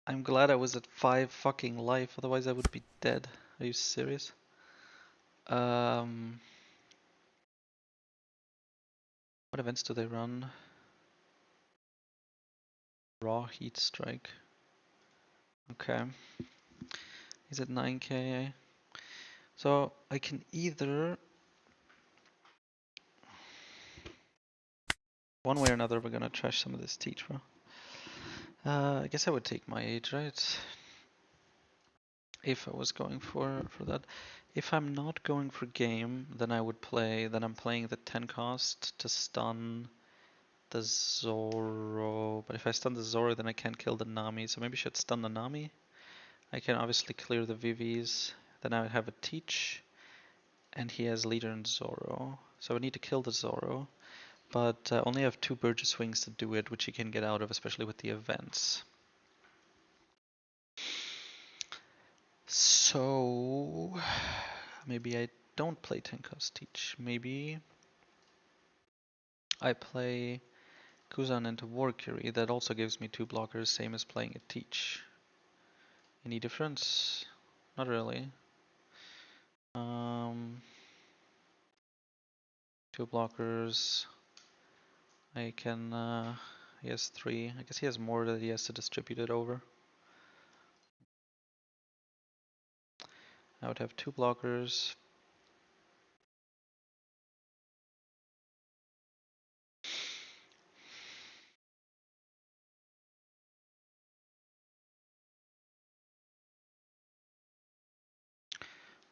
I'm glad I was at 5 fucking life, otherwise I would be dead. Are you serious? What events do they run? Raw Heat Strike. Okay. He's at 9k. So I can either... One way or another we're gonna trash some of this Teach, bro. I guess I would take my age, right? If I was going for that. If I'm not going for game, then I'm playing the 10 cost to stun the Zoro. But if I stun the Zoro, then I can't kill the Nami, so maybe I should stun the Nami. I can obviously clear the Vivis. Then I would have a Teach, and he has leader and Zoro. So I would need to kill the Zoro, but only have 2 Burgess swings to do it, which he can get out of, especially with the events. So maybe I don't play 10 cost Teach. Maybe I play Kuzan into Valkyrie. That also gives me 2 blockers, same as playing a Teach. Any difference? Not really. 2 blockers. I can, he has 3. I guess he has more that he has to distribute it over. I would have 2 blockers.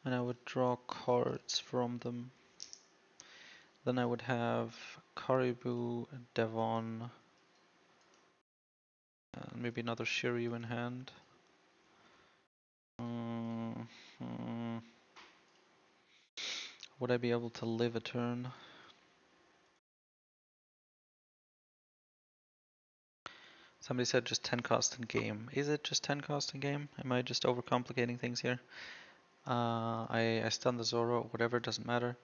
and I would draw cards from them. Then I would have Caribou, Devon, and maybe another Shiryu in hand. Would I be able to live a turn? Somebody said just 10 cost in game. Is it just 10 cost in game? Am I just overcomplicating things here? I stun the Zoro, whatever, doesn't matter.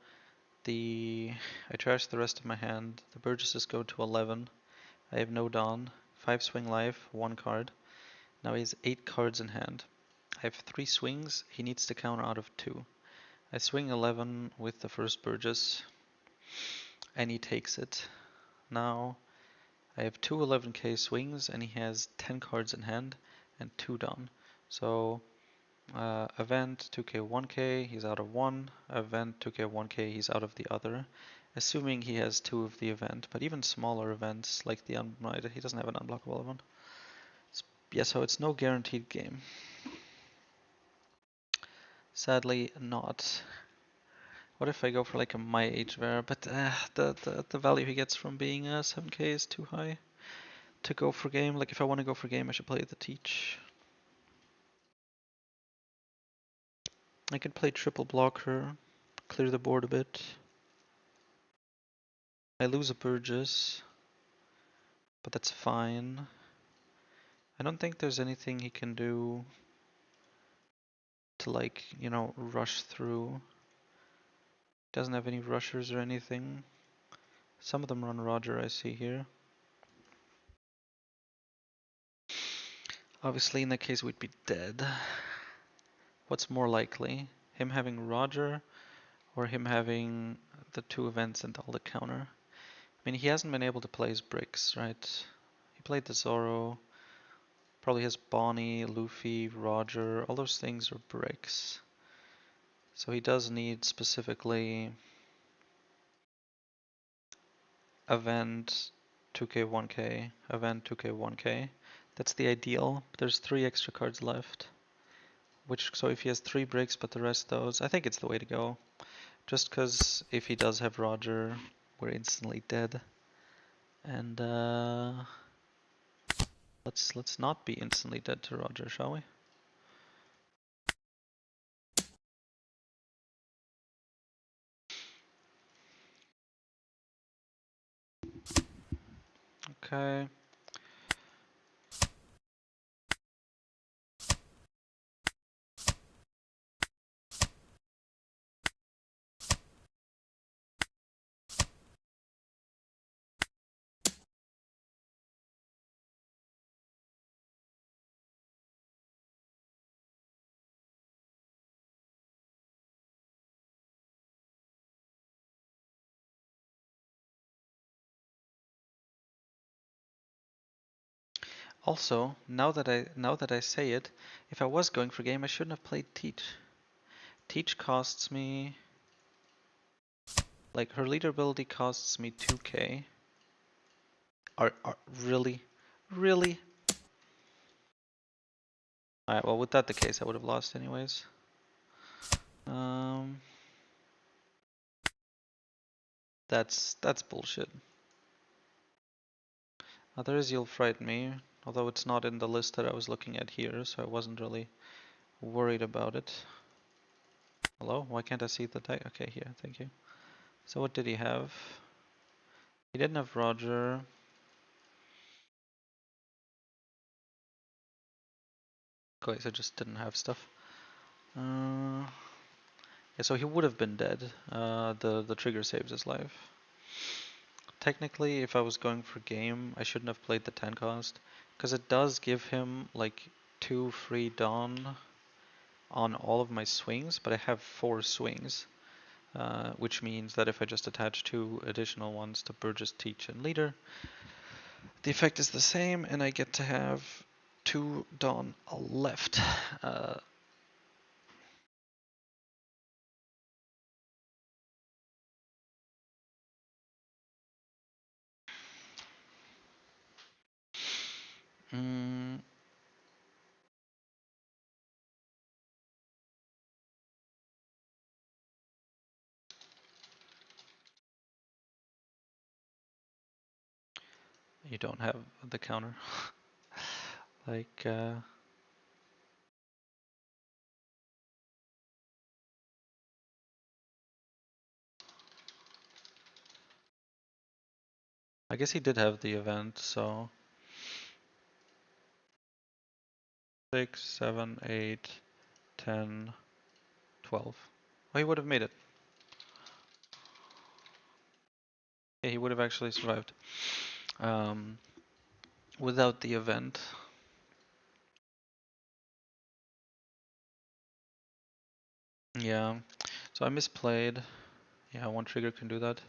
I trash the rest of my hand. The Burgesses go to 11. I have no Dawn. 5 swing life, 1 card. Now he has 8 cards in hand. I have 3 swings, he needs to counter out of 2. I swing 11 with the first Burgess, and he takes it. Now I have 2 11k swings, and he has 10 cards in hand and 2 Dawn. So event 2k 1k, he's out of 1. Event 2k 1k, he's out of the other. Assuming he has 2 of the event, but even smaller events like the he doesn't have an unblockable event. Yeah, so it's no guaranteed game. Sadly, not. What if I go for like a my HVAR, but the value he gets from being 7k is too high to go for game. Like if I want to go for game, I should play the Teach. I could play triple blocker, clear the board a bit. I lose a Burgess, but that's fine. I don't think there's anything he can do to like, you know, rush through. Doesn't have any rushers or anything. Some of them run Roger, I see here. Obviously, in that case, we'd be dead. What's more likely? Him having Roger or him having the 2 events and all the counter? I mean, he hasn't been able to play his bricks, right? He played the Zoro. Probably has Bonnie, Luffy, Roger. All those things are bricks. So he does need specifically event 2k 1k, event 2k 1k. That's the ideal. There's 3 extra cards left. So if he has 3 bricks but the rest those, I think it's the way to go. Just because if he does have Roger, we're instantly dead. And let's not be instantly dead to Roger, shall we? Okay. Also, now that I say it, if I was going for game, I shouldn't have played Teach. Teach costs me, like her leader ability costs me 2k. Are really, really? Alright, well with that the case, I would have lost anyways. That's bullshit. Others you'll frighten me, although it's not in the list that I was looking at here, so I wasn't really worried about it. Hello? Why can't I see the tag? Okay, here, thank you. So what did he have? He didn't have Roger. Okay, so just didn't have stuff. Yeah, so he would have been dead. The trigger saves his life. Technically, if I was going for game, I shouldn't have played the 10 cost, because it does give him like 2 free Dawn on all of my swings, but I have 4 swings, which means that if I just attach 2 additional ones to Burgess, Teach, and Leader, the effect is the same, and I get to have 2 Dawn left. Mm, you don't have the counter. Like, I guess he did have the event, so 6, 7, 8, 10, 12. Oh, he would have made it. Yeah, he would have actually survived. Um, without the event. Yeah, so I misplayed. Yeah, one trigger can do that.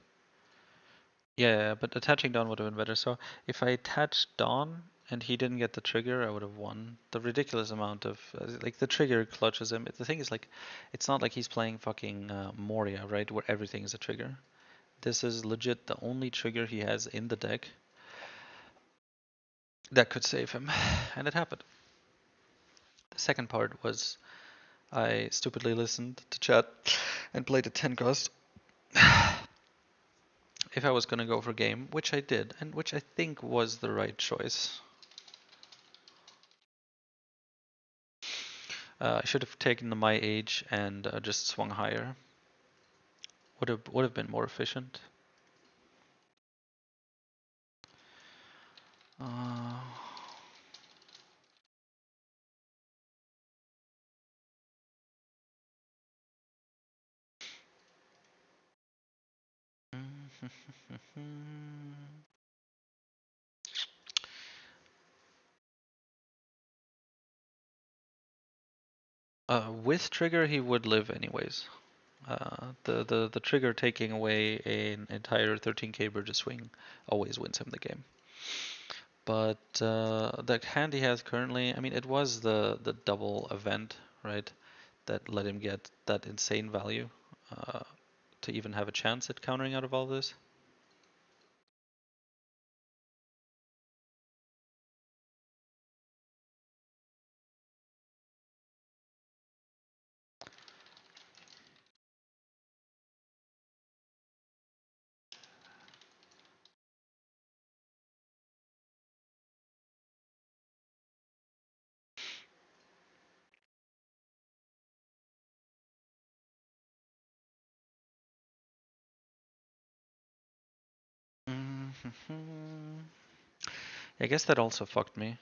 Yeah, but attaching Dawn would have been better. So if I attached Dawn and he didn't get the trigger, I would have won. The ridiculous amount of like the trigger clutches him. The thing is like, it's not like he's playing fucking Moria, right, where everything is a trigger. This is legit the only trigger he has in the deck that could save him, and it happened. The second part was I stupidly listened to chat and played a 10 cost. If I was gonna go for game, which I did, and which I think was the right choice. I should have taken the my age and just swung higher. Would have been more efficient. Uh, with trigger, he would live anyways. The trigger taking away an entire 13k Burgess swing always wins him the game. But the hand he has currently, I mean, it was the double event, right, that let him get that insane value uh, to even have a chance at countering out of all this. I guess that also fucked me.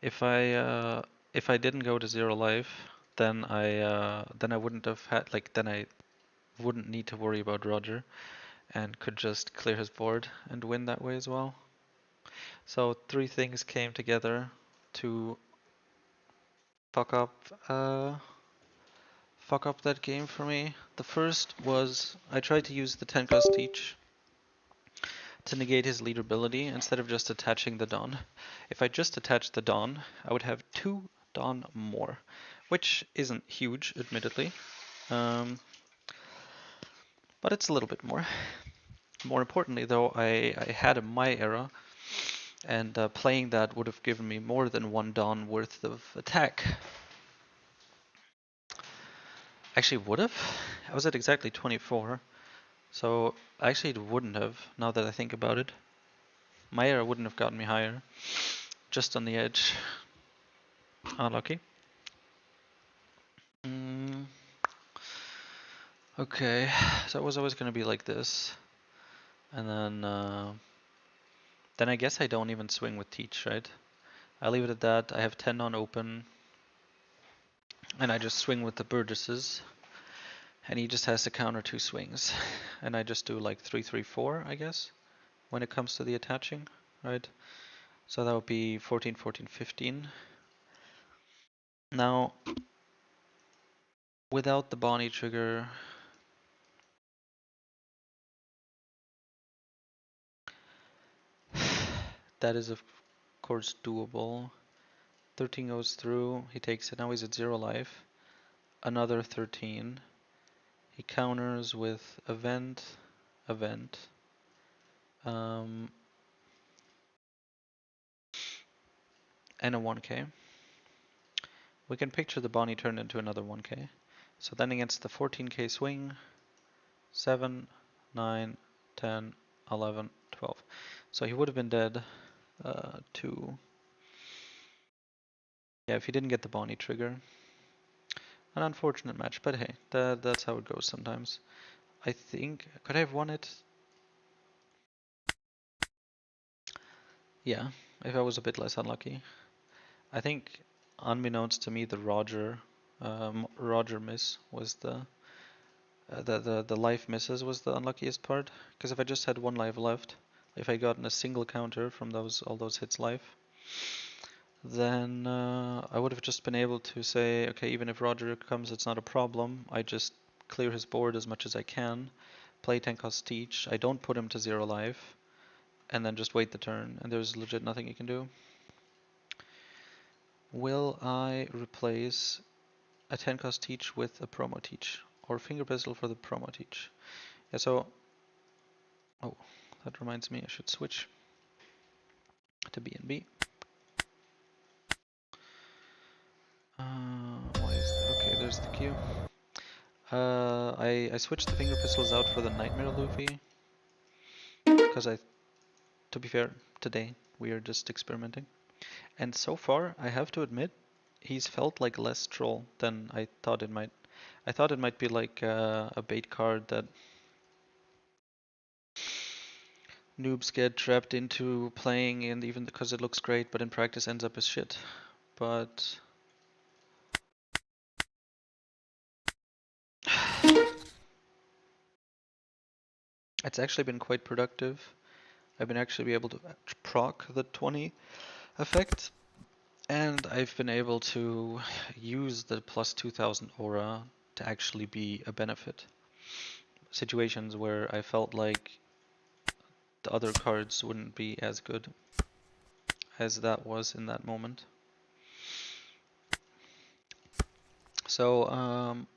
If I didn't go to zero life, then I wouldn't have had like then I wouldn't need to worry about Roger and could just clear his board and win that way as well. So three things came together to fuck up uh fuck up that game for me. The first was I tried to use the Tenka's Teach to negate his leaderability instead of just attaching the Dawn. If I just attached the Dawn, I would have 2 Dawn more, which isn't huge, admittedly, um, but it's a little bit more. More importantly, though, I had a My Era, and playing that would have given me more than 1 Dawn worth of attack. Actually, would have? I was at exactly 24, so actually it wouldn't have, now that I think about it. My Era wouldn't have gotten me higher, just on the edge. Unlucky. Mm, okay, so it was always going to be like this. And then I guess I don't even swing with Teach, right? I leave it at that. I have 10 on open. And I just swing with the Burgesses. And he just has to counter 2 swings. And I just do like 3, 3, 4, I guess, when it comes to the attaching, right? So that would be 14, 14, 15. Now, without the Bonnie trigger, that is of course doable. 13 goes through, he takes it, now he's at 0 life. Another 13. He counters with event, event. Um, and a 1k. We can picture the Bonnie turned into another 1k. So then against the 14k swing, 7, 9, 10, 11, 12. So he would have been dead 2. Yeah, if he didn't get the Bonnie trigger. An unfortunate match, but hey, that's how it goes sometimes. I think, could I have won it? Yeah, if I was a bit less unlucky. I think, unbeknownst to me, the Roger miss was the life misses was the unluckiest part. Because if I just had one life left, if I gotten a single counter from all those hits life, then I would have just been able to say, okay, even if Roger comes, it's not a problem. I just clear his board as much as I can, play 10 cost teach. I don't put him to 0 life, and then just wait the turn, and there's legit nothing you can do. Will I replace a 10 cost teach with a promo teach, or finger pistol for the promo teach? Yeah, so, oh, that reminds me, I should switch to BnB. Why is that? Okay, there's the queue. I switched the finger pistols out for the Nightmare Luffy, because to be fair, today we are just experimenting. And so far, I have to admit, he's felt like less troll than I thought it might. I thought it might be like a bait card that noobs get trapped into playing, and even because it looks great, but in practice ends up as shit. But it's actually been quite productive. I've been actually able to proc the 20 effect, and I've been able to use the plus 2000 aura to actually be a benefit. Situations where I felt like the other cards wouldn't be as good as that was in that moment. So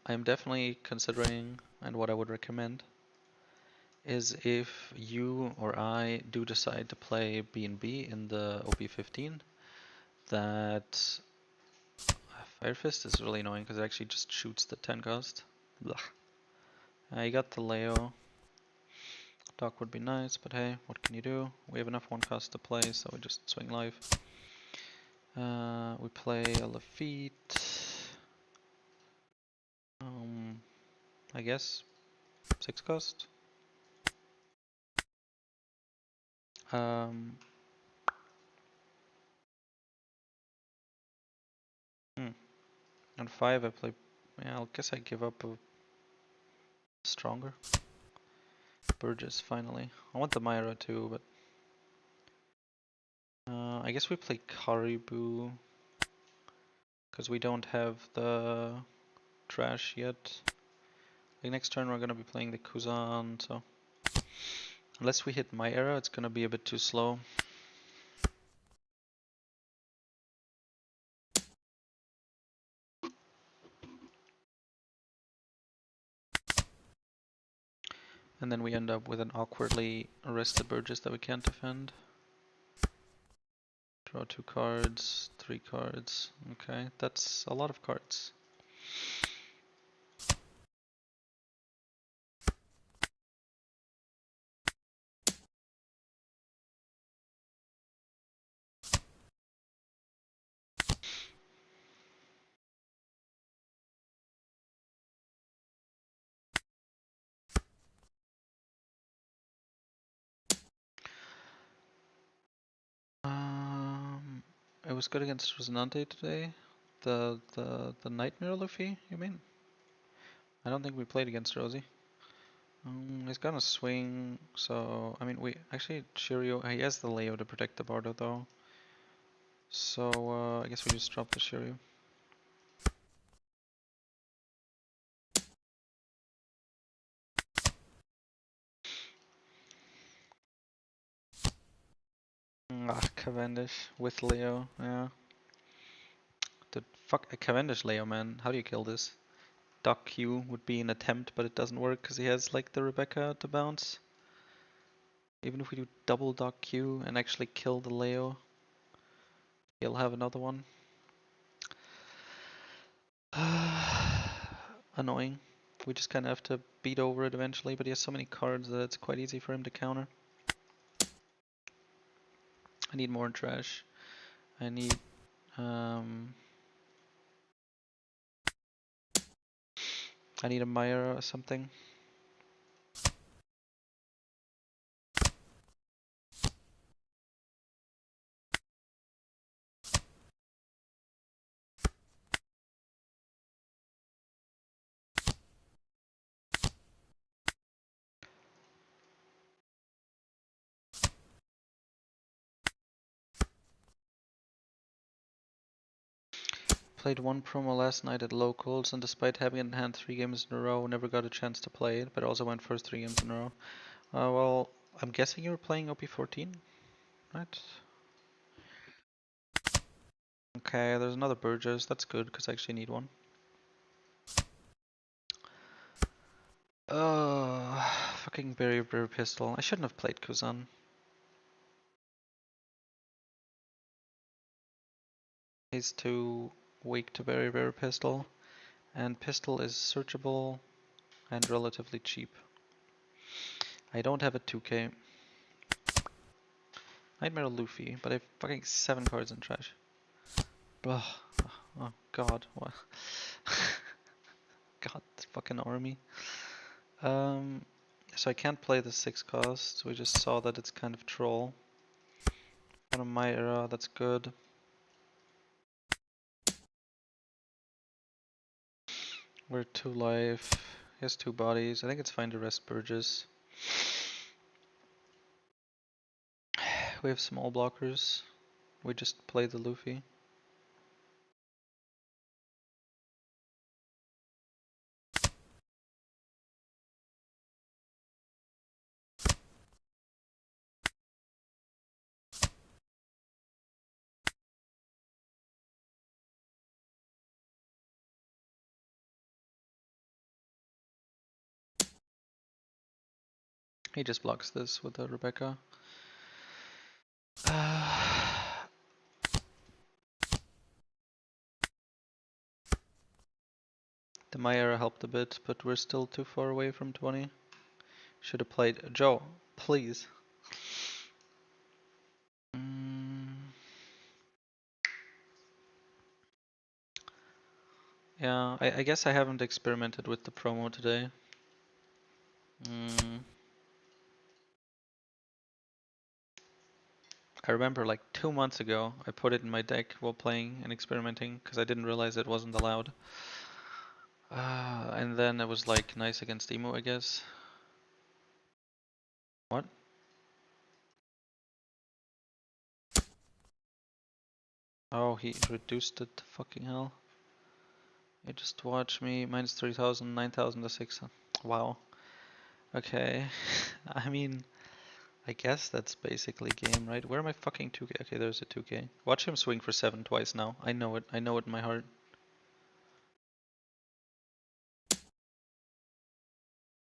I'm definitely considering, and what I would recommend is if you or I do decide to play BnB in the OP15, that Fire Fist is really annoying because it actually just shoots the 10 cost. Blah. I got the Leo. Doc would be nice, but hey, what can you do? We have enough 1 cost to play, so we just swing live. We play a Lafitte. I guess 6 cost. Um, on 5 I play. Yeah, I guess I give up a stronger Burgess finally. I want the Myra too, but I guess we play Caribou because we don't have the trash yet. Like next turn we're gonna be playing the Kuzan, so unless we hit my era, it's gonna be a bit too slow. And then we end up with an awkwardly arrested Burgess that we can't defend. Draw 2 cards, 3 cards. Okay, that's a lot of cards. It was good against Rosinante today. The Nightmare Luffy, you mean? I don't think we played against Rosie. He's gonna swing, so I mean we actually Shiryu. He has the Leo to protect the Bardo though. So I guess we just drop the Shiryu. Cavendish with Leo. Yeah. The fuck a Cavendish Leo, man. How do you kill this? Doc Q would be an attempt, but it doesn't work because he has like the Rebecca to bounce. Even if we do double Doc Q and actually kill the Leo, he'll have another one. Annoying. We just kind of have to beat over it eventually, but he has so many cards that it's quite easy for him to counter. need more trash. I need I need a Mire or something. Played one promo last night at locals, and despite having it in hand 3 games in a row, never got a chance to play it, but also went first 3 games in a row. Well, I'm guessing you were playing OP14, right? Okay, there's another Burgess. That's good, because I actually need one. Fucking barrier pistol. I shouldn't have played Kuzan. He's too weak to barrier pistol, and pistol is searchable and relatively cheap. I don't have a 2k. Nightmare Luffy, but I have fucking 7 cards in trash. Ugh. Oh god, what? God, this fucking army. So I can't play the 6 cost. We just saw that it's kind of troll. Out of my era, that's good. We're 2 life. He has 2 bodies. I think it's fine to rest Burgess. We have small blockers. We just play the Luffy. He just blocks this with the Rebecca. The Myra helped a bit, but we're still too far away from 20. Should have played Joe, please. Yeah, I guess I haven't experimented with the promo today. I remember like 2 months ago, I put it in my deck while playing and experimenting because I didn't realize it wasn't allowed. And then it was like nice against Emu, I guess. What? Oh, he reduced it to fucking hell. You just watch me, minus 3,000, 9,000 to 6,000. Wow. Okay. I mean, I guess that's basically game, right? Where am I fucking 2k? Okay, there's a 2k. Watch him swing for 7 twice now. I know it. I know it in my heart.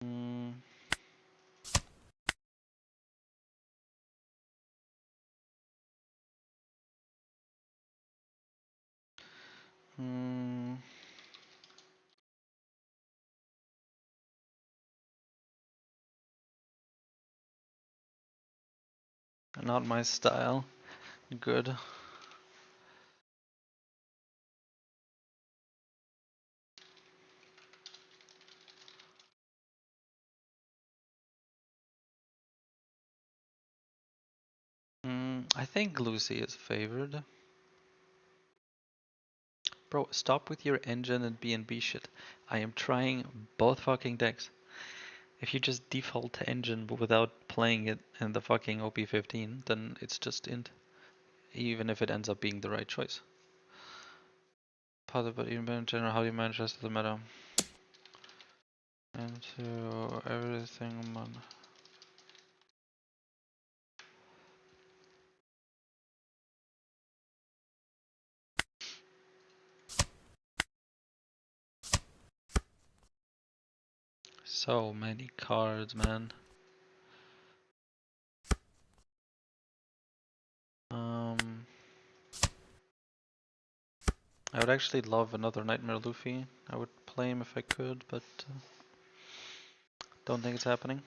Mm. Mm. Not my style. Good. I think Lucy is favored. Bro, stop with your engine and BnB shit. I am trying both fucking decks. If you just default to engine but without playing it in the fucking OP15, then it's just int. Even if it ends up being the right choice. Positive, but even in general, how do you manage rest of the meta? Into everything, man. So many cards, man. I would actually love another Nightmare Luffy. I would play him if I could, but don't think it's happening.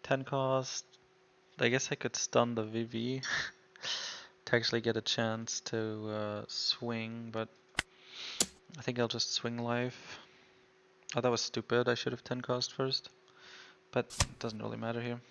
10 cost, I guess I could stun the VV to actually get a chance to swing, but I think I'll just swing life. Oh, that was stupid. I should have 10 cost first, but it doesn't really matter here.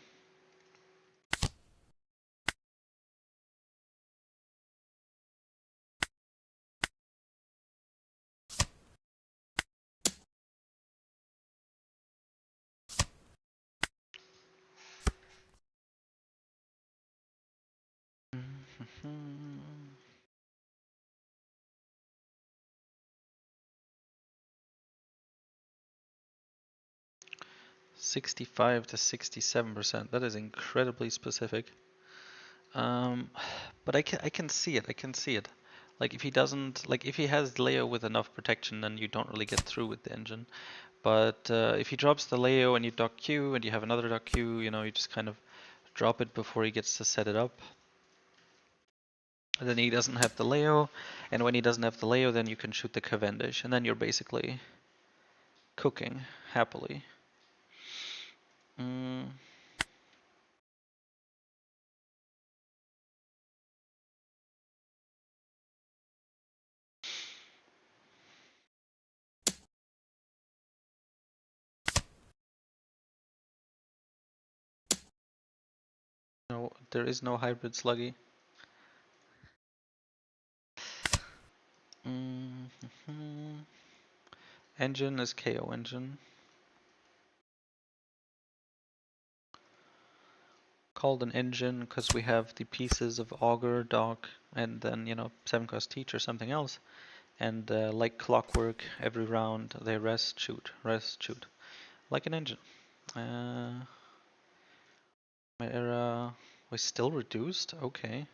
Mm-hmm. 65 to 67%. That is incredibly specific. Um, but I can see it. I can see it. Like if he doesn't, like if he has Leo with enough protection, then you don't really get through with the engine. But if he drops the Leo and you dock Q and you have another dock Q, you know, you just kind of drop it before he gets to set it up. And then he doesn't have the Leo, and when he doesn't have the Leo, then you can shoot the Cavendish, and then you're basically cooking happily. Mm. No, there is no hybrid sluggy. Mm-hmm. Engine is KO engine. Called an engine because we have the pieces of auger, dock, and then, you know, 7 cost teach or something else. And like clockwork, every round they rest, shoot. Like an engine. My era was still reduced? Okay.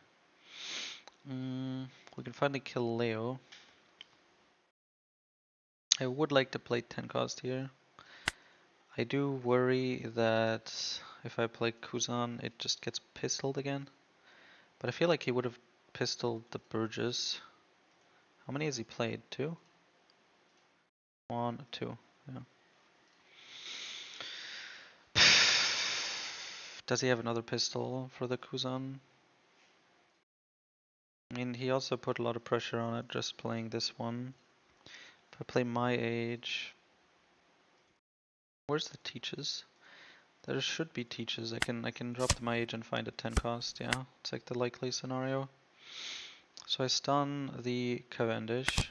We can finally kill Leo. I would like to play 10 cost here. I do worry that if I play Kuzan, it just gets pistoled again. But I feel like he would have pistoled the Burgess. How many has he played? 2? 1, 2. Yeah. Does he have another pistol for the Kuzan? I mean, he also put a lot of pressure on it just playing this one. If I play my age, where's the teaches? There should be teaches. I can drop to my age and find a 10 cost. Yeah, it's like the likely scenario. So I stun the Cavendish.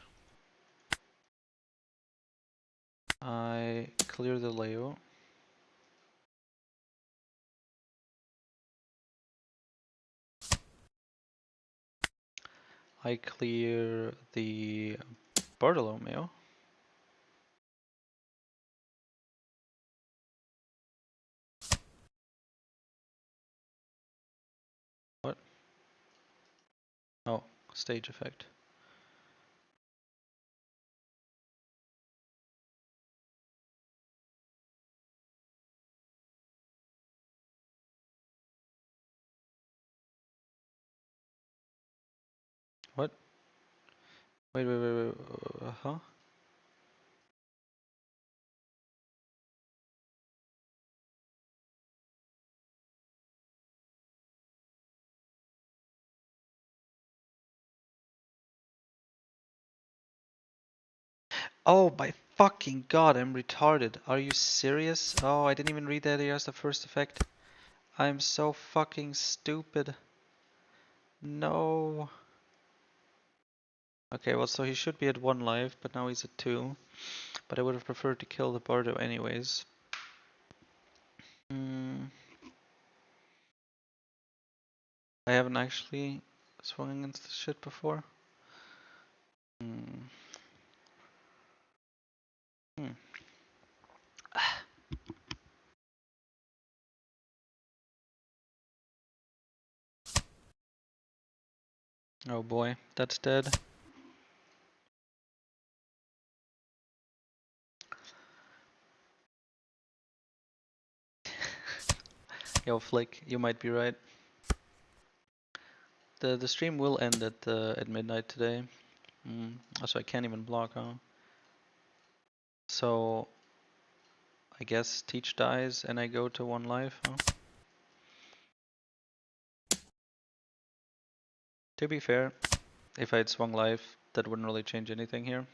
I clear the Leo. I clear the Bartolomeo. What? Oh, stage effect. What? Wait. Huh? Oh my fucking god, I'm retarded. Are you serious? Oh, I didn't even read that he has the first effect. I'm so fucking stupid. No. Okay, well, so he should be at 1 life, but now he's at 2. But I would have preferred to kill the Bardo anyways. Hmm. I haven't actually swung against this shit before. Hmm. Hmm. Oh boy, that's dead. Yo, Flick, you might be right. The stream will end at midnight today. So I can't even block, huh? So I guess Teach dies and I go to 1 life, huh? To be fair, if I had swung life, that wouldn't really change anything here.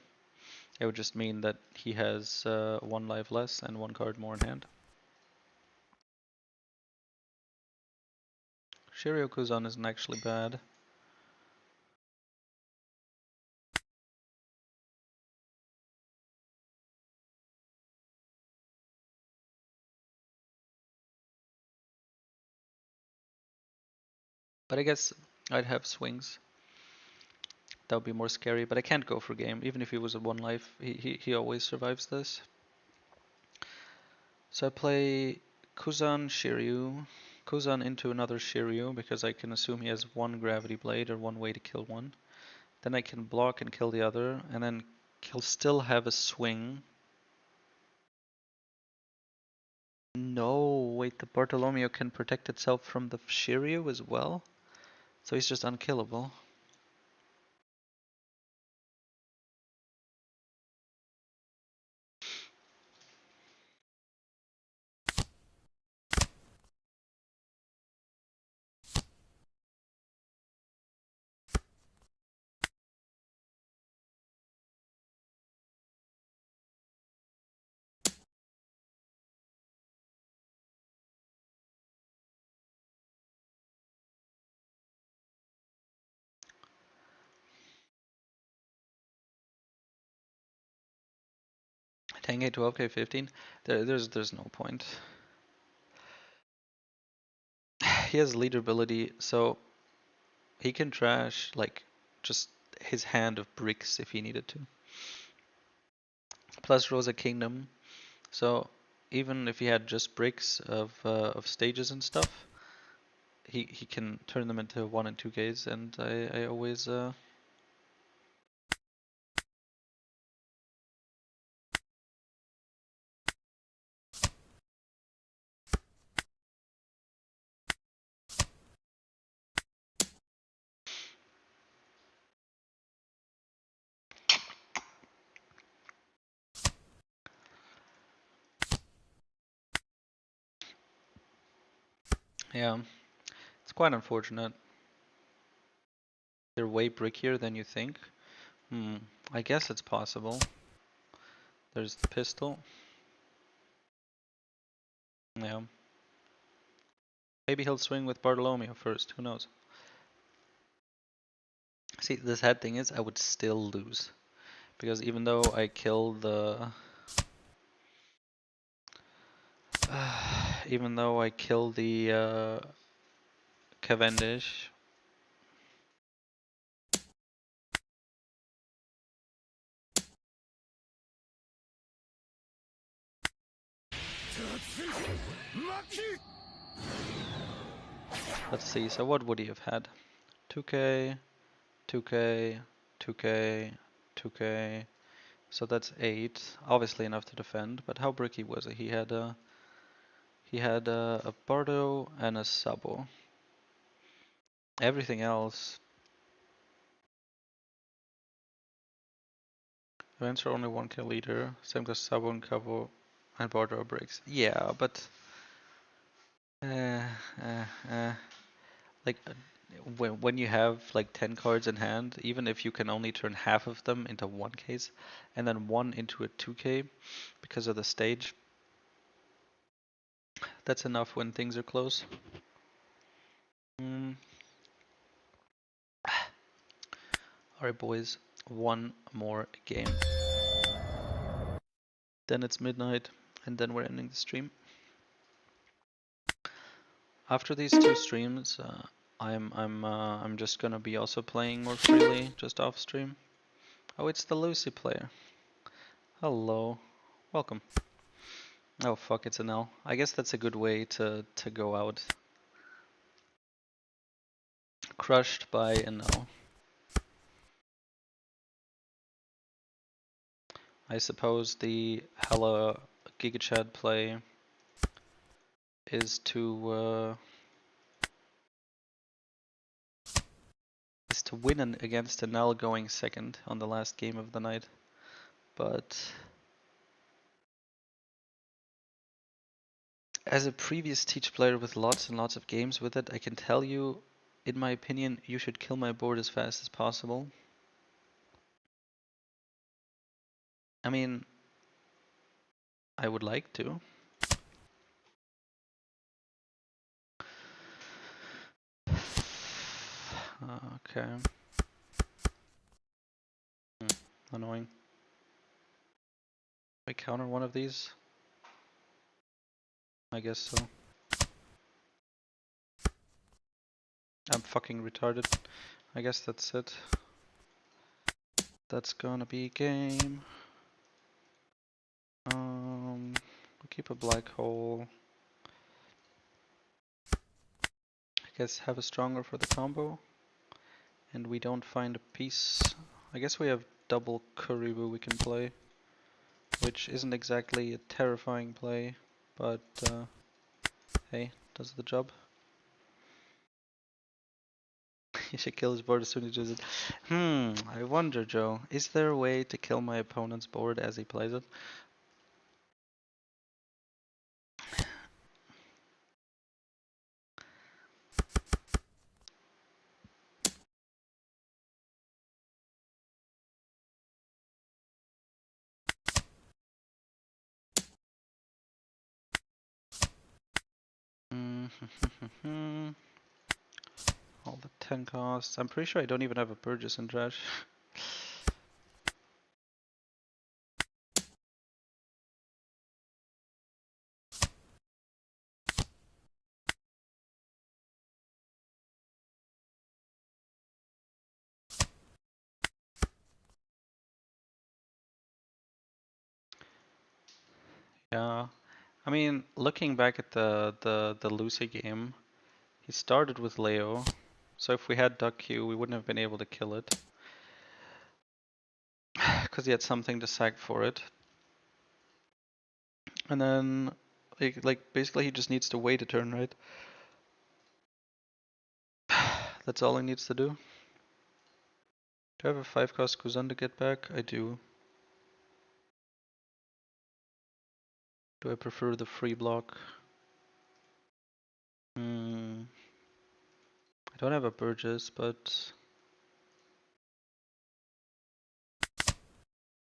It would just mean that he has 1 life less and 1 card more in hand. Shiryu-Kuzan isn't actually bad. But I guess I'd have swings. That would be more scary, but I can't go for game. Even if he was at 1 life, he always survives this. So I play Kuzan Shiryu. Kuzan into another Shiryu because I can assume he has 1 gravity blade or 1 way to kill one. Then I can block and kill the other, and then he'll still have a swing. No, wait, the Bartolomeo can protect itself from the Shiryu as well? So he's just unkillable. Tenge to OP15? There's no point. He has leader ability, so he can trash like just his hand of bricks if he needed to. Plus Rosa Kingdom, so even if he had just bricks of stages and stuff, he can turn them into 1 and 2Ks, and I always yeah, it's quite unfortunate. They're way brickier than you think. I guess it's possible. There's the pistol. Yeah. Maybe he'll swing with Bartolomeo first, who knows? See, the sad thing is I would still lose. Because even though I kill the... even though I kill the Cavendish... Let's see, so what would he have had? 2k, 2k, 2k, 2k... So that's 8, obviously enough to defend, but how bricky was it? He had a Bardo and a Sabo. Everything else... Events are only 1k leader, same as Sabo and Cabo and Bardo breaks. Yeah, but... Uh, uh, uh, like, when you have like 10 cards in hand, even if you can only turn half of them into 1Ks, and then 1 into a 2K, because of the stage, that's enough when things are close. Alright boys, 1 more game. Then it's midnight, and then we're ending the stream. After these 2 streams, I'm just gonna be also playing more freely, just off stream. Oh, it's the Lucy player. Hello, welcome. Oh fuck, it's Enel. I guess that's a good way to go out. Crushed by Enel. I suppose the hella GigaChad play is to win against Enel going second on the last game of the night. But as a previous Teach player with lots and lots of games with it, I can tell you In my opinion, you should kill my board as fast as possible. I mean, I would like to. Okay. Annoying. I counter one of these? I guess so. I'm fucking retarded. I guess that's it. That's gonna be game. We keep a black hole. I guess have a stronger for the combo. And we don't find a piece. I guess we have double Kuribu we can play. Which isn't exactly a terrifying play, but hey, does the job. He should kill his board as soon as he does it. I wonder, Joe, is there a way to kill my opponent's board as he plays it? All the 10 costs. I'm pretty sure I don't even have a Burgess in trash. Yeah. I mean, looking back at the Lucy game, he started with Leo. So if we had Duck Q, we wouldn't have been able to kill it. Because he had something to sack for it. And then, like basically he just needs to wait a turn, right? That's all he needs to do. Do I have a 5 cost Kuzan to get back? I do. Do I prefer the free block? I don't have a Burgess, but...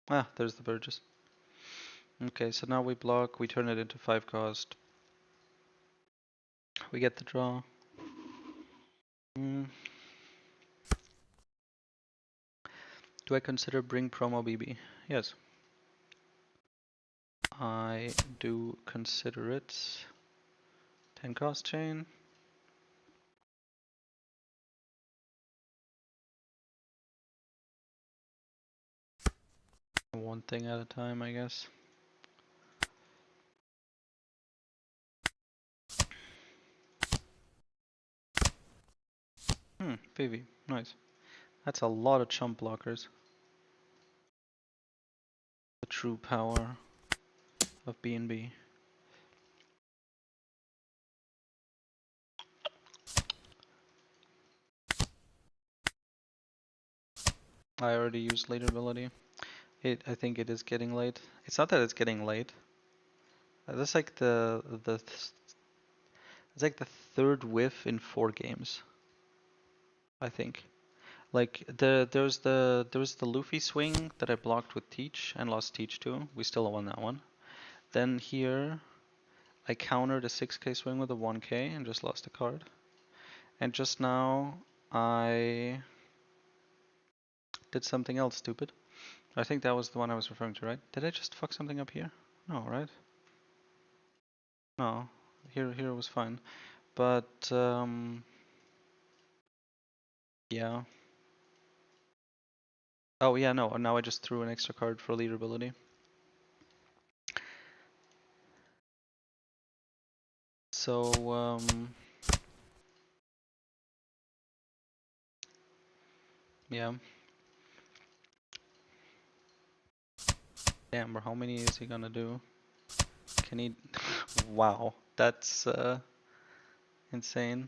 Ah, there's the Burgess. Okay, so now we block, we turn it into 5 cost. We get the draw. Do I consider bring promo BB? Yes. I do consider it. 10 cost chain. One thing at a time, I guess. PV, nice. That's a lot of chump blockers. The true power of BnB. I already used later ability. I think it is getting late. It's not that it's getting late. That's like it's like the third whiff in 4 games. I think. Like there was the Luffy swing that I blocked with Teach and lost Teach too. We still won that one. Then here I countered a 6k swing with a 1k and just lost a card. And just now I did something else stupid. I think that was the one I was referring to, right? Did I just fuck something up here? No, right? No. Here it was fine. But yeah. Oh yeah, no, now I just threw an extra card for leader ability. So yeah. Damn, bro, how many is he gonna do? Can he? Wow, that's insane.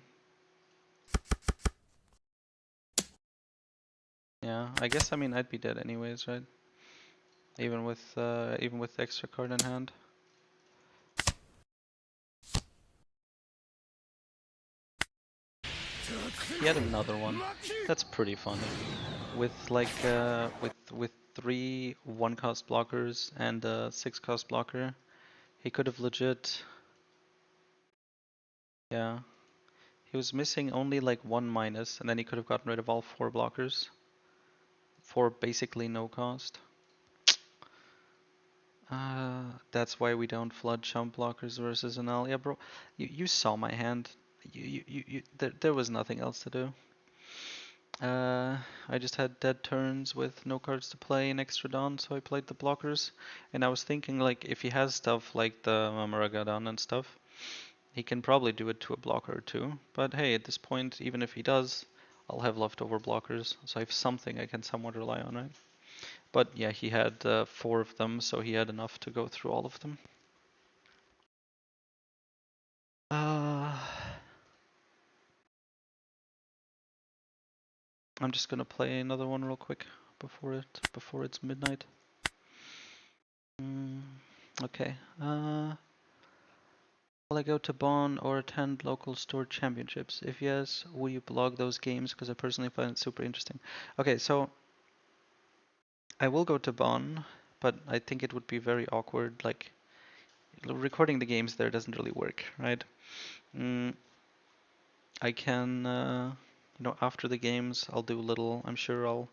Yeah, I guess I mean I'd be dead anyways, right? Even with the extra card in hand. He had another one. That's pretty funny. With like with three 1-cost blockers and a 6-cost blocker, he could have legit. Yeah, he was missing only like one minus, and then he could have gotten rid of all four blockers for basically no cost. That's why we don't flood chump blockers versus Enel. Yeah, bro, you saw my hand. There was nothing else to do. I just had dead turns with no cards to play in extra dawn, so I played the blockers. And I was thinking, like, if he has stuff like the Mamaragadon and stuff, he can probably do it to a blocker or two. But hey, at this point, even if he does, I'll have leftover blockers, so I have something I can somewhat rely on, right? But yeah, he had four of them, so he had enough to go through all of them. Uh, I'm just gonna play another one real quick before it's midnight. Mm, okay. Will I go to Bonn or attend local store championships? If yes, will you blog those games? Because I personally find it super interesting. Okay, so I will go to Bonn, but I think it would be very awkward. Like recording the games there doesn't really work, right? Mm, I can, after the games, I'll do a little. I'm sure I'll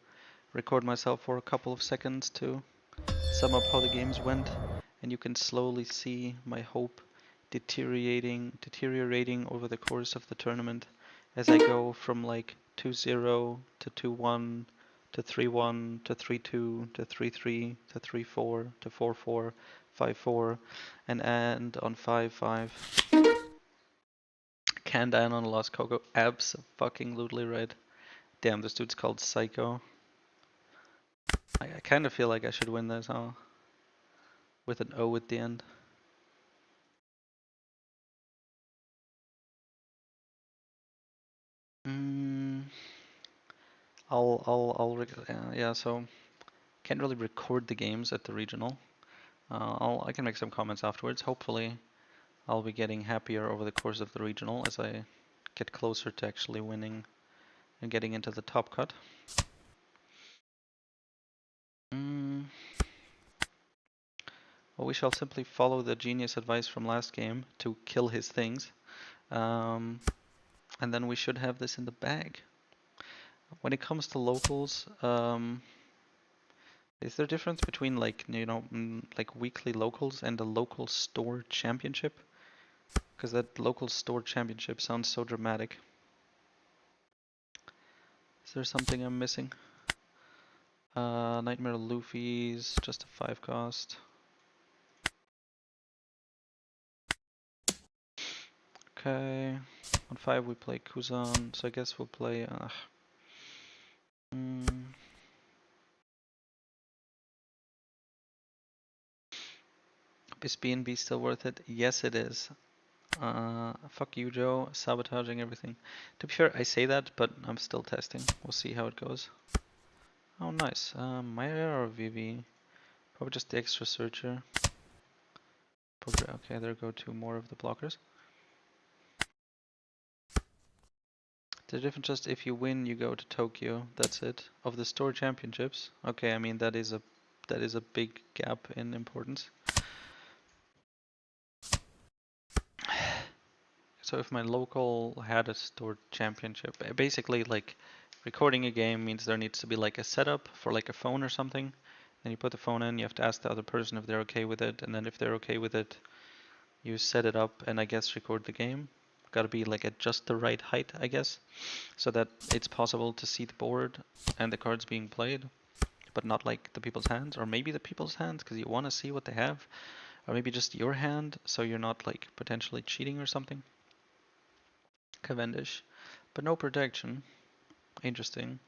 record myself for a couple of seconds to sum up how the games went, and you can slowly see my hope deteriorating over the course of the tournament as I go from like 2-0 to 2-1 to 3-1 to 3-2 to 3-3 to 3-4 to 4-4, 5-4, and end on 5-5. Can down on a lost Coco. Abso-fucking-lutely right. Damn, this dude's called Psycho. I kind of feel like I should win this, huh? With an O at the end. Mm, yeah, so can't really record the games at the regional. I can make some comments afterwards. Hopefully, I'll be getting happier over the course of the regional as I get closer to actually winning and getting into the top cut. Mm, well, we shall simply follow the genius advice from last game to kill his things. And then we should have this in the bag. When it comes to locals, is there a difference between like like weekly locals and the local store championship? Because that local store championship sounds so dramatic. Is there something I'm missing? Nightmare Luffy's just a 5-cost. Okay. On 5 we play Kuzan, so I guess we'll play. Mm, is BnB still worth it? Yes, it is. Fuck you, Joe. Sabotaging everything. To be fair, I say that, but I'm still testing. We'll see how it goes. Oh, nice. Maya or Vivi? Probably just the extra searcher. Okay, there go two more of the blockers. The difference just if you win, you go to Tokyo. That's it. Of the store championships. Okay, I mean that is a big gap in importance. So if my local had a store championship, basically like recording a game means there needs to be like a setup for like a phone or something. Then you put the phone in, you have to ask the other person if they're okay with it, and then if they're okay with it, you set it up and I guess record the game. Gotta be like at just the right height, I guess, so that it's possible to see the board and the cards being played, but not like the people's hands, or maybe the people's hands because you want to see what they have, or maybe just your hand so you're not like potentially cheating or something. Cavendish, but no protection. Interesting.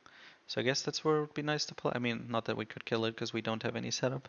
So I guess that's where it would be nice to play. I mean, not that we could kill it because we don't have any setup.